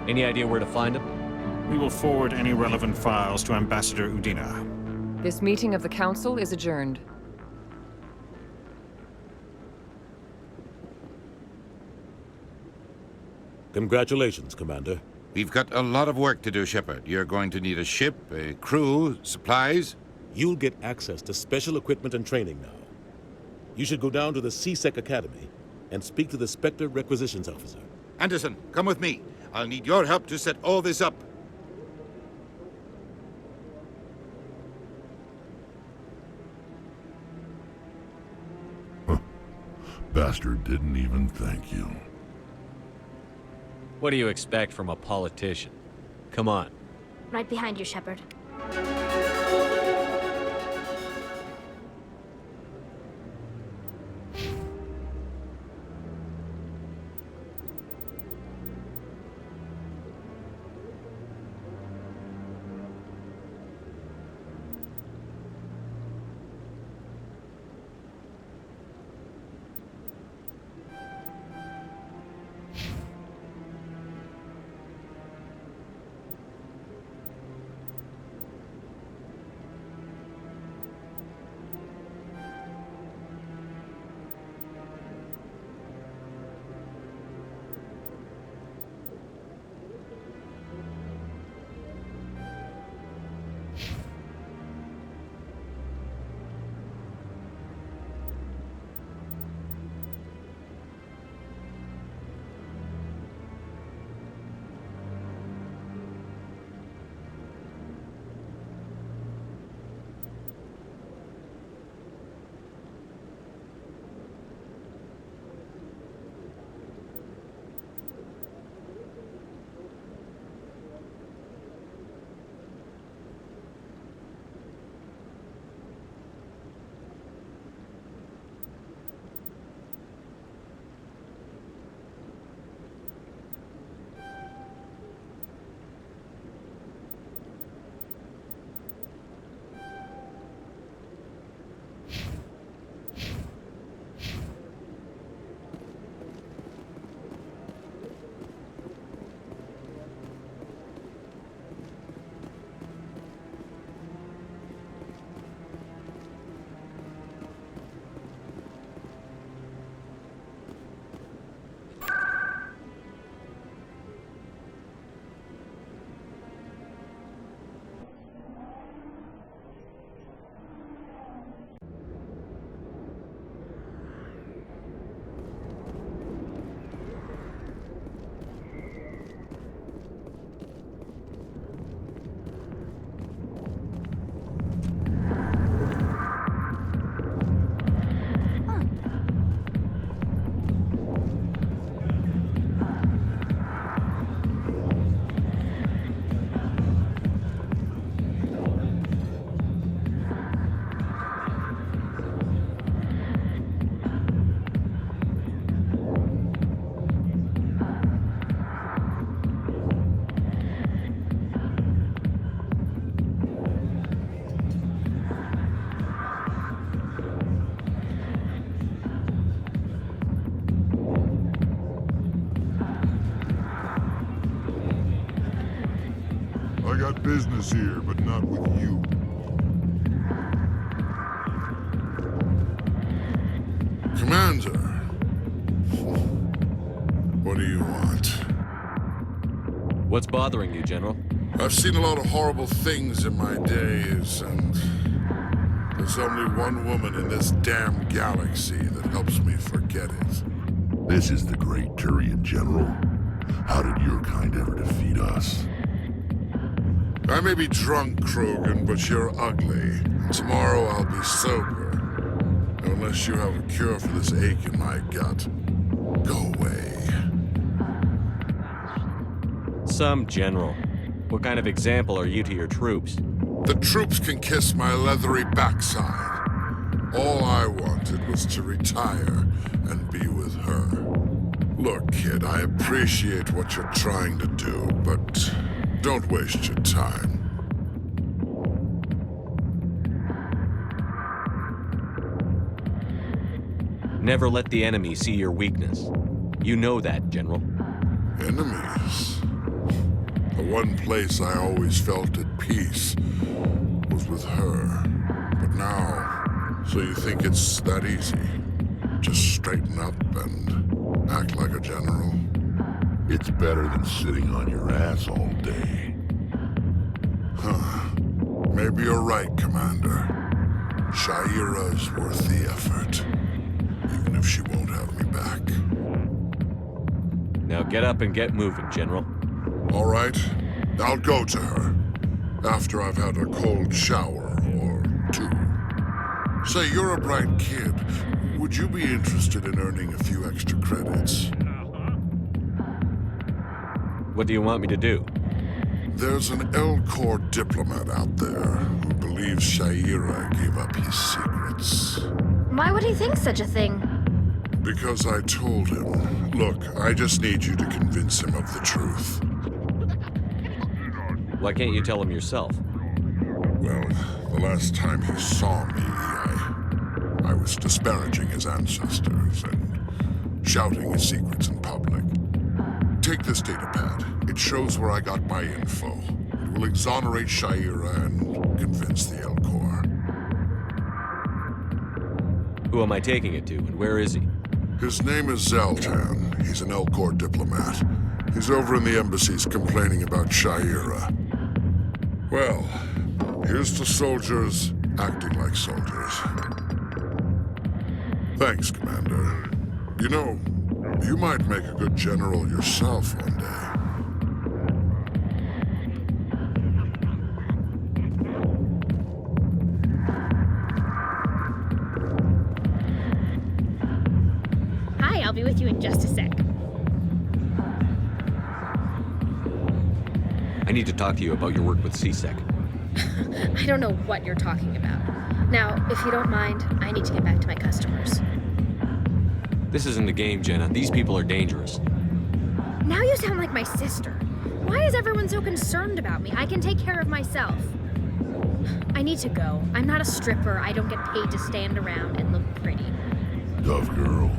Any idea where to find him? We will forward any relevant files to Ambassador Udina. This meeting of the Council is adjourned. Congratulations, Commander. We've got a lot of work to do, Shepard. You're going to need a ship, a crew, supplies. You'll get access to special equipment and training now. You should go down to the C-Sec Academy and speak to the Spectre Requisitions Officer. Anderson, come with me. I'll need your help to set all this up. Bastard didn't even thank you. What do you expect from a politician? Come on. Right behind you, Shepard. I got business here, but not with you. Commander, what do you want? What's bothering you, General? I've seen a lot of horrible things in my days, and the There's only one woman in this damn galaxy that helps me forget it. This is the great Turian General. How did your kind ever defeat us? I may be drunk, Krogan, but you're ugly. Tomorrow I'll be sober. Unless you have a cure for this ache in my gut. Go away. Some general. What kind of example are you to your troops? The troops can kiss my leathery backside. All I wanted was to retire and be with her. Look, kid, I appreciate what you're trying to do, but don't waste your time. Never let the enemy see your weakness. You know that, General. Enemies? The one place I always felt at peace was with her. But now, so you think it's that easy? Just straighten up and act like a general? It's better than sitting on your ass all day. Huh. Maybe you're right, Commander. Sha'ira's worth the effort. Even if she won't have me back. Now get up and get moving, General. All right. I'll go to her. After I've had a cold shower or two. Say, you're a bright kid. Would you be interested in earning a few extra credits? What do you want me to do? There's an L-Corps diplomat out there who believes Sha'ira gave up his secrets. Why would he think such a thing? Because I told him. Look, I just need you to convince him of the truth. Why can't you tell him yourself? Well, the last time he saw me, I was disparaging his ancestors and shouting his secrets in public. Take this data pad. It shows where I got my info. It will exonerate Sha'ira and convince the L-Corps. Who am I taking it to, and where is he? His name is Zoltan. He's an L-Corps diplomat. He's over in the embassies complaining about Sha'ira. Well, here's to soldiers acting like soldiers. Thanks, Commander. You know, you might make a good general yourself one day. Hi, I'll be with you in just a sec. I need to talk to you about your work with CSEC. I don't know what you're talking about. Now, if you don't mind, I need to get back to my customers. This isn't a game, Jenna. These people are dangerous. Now you sound like my sister. Why is everyone so concerned about me? I can take care of myself. I need to go. I'm not a stripper. I don't get paid to stand around and look pretty. Tough girl.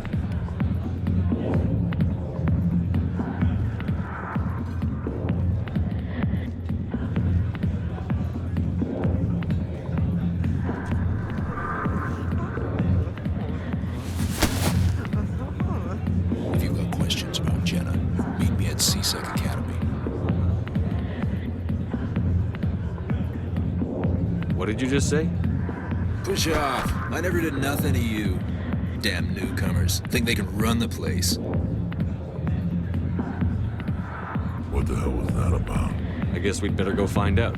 If you've got questions about Jenna, meet me at CSEC Academy. What did you just say? Push off. I never did nothing to you. Damn newcomers. Think they can run the place. What the hell was that about? I guess we'd better go find out.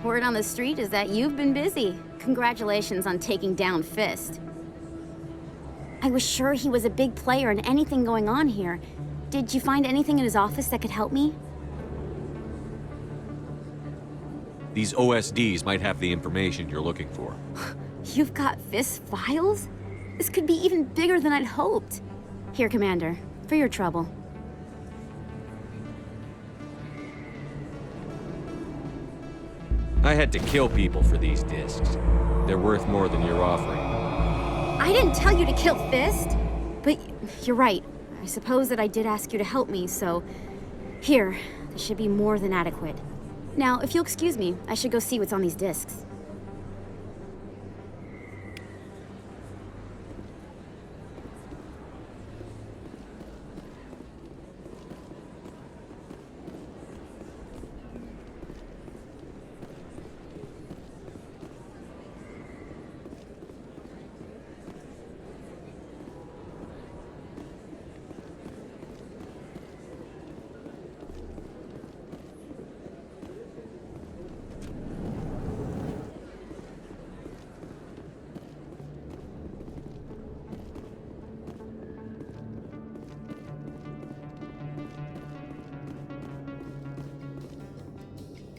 Word on the street is that you've been busy. Congratulations on taking down Fist. I was sure he was a big player in anything going on here. Did you find anything in his office that could help me? These OSDs might have the information you're looking for. You've got Fist's files? This could be even bigger than I'd hoped. Here, Commander, for your trouble. I had to kill people for these discs. They're worth more than you're offering. I didn't tell you to kill Fist, but you're right. I suppose that I did ask you to help me, so... Here, this should be more than adequate. Now, if you'll excuse me, I should go see what's on these discs.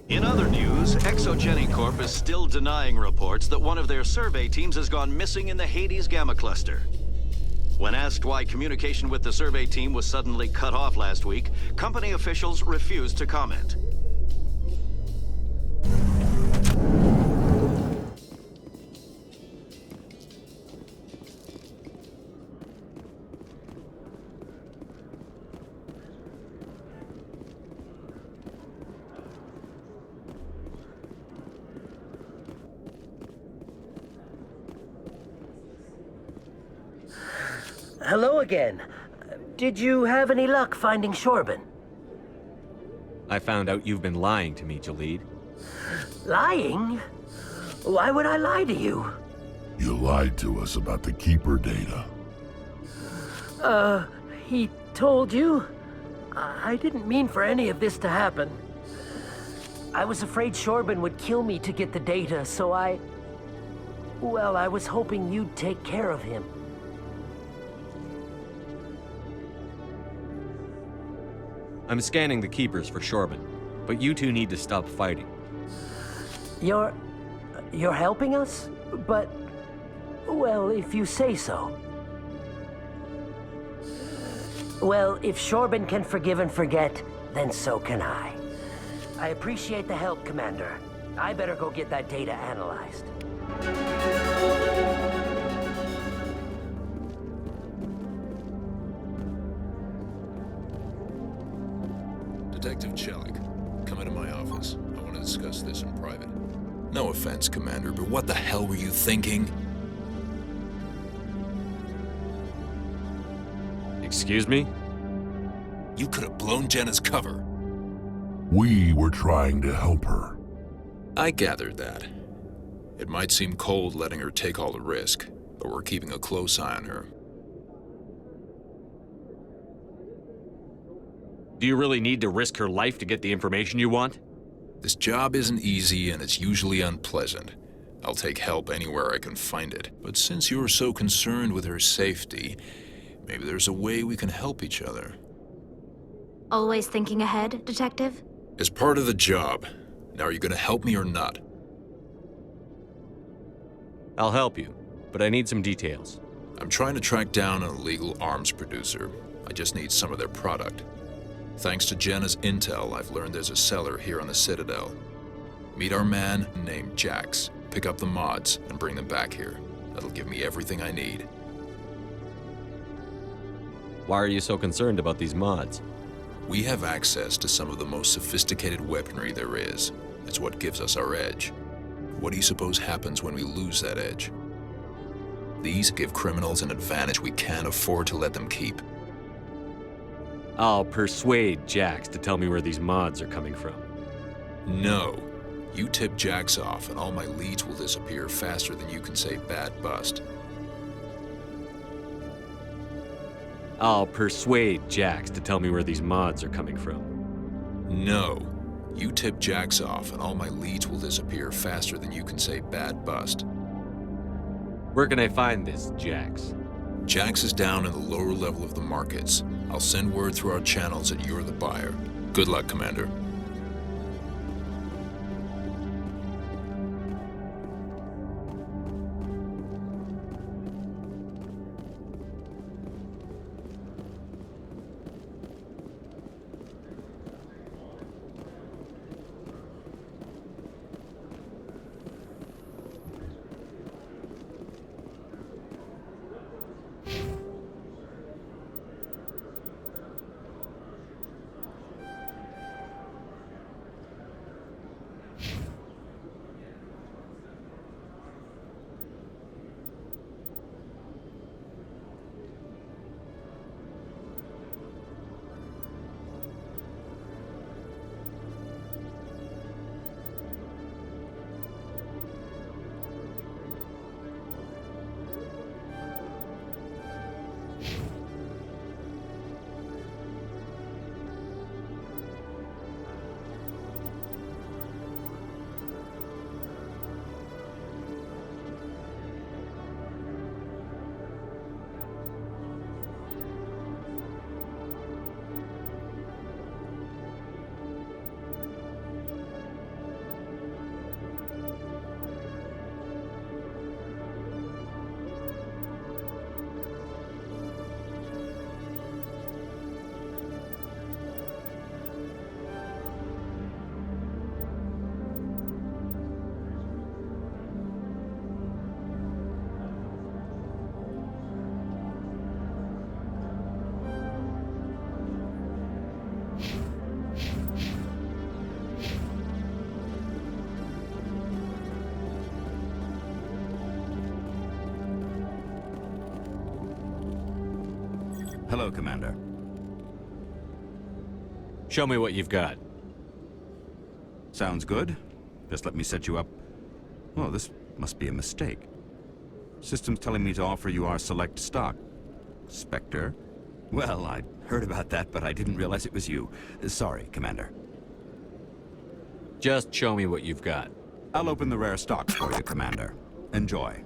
In other news, Exogeny Corp is still denying reports that one of their survey teams has gone missing in the Hades Gamma Cluster. When asked why communication with the survey team was suddenly cut off last week, company officials refused to comment. Hello again. Did you have any luck finding Shorben? I found out you've been lying to me, Jalid. Lying? Why would I lie to you? You lied to us about the Keeper data. He told you? I didn't mean for any of this to happen. I was afraid Shorben would kill me to get the data, so well, I was hoping you'd take care of him. I'm scanning the Keepers for Shorben, but you two need to stop fighting. You're helping us? But, well, if you say so. Well, if Shorben can forgive and forget, then so can I. I appreciate the help, Commander. I better go get that data analyzed. Detective Chelik, come into my office. I want to discuss this in private. No offense, Commander, but what the hell were you thinking? Excuse me? You could have blown Jenna's cover. We were trying to help her. I gathered that. It might seem cold letting her take all the risk, but we're keeping a close eye on her. Do you really need to risk her life to get the information you want? This job isn't easy and it's usually unpleasant. I'll take help anywhere I can find it. But since you're so concerned with her safety, maybe there's a way we can help each other. Always thinking ahead, Detective? As part of the job. Now, are you gonna help me or not? I'll help you, but I need some details. I'm trying to track down an illegal arms producer. I just need some of their product. Thanks to Jenna's intel, I've learned there's a seller here on the Citadel. Meet our man named Jax, pick up the mods, and bring them back here. That'll give me everything I need. Why are you so concerned about these mods? We have access to some of the most sophisticated weaponry there is. It's what gives us our edge. What do you suppose happens when we lose that edge? These give criminals an advantage we can't afford to let them keep. I'll persuade Jax to tell me where these mods are coming from. No. You tip Jax off and all my leads will disappear faster than you can say bad bust. I'll persuade Jax to tell me where these mods are coming from. No. You tip Jax off and all my leads will disappear faster than you can say bad bust. Where can I find this, Jax? Jax is down in the lower level of the markets. I'll send word through our channels that you're the buyer. Good luck, Commander. Hello, Commander. Show me what you've got. Sounds good. Just let me set you up. Oh, this must be a mistake. System's telling me to offer you our select stock. Spectre? Well, I'd heard about that, but I didn't realize it was you. Sorry, Commander. Just show me what you've got. I'll open the rare stocks for you, Commander. Enjoy.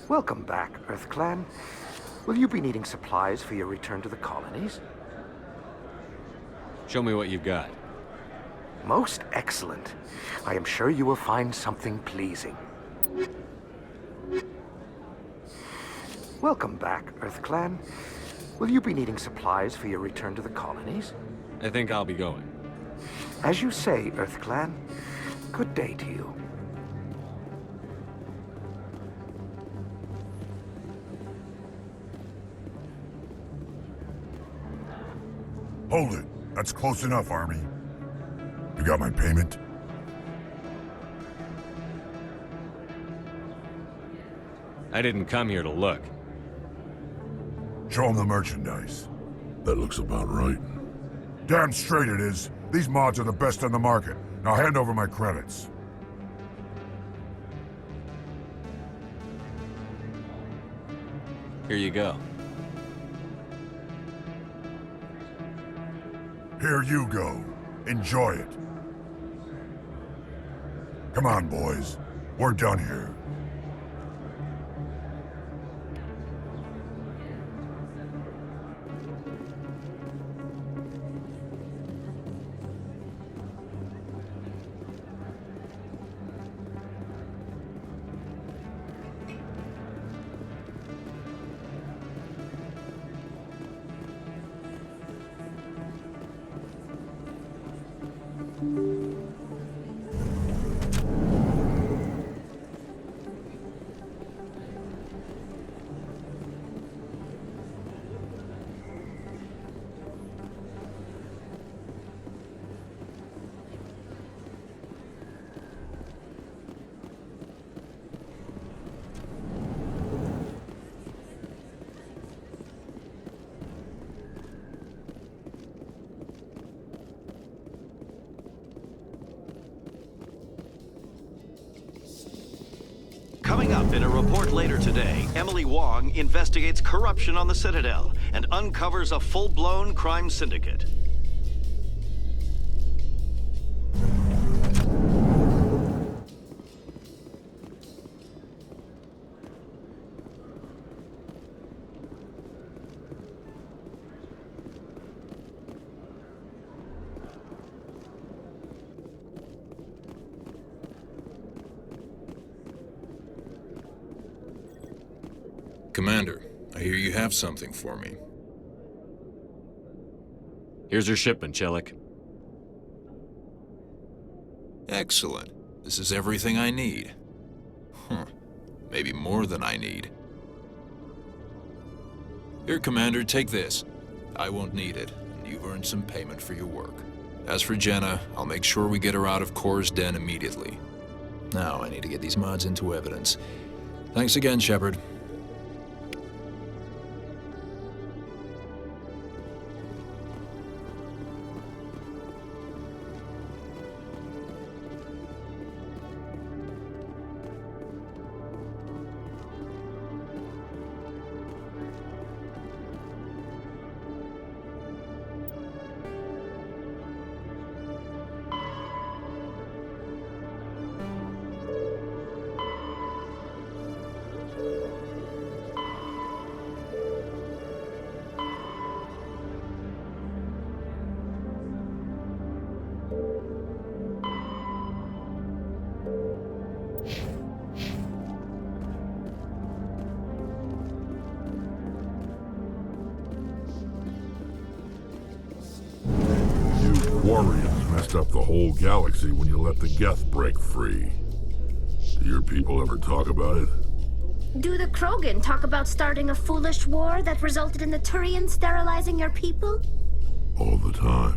Welcome back, Earth Clan. Will you be needing supplies for your return to the colonies? Show me what you've got. Most excellent. I am sure you will find something pleasing. Welcome back, Earth Clan. Will you be needing supplies for your return to the colonies? I think I'll be going. As you say, Earth Clan. Good day to you. Hold it. That's close enough, Army. You got my payment? I didn't come here to look. Show him the merchandise. That looks about right. Damn straight it is. These mods are the best on the market. Now hand over my credits. Here you go. Here you go. Enjoy it. Come on, boys. We're done here. In a report later today, Emily Wong investigates corruption on the Citadel and uncovers a full-blown crime syndicate. Commander, I hear you have something for me. Here's your shipment, Chelik. Excellent. This is everything I need. Maybe more than I need. Here, Commander, take this. I won't need it, and you've earned some payment for your work. As for Jenna, I'll make sure we get her out of Kor's den immediately. Now, I need to get these mods into evidence. Thanks again, Shepard. Quarians messed up the whole galaxy when you let the Geth break free. Do your people ever talk about it? Do the Krogan talk about starting a foolish war that resulted in the Turians sterilizing your people? All the time.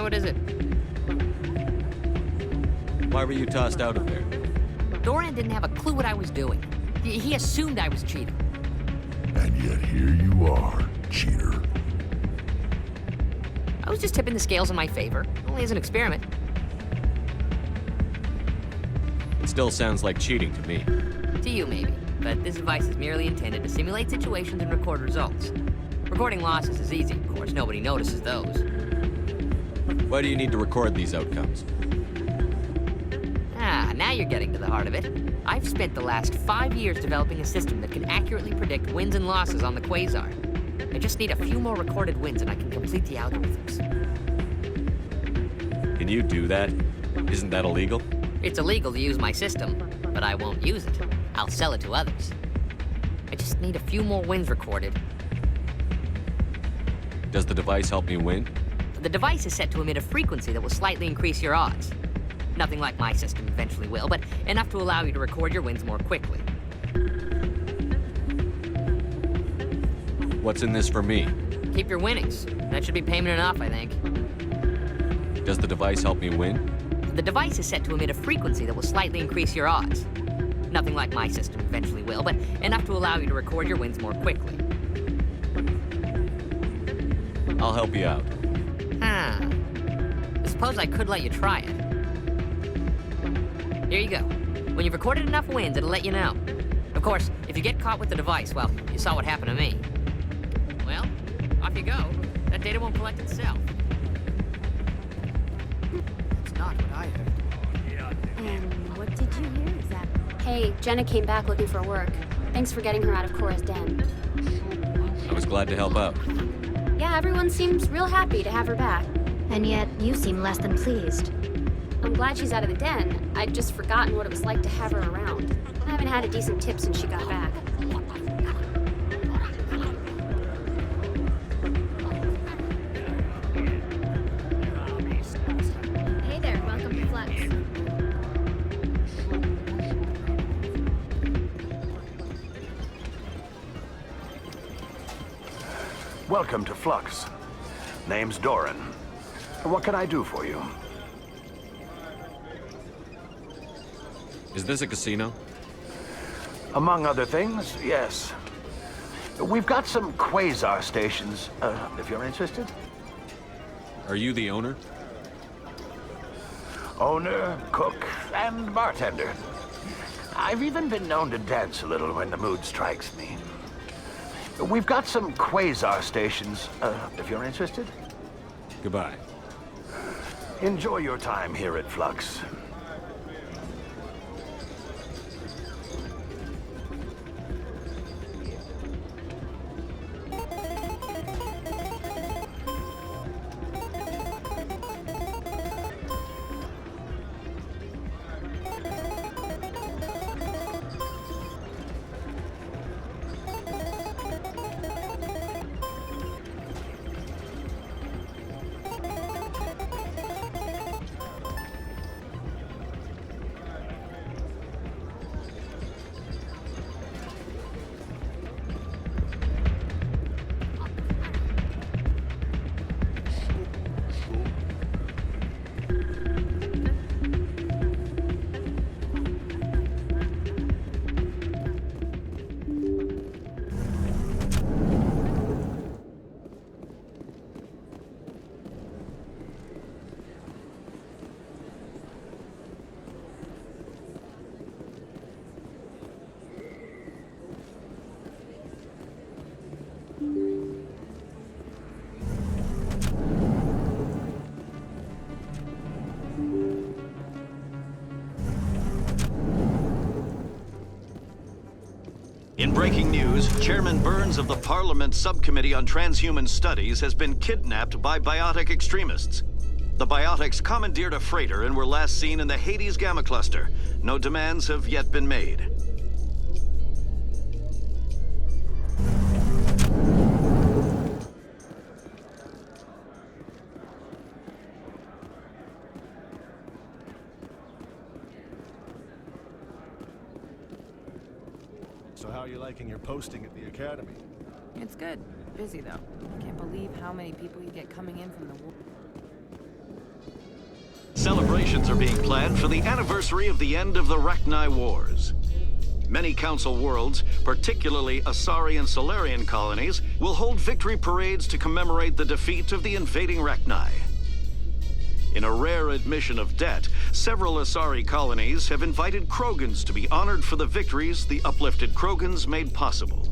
What is it? Why were you tossed out of there? Doran didn't have a clue what I was doing. He assumed I was cheating. And yet here you are, cheater. I was just tipping the scales in my favor, only as an experiment. It still sounds like cheating to me. To you, maybe. But this device is merely intended to simulate situations and record results. Recording losses is easy, of course. Nobody notices those. Why do you need to record these outcomes? Now you're getting to the heart of it. I've spent the last 5 years developing a system that can accurately predict wins and losses on the Quasar. I just need a few more recorded wins and I can complete the algorithms. Can you do that? Isn't that illegal? It's illegal to use my system, but I won't use it. I'll sell it to others. I just need a few more wins recorded. Does the device help me win? The device is set to emit a frequency that will slightly increase your odds. Nothing like my system eventually will, but enough to allow you to record your wins more quickly. What's in this for me? Keep your winnings. That should be payment enough, I think. Does the device help me win? The device is set to emit a frequency that will slightly increase your odds. Nothing like my system eventually will, but enough to allow you to record your wins more quickly. I'll help you out. I suppose I could let you try it. Here you go. When you've recorded enough wins, it'll let you know. Of course, if you get caught with the device, well, you saw what happened to me. Well, off you go. That data won't collect itself. not what I heard. And what did you hear exactly? Hey, Jenna came back looking for work. Thanks for getting her out of Cora's den. I was glad to help out. Yeah, everyone seems real happy to have her back. And yet, you seem less than pleased. I'm glad she's out of the den. I'd just forgotten what it was like to have her around. I haven't had a decent tip since she got back. Hey there, welcome to Flux. Welcome to Flux. Name's Doran. What can I do for you? Is this a casino? Among other things, yes. We've got some quasar stations, if you're interested. Are you the owner? Owner, cook, and bartender. I've even been known to dance a little when the mood strikes me. We've got some quasar stations, if you're interested. Goodbye. Enjoy your time here at Flux. In breaking news, Chairman Burns of the Parliament Subcommittee on Transhuman Studies has been kidnapped by biotic extremists. The biotics commandeered a freighter and were last seen in the Hades Gamma Cluster. No demands have yet been made. So how are you liking your posting at the Academy? It's good. Busy, though. Can't believe how many people you get coming in from the war. Celebrations are being planned for the anniversary of the end of the Rachni Wars. Many Council worlds, particularly Asari and Solarian colonies, will hold victory parades to commemorate the defeat of the invading Rachni. In a rare admission of debt, several Asari colonies have invited Krogans to be honored for the victories the uplifted Krogans made possible.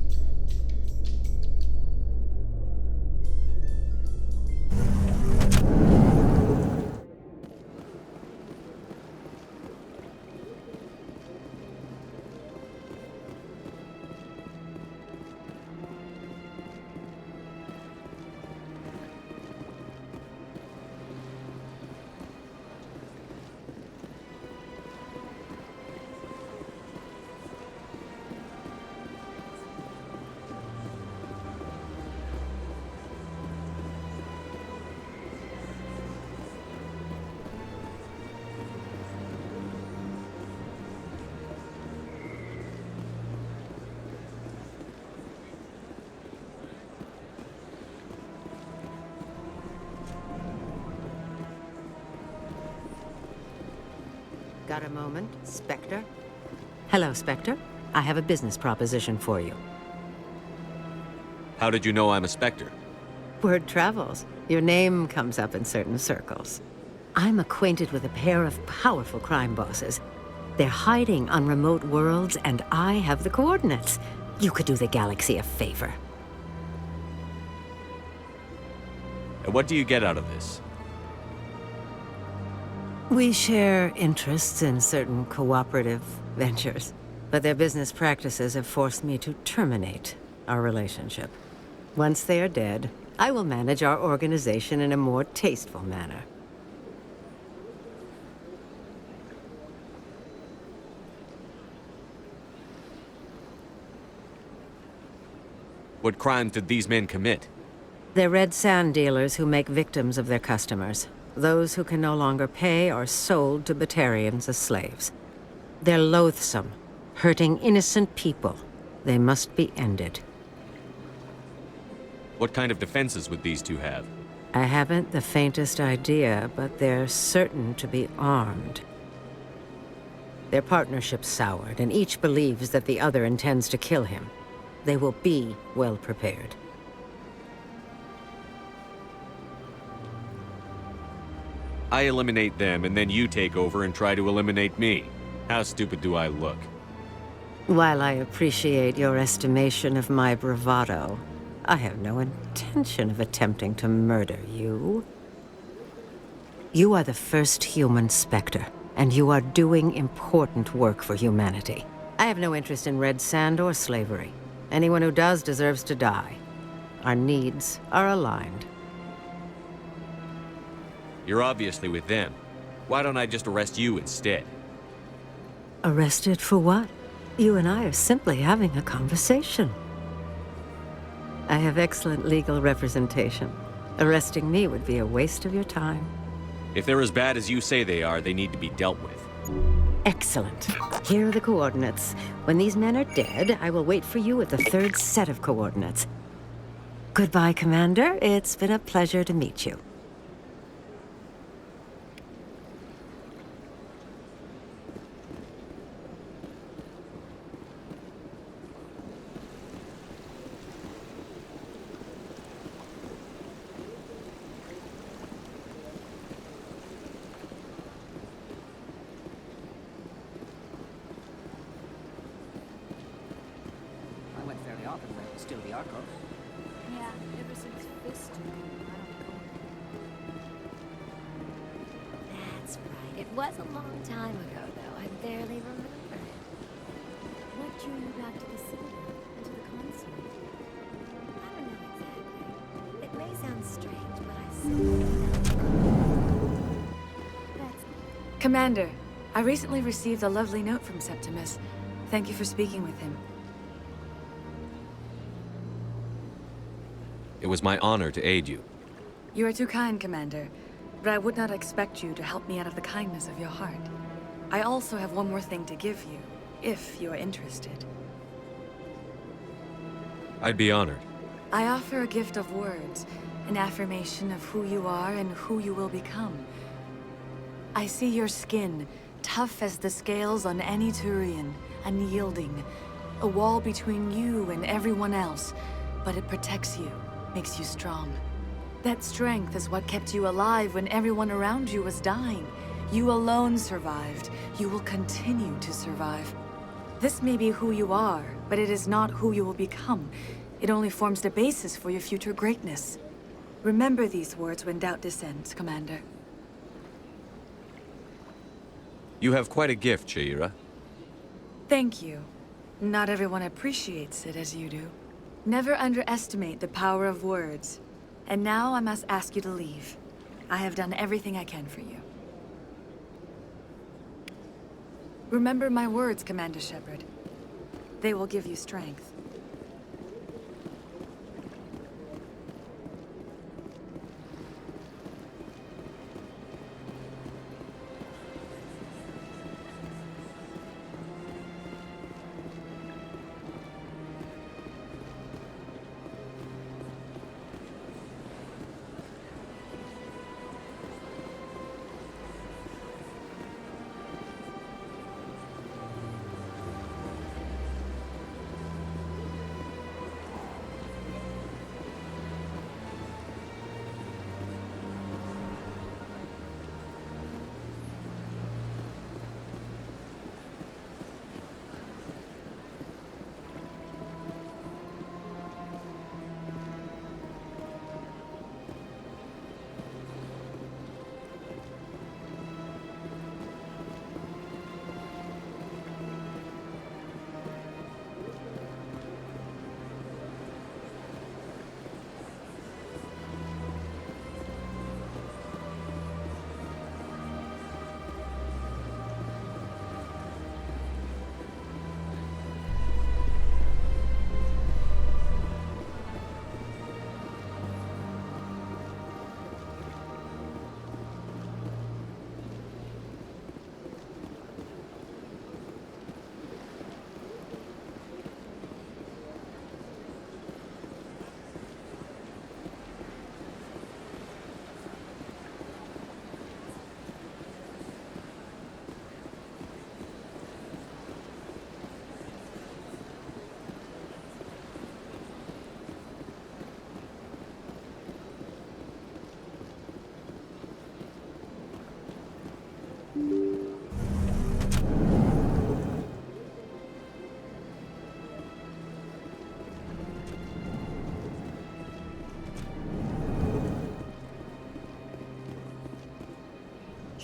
Got a moment, Spectre? Hello, Spectre. I have a business proposition for you. How did you know I'm a Spectre? Word travels. Your name comes up in certain circles. I'm acquainted with a pair of powerful crime bosses. They're hiding on remote worlds, and I have the coordinates. You could do the galaxy a favor. And what do you get out of this? We share interests in certain cooperative ventures, but their business practices have forced me to terminate our relationship. Once they are dead, I will manage our organization in a more tasteful manner. What crimes did these men commit? They're red sand dealers who make victims of their customers. Those who can no longer pay are sold to Batarians as slaves. They're loathsome, hurting innocent people. They must be ended. What kind of defenses would these two have? I haven't the faintest idea, but they're certain to be armed. Their partnership's soured, and each believes that the other intends to kill him. They will be well prepared. I eliminate them, and then you take over and try to eliminate me. How stupid do I look? While I appreciate your estimation of my bravado, I have no intention of attempting to murder you. You are the first human Spectre, and you are doing important work for humanity. I have no interest in red sand or slavery. Anyone who does deserves to die. Our needs are aligned. You're obviously with them. Why don't I just arrest you instead? Arrested for what? You and I are simply having a conversation. I have excellent legal representation. Arresting me would be a waste of your time. If they're as bad as you say they are, they need to be dealt with. Excellent. Here are the coordinates. When these men are dead, I will wait for you at the third set of coordinates. Goodbye, Commander. It's been a pleasure to meet you. That's right. It was a long time ago, though. I barely remember it. What drew you back to the Citadel and to the console? I don't know exactly. It may sound strange, but I still That's... Commander, I recently received a lovely note from Septimus. Thank you for speaking with him. It was my honor to aid you. You are too kind, Commander, but I would not expect you to help me out of the kindness of your heart. I also have one more thing to give you, if you are interested. I'd be honored. I offer a gift of words, an affirmation of who you are and who you will become. I see your skin, tough as the scales on any Turian, unyielding, a wall between you and everyone else, but it protects you, makes you strong. That strength is what kept you alive when everyone around you was dying. You alone survived. You will continue to survive. This may be who you are, but it is not who you will become. It only forms the basis for your future greatness. Remember these words when doubt descends, Commander. You have quite a gift, Shaira. Thank you. Not everyone appreciates it as you do. Never underestimate the power of words. And now I must ask you to leave. I have done everything I can for you. Remember my words, Commander Shepard. They will give you strength.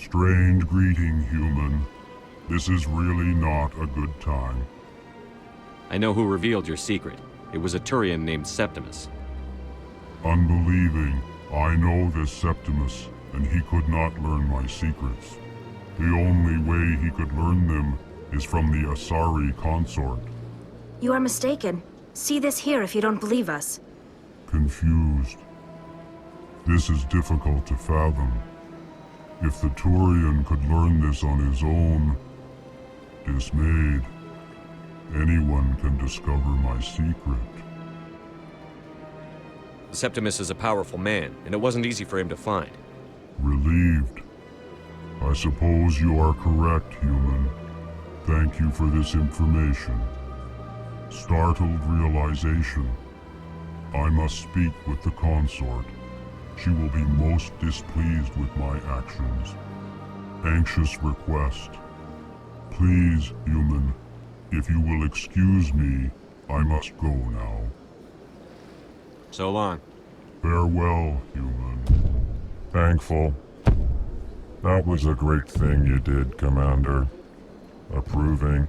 Strange greeting, human. This is really not a good time. I know who revealed your secret. It was a Turian named Septimus. Unbelieving, I know this Septimus, and he could not learn my secrets. The only way he could learn them is from the Asari consort. You are mistaken. See this here if you don't believe us. Confused. This is difficult to fathom. If the Turian could learn this on his own, dismayed, anyone can discover my secret. Septimus is a powerful man, and it wasn't easy for him to find. Relieved. I suppose you are correct, human. Thank you for this information. Startled realization. I must speak with the consort. She will be most displeased with my actions. Anxious request. Please, human, if you will excuse me, I must go now. So long. Farewell, human. Thankful. That was a great thing you did, Commander. Approving.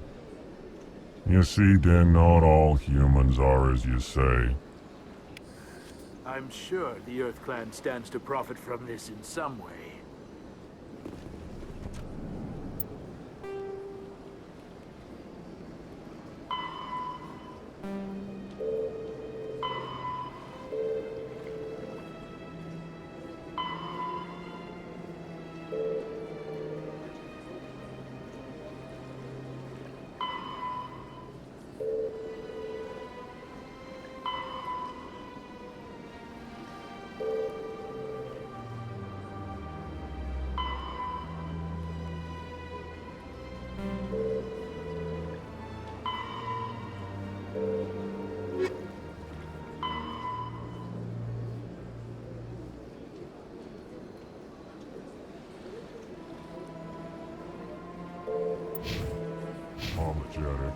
You see, Din, not all humans are as you say. I'm sure the Earth Clan stands to profit from this in some way. Apologetic.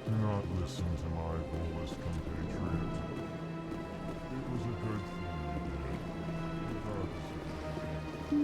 Do not listen to my bolus compatriot. It was a good thing you did, regardless of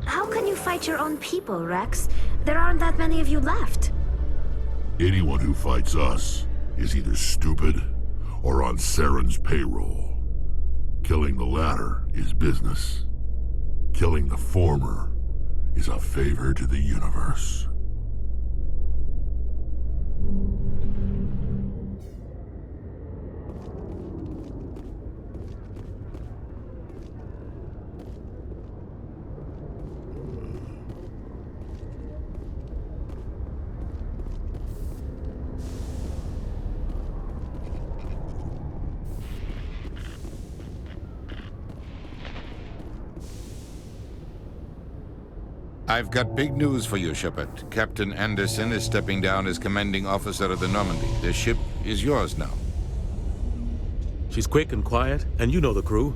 How can you fight your own people, Rex? There aren't that many of you left. anyone who fights us is either stupid or on Saren's payroll. Killing the latter is business. Killing the former is a favor to the universe. I've got big news for you, Shepard. Captain Anderson is stepping down as commanding officer of the Normandy. The ship is yours now. She's quick and quiet, and you know the crew.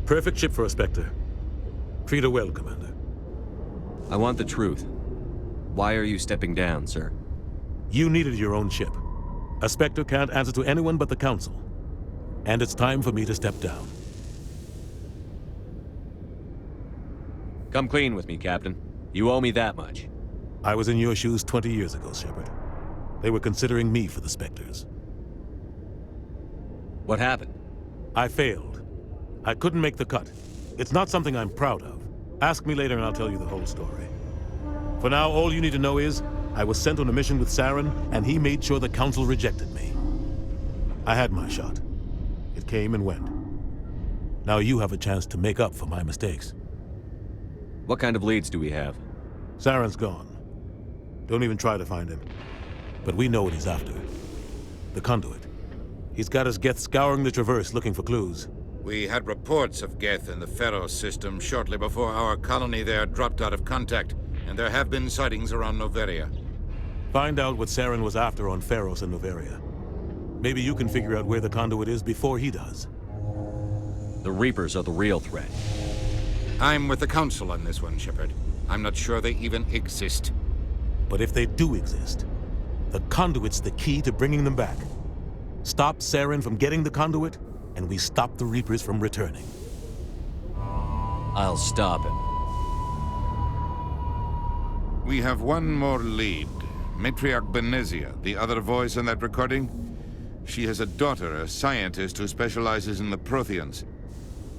Perfect ship for a Spectre. Treat her well, Commander. I want the truth. Why are you stepping down, sir? You needed your own ship. A Spectre can't answer to anyone but the Council. And it's time for me to step down. Come clean with me, Captain. You owe me that much. I was in your shoes 20 years ago, Shepard. They were considering me for the Spectres. What happened? I failed. I couldn't make the cut. It's not something I'm proud of. Ask me later and I'll tell you the whole story. For now, all you need to know is, I was sent on a mission with Saren, and he made sure the Council rejected me. I had my shot. It came and went. Now you have a chance to make up for my mistakes. What kind of leads do we have? Saren's gone. Don't even try to find him. But we know what he's after. The conduit. He's got his Geth scouring the Traverse looking for clues. We had reports of Geth in the Pharos system shortly before our colony there dropped out of contact, and there have been sightings around Noveria. Find out what Saren was after on Pharos and Noveria. Maybe you can figure out where the conduit is before he does. The Reapers are the real threat. I'm with the Council on this one, Shepard. I'm not sure they even exist. But if they do exist, the conduit's the key to bringing them back. Stop Saren from getting the conduit, and we stop the Reapers from returning. I'll stop him. We have one more lead. Matriarch Benezia, the other voice in that recording. She has a daughter, a scientist who specializes in the Protheans.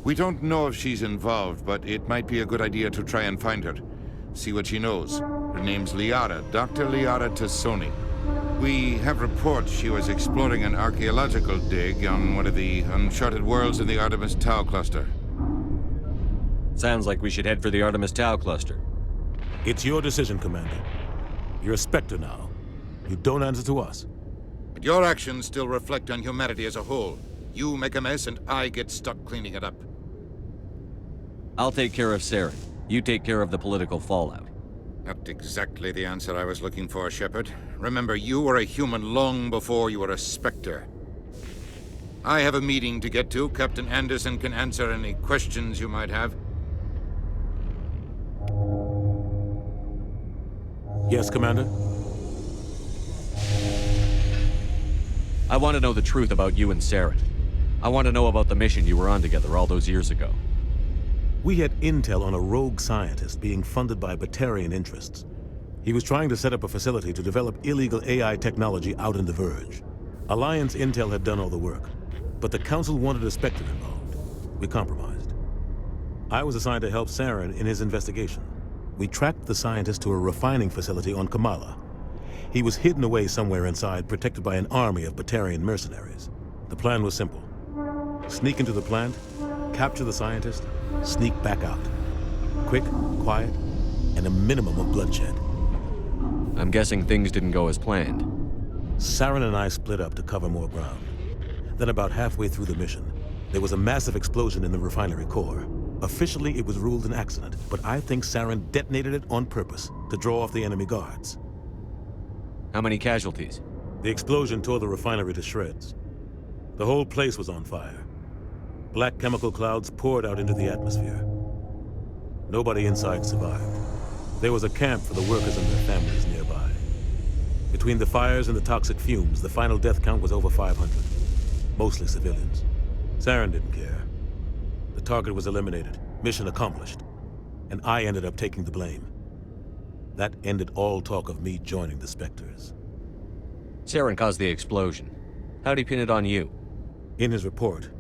We don't know if she's involved, but it might be a good idea to try and find her. See what she knows. Her name's Liara, Dr. Liara Tassoni. We have reports she was exploring an archaeological dig on one of the uncharted worlds in the Artemis Tau cluster. Sounds like we should head for the Artemis Tau cluster. It's your decision, Commander. You're a Spectre now. You don't answer to us. But your actions still reflect on humanity as a whole. You make a mess and I get stuck cleaning it up. I'll take care of Saren. You take care of the political fallout. Not exactly the answer I was looking for, Shepard. Remember, you were a human long before you were a Spectre. I have a meeting to get to. Captain Anderson can answer any questions you might have. Yes, Commander? I want to know the truth about you and Saren. I want to know about the mission you were on together all those years ago. We had intel on a rogue scientist being funded by Batarian interests. He was trying to set up a facility to develop illegal AI technology out in the Verge. Alliance intel had done all the work, but the Council wanted a Spectre involved. We compromised. I was assigned to help Saren in his investigation. We tracked the scientist to a refining facility on Kamala. He was hidden away somewhere inside, protected by an army of Batarian mercenaries. The plan was simple. Sneak into the plant, capture the scientist, sneak back out. Quick, quiet, and a minimum of bloodshed. I'm guessing things didn't go as planned. Saren and I split up to cover more ground. Then about halfway through the mission, there was a massive explosion in the refinery core. Officially, it was ruled an accident, but I think Saren detonated it on purpose to draw off the enemy guards. How many casualties? The explosion tore the refinery to shreds. The whole place was on fire. Black chemical clouds poured out into the atmosphere. Nobody inside survived. There was a camp for the workers and their families nearby. Between the fires and the toxic fumes, the final death count was over 500. Mostly civilians. Saren didn't care. The target was eliminated, mission accomplished. And I ended up taking the blame. That ended all talk of me joining the Spectres. Saren caused the explosion. How'd he pin it on you? In his report,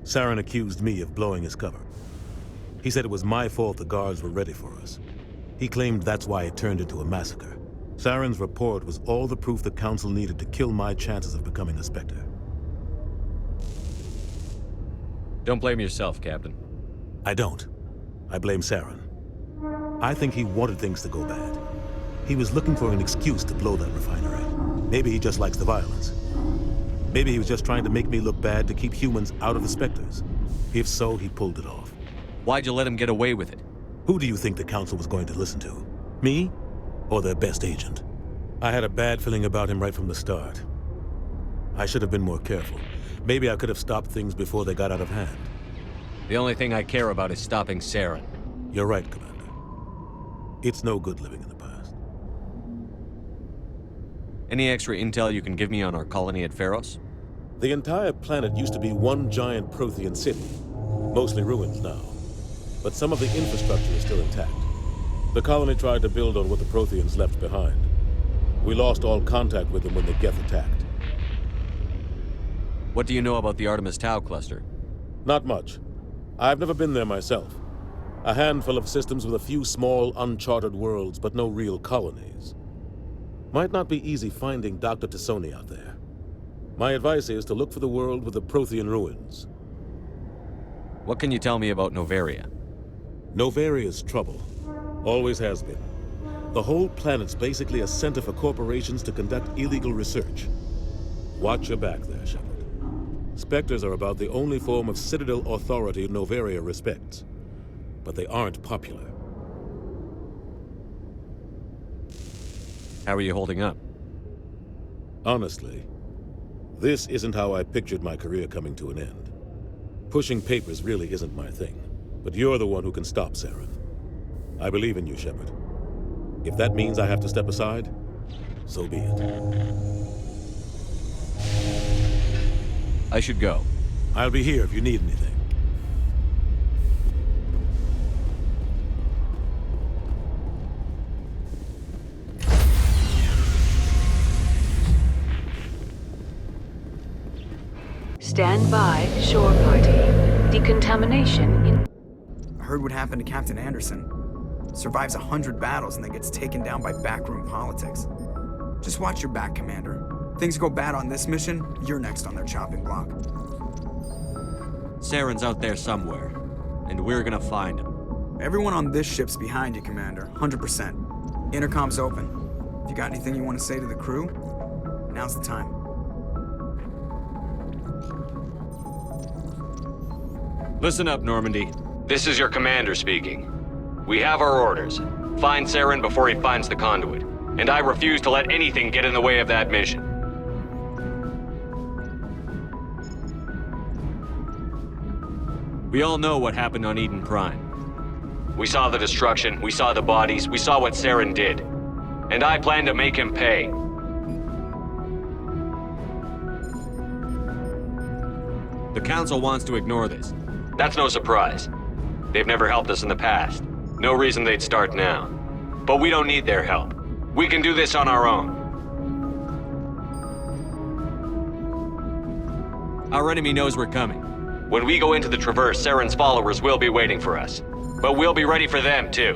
Saren accused me of blowing his cover. He said it was my fault the guards were ready for us. He claimed that's why it turned into a massacre. Saren's report was all the proof the Council needed to kill my chances of becoming a Spectre. Don't blame yourself, Captain. I don't. I blame Saren. I think he wanted things to go bad. He was looking for an excuse to blow that refinery. Maybe he just likes the violence. Maybe he was just trying to make me look bad to keep humans out of the Spectres. If so, he pulled it off. Why'd you let him get away with it? Who do you think the Council was going to listen to? Me? Or their best agent? I had a bad feeling about him right from the start. I should have been more careful. Maybe I could have stopped things before they got out of hand. The only thing I care about is stopping Saren. You're right, Commander. It's no good living in the past. Any extra intel you can give me on our colony at Pharos? The entire planet used to be one giant Prothean city. Mostly ruins now. But some of the infrastructure is still intact. The colony tried to build on what the Protheans left behind. We lost all contact with them when the Geth attacked. What do you know about the Artemis Tau cluster? Not much. I've never been there myself. A handful of systems with a few small, uncharted worlds, but no real colonies. Might not be easy finding Dr. Tassoni out there. My advice is to look for the world with the Prothean ruins. What can you tell me about Noveria? Noveria's trouble. Always has been. The whole planet's basically a center for corporations to conduct illegal research. Watch your back there, Shepard. Spectres are about the only form of Citadel authority Noveria respects. But they aren't popular. How are you holding up? Honestly, this isn't how I pictured my career coming to an end. Pushing papers really isn't my thing. But you're the one who can stop Saren. I believe in you, Shepard. If that means I have to step aside, so be it. I should go. I'll be here if you need anything. Stand by, shore party. Decontamination in... I heard what happened to Captain Anderson. Survives 100 battles and then gets taken down by backroom politics. Just watch your back, Commander. Things go bad on this mission, you're next on their chopping block. Saren's out there somewhere, and we're gonna find him. Everyone on this ship's behind you, Commander. 100%. Intercom's open. If you got anything you want to say to the crew, now's the time. Listen up, Normandy. This is your commander speaking. We have our orders. Find Saren before he finds the conduit. And I refuse to let anything get in the way of that mission. We all know what happened on Eden Prime. We saw the destruction, we saw the bodies, we saw what Saren did. And I plan to make him pay. The Council wants to ignore this. That's no surprise. They've never helped us in the past. No reason they'd start now. But we don't need their help. We can do this on our own. Our enemy knows we're coming. When we go into the Traverse, Saren's followers will be waiting for us. But we'll be ready for them, too.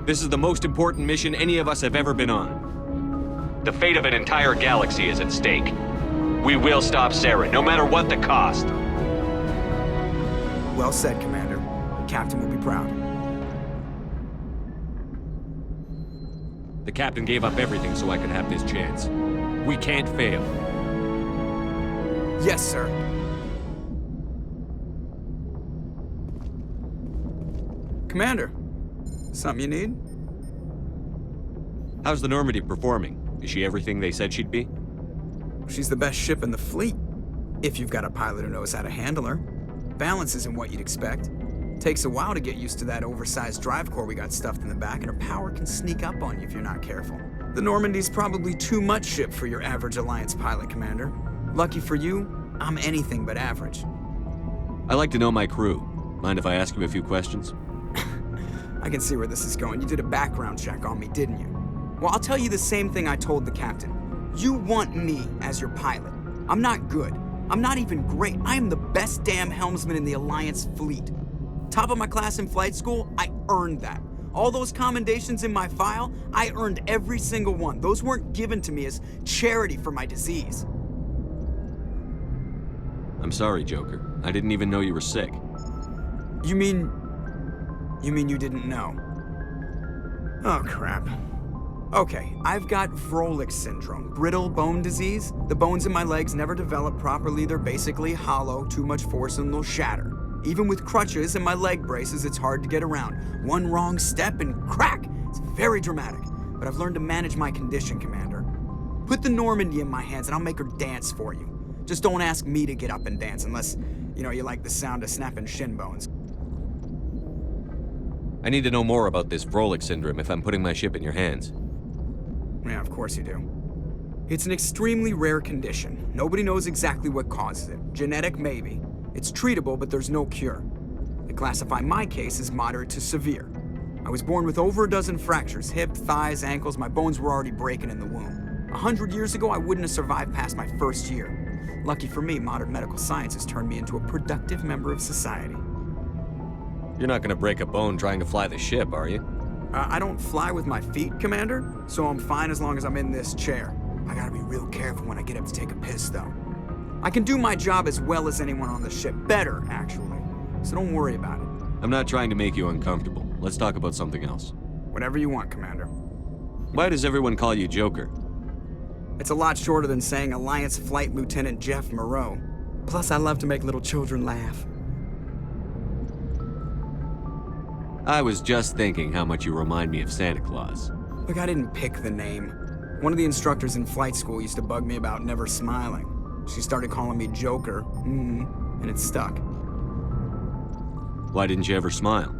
This is the most important mission any of us have ever been on. The fate of an entire galaxy is at stake. We will stop Saren, no matter what the cost. Well said, Commander. The Captain will be proud. The Captain gave up everything so I could have this chance. We can't fail. Yes, sir. Commander, something you need? How's the Normandy performing? Is she everything they said she'd be? She's the best ship in the fleet, if you've got a pilot who knows how to handle her. Balance isn't what you'd expect. Takes a while to get used to that oversized drive core we got stuffed in the back, and her power can sneak up on you if you're not careful. The Normandy's probably too much ship for your average Alliance pilot, Commander. Lucky for you, I'm anything but average. I like to know my crew. Mind if I ask you a few questions? I can see where this is going. You did a background check on me, didn't you? Well, I'll tell you the same thing I told the Captain. You want me as your pilot. I'm not good. I'm not even great. I am the best damn helmsman in the Alliance fleet. Top of my class in flight school, I earned that. All those commendations in my file, I earned every single one. Those weren't given to me as charity for my disease. I'm sorry, Joker. I didn't even know you were sick. You mean you didn't know? Oh, crap. Okay, I've got Vrolik syndrome, brittle bone disease. The bones in my legs never develop properly. They're basically hollow, too much force and they'll shatter. Even with crutches and my leg braces, it's hard to get around. One wrong step and crack! It's very dramatic. But I've learned to manage my condition, Commander. Put the Normandy in my hands and I'll make her dance for you. Just don't ask me to get up and dance unless, you like the sound of snapping shin bones. I need to know more about this Vrolik syndrome if I'm putting my ship in your hands. Yeah, of course you do. It's an extremely rare condition. Nobody knows exactly what causes it. Genetic, maybe. It's treatable, but there's no cure. They classify my case as moderate to severe. I was born with over a dozen fractures, hip, thighs, ankles. My bones were already breaking in the womb. 100 years ago, I wouldn't have survived past my first year. Lucky for me, modern medical science has turned me into a productive member of society. You're not gonna break a bone trying to fly the ship, are you? I don't fly with my feet, Commander, so I'm fine as long as I'm in this chair. I gotta be real careful when I get up to take a piss, though. I can do my job as well as anyone on the ship. Better, actually. So don't worry about it. I'm not trying to make you uncomfortable. Let's talk about something else. Whatever you want, Commander. Why does everyone call you Joker? It's a lot shorter than saying Alliance Flight Lieutenant Jeff Moreau. Plus, I love to make little children laugh. I was just thinking how much you remind me of Santa Claus. Look, I didn't pick the name. One of the instructors in flight school used to bug me about never smiling. She started calling me Joker, and it stuck. Why didn't you ever smile?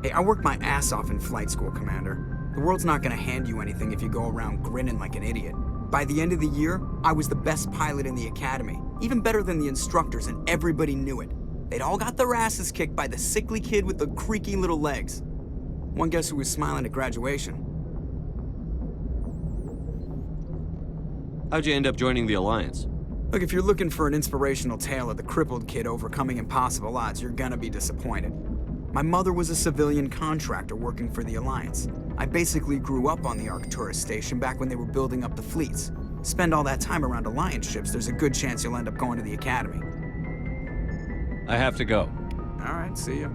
Hey, I worked my ass off in flight school, Commander. The world's not gonna hand you anything if you go around grinning like an idiot. By the end of the year, I was the best pilot in the academy, even better than the instructors, and everybody knew it. They'd all got their asses kicked by the sickly kid with the creaky little legs. One guess who was smiling at graduation? How'd you end up joining the Alliance? Look, if you're looking for an inspirational tale of the crippled kid overcoming impossible odds, you're gonna be disappointed. My mother was a civilian contractor working for the Alliance. I basically grew up on the Arcturus station back when they were building up the fleets. Spend all that time around Alliance ships, there's a good chance you'll end up going to the Academy. I have to go. All right, see ya.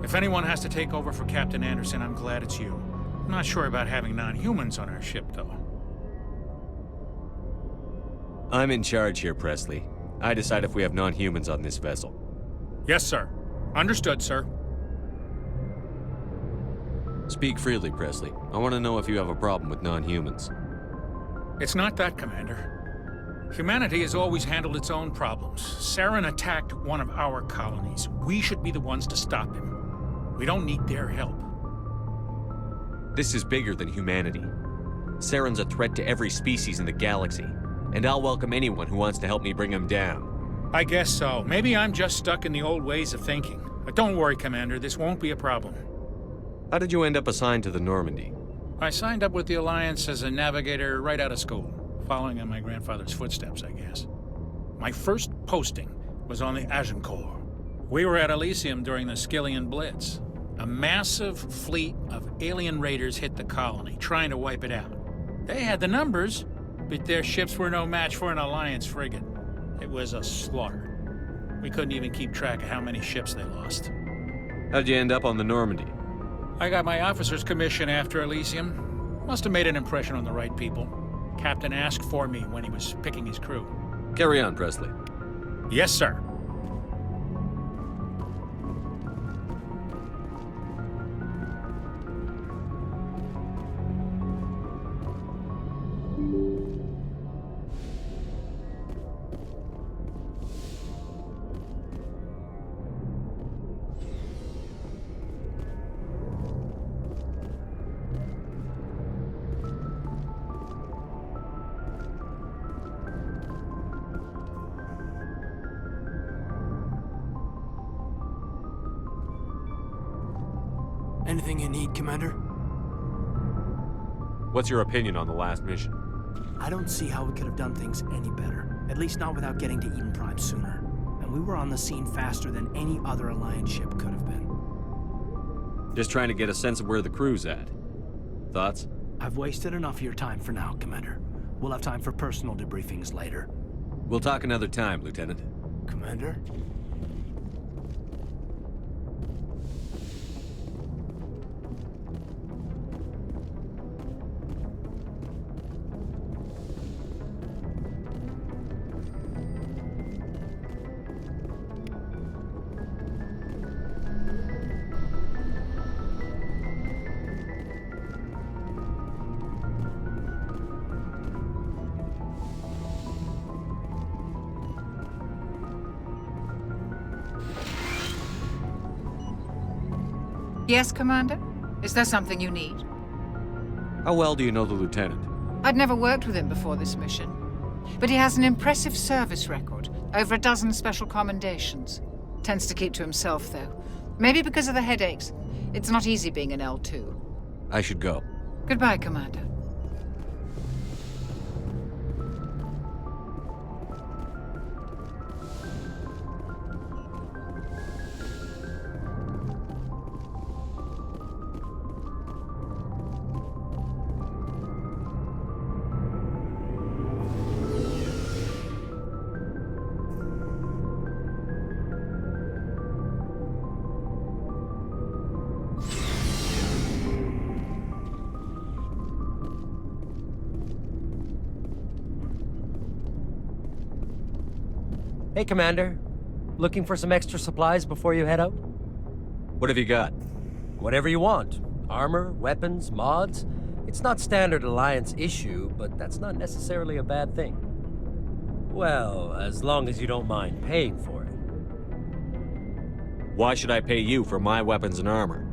If anyone has to take over for Captain Anderson, I'm glad it's you. I'm not sure about having non-humans on our ship, though. I'm in charge here, Presley. I decide if we have non-humans on this vessel. Yes, sir. Understood, sir. Speak freely, Presley. I want to know if you have a problem with non-humans. It's not that, Commander. Humanity has always handled its own problems. Saren attacked one of our colonies. We should be the ones to stop him. We don't need their help. This is bigger than humanity. Saren's a threat to every species in the galaxy, and I'll welcome anyone who wants to help me bring him down. I guess so. Maybe I'm just stuck in the old ways of thinking. But don't worry, Commander. This won't be a problem. How did you end up assigned to the Normandy? I signed up with the Alliance as a navigator right out of school, following in my grandfather's footsteps, I guess. My first posting was on the Agincourt. We were at Elysium during the Skillian Blitz. A massive fleet of alien raiders hit the colony, trying to wipe it out. They had the numbers, but their ships were no match for an Alliance frigate. It was a slaughter. We couldn't even keep track of how many ships they lost. How'd you end up on the Normandy? I got my officer's commission after Elysium. Must have made an impression on the right people. Captain asked for me when he was picking his crew. Carry on, Presley. Yes, sir. Anything you need, Commander? What's your opinion on the last mission? I don't see how we could have done things any better. At least not without getting to Eden Prime sooner. And we were on the scene faster than any other Alliance ship could have been. Just trying to get a sense of where the crew's at. Thoughts? I've wasted enough of your time for now, Commander. We'll have time for personal debriefings later. We'll talk another time, Lieutenant. Commander? Yes, Commander? Is there something you need? How well do you know the Lieutenant? I'd never worked with him before this mission. But he has an impressive service record, over a dozen special commendations. Tends to keep to himself, though. Maybe because of the headaches. It's not easy being an L2. I should go. Goodbye, Commander. Hey, Commander. Looking for some extra supplies before you head out? What have you got? Whatever you want. Armor, weapons, mods. It's not standard Alliance issue, but that's not necessarily a bad thing. Well, as long as you don't mind paying for it. Why should I pay you for my weapons and armor?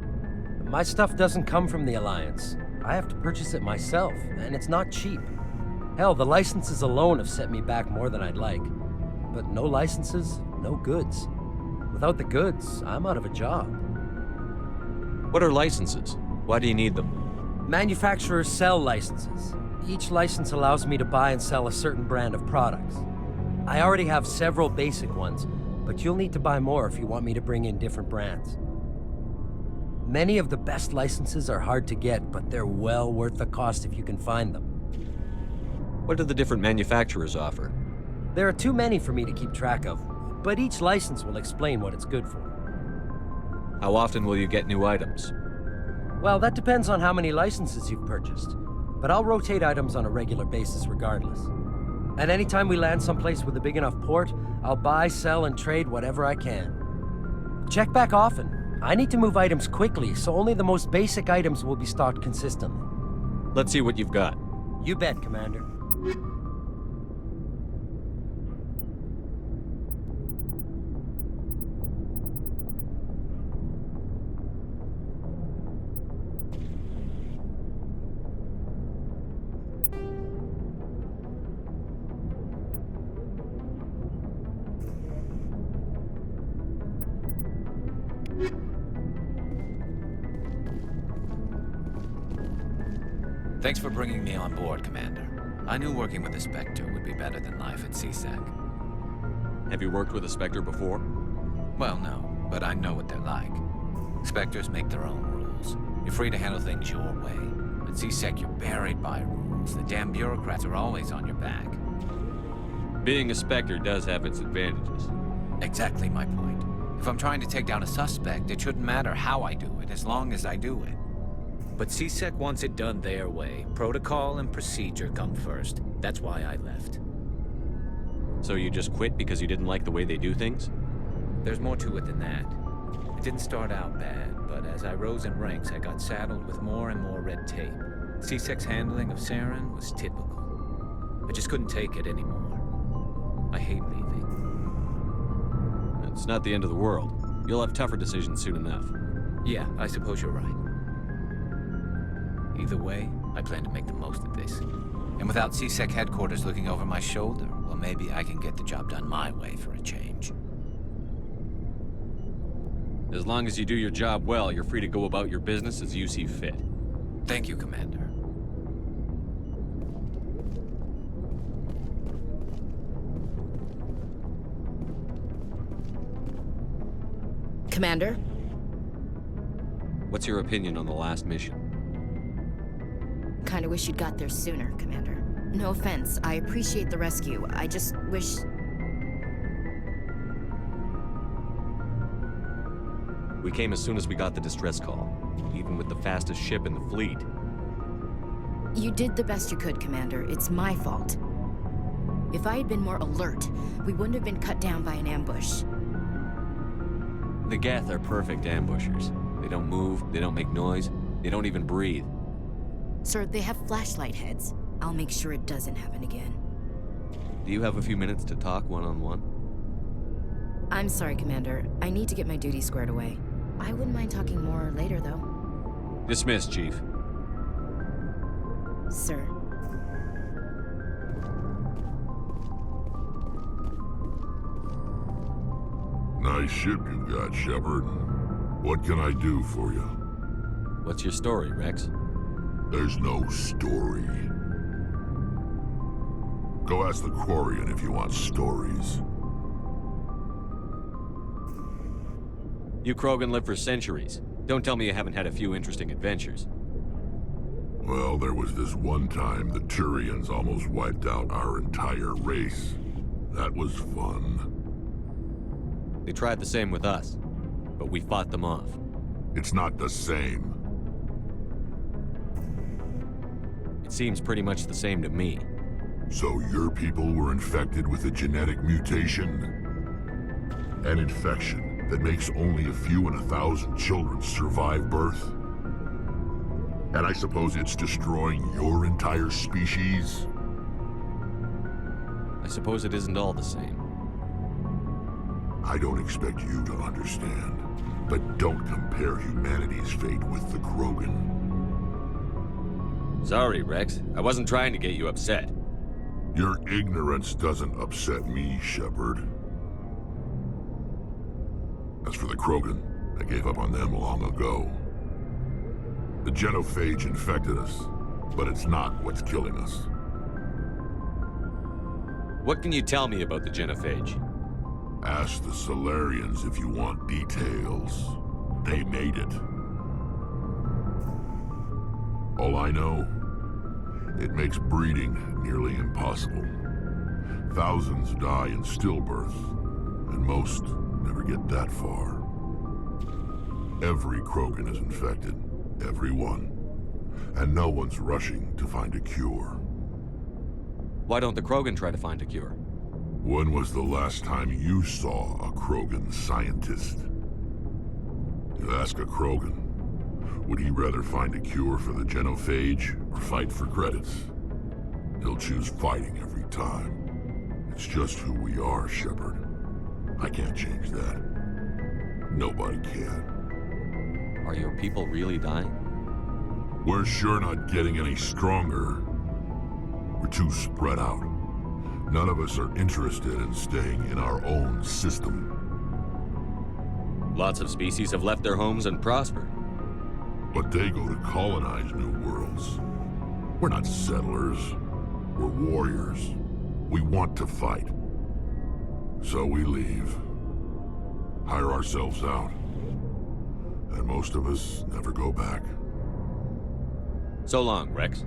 My stuff doesn't come from the Alliance. I have to purchase it myself, and it's not cheap. Hell, the licenses alone have set me back more than I'd like. But no licenses, no goods. Without the goods, I'm out of a job. What are licenses? Why do you need them? Manufacturers sell licenses. Each license allows me to buy and sell a certain brand of products. I already have several basic ones, but you'll need to buy more if you want me to bring in different brands. Many of the best licenses are hard to get, but they're well worth the cost if you can find them. What do the different manufacturers offer? There are too many for me to keep track of, but each license will explain what it's good for. How often will you get new items? Well, that depends on how many licenses you've purchased, but I'll rotate items on a regular basis regardless. And anytime we land someplace with a big enough port, I'll buy, sell, and trade whatever I can. Check back often. I need to move items quickly, so only the most basic items will be stocked consistently. Let's see what you've got. You bet, Commander. Thanks for bringing me on board, Commander. I knew working with a Spectre would be better than life at CSEC. Have you worked with a Spectre before? Well, no, but I know what they're like. Spectres make their own rules. You're free to handle things your way. At CSEC, you're buried by rules. The damn bureaucrats are always on your back. Being a Spectre does have its advantages. Exactly my point. If I'm trying to take down a suspect, it shouldn't matter how I do it, as long as I do it. But CSEC wants it done their way. Protocol and procedure come first. That's why I left. So you just quit because you didn't like the way they do things? There's more to it than that. It didn't start out bad, but as I rose in ranks, I got saddled with more and more red tape. CSEC's handling of Saren was typical. I just couldn't take it anymore. I hate leaving. It's not the end of the world. You'll have tougher decisions soon enough. Yeah, I suppose you're right. Either way, I plan to make the most of this. And without CSEC headquarters looking over my shoulder, well, maybe I can get the job done my way for a change. As long as you do your job well, you're free to go about your business as you see fit. Thank you, Commander. Commander? What's your opinion on the last mission? Kinda wish you'd got there sooner, Commander. No offense, I appreciate the rescue. I just wish... We came as soon as we got the distress call, even with the fastest ship in the fleet. You did the best you could, Commander. It's my fault. If I had been more alert, we wouldn't have been cut down by an ambush. The Geth are perfect ambushers. They don't move, they don't make noise, they don't even breathe. Sir, they have flashlight heads. I'll make sure it doesn't happen again. Do you have a few minutes to talk one-on-one? I'm sorry, Commander. I need to get my duty squared away. I wouldn't mind talking more later, though. Dismissed, Chief. Sir. Nice ship you've got, Shepard. What can I do for you? What's your story, Rex? There's no story. Go ask the Quarian if you want stories. You Krogan live for centuries. Don't tell me you haven't had a few interesting adventures. Well, there was this one time the Turians almost wiped out our entire race. That was fun. They tried the same with us, but we fought them off. It's not the same. It seems pretty much the same to me. So your people were infected with a genetic mutation? An infection that makes only a few in 1,000 children survive birth? And I suppose it's destroying your entire species? I suppose it isn't all the same. I don't expect you to understand, but don't compare humanity's fate with the Krogan. Sorry, Rex. I wasn't trying to get you upset. Your ignorance doesn't upset me, Shepard. As for the Krogan, I gave up on them long ago. The genophage infected us, but it's not what's killing us. What can you tell me about the genophage? Ask the Solarians if you want details. They made it. All I know, it makes breeding nearly impossible. Thousands die in stillbirth, and most never get that far. Every Krogan is infected, every one. And no one's rushing to find a cure. Why don't the Krogan try to find a cure? When was the last time you saw a Krogan scientist? You ask a Krogan, would he rather find a cure for the genophage or fight for credits? He'll choose fighting every time. It's just who we are, Shepard. I can't change that. Nobody can. Are your people really dying? We're sure not getting any stronger. We're too spread out. None of us are interested in staying in our own system. Lots of species have left their homes and prospered. But they go to colonize new worlds. We're not settlers. We're warriors. We want to fight. So we leave. Hire ourselves out. And most of us never go back. So long, Rex.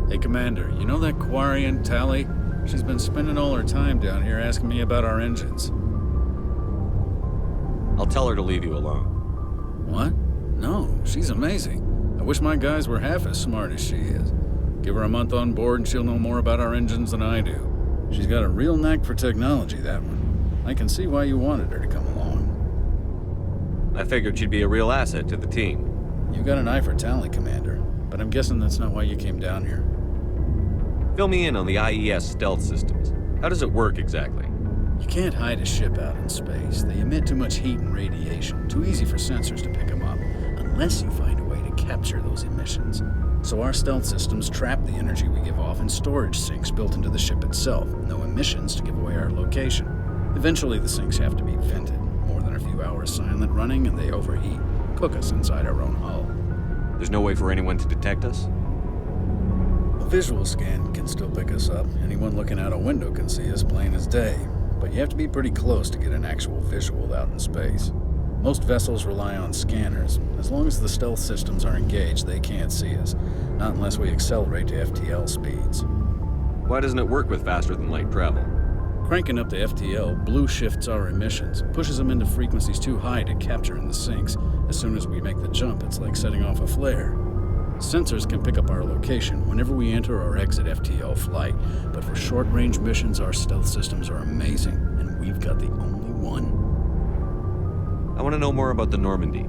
Hey, Commander, you know that Quarian, Tali? She's been spending all her time down here asking me about our engines. I'll tell her to leave you alone. What? No, she's amazing. I wish my guys were half as smart as she is. Give her a month on board and she'll know more about our engines than I do. She's got a real knack for technology, that one. I can see why you wanted her to come along. I figured she'd be a real asset to the team. You got an eye for talent, Commander, but I'm guessing that's not why you came down here. Fill me in on the IES stealth systems. How does it work exactly? You can't hide a ship out in space. They emit too much heat and radiation. Too easy for sensors to pick them up, unless you find a way to capture those emissions. So our stealth systems trap the energy we give off in storage sinks built into the ship itself. No emissions to give away our location. Eventually the sinks have to be vented. More than a few hours silent running and they overheat. Cook us inside our own hull. There's no way for anyone to detect us? A visual scan can still pick us up. Anyone looking out a window can see us plain as day. But you have to be pretty close to get an actual visual out in space. Most vessels rely on scanners. As long as the stealth systems are engaged, they can't see us. Not unless we accelerate to FTL speeds. Why doesn't it work with faster-than-light travel? Cranking up to FTL blue shifts our emissions, pushes them into frequencies too high to capture in the sinks. As soon as we make the jump, it's like setting off a flare. Sensors can pick up our location whenever we enter or exit FTL flight, but for short-range missions, our stealth systems are amazing, and we've got the only one. I want to know more about the Normandy.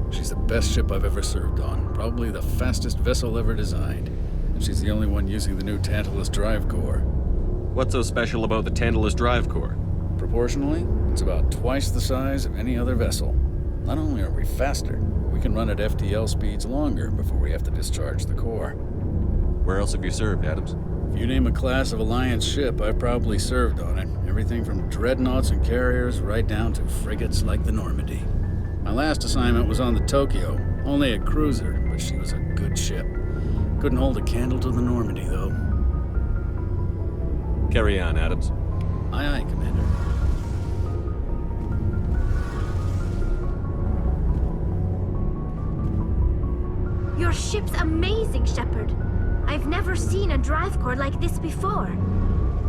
She's the best ship I've ever served on, probably the fastest vessel ever designed, and she's the only one using the new Tantalus drive core. What's so special about the Tantalus drive core? Proportionally, it's about twice the size of any other vessel. Not only are we faster, we can run at FTL speeds longer before we have to discharge the core. Where else have you served, Adams? If you name a class of Alliance ship, I've probably served on it. Everything from dreadnoughts and carriers right down to frigates like the Normandy. My last assignment was on the Tokyo, only a cruiser, but she was a good ship. Couldn't hold a candle to the Normandy, though. Carry on, Adams. Aye, aye, Commander. Your ship's amazing, Shepard. I've never seen a drive core like this before.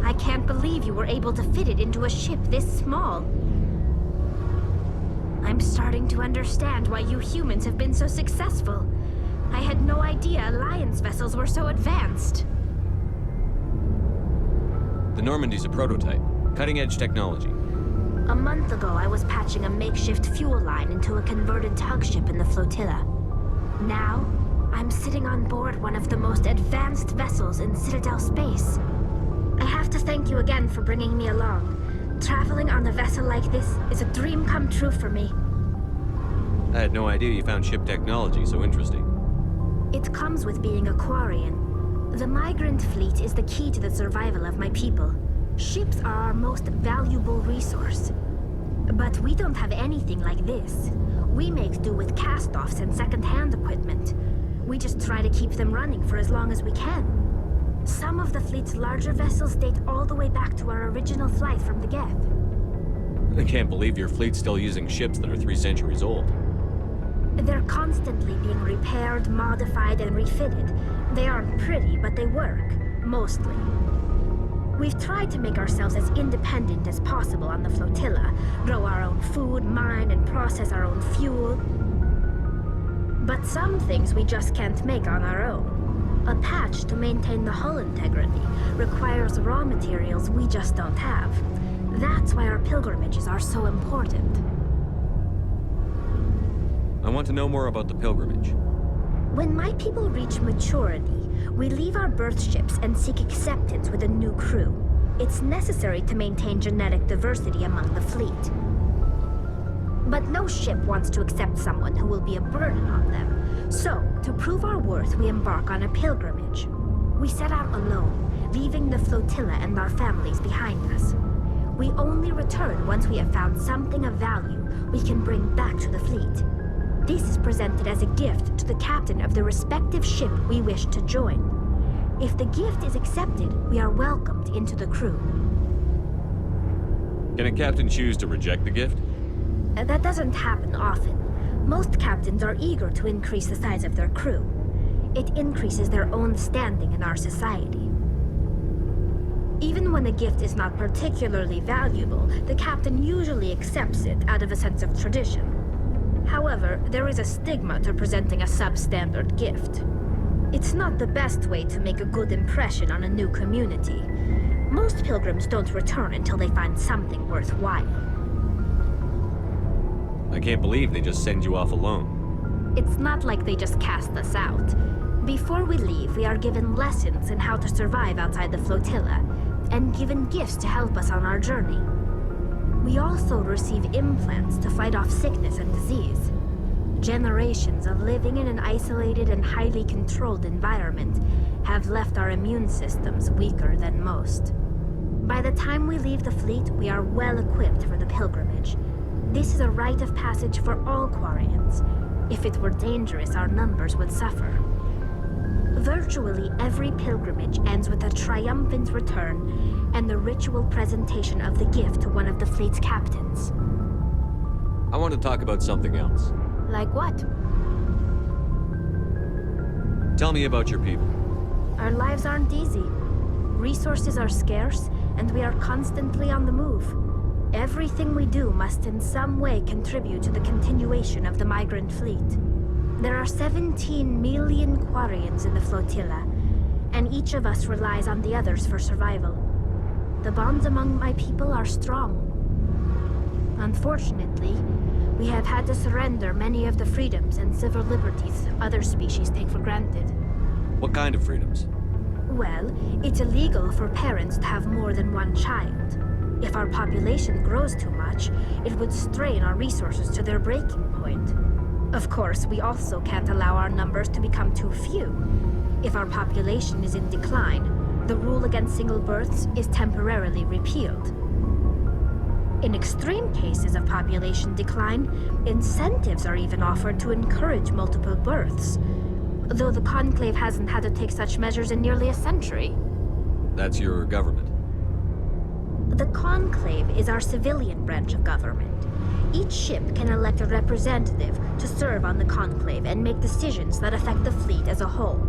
I can't believe you were able to fit it into a ship this small. I'm starting to understand why you humans have been so successful. I had no idea Alliance vessels were so advanced. The Normandy's a prototype. Cutting-edge technology. A month ago, I was patching a makeshift fuel line into a converted tug ship in the flotilla. Now, I'm sitting on board one of the most advanced vessels in Citadel space. I have to thank you again for bringing me along. Traveling on a vessel like this is a dream come true for me. I had no idea you found ship technology so interesting. It comes with being a Quarian. The migrant fleet is the key to the survival of my people. Ships are our most valuable resource. But we don't have anything like this. We make do with cast-offs and second-hand equipment. We just try to keep them running for as long as we can. Some of the fleet's larger vessels date all the way back to our original flight from the Geth. I can't believe your fleet's still using ships that are 3 centuries old. They're constantly being repaired, modified, and refitted. They aren't pretty, but they work. Mostly. We've tried to make ourselves as independent as possible on the flotilla, grow our own food, mine, and process our own fuel. But some things we just can't make on our own. A patch to maintain the hull integrity requires raw materials we just don't have. That's why our pilgrimages are so important. I want to know more about the pilgrimage. When my people reach maturity, we leave our birth ships and seek acceptance with a new crew. It's necessary to maintain genetic diversity among the fleet. But no ship wants to accept someone who will be a burden on them. So, to prove our worth, we embark on a pilgrimage. We set out alone, leaving the flotilla and our families behind us. We only return once we have found something of value we can bring back to the fleet. This is presented as a gift to the captain of the respective ship we wish to join. If the gift is accepted, we are welcomed into the crew. Can a captain choose to reject the gift? That doesn't happen often. Most captains are eager to increase the size of their crew. It increases their own standing in our society. Even when a gift is not particularly valuable, the captain usually accepts it out of a sense of tradition. However, there is a stigma to presenting a substandard gift. It's not the best way to make a good impression on a new community. Most pilgrims don't return until they find something worthwhile. I can't believe they just send you off alone. It's not like they just cast us out. Before we leave, we are given lessons in how to survive outside the flotilla, and given gifts to help us on our journey. We also receive implants to fight off sickness and disease. Generations of living in an isolated and highly controlled environment have left our immune systems weaker than most. By the time we leave the fleet, we are well equipped for the pilgrimage. This is a rite of passage for all Quarians. If it were dangerous, our numbers would suffer. Virtually every pilgrimage ends with a triumphant return and the ritual presentation of the gift to one of the fleet's captains. I want to talk about something else. Like what? Tell me about your people. Our lives aren't easy. Resources are scarce, and we are constantly on the move. Everything we do must in some way contribute to the continuation of the migrant fleet. There are 17 million Quarians in the flotilla, and each of us relies on the others for survival. The bonds among my people are strong. Unfortunately, we have had to surrender many of the freedoms and civil liberties other species take for granted. What kind of freedoms? Well, it's illegal for parents to have more than one child. If our population grows too much, it would strain our resources to their breaking point. Of course, we also can't allow our numbers to become too few. If our population is in decline, the rule against single births is temporarily repealed. In extreme cases of population decline, incentives are even offered to encourage multiple births, though the Conclave hasn't had to take such measures in nearly a century. That's your government. The Conclave is our civilian branch of government. Each ship can elect a representative to serve on the Conclave and make decisions that affect the fleet as a whole.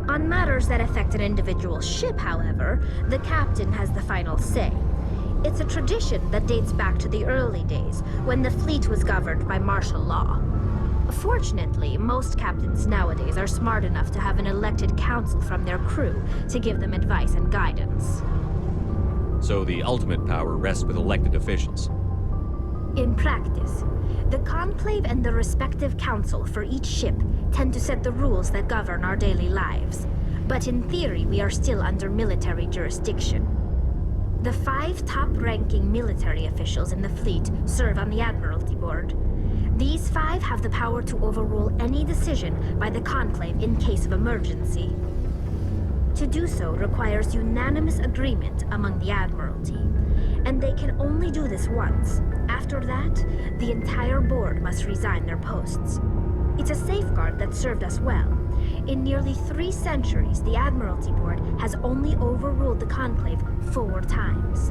On matters that affect an individual ship, however, the captain has the final say. It's a tradition that dates back to the early days, when the fleet was governed by martial law. Fortunately, most captains nowadays are smart enough to have an elected council from their crew to give them advice and guidance. So the ultimate power rests with elected officials. In practice, the Conclave and the respective council for each ship tend to set the rules that govern our daily lives. But in theory, we are still under military jurisdiction. The 5 top-ranking military officials in the fleet serve on the Admiralty Board. These 5 have the power to overrule any decision by the Conclave in case of emergency. To do so requires unanimous agreement among the Admiralty, and they can only do this once. After that, the entire board must resign their posts. It's a safeguard that served us well. In nearly 3 centuries, the Admiralty Board has only overruled the Conclave 4 times.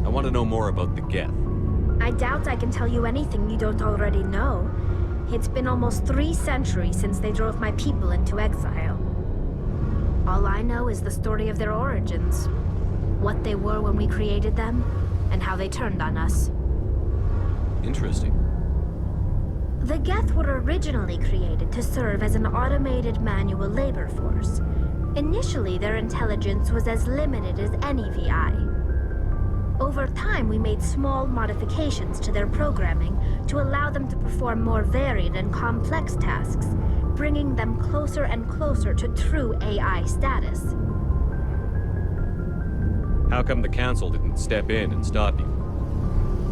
I want to know more about the Geth. I doubt I can tell you anything you don't already know. It's been almost 3 centuries since they drove my people into exile. All I know is the story of their origins, what they were when we created them, and how they turned on us. Interesting. The Geth were originally created to serve as an automated manual labor force. Initially, their intelligence was as limited as any VI. Over time, we made small modifications to their programming to allow them to perform more varied and complex tasks, bringing them closer and closer to true AI status. How come the Council didn't step in and stop you?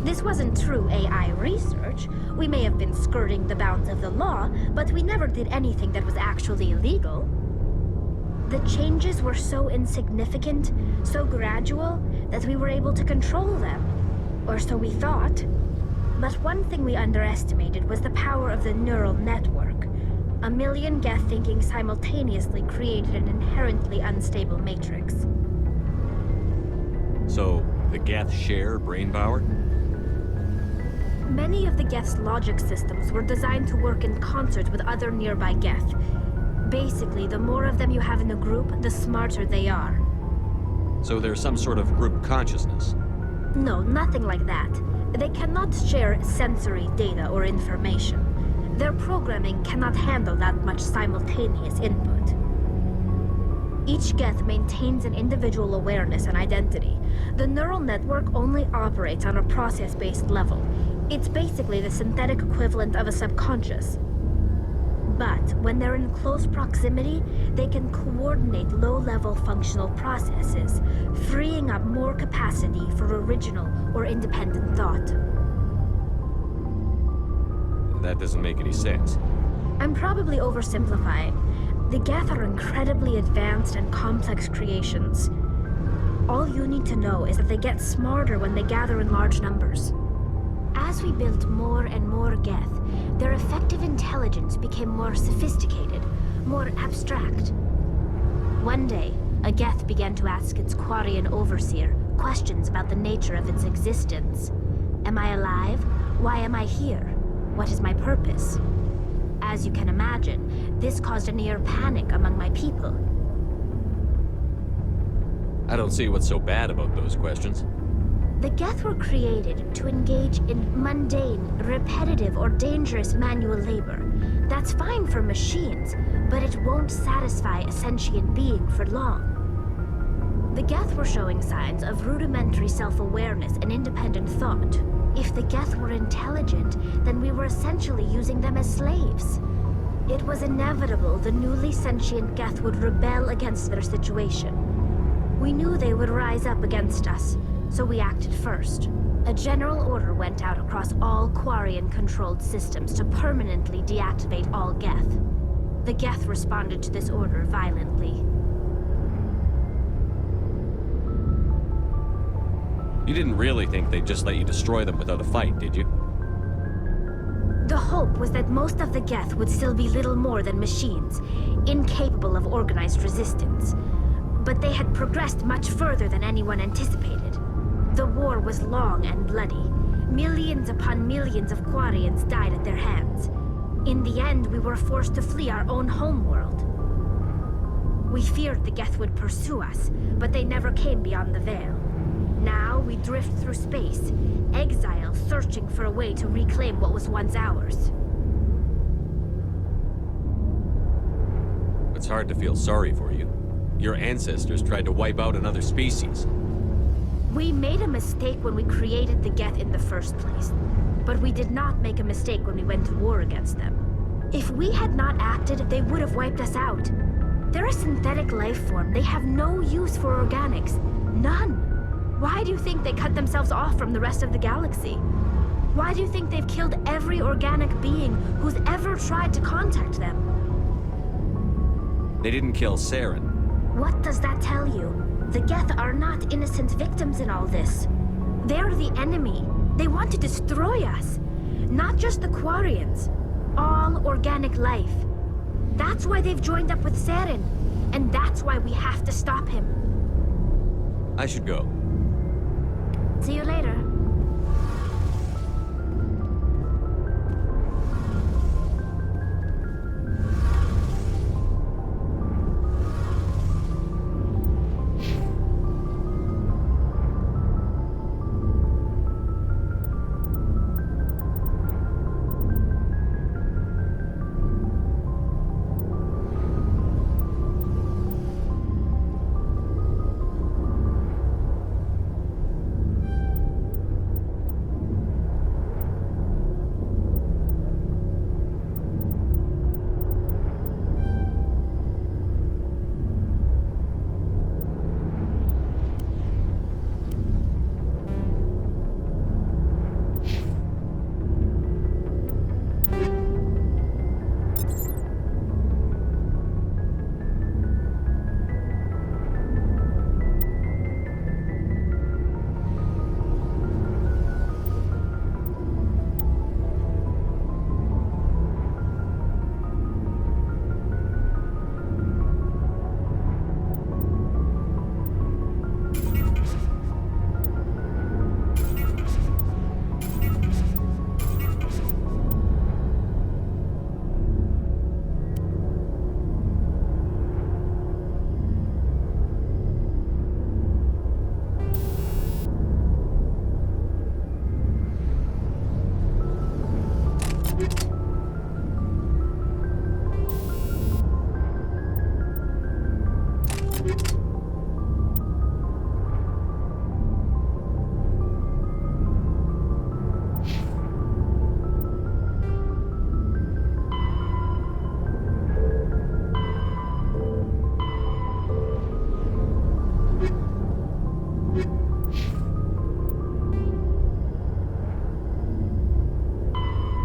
This wasn't true AI research. We may have been skirting the bounds of the law, but we never did anything that was actually illegal. The changes were so insignificant, so gradual, that we were able to control them. Or so we thought. But one thing we underestimated was the power of the neural network. 1 million Geth thinking simultaneously created an inherently unstable matrix. So, the Geth share brain power? Many of the Geth's logic systems were designed to work in concert with other nearby Geth. Basically, the more of them you have in a group, the smarter they are. So there's some sort of group consciousness? No, nothing like that. They cannot share sensory data or information. Their programming cannot handle that much simultaneous input. Each Geth maintains an individual awareness and identity. The neural network only operates on a process-based level. It's basically the synthetic equivalent of a subconscious. But when they're in close proximity, they can coordinate low-level functional processes, freeing up more capacity for original or independent thought. That doesn't make any sense. I'm probably oversimplifying. The Geth are incredibly advanced and complex creations. All you need to know is that they get smarter when they gather in large numbers. As we built more and more Geth, their effective intelligence became more sophisticated, more abstract. One day, a Geth began to ask its Quarian overseer questions about the nature of its existence. Am I alive? Why am I here? What is my purpose? As you can imagine, this caused a near panic among my people. I don't see what's so bad about those questions. The Geth were created to engage in mundane, repetitive, or dangerous manual labor. That's fine for machines, but it won't satisfy a sentient being for long. The Geth were showing signs of rudimentary self-awareness and independent thought. If the Geth were intelligent, then we were essentially using them as slaves. It was inevitable the newly sentient Geth would rebel against their situation. We knew they would rise up against us, so we acted first. A general order went out across all Quarian-controlled systems to permanently deactivate all Geth. The Geth responded to this order violently. You didn't really think they'd just let you destroy them without a fight, did you? The hope was that most of the Geth would still be little more than machines, incapable of organized resistance. But they had progressed much further than anyone anticipated. The war was long and bloody. Millions upon millions of Quarians died at their hands. In the end, we were forced to flee our own homeworld. We feared the Geth would pursue us, but they never came beyond the Veil. Now we drift through space, exile searching for a way to reclaim what was once ours. It's hard to feel sorry for you. Your ancestors tried to wipe out another species. We made a mistake when we created the Geth in the first place, but we did not make a mistake when we went to war against them. If we had not acted, they would have wiped us out. They're a synthetic life form. They have no use for organics. None. Why do you think they cut themselves off from the rest of the galaxy? Why do you think they've killed every organic being who's ever tried to contact them? They didn't kill Saren. What does that tell you? The Geth are not innocent victims in all this. They're the enemy. They want to destroy us. Not just the Quarians. All organic life. That's why they've joined up with Saren. And that's why we have to stop him. I should go. See you later.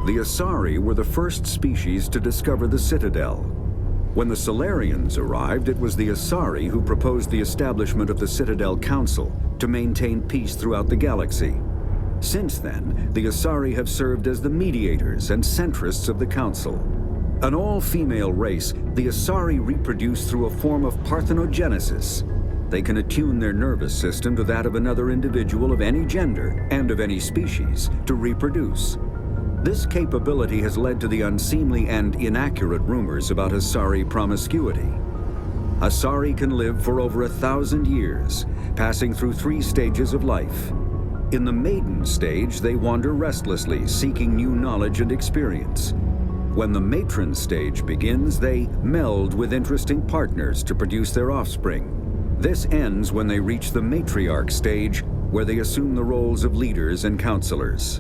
The Asari were the first species to discover the Citadel. When the Solarians arrived, it was the Asari who proposed the establishment of the Citadel Council to maintain peace throughout the galaxy. Since then, the Asari have served as the mediators and centrists of the Council. An all-female race, the Asari reproduce through a form of parthenogenesis. They can attune their nervous system to that of another individual of any gender and of any species to reproduce. This capability has led to the unseemly and inaccurate rumors about Asari promiscuity. Asari can live for over 1,000 years, passing through 3 stages of life. In the maiden stage, they wander restlessly, seeking new knowledge and experience. When the matron stage begins, they meld with interesting partners to produce their offspring. This ends when they reach the matriarch stage, where they assume the roles of leaders and counselors.